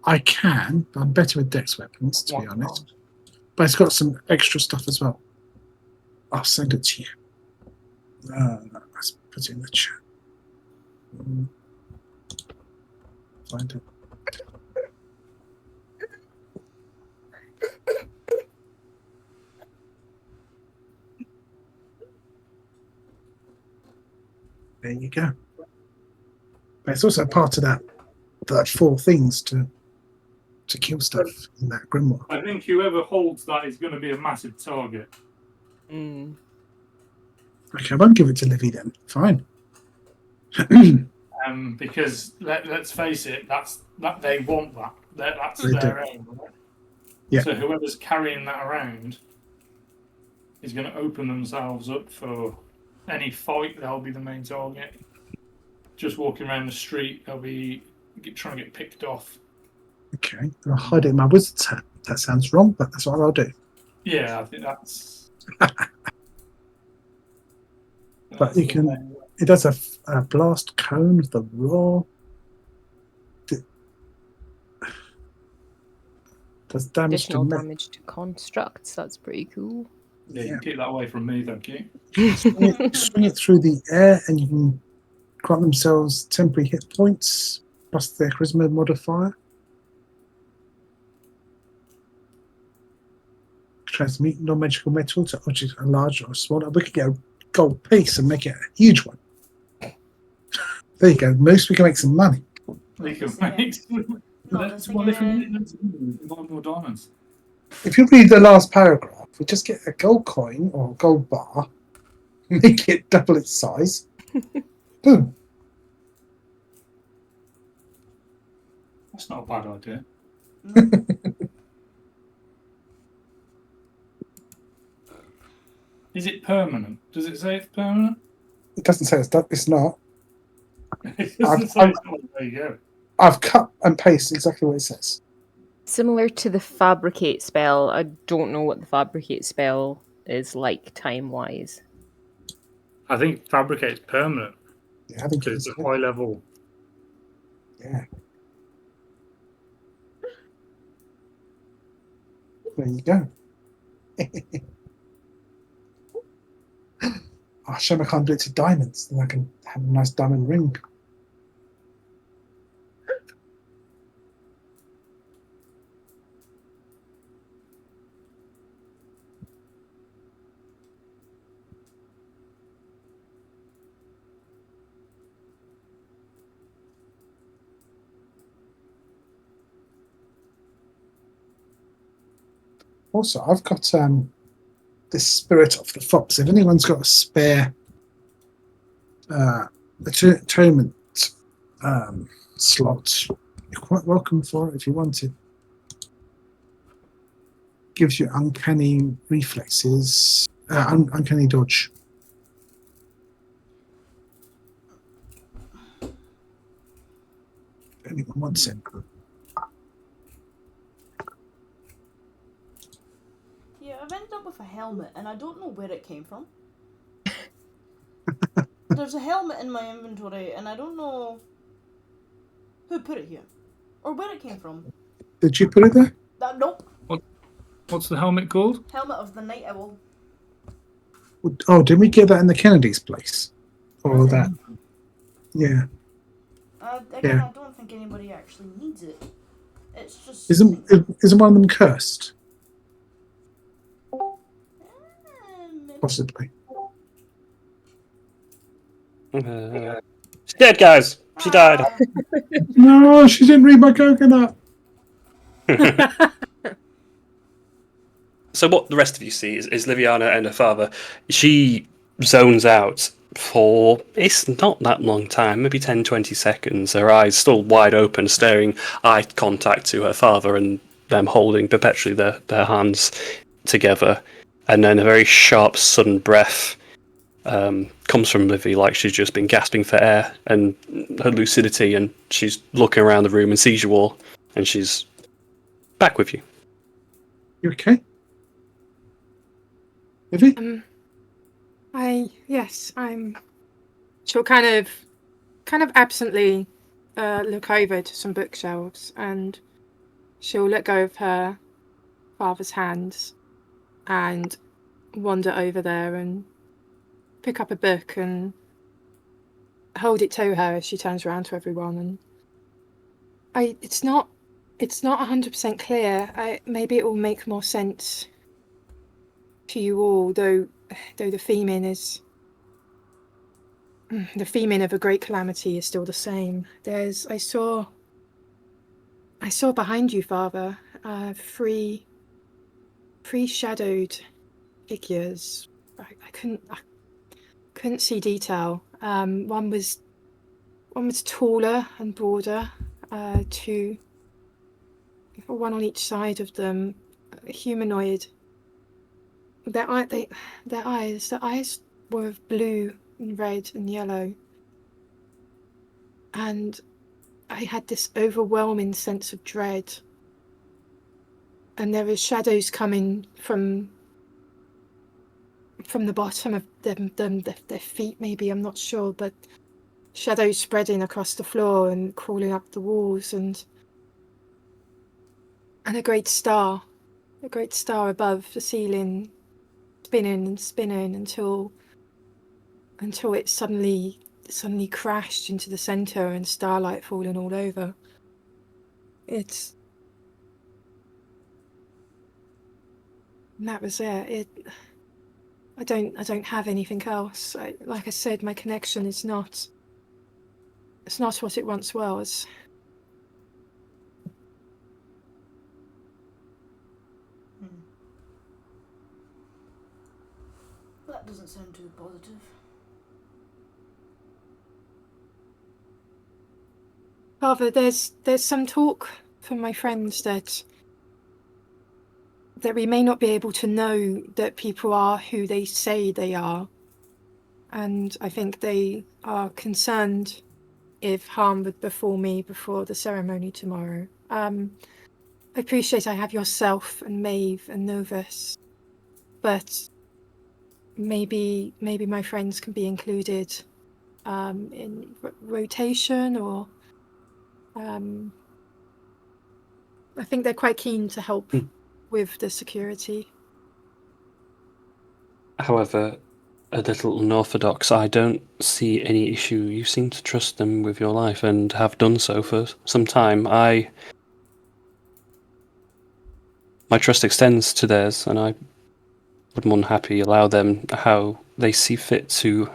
B: I can, but I'm better with dex weapons, to be honest. But it's got some extra stuff as well. I'll send it to you. Let's put it in the chat. Find it. There you go. But it's also part of that 4 things to kill stuff in that grimoire.
D: I think whoever holds that is going to be a massive target.
E: Mm.
B: Okay, I won't give it to Livy then. Fine.
D: Because let's face it, that they want that. That's
B: They
D: their
B: do.
D: aim. Right?
B: Yeah.
D: So whoever's carrying that around is going to open themselves up for any fight. They'll be the main target. Just walking around the street, they'll be trying to get picked off.
B: Okay, I'll hide it in my wizard's hat. That sounds wrong, but that's what I'll do.
D: Yeah, I think that's.
B: But you can. It does a blast cone with the roar. Does damage
E: Additional
B: to
E: damage to constructs. That's pretty cool.
D: Yeah, you can keep that away from me, thank you.
B: swing it through the air, and you can grant themselves temporary hit points plus their charisma modifier. Transmute non-magical metal to objects a large or small. We could get a gold piece and make it a huge one. There you go. Most we can make some money.
D: We can
F: Does it
D: make.
F: No,
D: Let's
F: does it
D: well,
F: get
D: buy more diamonds.
B: If you read the last paragraph, we just get a gold coin or a gold bar, make it double its size. Boom.
D: That's not a bad idea.
F: No.
D: Is it permanent? Does it say it's permanent?
B: It doesn't say it's not.
D: It doesn't say it's not. There you go.
B: I've cut and pasted exactly what it says.
E: Similar to the fabricate spell, I don't know what the fabricate spell is like time-wise.
D: I think fabricate's permanent.
B: Yeah, I think
D: So
B: it
D: it's
B: is.
D: a high level.
B: Yeah. There you go. Oh, shame I can't do it to diamonds. Then I can have a nice diamond ring. Also, I've got the Spirit of the Fox. If anyone's got a spare atonement slot, you're quite welcome for it if you want it. Gives you uncanny reflexes, uncanny dodge. If anyone wants it.
F: Yeah, I've ended up with a helmet, and I don't know where it came from. There's a helmet in my inventory, and I don't know who put it here or where it came from.
B: Did you put it there?
F: Nope.
D: What's the helmet called?
F: Helmet of the Night Owl.
B: Oh, did we get that in the Kennedy's place? Or that? Yeah.
F: Again,
B: Yeah.
F: I don't think anybody actually needs it. It's just.
B: Isn't one of them cursed? Possibly.
A: She's dead, guys. She died.
B: No, she didn't read my coconut.
A: So what the rest of you see is Liviana and her father. She zones out for, it's not that long time, maybe 10, 20 seconds. Her eyes still wide open, staring eye contact to her father and them holding perpetually their hands together. And then a very sharp, sudden breath comes from Livy, like she's just been gasping for air, and her lucidity, and she's looking around the room and sees you all, and she's back with you.
B: You okay? Livy?
C: Yes, I'm. She'll kind of absently look over to some bookshelves, and she'll let go of her father's hands and wander over there and pick up a book and hold it to her as she turns around to everyone. And it's not 100% clear. Maybe it will make more sense to you all, though the theming of a great calamity is still the same. I saw behind you, Father, three shadowed figures. I couldn't see detail. One was taller and broader. One on each side of them, humanoid. Their eyes were blue and red and yellow. And I had this overwhelming sense of dread. And there were shadows coming from the bottom of their feet, maybe, I'm not sure, but shadows spreading across the floor and crawling up the walls, and a great star above the ceiling, spinning and spinning until it suddenly crashed into the center and starlight falling all over. And that was it. I don't have anything else. Like I said, my connection is not. It's not what it once was.
F: That doesn't sound too positive.
C: However, there's some talk from my friends that we may not be able to know that people are who they say they are. And I think they are concerned if harm would befall me before the ceremony tomorrow. I appreciate I have yourself and Maeve and Novus, but maybe my friends can be included in rotation, or I think they're quite keen to help with the security.
A: However, a little unorthodox, I don't see any issue. You seem to trust them with your life and have done so for some time. My trust extends to theirs, and I would more than happy allow them how they see fit to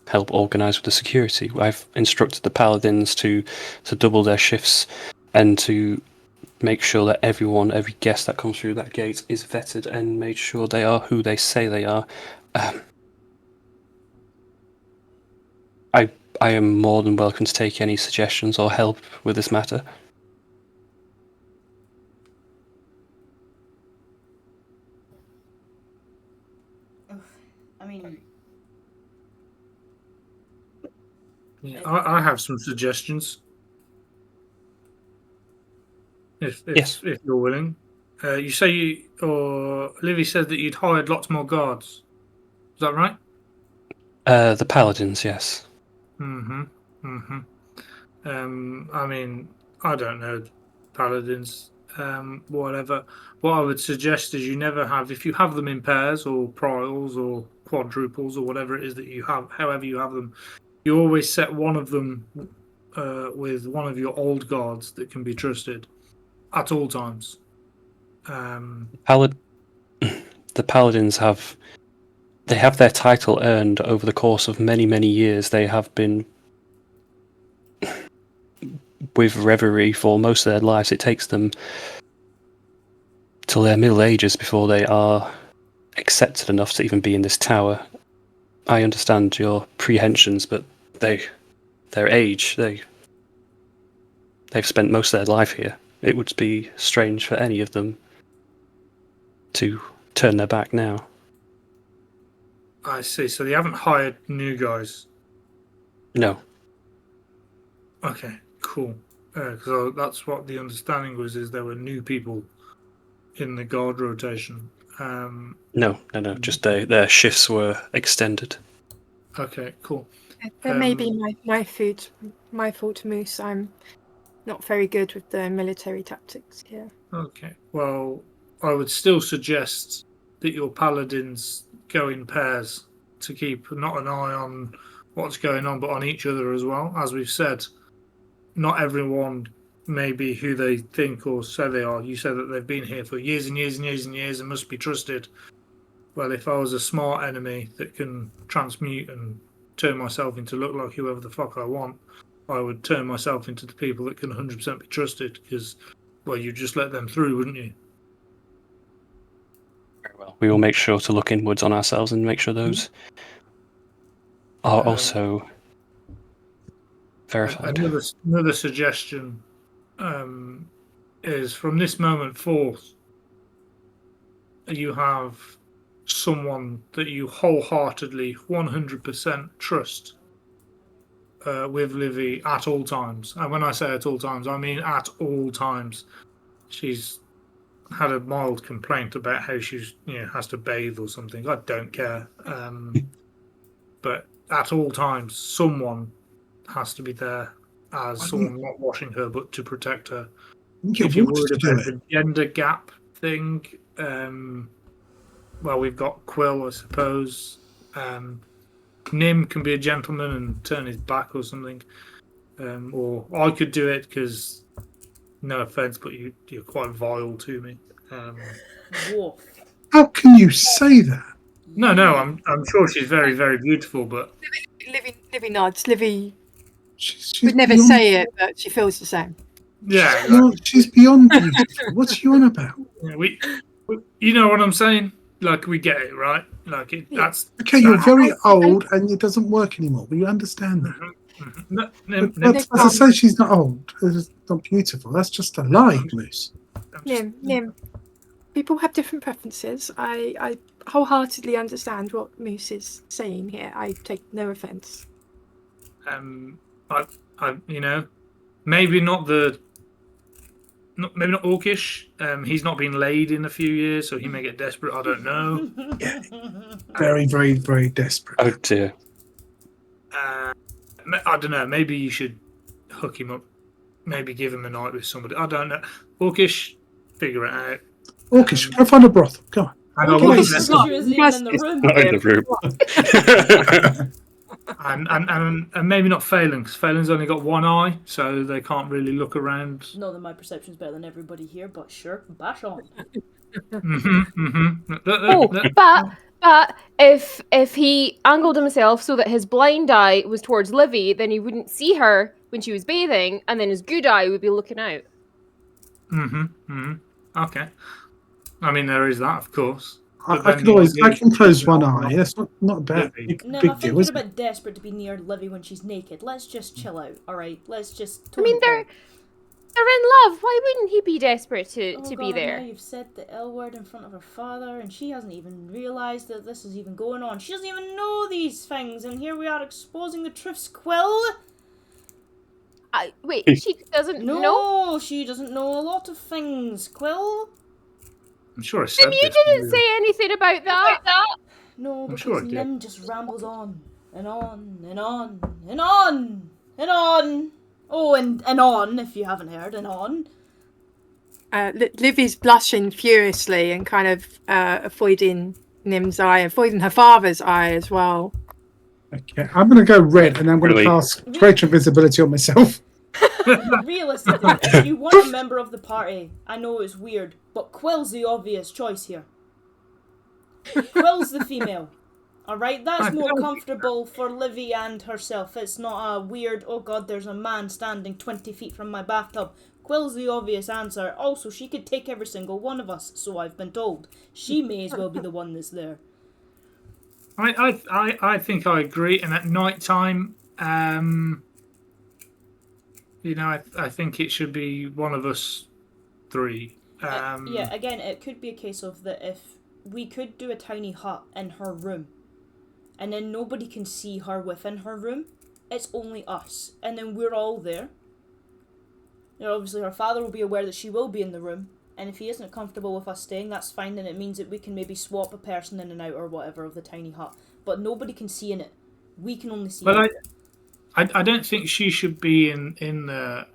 A: help organise with the security. I've instructed the paladins to double their shifts and to make sure that every guest that comes through that gate is vetted and made sure they are who they say they are. I am more than welcome to take any suggestions or help with this matter.
F: I mean,
D: Yeah, I have some suggestions. If you're willing. You say Livy said that you'd hired lots more guards. Is that right?
A: The paladins, yes.
D: I mean, I don't know paladins. Whatever. What I would suggest is you never have, if you have them in pairs or prials or quadruples or whatever it is that you have, however you have them, you always set one of them with one of your old guards that can be trusted at all times.
A: The paladins have their title earned over the course of many, many years. They have been with reverie for most of their lives. It takes them till their middle ages before they are accepted enough to even be in this tower. I understand your prehensions, but their age, they've spent most of their life here. It would be strange for any of them to turn their back now.
D: I see. So they haven't hired new guys.
A: No.
D: Okay, cool. Because that's what the understanding was, is there were new people in the guard rotation.
A: No. Just their shifts were extended.
D: Okay, cool.
C: That may be my fault, Moose. I'm not very good with the military tactics here.
D: Okay, well, I would still suggest that your paladins go in pairs to keep not an eye on what's going on, but on each other as well. As we've said, not everyone may be who they think or say they are. You said that they've been here for years and years and years and years and must be trusted. Well, if I was a smart enemy that can transmute and turn myself into look like whoever the fuck I want, I would turn myself into the people that can 100% be trusted, because, well, you'd just let them through, wouldn't you?
A: Very well. We will make sure to look inwards on ourselves and make sure those are also verified.
D: Another suggestion is, from this moment forth, you have someone that you wholeheartedly 100% trust with Livy at all times. And when I say at all times, I mean at all times. She's had a mild complaint about how she's has to bathe or something. I don't care. But at all times, someone has to be there as someone not washing her, but to protect her. If you're worried about the gender gap thing, well, we've got Quill, I suppose. Nim can be a gentleman and turn his back or something. Or I could do it because, no offense, but you're quite vile to me.
F: Woof.
B: How can you say that?
D: No, I'm sure she's very, very beautiful, but
C: Livy nods. Livy
B: She's
C: would never
B: beyond,
C: say it, but she feels the same.
D: yeah,
B: she's beyond beautiful. What's you on about?
D: we you know what I'm saying? Like, we get it, right? Like, that's
B: Okay, you're very old and it doesn't work anymore. But you understand that.
D: No,
B: As I say, she's not old. It's not beautiful. That's just a lie, Moose.
C: Nim. People have different preferences. I wholeheartedly understand what Moose is saying here. I take no offence.
D: Maybe not maybe not Orcish. He's not been laid in a few years, so he may get desperate. I don't know.
B: Yeah. Very, very, very desperate.
A: Oh dear.
D: I don't know. Maybe you should hook him up. Maybe give him a night with somebody. I don't know. Orcish, figure it out.
B: Orcish, go find a brothel. Go on.
D: And
F: Orcish isn't even in the room.
A: Not in the room.
D: and maybe not Phelan, because Phelan's only got one eye, so they can't really look around.
F: Not that my perception's better than everybody here, but sure, bash on.
E: But if he angled himself so that his blind eye was towards Livy, then he wouldn't see her when she was bathing, and then his good eye would be looking out.
D: Okay. I mean, there is that, of course.
B: I can close one eye. That's not a bad big
F: No, I
B: deal,
F: think you're
B: is
F: a
B: it?
F: bit desperate to be near Livy when she's naked. Let's just chill out, alright? Let's just...
E: I mean, they're in love. Why wouldn't he be desperate to be there?
F: Now you've said the L word in front of her father, and she hasn't even realised that this is even going on. She doesn't even know these things, and here we are exposing the truths, Quill.
E: Wait, she doesn't know?
F: No, she doesn't know a lot of things, Quill.
D: I'm sure I said
E: Nim, you didn't say anything about that.
F: No,
D: I'm
F: because
D: sure I did.
F: Nim just rambles on and on and on and on and on. Oh, and on, if you haven't heard, and on.
C: Livy's blushing furiously and kind of avoiding Nim's eye, avoiding her father's eye as well.
B: Okay, I'm going to go red, and I'm going to cast greater invisibility on myself.
F: Realistically, if you want a member of the party, I know it's weird, but Quill's the obvious choice here. Quill's the female. Alright, that's more comfortable for Livy and herself. It's not a weird, oh god, there's a man standing 20 feet from my bathtub. Quill's the obvious answer. Also, she could take every single one of us, so I've been told. She may as well be the one that's there.
D: I think I agree. And at night time, I think it should be one of us three.
F: Yeah, again, it could be a case of that if we could do a tiny hut in her room, and then nobody can see her within her room. It's only us, and then we're all there. Obviously her father will be aware that she will be in the room, and if he isn't comfortable with us staying, that's fine, then it means that we can maybe swap a person in and out or whatever of the tiny hut. But nobody can see in it. We can only see it.
D: I don't think she should be in the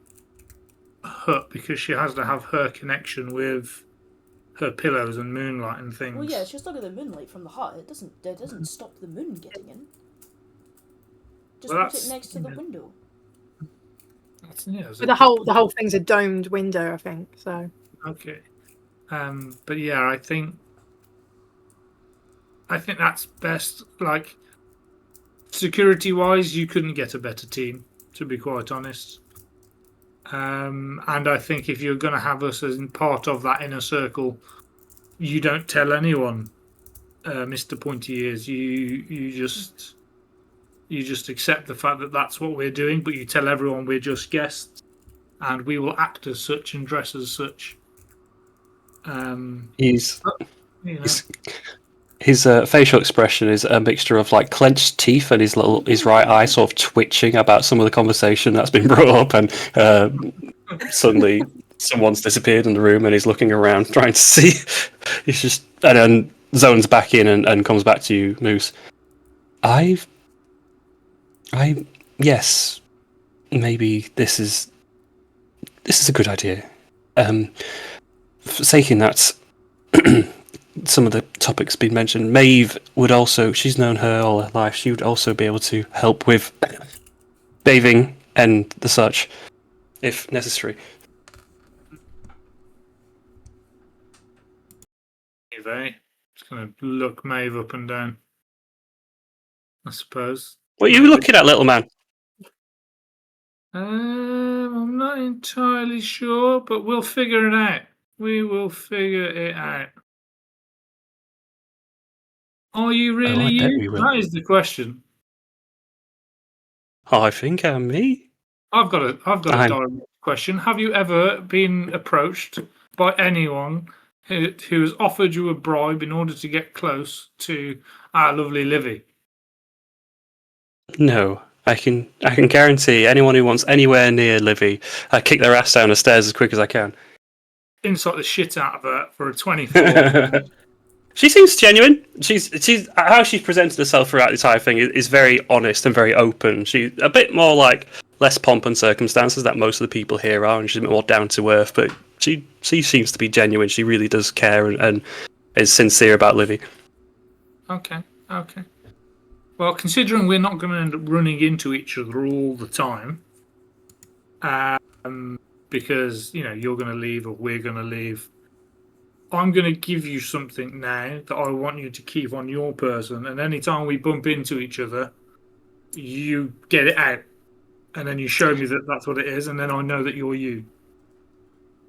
D: hut, because she has to have her connection with her pillows and moonlight and things.
F: Well, yeah, it's just look at the moonlight from the hut. It doesn't stop the moon getting in. Just put it next to the window.
C: But the whole thing's a domed window, I think. So.
D: Okay. But yeah, I think that's best. Like, security-wise, you couldn't get a better team, to be quite honest. And I think if you're going to have us as part of that inner circle, you don't tell anyone, Mr. Pointy Ears. You just accept the fact that that's what we're doing, but you tell everyone we're just guests, and we will act as such and dress as such. He's
A: his facial expression is a mixture of like clenched teeth and his right eye sort of twitching about some of the conversation that's been brought up, and suddenly someone's disappeared in the room and he's looking around trying to see. He's just and then zones back in and comes back to you, Moose. Yes, maybe this is a good idea. Forsaking that. Some of the topics been mentioned. Maeve would also, she's known her all her life, she would also be able to help with bathing and the such, if necessary.
D: Maeve, eh? Just going to look Maeve up and down, I suppose.
A: What are you looking at, little man?
D: I'm not entirely sure, but we'll figure it out. We will figure it out. Are you really
A: I bet
D: you?
A: we will.
D: That is the question.
A: I think I'm me.
D: I've got a direct question. Have you ever been approached by anyone who has offered you a bribe in order to get close to our lovely Livy?
A: No, I can guarantee anyone who wants anywhere near Livy, I kick their ass down the stairs as quick as I can.
D: Insult the shit out of her for a 24.
A: She seems genuine. She's how she's presented herself throughout the entire thing is very honest and very open. She's a bit more like less pomp and circumstances that most of the people here are, and she's a bit more down to earth. But she seems to be genuine. She really does care and is sincere about Livy.
D: Okay. Well, considering we're not going to end up running into each other all the time, because you're going to leave or we're going to leave. I'm going to give you something now that I want you to keep on your person, and anytime we bump into each other, you get it out, and then you show me that that's what it is, and then I know that you're you.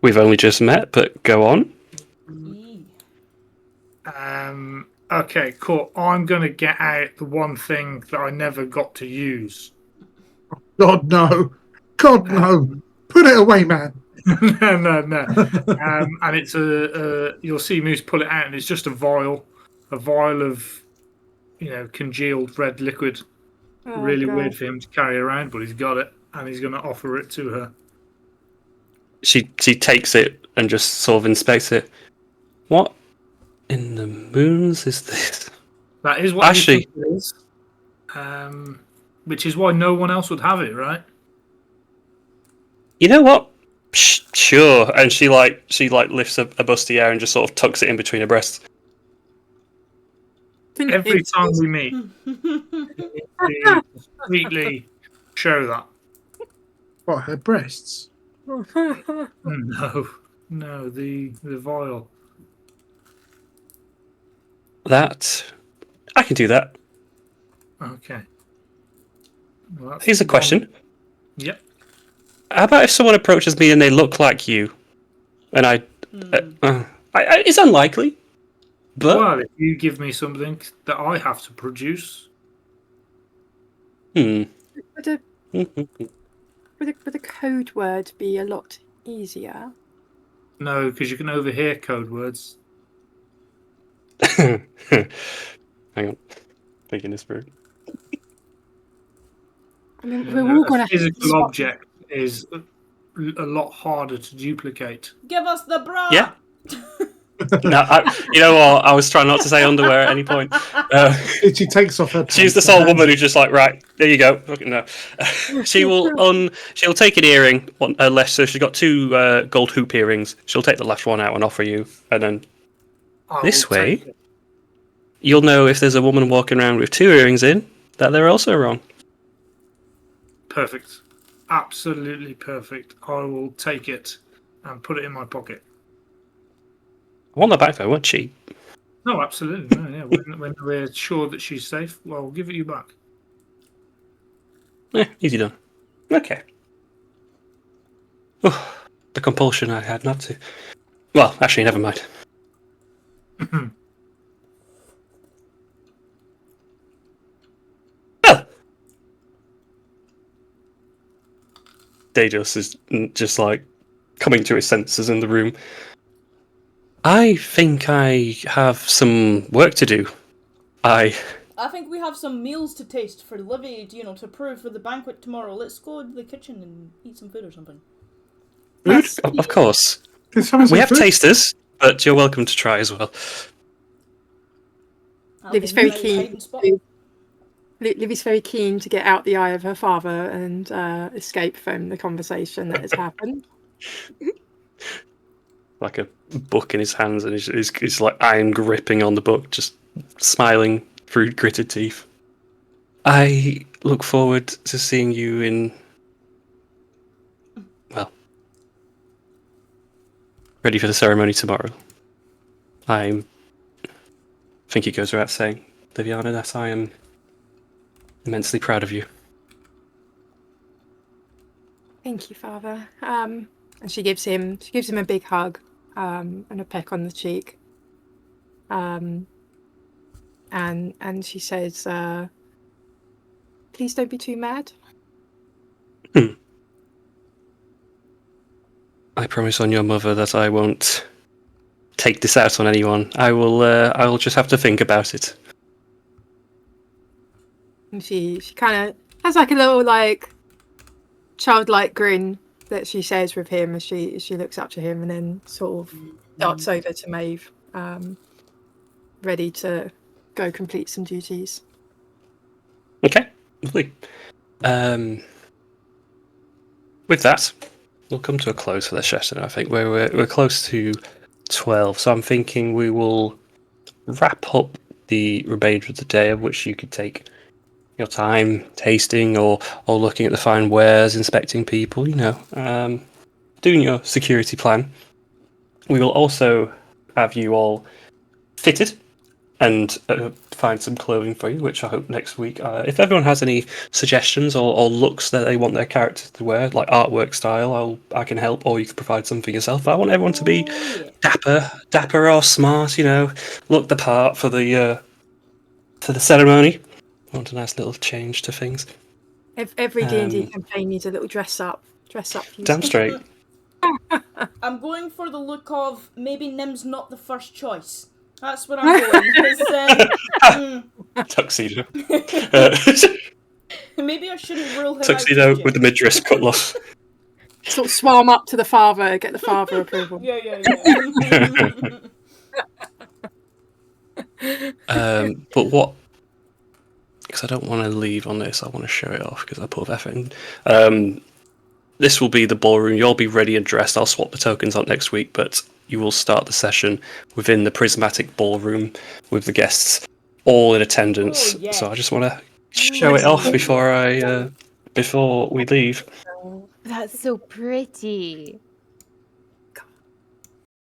A: We've only just met, but go on.
D: Okay, cool. I'm going to get out the one thing that I never got to use.
B: God, no. God, no. Put it away, man.
D: No. And it's you'll see Moose pull it out, and it's just a vial of, congealed red liquid.
C: Oh,
D: really
C: God.
D: weird for him to carry around, but he's got it, and he's going to offer it to her.
A: She takes it and just sort of inspects it. What in the moons is this?
D: That is what
A: Actually,
D: it is. Which is why no one else would have it, right?
A: you know what? Sure. And she lifts a busty air and just sort of tucks it in between her breasts.
D: Every time we meet, you discreetly show that.
B: What, her breasts?
D: No, the vial.
A: That I can do that.
D: Okay. Well,
A: Here's a question.
D: Yep.
A: How about if someone approaches me and they look like you, and I it's unlikely, but
D: Well, if you give me something that I have to produce,
C: Would a code word be a lot easier?
D: no, because you can overhear code words.
A: hang on, thinking this through.
C: I mean, we're all going
D: A
C: to
D: physical object is a lot harder to duplicate.
F: Give us the bra.
A: Yeah. No, you know what? I was trying not to say underwear at any point.
B: She takes off her pants.
A: She's the sole woman who's just like, right, there you go. No. She'll take an earring on her left, so she's got two gold hoop earrings. She'll take the left one out and offer you, and then this way, you'll know if there's a woman walking around with two earrings in, that they're also wrong.
D: Perfect. Absolutely perfect. I will take it and put it in my pocket.
A: I want that back though, wasn't she?
D: No, absolutely. No, yeah. When we're sure that she's safe, well, we'll give it you back.
A: Easy done. Okay. Oh, the compulsion I had not to. Well, actually, never mind. Well, Dajos is just like coming to his senses in the room. I think I have some work to do.
F: I think we have some meals to taste for Livy, to prove for the banquet tomorrow. Let's go to the kitchen and eat some food or something.
A: Food?
B: Yes.
A: Of course.
B: Can someone
A: We
B: some
A: have
B: food?
A: tasters, but you're welcome to try as well.
F: I'll
C: Livy's
F: get
C: very
F: my hide
C: keen.
F: and spot.
C: Livy's very keen to get out the eye of her father and escape from the conversation that has happened.
A: Like a book in his hands, and he's like iron gripping on the book, just smiling through gritted teeth. I look forward to seeing you in. Well, ready for the ceremony tomorrow. I think it goes without saying, Liviana, that I am immensely proud of you.
C: Thank you, Father. And she gives him a big hug and a peck on the cheek. And she says, "Please don't be too mad."
A: I promise on your mother that I won't take this out on anyone. I will just have to think about it.
C: And she kind of has like a little like childlike grin that she shares with him as she looks up to him, and then sort of darts over to Maeve, ready to go complete some duties.
A: Okay, lovely. With that, we'll come to a close for the session. I think we're close to 12, so I'm thinking we will wrap up the remainder of the day, of which you could take your time tasting or looking at the fine wares, inspecting people, doing your security plan. We will also have you all fitted and find some clothing for you, which I hope next week. If everyone has any suggestions or looks that they want their characters to wear, like artwork style, I can help, or you can provide something yourself. I want everyone to be dapper or smart, look the part for the ceremony. I want a nice little change to things.
C: Every D&D campaign needs a little dress up.
A: Damn straight.
F: I'm going for the look of maybe Nim's not the first choice. That's what I'm going.
A: Tuxedo.
F: Maybe I shouldn't rule him
A: Tuxedo
F: out.
A: with the midriff cut off.
C: Sort of swarm up to the father, get the father approval.
F: Yeah.
A: But what? Because I don't want to leave on this. I want to show it off because I put effort in. This will be the ballroom. You'll be ready and dressed. I'll swap the tokens up next week, but you will start the session within the prismatic ballroom with the guests all in attendance.
F: Oh, yeah.
A: So I just want to show it off before we leave.
E: That's so pretty.